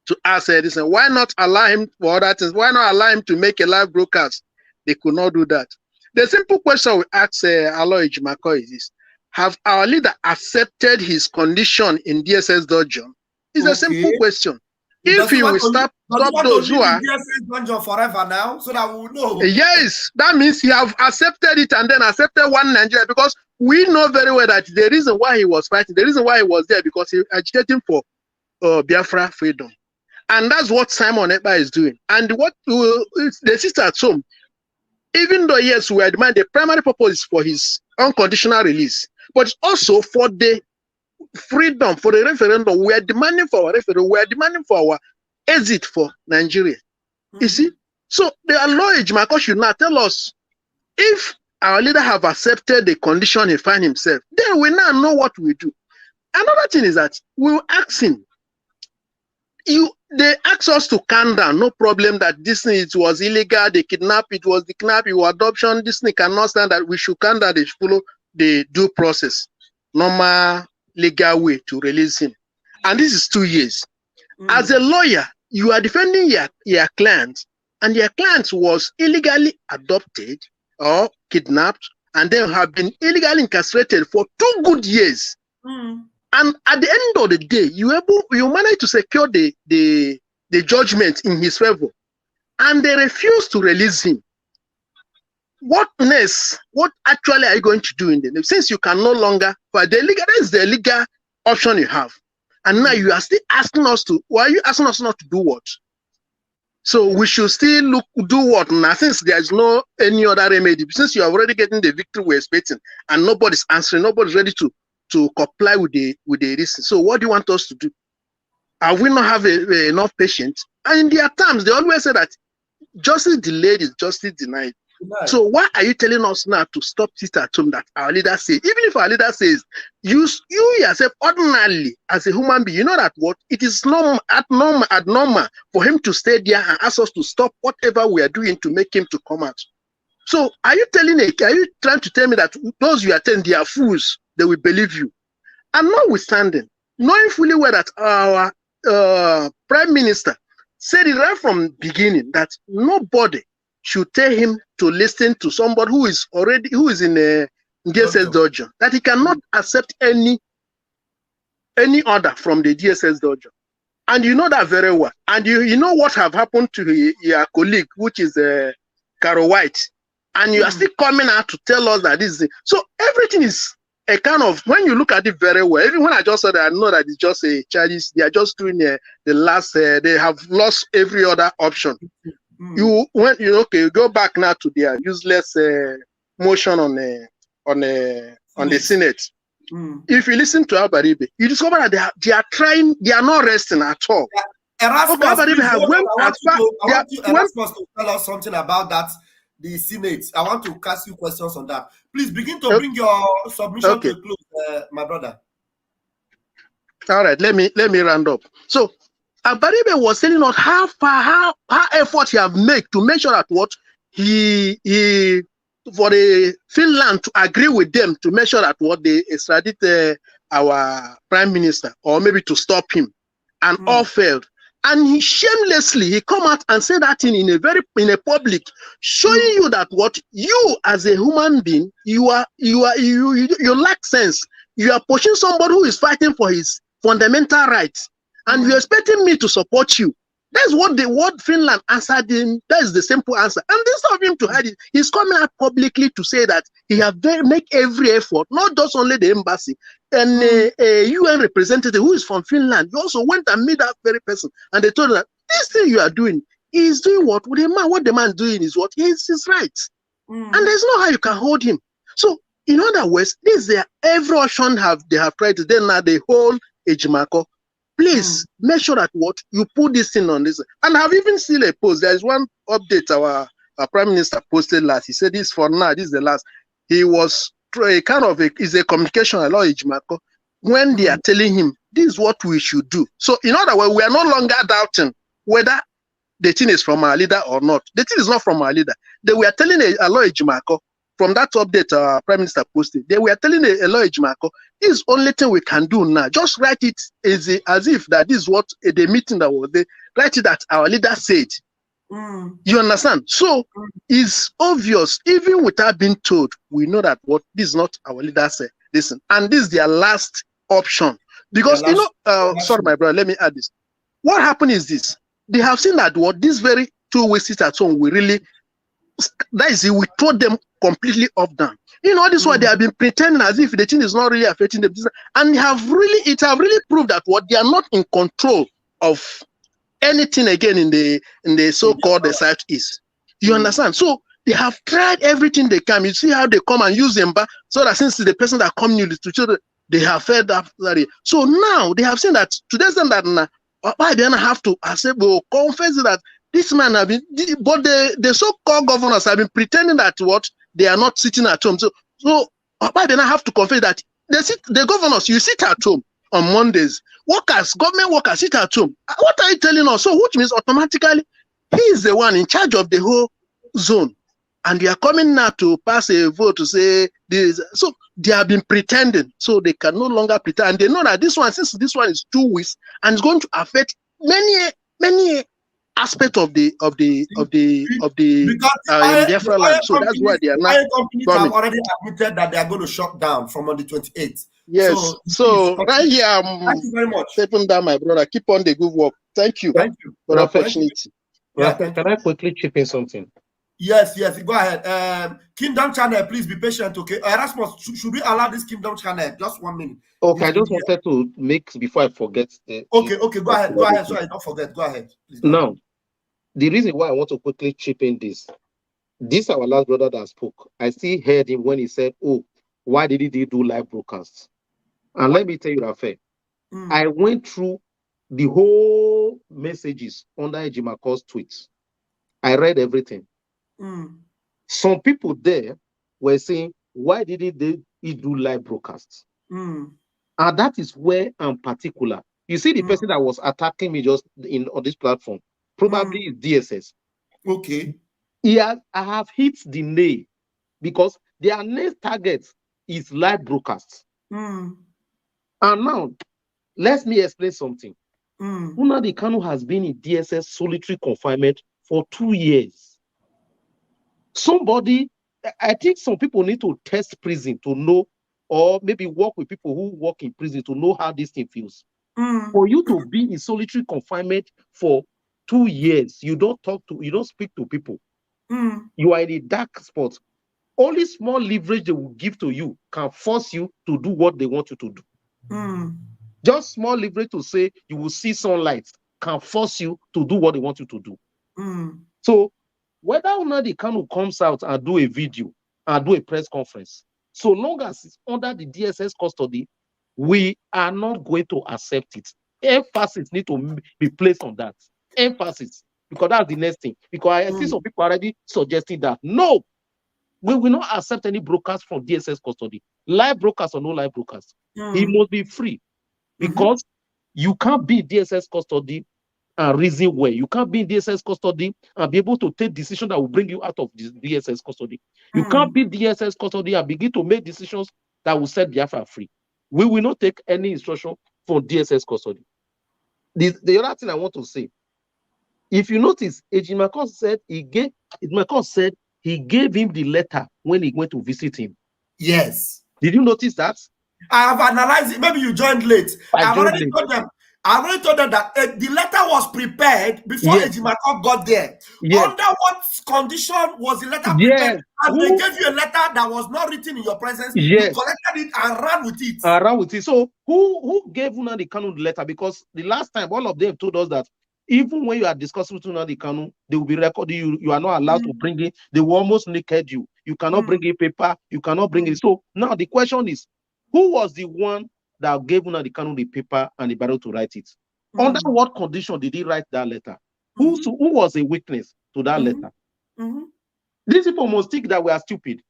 to ask this, why not allow him for other things? Why not allow him to make a live broadcast? They could not do that. The simple question we ask Aloy Ejimako is this: have our leader accepted his condition in DSS dungeon? It's a simple question. If he will stop those who are DSS dungeon forever now, so that we will know. Yes, that means he have accepted it and then accepted one Nigeria, because we know very well that the reason why he was fighting, the reason why he was there, because he agitating for Biafra freedom. And that's what Simon Ekpa is doing. And what the sister at home, even though, yes, we are demanding, the primary purpose is for his unconditional release, but also for the freedom, for the referendum. We are demanding for our referendum. We are demanding for our exit for Nigeria. You see? So the Aloy Ejimako should now tell us if our leader have accepted the condition he find himself, then we now know what we do. Another thing is that we will ask him, they asked us to calm down, no problem, that this thing it was illegal, they kidnapped, it was the kidnap, it was adoption, this thing cannot stand, that we should calm down, they should follow the due process, normal legal way to release him. And this is 2 years. As a lawyer, you are defending your client, and your client was illegally adopted or kidnapped, and then have been illegally incarcerated for 2 good years. And at the end of the day, you managed to secure the judgment in his favor, and they refuse to release him. What next? What actually are you going to do in the name? Since you can no longer, for the legal, that is the legal option you have. And now you are still asking us to, why are you asking us not to do what? So we should still do what now, since there is no any other remedy, since you are already getting the victory we're expecting, and nobody's answering, nobody's ready to comply with the reason. So what do you want us to do? Are we not have enough patience? And in their terms, they always say that justice delayed is justice denied. Right. So why are you telling us now to stop it at home that our leader says? Even if our leader says, you yourself ordinarily as a human being, you know that what it is abnormal for him to stay there and ask us to stop whatever we are doing to make him to come out. So are you trying to tell me that those you are telling they are fools, they will believe you? And notwithstanding, knowing fully well that our prime minister said it right from the beginning that nobody should tell him to listen to somebody who is in a DSS dojo, that he cannot accept any order from the DSS dojo. And you know that very well. And you know what have happened to your colleague, which is Caro White. And you are still coming out to tell us that this is so everything is a kind of, when you look at it very well, even when I just said that, I know that it's just a charges, they are just doing the last, they have lost every other option. You go back now to their useless motion on the Senate. If you listen to Abaribe, you discover that they are trying, they are not resting at all. Erasmus, I want to tell us something about that. The Senate. I want to ask you questions on that. Please begin to bring your submission to a close, my brother. All right, let me round up. So Abaribe was telling us how effort he have made to make sure that what he for the Finland to agree with them to make sure that what they extradite our prime minister, or maybe to stop him, and all failed. And he shamelessly come out and say that thing in a public, showing you that what you as a human being, you lack sense. You are pushing somebody who is fighting for his fundamental rights, and you're expecting me to support you. That's what the word Finland answered him. That is the simple answer. And instead of him to hide it, he's coming out publicly to say that he have make every effort, not just only the embassy, and a UN representative who is from Finland. He also went and met that very person, and they told him that this thing you are doing is doing what with the man. What the man is doing is what is his right, and there's no how you can hold him. So, in other words, this is every option they have tried to. Then now the whole Ejimako. Please make sure that what you put this thing on this. And I've even seen a post. There is one update our prime minister posted last. He said this for now. This is the last. He was is a communication along Ejimako when they are telling him this is what we should do. So in other words, we are no longer doubting whether the thing is from our leader or not. The thing is not from our leader. They were telling along Ejimako from that update our prime minister posted. They were telling along Ejimako, this is the only thing we can do now. Just write it as if that is what the meeting that was there. Write it that our leader said. You understand? So it's obvious, even without being told, we know that what this is not our leader said. Listen, and this is their last option. Because sorry, my brother, let me add this. What happened is this: they have seen that what this very 2 weeks sit at home, we throw them completely off down. You know, this is why they have been pretending as if the thing is not really affecting the business, and it have really proved that what they are not in control of anything again in the so-called Southeast. You understand? So they have tried everything they can. You see how they come and use them, so that since the person that come new to children, they have fed up. So now they have seen that to the extent that why they have to accept or confess that this man have been, but the so-called governors have been pretending that what they are not sitting at home. So why they have to confess that the governors, you sit at home on Mondays. Government workers sit at home. What are you telling us? So which means automatically he is the one in charge of the whole zone. And they are coming now to pass a vote to say this. So they have been pretending. So they can no longer pretend. And they know that this one, since this one is 2 weeks, and it's going to affect many many aspects of the Biafra land. So that's why they are not companies have already admitted that they are going to shut down from on the 28th. Yes. So right here, thank you very much. Stepping down, my brother. Keep on the good work. Thank you. Thank you for the opportunity. Can I quickly chip in something? Yes, go ahead. Kingdom channel, please be patient, okay? Erasmus, should we allow this Kingdom channel? Just 1 minute. Okay, I just wanted to make, before I forget. Okay, go ahead. Sorry, don't forget. Go ahead. Please go now, ahead. The reason why I want to quickly chip in this our last brother that spoke, I still heard him when he said, oh, why did he do live broadcasts? And let me tell you, Rafael, I went through the whole messages under Ejimako's tweets. I read everything. Some people there were saying, why did he do live broadcasts? And that is where I'm particular. You see, the person that was attacking me just on this platform, probably is DSS. Okay. I have hit the nail because their next target is live broadcasts. And now, let me explain something. Nnamdi Kanu has been in DSS solitary confinement for 2 years. I think some people need to test prison to know, or maybe work with people who work in prison to know how this thing feels. For you to be in solitary confinement for 2 years, you don't speak to people. You are in a dark spot. Only small leverage they will give to you can force you to do what they want you to do. Just small leverage to say you will see sunlight can force you to do what they want you to do. So whether Nnamdi Kanu comes out and do a video and do a press conference, so long as it's under the DSS custody, we are not going to accept it. Emphasis need to be placed on that. Emphasis, because that's the next thing. Because I see some people already suggesting that no, we will not accept any broadcast from DSS custody. Live broadcast or no live broadcast, he must be free, because you can't be in DSS custody and reason well. You can't be in DSS custody and be able to take decisions that will bring you out of this DSS custody. You can't be DSS custody and begin to make decisions that will set Biafra free. We will not take any instruction from DSS custody. The other thing I want to say, if you notice, Ejimako said he gave him the letter when he went to visit him. Yes. Did you notice that? I have analyzed it. Maybe you joined late. I've already told them that the letter was prepared before Ejimako got there. Under what condition was the letter prepared? And they gave you a letter that was not written in your presence. You collected it and ran with it. So who gave Nnamdi Kanu the letter? Because the last time all of them told us that even when you are discussing with Nnamdi Kanu, they will be recording you. You are not allowed to bring it. They will almost naked you. You cannot bring in paper. You cannot bring it. So now the question is, who was the one that gave Nnamdi Kanu the paper and the barrel to write it? Under what condition did he write that letter? Who was a witness to that letter? These people must think that we are stupid.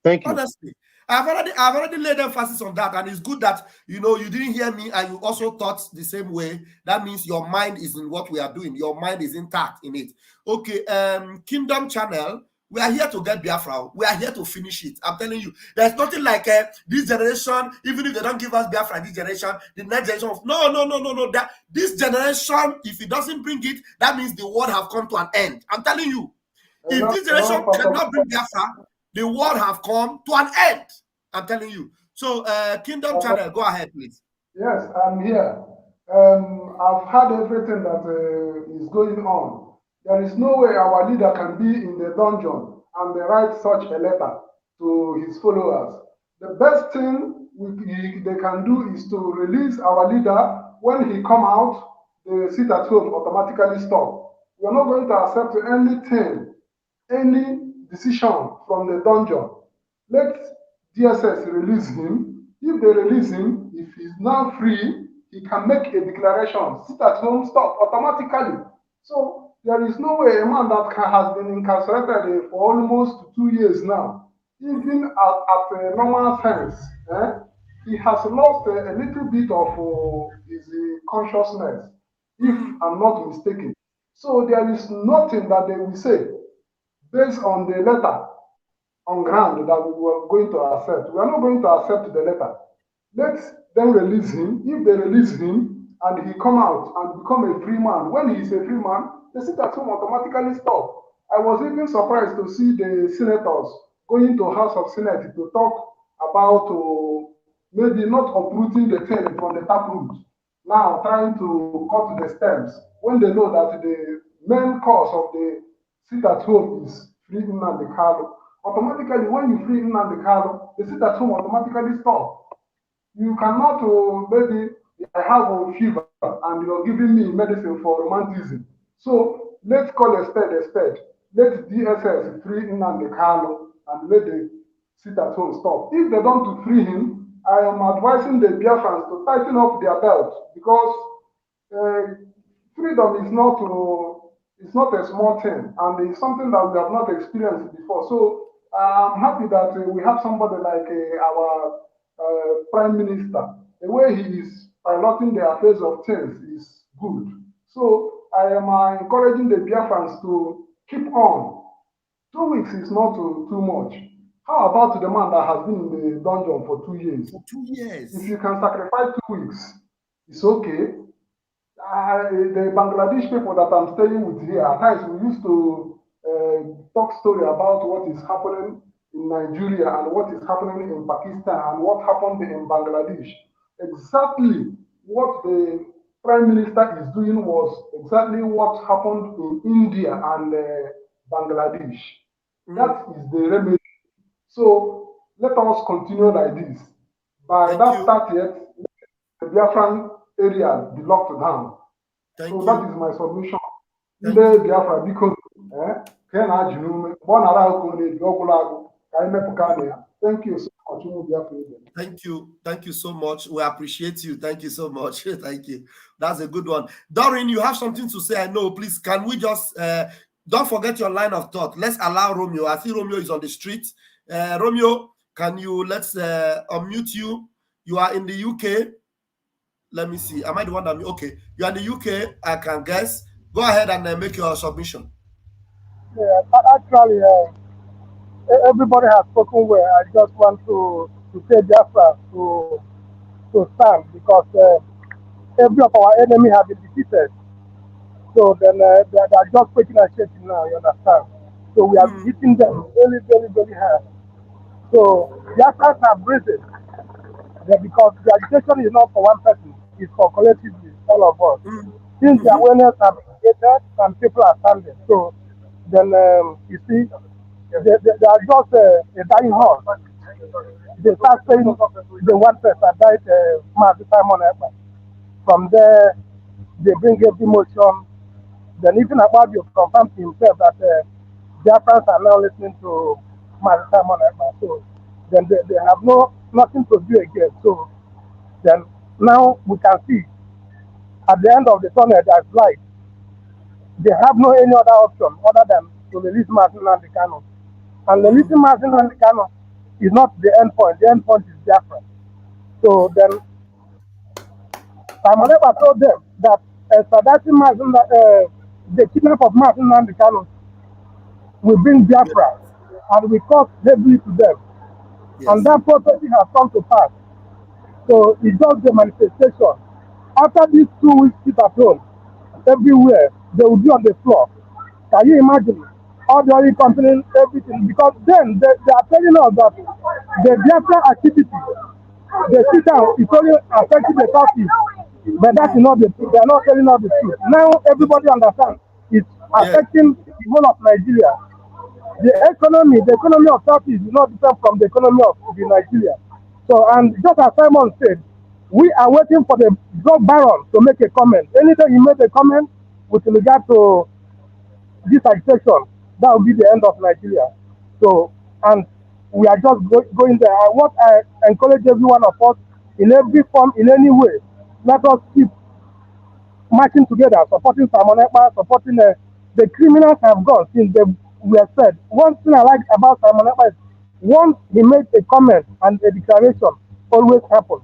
Thank you. Honestly, I've already laid emphasis on that, and it's good that you didn't hear me and you also thought the same way. That means your mind is in what we are doing. Your mind is intact in it. Okay, Kingdom Channel. We are here to get Biafra. We are here to finish it. I'm telling you, there's nothing like this generation. Even if they don't give us Biafra this generation, the next generation. No. This generation, if it doesn't bring it, that means the world have come to an end. I'm telling you, if this generation cannot bring Biafra, the world have come to an end. I'm telling you. So, Kingdom Channel, go ahead, please. Yes, I'm here. I've heard everything that is going on. There is no way our leader can be in the dungeon and write such a letter to his followers. The best thing they can do is to release our leader. When he come out, the sit at home automatically stop. We are not going to accept any decision from the dungeon. Let DSS release him. If they release him, if he's now free, he can make a declaration. Sit at home, stop automatically. So there is no way a man that has been incarcerated for almost 2 years now, even at a normal sense, he has lost a little bit of his consciousness, if I'm not mistaken. So there is nothing that they will say based on the letter on ground that we were going to accept. We are not going to accept the letter. Let them release him. If they release him, and he come out and become a free man. When he is a free man, the sit-at-home automatically stop. I was even surprised to see the senators going to House of Senate to talk about maybe not uprooting the tail from the taproot, now trying to cut the stems, when they know that the main cause of the sit-at-home is free Nnamdi Kanu. Automatically, when you free Nnamdi Kanu, the sit-at-home automatically stop. You cannot maybe I have a fever and you're giving me medicine for romanticism. So let's call a spade a spade. Let DSS free Nnamdi Kanu and let the sit-at-home stop. If they don't free him, I am advising the Biafrans to tighten up their belt, because freedom is not a small thing, and it's something that we have not experienced before. So I'm happy that we have somebody like our Prime Minister. The way he is piloting the affairs of things is good. So I am encouraging the Biafrans to keep on. 2 weeks is not too much. How about the man that has been in the dungeon for 2 years? For 2 years. If you can sacrifice 2 weeks, it's okay. The Bangladesh people that I'm staying with here, at times we used to talk story about what is happening in Nigeria and what is happening in Pakistan and what happened in Bangladesh. Exactly what the Prime Minister is doing was exactly what happened in India and Bangladesh. That is the remedy. So let us continue like this. By that 30th, the Biafran area be locked down. So that is my submission. Ndị Biafra biko ka ị na-ajụ n'ume mgbe ọ nara ahụ ka ọ na-eji ọgwụrụ agụ ka anyị mepụta ya. Thank you so much, Biafra. Thank you so much. We appreciate you. Thank you so much. Thank you. That's a good one. Doreen, you have something to say? I know. Please, can we just don't forget your line of thought. Let's allow Romeo. I see Romeo is on the street. Romeo, can you let's unmute you? You are in the UK. Let me see. Am I the one that okay? You're in the UK, I can guess. Go ahead and make your submission. Yeah, actually, everybody has spoken well. I just want to say Biafra to stand, because every of our enemy have been defeated. So then they are just taking a shaking now, you understand? So we are hitting them very, very, very hard. So Biafrans have risen. Because the agitation is not for one person, it's for collectively, all of us. Since the awareness has been created and people are standing, so then you see, they are just a dying horse. They start saying the one person died, Simon Ekpa. From there, they bring up emotion. Then even about you confirm to himself that Biafrans are now listening to Simon Ekpa. So then they have nothing to do again. So then now we can see at the end of the tunnel there's light. They have no any other option other than to release Martin Nnamdi Kanu. And releasing Martin Nnamdi Kanu is not the end point. The end point is Biafra. So then Simon Ekpa told them that the kidnap of Martin Nnamdi Kanu will bring Biafra and will cost heavily to them. Yes. And that prophecy has come to pass. So it's just the manifestation. After these 2 weeks sit at home, everywhere, they will be on the floor. Can you imagine? All the oil companies, everything. Because then they are telling us that the Biafra activity, the sit down is only affecting the Turkish. But that is not the truth. They are not telling us the truth. Now everybody understands it's affecting the whole of Nigeria. The economy of Turkey is not different from the economy of Nigeria. So, and just as Simon said, we are waiting for the drug baron to make a comment. Anytime you make a comment with regard to this agitation, that will be the end of Nigeria. So, and we are just going there. And what I encourage every one of us, in every form, in any way, let us keep marching together, supporting Simon Ekpa, supporting the criminals have gone since they were said. One thing I like about Simon Ekpa is once he made a comment and a declaration, always happens.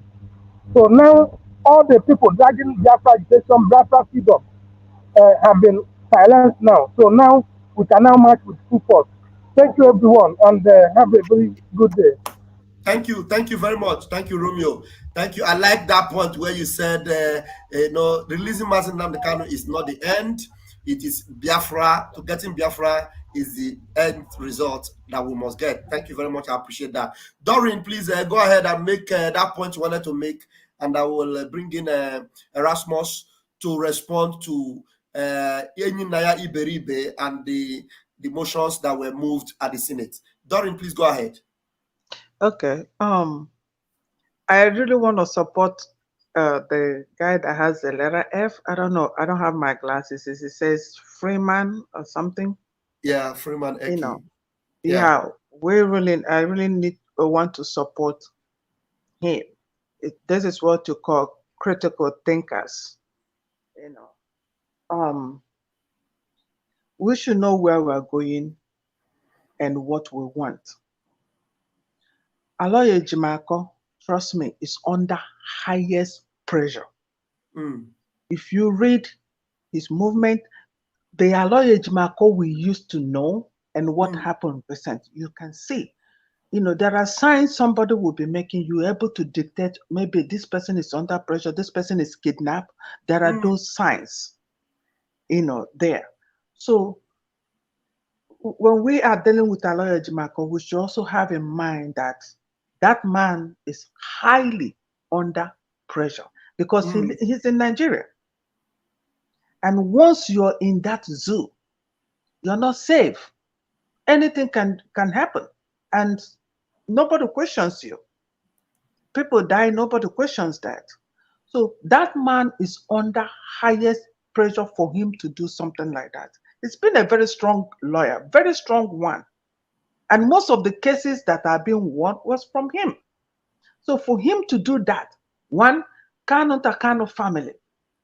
So now all the people dragging Biafra agitation, Biafra freedom have been silenced now. So now we can now march with full force. Thank you everyone, and have a very good day. Thank you very much. Thank you, Romeo. Thank you. I like that point where you said, releasing Mazi Nnamdi Kanu is not the end. It is Biafra. To getting Biafra is the end result that we must get. Thank you very much. I appreciate that. Doreen, please go ahead and make that point you wanted to make, and I will bring in Erasmus to respond to Enyi Naya Iberibe and the motions that were moved at the Senate. Doreen, please go ahead. Okay. I really want to support the guy that has the letter F. I don't know. I don't have my glasses. It says Freeman or something. Yeah, Freeman Eki. You know. Yeah. I really want to support him. This is what you call critical thinkers. You know. We should know where we're going and what we want. Aloy Ejimako, trust me, is under highest pressure. If you read his movement, the Aloy Ejimako we used to know and what happened recently, you can see. You know, there are signs somebody will be making you able to dictate, maybe this person is under pressure, this person is kidnapped. There are those signs, you know, there. So when we are dealing with Aloy Ejimako, we should also have in mind that that man is highly under pressure because he's in Nigeria. And once you're in that zoo, you're not safe. Anything can happen. And nobody questions you. People die, nobody questions that. So that man is under highest pressure for him to do something like that. He's been a very strong lawyer, very strong one. And most of the cases that are being won was from him. So for him to do that, one, Kano family,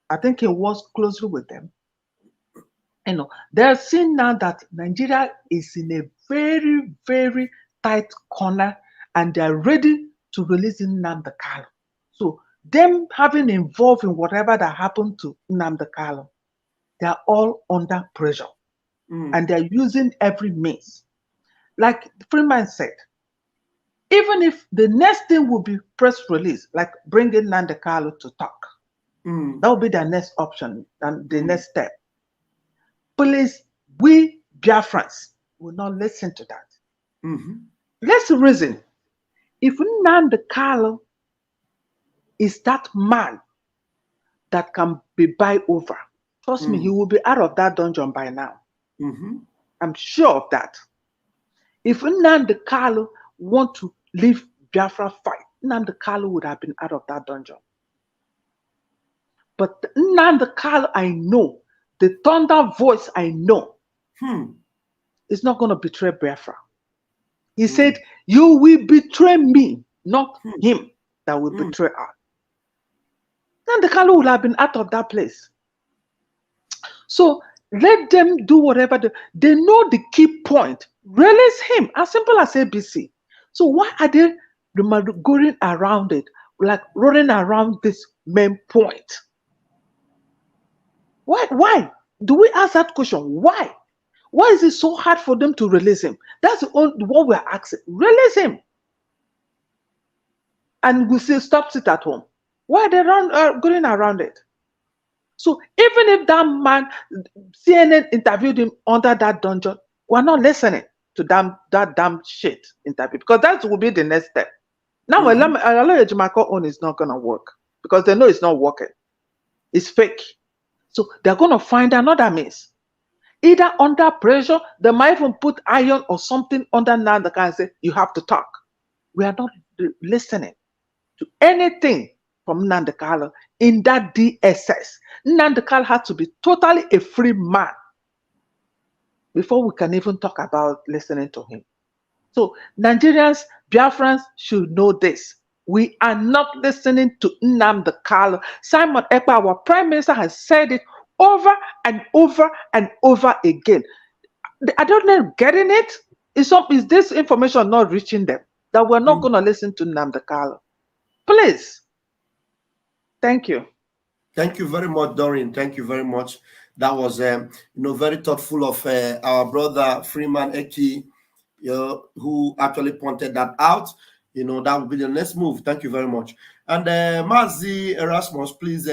I think he works closely with them. You know, they're seeing now that Nigeria is in a very, very tight corner and they're ready to release Nnamdi Kanu. So them having involved in whatever that happened to Nnamdi Kanu, they're all under pressure and they're using every means. Like Freeman said, even if the next thing will be press release, like bringing Nnamdi Kanu to talk, that will be the next option and the next step. Please, we Biafrans will not listen to that. Let's reason. If Nnamdi Kanu is that man that can be buy over, trust me, he will be out of that dungeon by now. I'm sure of that. If Nnamdi Kanu want to leave Biafra fight, Nnamdi Kanu would have been out of that dungeon. But Nnamdi Kanu, I know, the thunder voice I know, is not going to betray Biafra. He said, you will betray me, not him that will betray us. Nnamdi Kanu would have been out of that place. So let them do whatever they know the key point. Release him, as simple as ABC. So why are they going around it, like running around this main point? Why? Do we ask that question? Why? Why is it so hard for them to release him? That's what we're asking. Release him. And we say, stop it at home. Why are they going around it? So even if that man, CNN interviewed him under that dungeon, we're not listening to that damn shit interview because that will be the next step. Now, Aloy Ejimako own is not going to work because they know it's not working. It's fake. So they're going to find another means. Either under pressure, they might even put iron or something under Nnamdi Kanu and say, you have to talk. We are not listening to anything from Nnamdi Kanu in that DSS. Nnamdi Kanu has to be totally a free man before we can even talk about listening to him. So Nigerians, Biafrans should know this. We are not listening to Nnamdi Kanu. Simon Ekpa, our prime minister, has said it over and over and over again. I don't know, getting it? Is this information not reaching them? That we're not going to listen to Nnamdi Kanu? Please. Thank you. Thank you very much, Doreen. Thank you very much. That was, very thoughtful of our brother Freeman Eki, who actually pointed that out. You know, that would be the next move. Thank you very much. And Mazi Erasmus, please,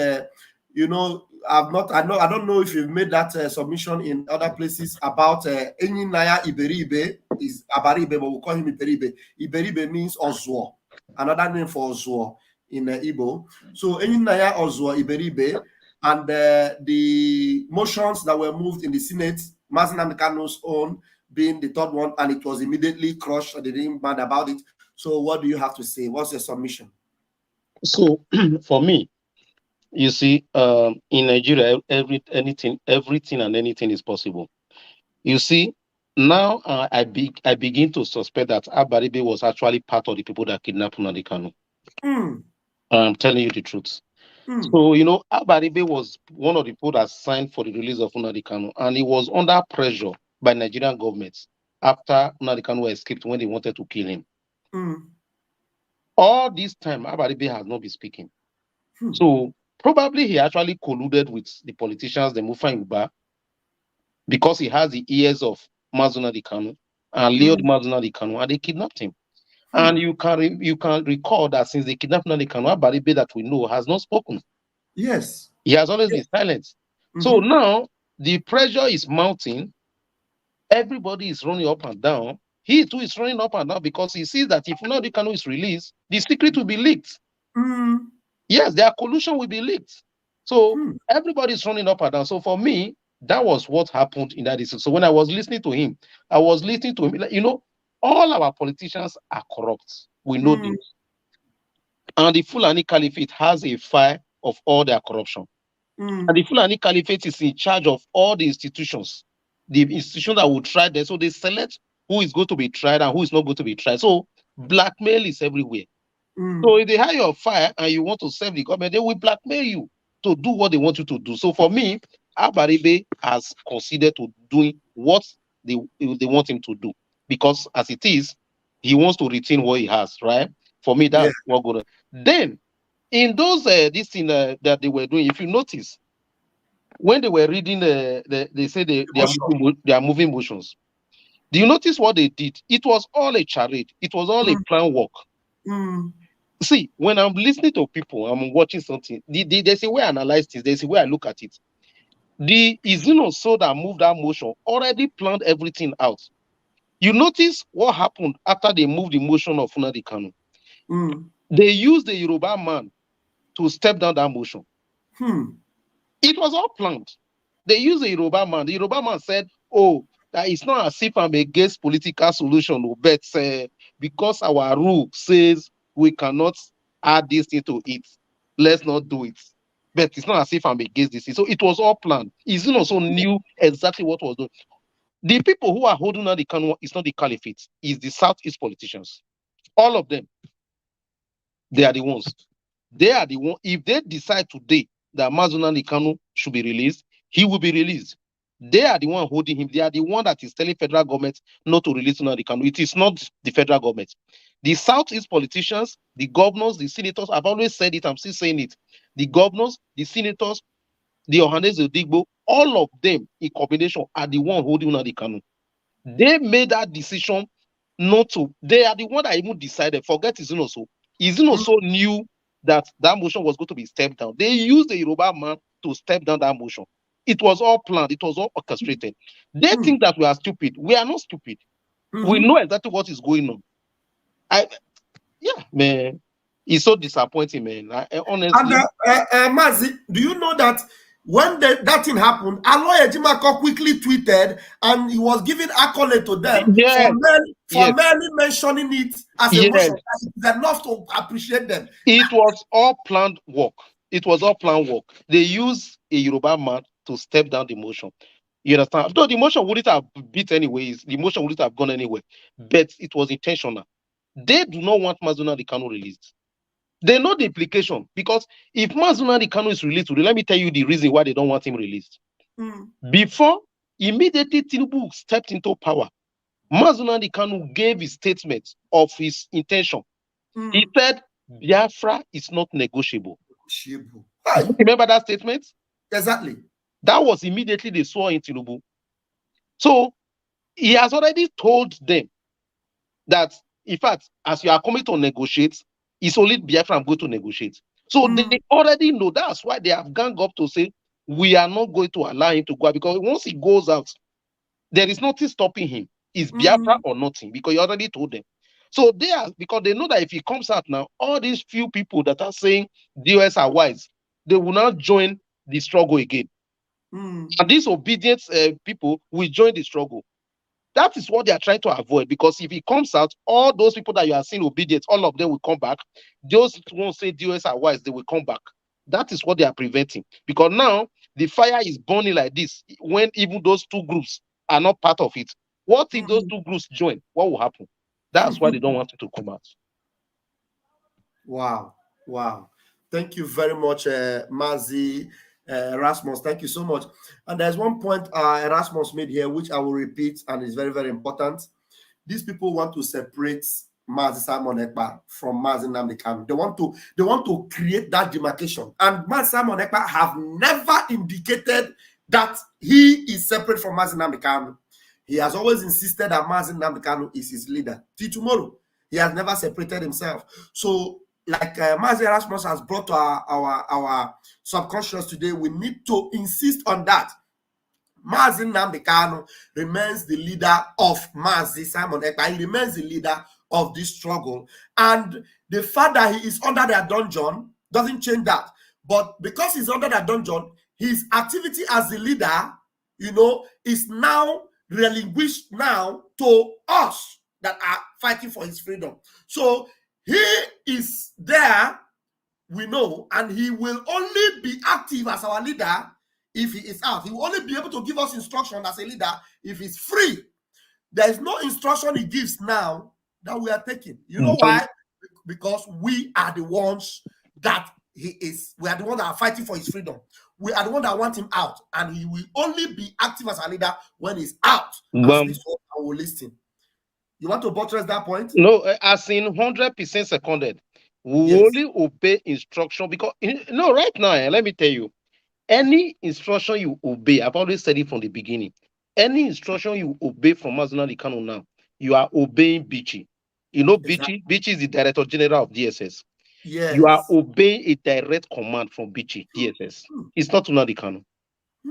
you know, I don't know if you've made that submission in other places about Enyinaya Iberibe is Abaribe, but we'll call him Iberibe. Iberibe means Ozwo, another name for Ozwo in Igbo. So Enyinaya Ozwo Iberibe, and the motions that were moved in the Senate, Mazi Nnamdi Kanu's own being the third one, and it was immediately crushed. They didn't mad about it. So what do you have to say? What's your submission? So for me, you see, in Nigeria, everything and anything is possible. You see, now I begin to suspect that Abaribe was actually part of the people that kidnapped Nnamdi Kanu. I'm telling you the truth. So, you know, Abaribe was one of the people that signed for the release of Nnamdi Kanu, and he was under pressure by Nigerian governments after Nnamdi Kanu escaped when they wanted to kill him. All this time, Abaribe has not been speaking. So probably he actually colluded with the politicians, the Mufa Yuba, because he has the ears of Mazi Nnamdi Kanu and lured Mazi Nnamdi Kanu, and they kidnapped him. And you can recall that since they kidnapped Nnamdi Kanu, Abaribe that we know has not spoken. Yes. He has always been silent. So now the pressure is mounting. Everybody is running up and down. He too is running up and down because he sees that if Nnamdi Kanu is released, the secret will be leaked. Yes, their collusion will be leaked. So everybody is running up and down. So for me, that was what happened in that issue. So when I was listening to him, you know, all our politicians are corrupt. We know this. And the Fulani Caliphate has a file of all their corruption. And the Fulani Caliphate is in charge of all the institutions that will try them. So they select who is going to be tried and who is not going to be tried. So blackmail is everywhere. So if they hire your fire and you want to serve the government, they will blackmail you to do what they want you to do. So for me, Abaribe has considered to doing what they want him to do, because as it is, he wants to retain what he has, right? For me, that's what good. Then in those this thing that they were doing, if you notice, when they were reading they say they are moving motions. Do you notice what they did? It was all a charade. It was all a plan work. See, when I'm listening to people, I'm watching something. There's a way I analyze this. There's a way I look at it. The Izino so that moved that motion already planned everything out. You notice what happened after they moved the motion of Nnamdi Kanu. They used the Yoruba man to step down that motion. It was all planned. They used the Yoruba man. The Yoruba man said, "Oh, that it's not as if I'm against political solution, but because our rule says we cannot add this into it, let's not do it." But it's not as if I'm against this. So it was all planned. Izino also knew exactly what was done. The people who are holding on the Kanu is not the caliphate, it's the Southeast politicians. All of them. They are the ones. They are the one. If they decide today that Mazi Nnamdi Kanu should be released, he will be released. They are the one holding him. They are the one that is telling federal government not to release Nnamdi Kanu. It is not the federal government. The Southeast politicians, the governors, the senators, I've always said it, I'm still saying it. The governors, the senators, the Ohaneze Odigbo, all of them in combination are the one holding Nnamdi Kanu. They made that decision not to. They are the one that even decided. Forget Izino so. Izino so knew that motion was going to be stepped down. They used the Yoruba man to step down that motion. It was all planned. It was all orchestrated. They think that we are stupid. We are not stupid. We know exactly what is going on. Man, it's so disappointing, man. Honestly. And Mazi, do you know that when that thing happened, Aloy Ejimako quickly tweeted and he was giving accolade to them for merely mentioning it as a motion. It's enough to appreciate them. It was all planned work. It was all planned work. They used a Yoruba man to step down the motion. You understand? Though the motion wouldn't have beat anyways, the motion wouldn't have gone anywhere. But it was intentional. They do not want Mazi Nnamdi Kanu released. They know the implication, because if Mazi Nnamdi Kanu is released today, let me tell you the reason why they don't want him released. Before, immediately Tinubu stepped into power, Mazi Nnamdi Kanu gave his statement of his intention. He said, Biafra is not negotiable. Remember that statement? Exactly. That was immediately they saw in Tinubu. So he has already told them that in fact, as you are coming to negotiate, it's only Biafra I'm going to negotiate. So they already know. That's why they have ganged up to say, we are not going to allow him to go out, because once he goes out, there is nothing stopping him. It's Biafra or nothing, because you already told them. So they are, because they know that if he comes out now, all these few people that are saying DOS are wise, they will not join the struggle again. And these obedient people will join the struggle. That is what they are trying to avoid, because if he comes out, all those people that you are seeing obedient, all of them will come back. Those who won't say DOS are wise, they will come back. That is what they are preventing, because now the fire is burning like this when even those two groups are not part of it. What if those two groups join? What will happen? That's why they don't want it to come out. Wow. Thank you very much, Mazi Erasmus. Thank you so much. And there's one point Erasmus made here, which I will repeat, and is very, very important. These people want to separate Mazi Simon Ekpa from Mazi Nnamdi Kanu. They want to create that demarcation. And Mazi Simon Ekpa have never indicated that he is separate from Mazi Nnamdi Kanu. He has always insisted that Mazi Nnamdi Kanu is his leader. Till tomorrow, he has never separated himself. So, like Mazi Erasmus has brought to our subconscious today, we need to insist on that. Mazi Nnamdi Kanu remains the leader of Mazi Simon Ekpa. He remains the leader of this struggle. And the fact that he is under their dungeon doesn't change that. But because he's under their dungeon, his activity as the leader, is now relinquished now to us that are fighting for his freedom. So he is there, we know, and he will only be active as our leader if he is out. He will only be able to give us instruction as a leader if he's free. There is no instruction he gives now that we are taking. You know why? Because we are the ones that we are the ones that are fighting for his freedom. We are the ones that want him out, and he will only be active as a leader when he's out. As this one, I will listen. You want to buttress that point? No, as in 100% seconded. We only obey instruction, because right now, let me tell you, any instruction you obey, I've always said it from the beginning. Any instruction you obey from Mazi Nnamdi Kanu now, you are obeying Bichi. Bichi is the Director General of DSS. Yes. You are obeying a direct command from Bichi, DSS. It's not Nnamdi Kanu.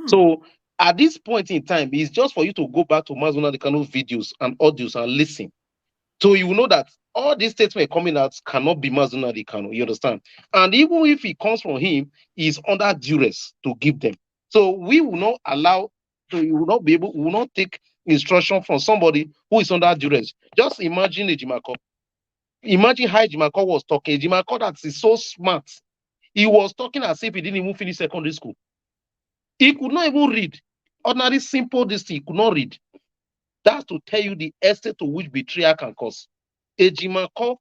So at this point in time, it's just for you to go back to Mazi Nnamdi Kanu's videos and audios and listen. So you will know that all these statements coming out cannot be Mazi Nnamdi Kanu. You understand? And even if it comes from him, he's under duress to give them. So we will not allow, we will not take instruction from somebody who is under duress. Just imagine Ejimako. Imagine how Ejimako was talking. Ejimako that is so smart. He was talking as if he didn't even finish secondary school. He could not even read. Ordinary simple this thing, he could not read. That's to tell you the extent to which betrayal can cause. Ejimako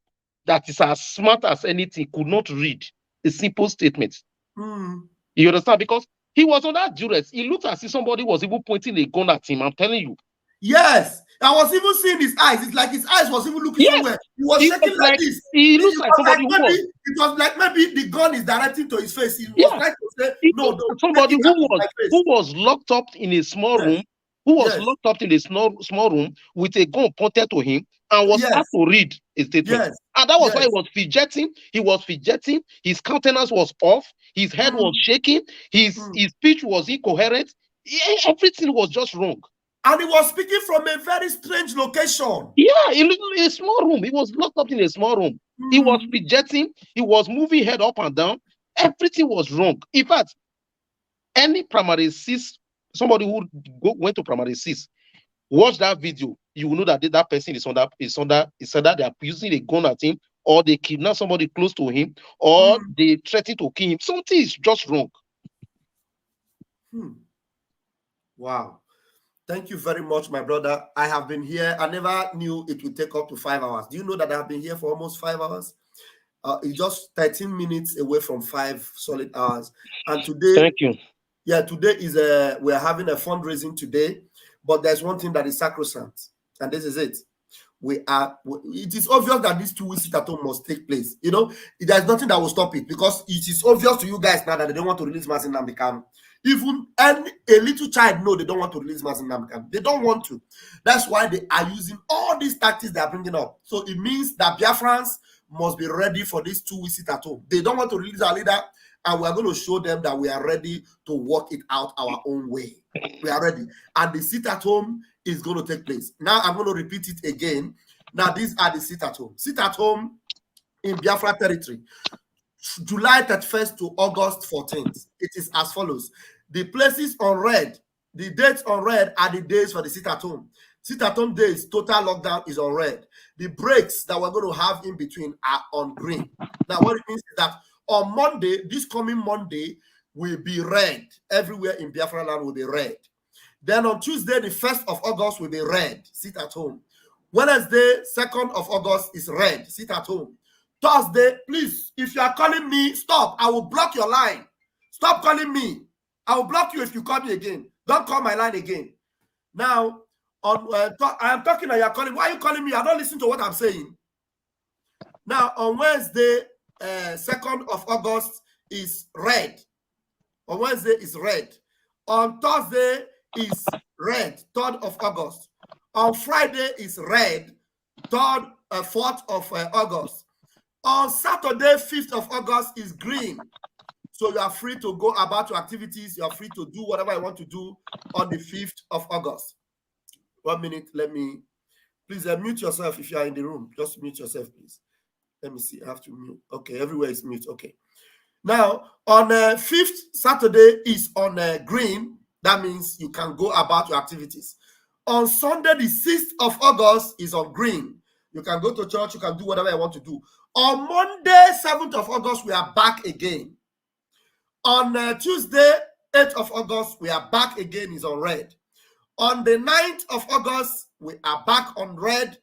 that is as smart as anything could not read a simple statement. You understand? Because he was under duress. He looked as if somebody was even pointing a gun at him. I'm telling you. Yes. I was even seeing his eyes. It's like his eyes was even looking somewhere. He was shaking like this. He looks like somebody who was. It was like maybe the gun is directing to his face. He was trying to say, no, somebody who was locked up in a small room, who was locked up in a small room with a gun pointed to him and was asked to read a statement. And that was why he was fidgeting. He was fidgeting. His countenance was off. His head was shaking. His speech was incoherent. Everything was just wrong. And he was speaking from a very strange location. Yeah, in a small room. He was locked up in a small room. He was fidgeting. He was moving head up and down. Everything was wrong. In fact, any primary six, somebody who went to primary six, watch that video, you will know that that person is either they are using a gun at him, or they kidnap somebody close to him, or they threaten to kill him. Something is just wrong. Wow. Thank you very much, my brother. I have been here. I never knew it would take up to 5 hours. Do you know that I have been here for almost 5 hours? It's just 13 minutes away from 5 solid hours. And today, thank you. Yeah, today is we are having a fundraising today, but there's one thing that is sacrosanct, and this is it. It is obvious that these 2 weeks at home must take place. There's nothing that will stop it, because it is obvious to you guys now that they don't want to release Mazi Nnamdi Kanu. Even a little child know they don't want to release Mazi Nnamdi Kanu. They don't want to. That's why they are using all these tactics they are bringing up. So it means that Biafrans must be ready for this 2 weeks sit at home. They don't want to release our leader, and we are going to show them that we are ready to work it out our own way. We are ready. And the sit at home is going to take place. Now I'm going to repeat it again. Now these are the sit at home. Sit at home in Biafra territory, July 31st to August 14th. It is as follows. The places on red, the dates on red are the days for the sit at home. Sit at home days, total lockdown is on red. The breaks that we're going to have in between are on green. Now, what it means is that on Monday, this coming Monday, will be red. Everywhere in Biafra land will be red. Then on Tuesday, the 1st of August will be red. Sit at home. Wednesday, 2nd of August is red. Sit at home. Thursday, please, if you are calling me, stop. I will block your line. Stop calling me. I will block you if you call me again. Don't call my line again. Now, I am talking and you are calling. Why are you calling me? I don't listen to what I'm saying. Now, on Wednesday, 2nd of August is red. On Wednesday is red. On Thursday is red, 3rd of August. On Friday is red, 4th of August. On Saturday, 5th of August is green. So you are free to go about your activities. You are free to do whatever you want to do on the 5th of August. 1 minute, please mute yourself if you are in the room. Just mute yourself, please. Let me see, I have to mute. Okay, everywhere is mute, okay. Now, on 5th Saturday is on green. That means you can go about your activities. On Sunday, the 6th of August is on green. You can go to church, you can do whatever you want to do. On Monday, 7th of August, we are back again. On Tuesday, 8th of August, we are back again, is on red. On the 9th of August, we are back on red.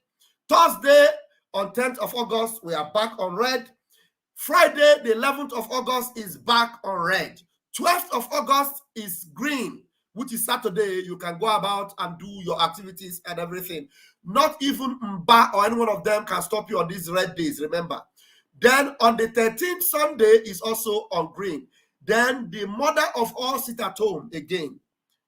Thursday, on 10th of August, we are back on red. Friday, the 11th of August, is back on red. 12th of August is green, which is Saturday. You can go about and do your activities and everything. Not even Mba or any one of them can stop you on these red days, remember. Then on the 13th, Sunday is also on green. Then the mother of all sit at home again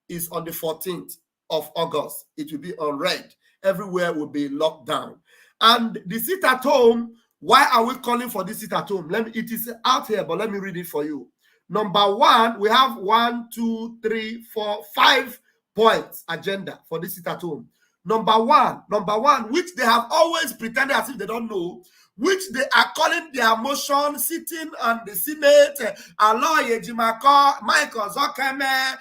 is on the 14th of August. It will be on red. Everywhere will be locked down. And the sit at home, why are we calling for this sit at home? It is out here, but let me read it for you. Number one, we have 1, 2, 3, 4, 5 points agenda for this sit at home. Number one, which they have always pretended as if they don't know, which they are calling their motion sitting on the Senate, Aloy Ejimako, Michael Zokeme,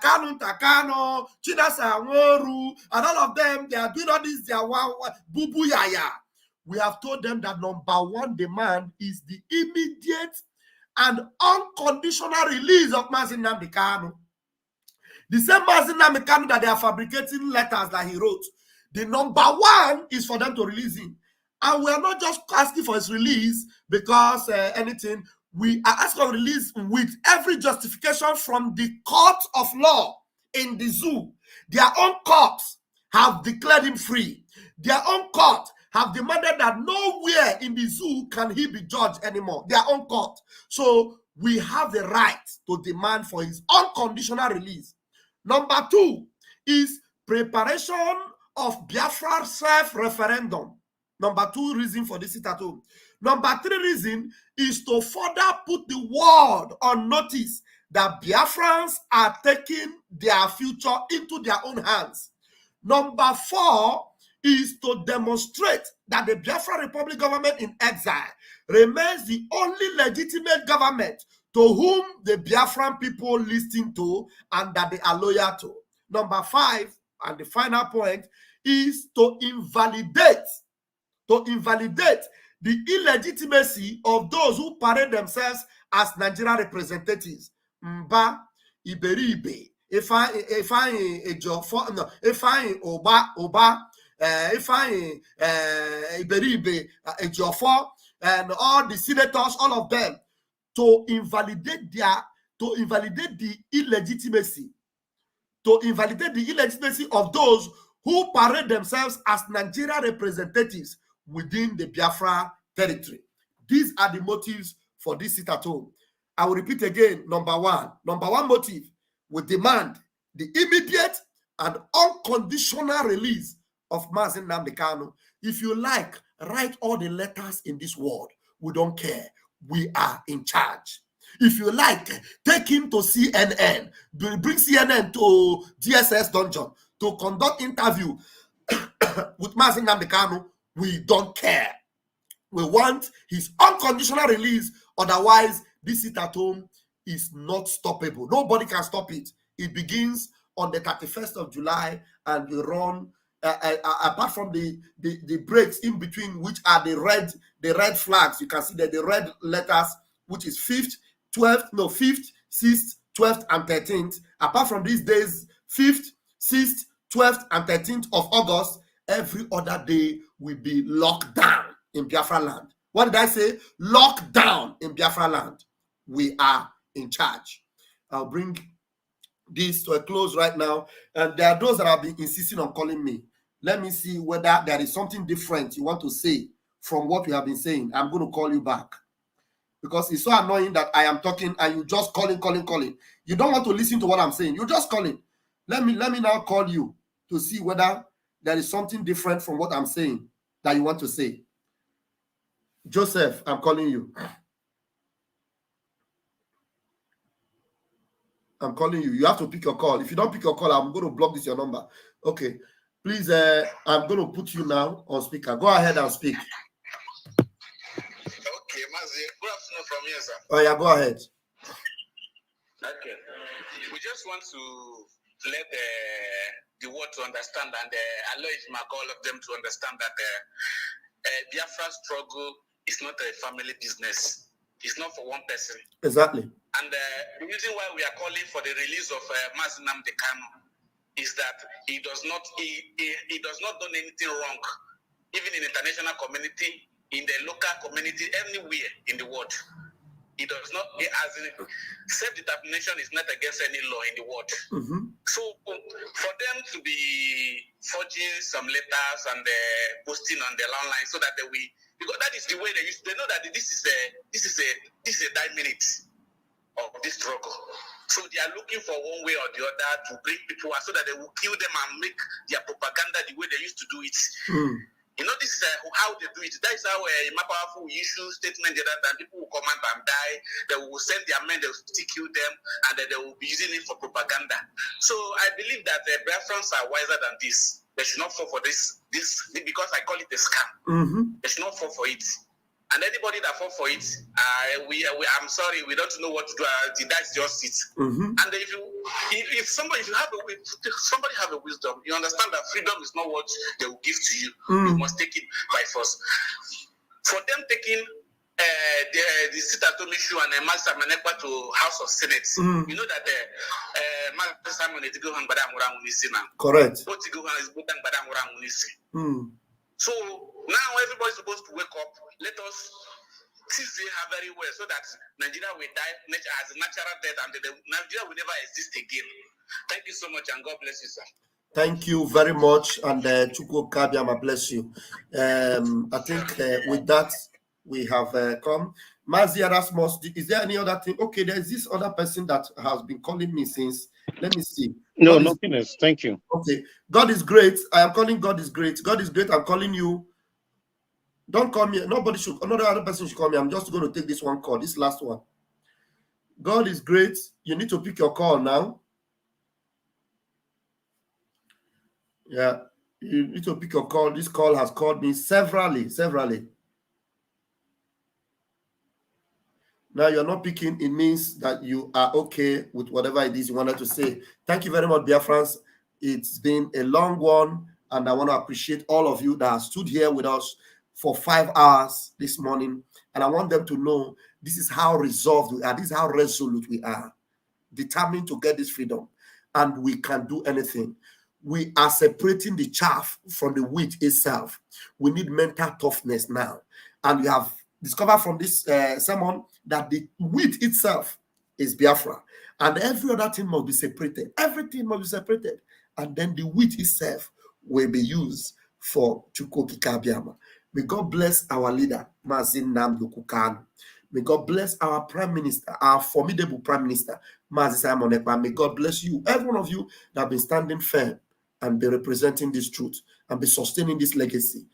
Kanu Takano, Chinasa Nworu, and all of them, they are doing all this, they are bubu yaya. We have told them that number one demand is the immediate and unconditional release of Mazi Nnamdi Kanu. The same Mazi Nnamdi Kanu that they are fabricating letters that he wrote. The number one is for them to release him. And we are not just asking for his release because anything. We are asking for release with every justification from the court of law in the zoo. Their own courts have declared him free. Their own court have demanded that nowhere in the zoo can he be judged anymore. Their own court. So we have the right to demand for his unconditional release. Number two is preparation of Biafra self-referendum. Number two reason for this sit at home. Number three reason is to further put the world on notice that Biafrans are taking their future into their own hands. Number four is to demonstrate that the Biafra Republic government in exile remains the only legitimate government to whom the Biafran people listen to and that they are loyal to. Number five, and the final point, is to invalidate the illegitimacy of those who parade themselves as Nigerian representatives. Mba, Iberibe, Ifeanyi Ejiofor, no, Ifeanyi Oba, Ifeanyi Iberibe, Ejiofor, and all the senators, all of them, to invalidate the illegitimacy of those who parade themselves as Nigerian representatives within the Biafra territory. These are the motives for this sit at home. I will repeat again. Number one motive we demand the immediate and unconditional release of Mazi Nnamdi Kanu. If you like, write all the letters in this world. We don't care. We are in charge. If you like, take him to CNN. Bring CNN to DSS dungeon to conduct interview with Mazi Nnamdi Kanu. We don't care. We want his unconditional release. Otherwise, this sit at home is not stoppable. Nobody can stop it. It begins on the 31st of July and we run, apart from the breaks in between, which are the red flags. You can see that the red letters, which is 5th, 6th, 12th, and 13th. Apart from these days, 5th, 6th, 12th, and 13th of August, every other day will be locked down in Biafra land. What did I say? Locked down in Biafra land. We are in charge. I'll bring this to a close right now. And there are those that have been insisting on calling me. Let me see whether there is something different you want to say from what we have been saying. I'm going to call you back. Because it's so annoying that I am talking and you just calling. You don't want to listen to what I'm saying. You're just calling. Let me now call you to see whether there is something different from what I'm saying that you want to say. Joseph, I'm calling you. I'm calling you. You have to pick your call. If you don't pick your call, I'm going to block your number. Okay. Please, I'm going to put you now on speaker. Go ahead and speak. Okay, Mazi, good afternoon from here, sir. Oh, yeah, go ahead. Okay. We just want to let the world to understand and allow all of them to understand that Biafra struggle is not a family business. It's not for one person. Exactly. And the reason why we are calling for the release of Mazi Nnamdi Kanu is that he does not do anything wrong, even in the international community, in the local community, anywhere in the world. He does not, self-determination is not against any law in the world. Mm-hmm. So for them to be forging some letters and posting on their online so that because that is the way they know that this is a 9 minutes of this struggle. So they are looking for one way or the other to bring people out so that they will kill them and make their propaganda the way they used to do it. Mm. You know, this is how they do it. That is how Mapafu will issue statement that people will come out and die. They will send their men, they will still kill them, and then they will be using it for propaganda. So I believe that the Biafrans are wiser than this. They should not fall for this because I call it a scam. Mm-hmm. They should not fall for it. And anybody that fall for it, I'm sorry, we don't know what to do. That's just it. Mm-hmm. And if somebody have a wisdom, you understand that freedom is not what they will give to you. You must take it by force. For them taking the Sitatom issue and Master Manekwa to House of Senate, you know that Master Simon is going to correct. So now everybody's supposed to wake up. Let us see her very well so that Nigeria will die as a natural death and Nigeria will never exist again. Thank you so much and God bless you, sir. Thank you very much, and Chukwu Kabiama bless you. I think with that we have come. Mazi Erasmus, is there any other thing? Okay, there's this other person that has been calling me since. Let me see. No, nothing else. Thank you. Okay. God is great. I am calling God is great. God is great. I'm calling you. Don't call me. Nobody should. Another other person should call me. I'm just going to take this one call. This last one. God is great. You need to pick your call now. Yeah. You need to pick your call. This call has called me severally. Now you're not picking. It means that you are okay with whatever it is you wanted to say. Thank you very much, Biafrans. It's been a long one, and I want to appreciate all of you that have stood here with us for 5 hours this morning. And I want them to know this is how resolved we are. This is how resolute we are. Determined to get this freedom. And we can do anything. We are separating the chaff from the wheat itself. We need mental toughness now. And we have discovered from this sermon that the wheat itself is Biafra. And every other thing must be separated. Everything must be separated. And then the wheat itself will be used for Chukwuka Kabiama. May God bless our leader, Mazi Nnamdi Kanu. May God bless our Prime Minister, our formidable Prime Minister, Mazi Simon Ekpa, may God bless you. Every one of you that have been standing firm and be representing this truth and be sustaining this legacy.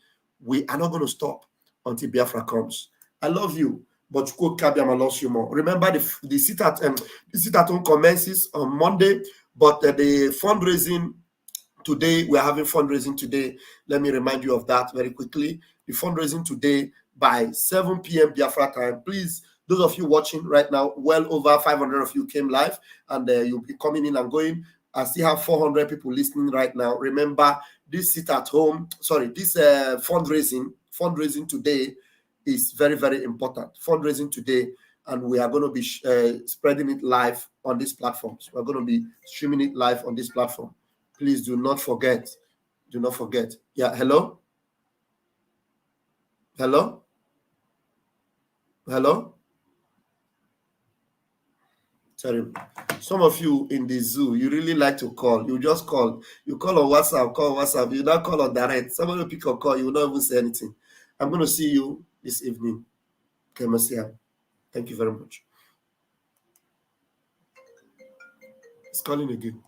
We are not going to stop until Biafra comes. I love you, but Kabiama loves you more. Remember, the sit-at-home commences on Monday, but the fundraising today, we are having fundraising today. Let me remind you of that very quickly. The fundraising today by 7 p.m. Biafra time. Please, those of you watching right now, well over 500 of you came live, and you'll be coming in and going. I still have 400 people listening right now. Remember, this fundraising today is very, very important. Fundraising today, and we are going to be spreading it live on these platforms. We're going to be streaming it live on this platform. Please do not forget. Do not forget. Yeah, hello? Hello? Hello? Sorry. Some of you in the zoo, you really like to call. You just call. You call on WhatsApp. You don't call on direct. Somebody will pick a call. You will not even say anything. I'm going to see you this evening. Kemasia. Thank you very much. It's calling again.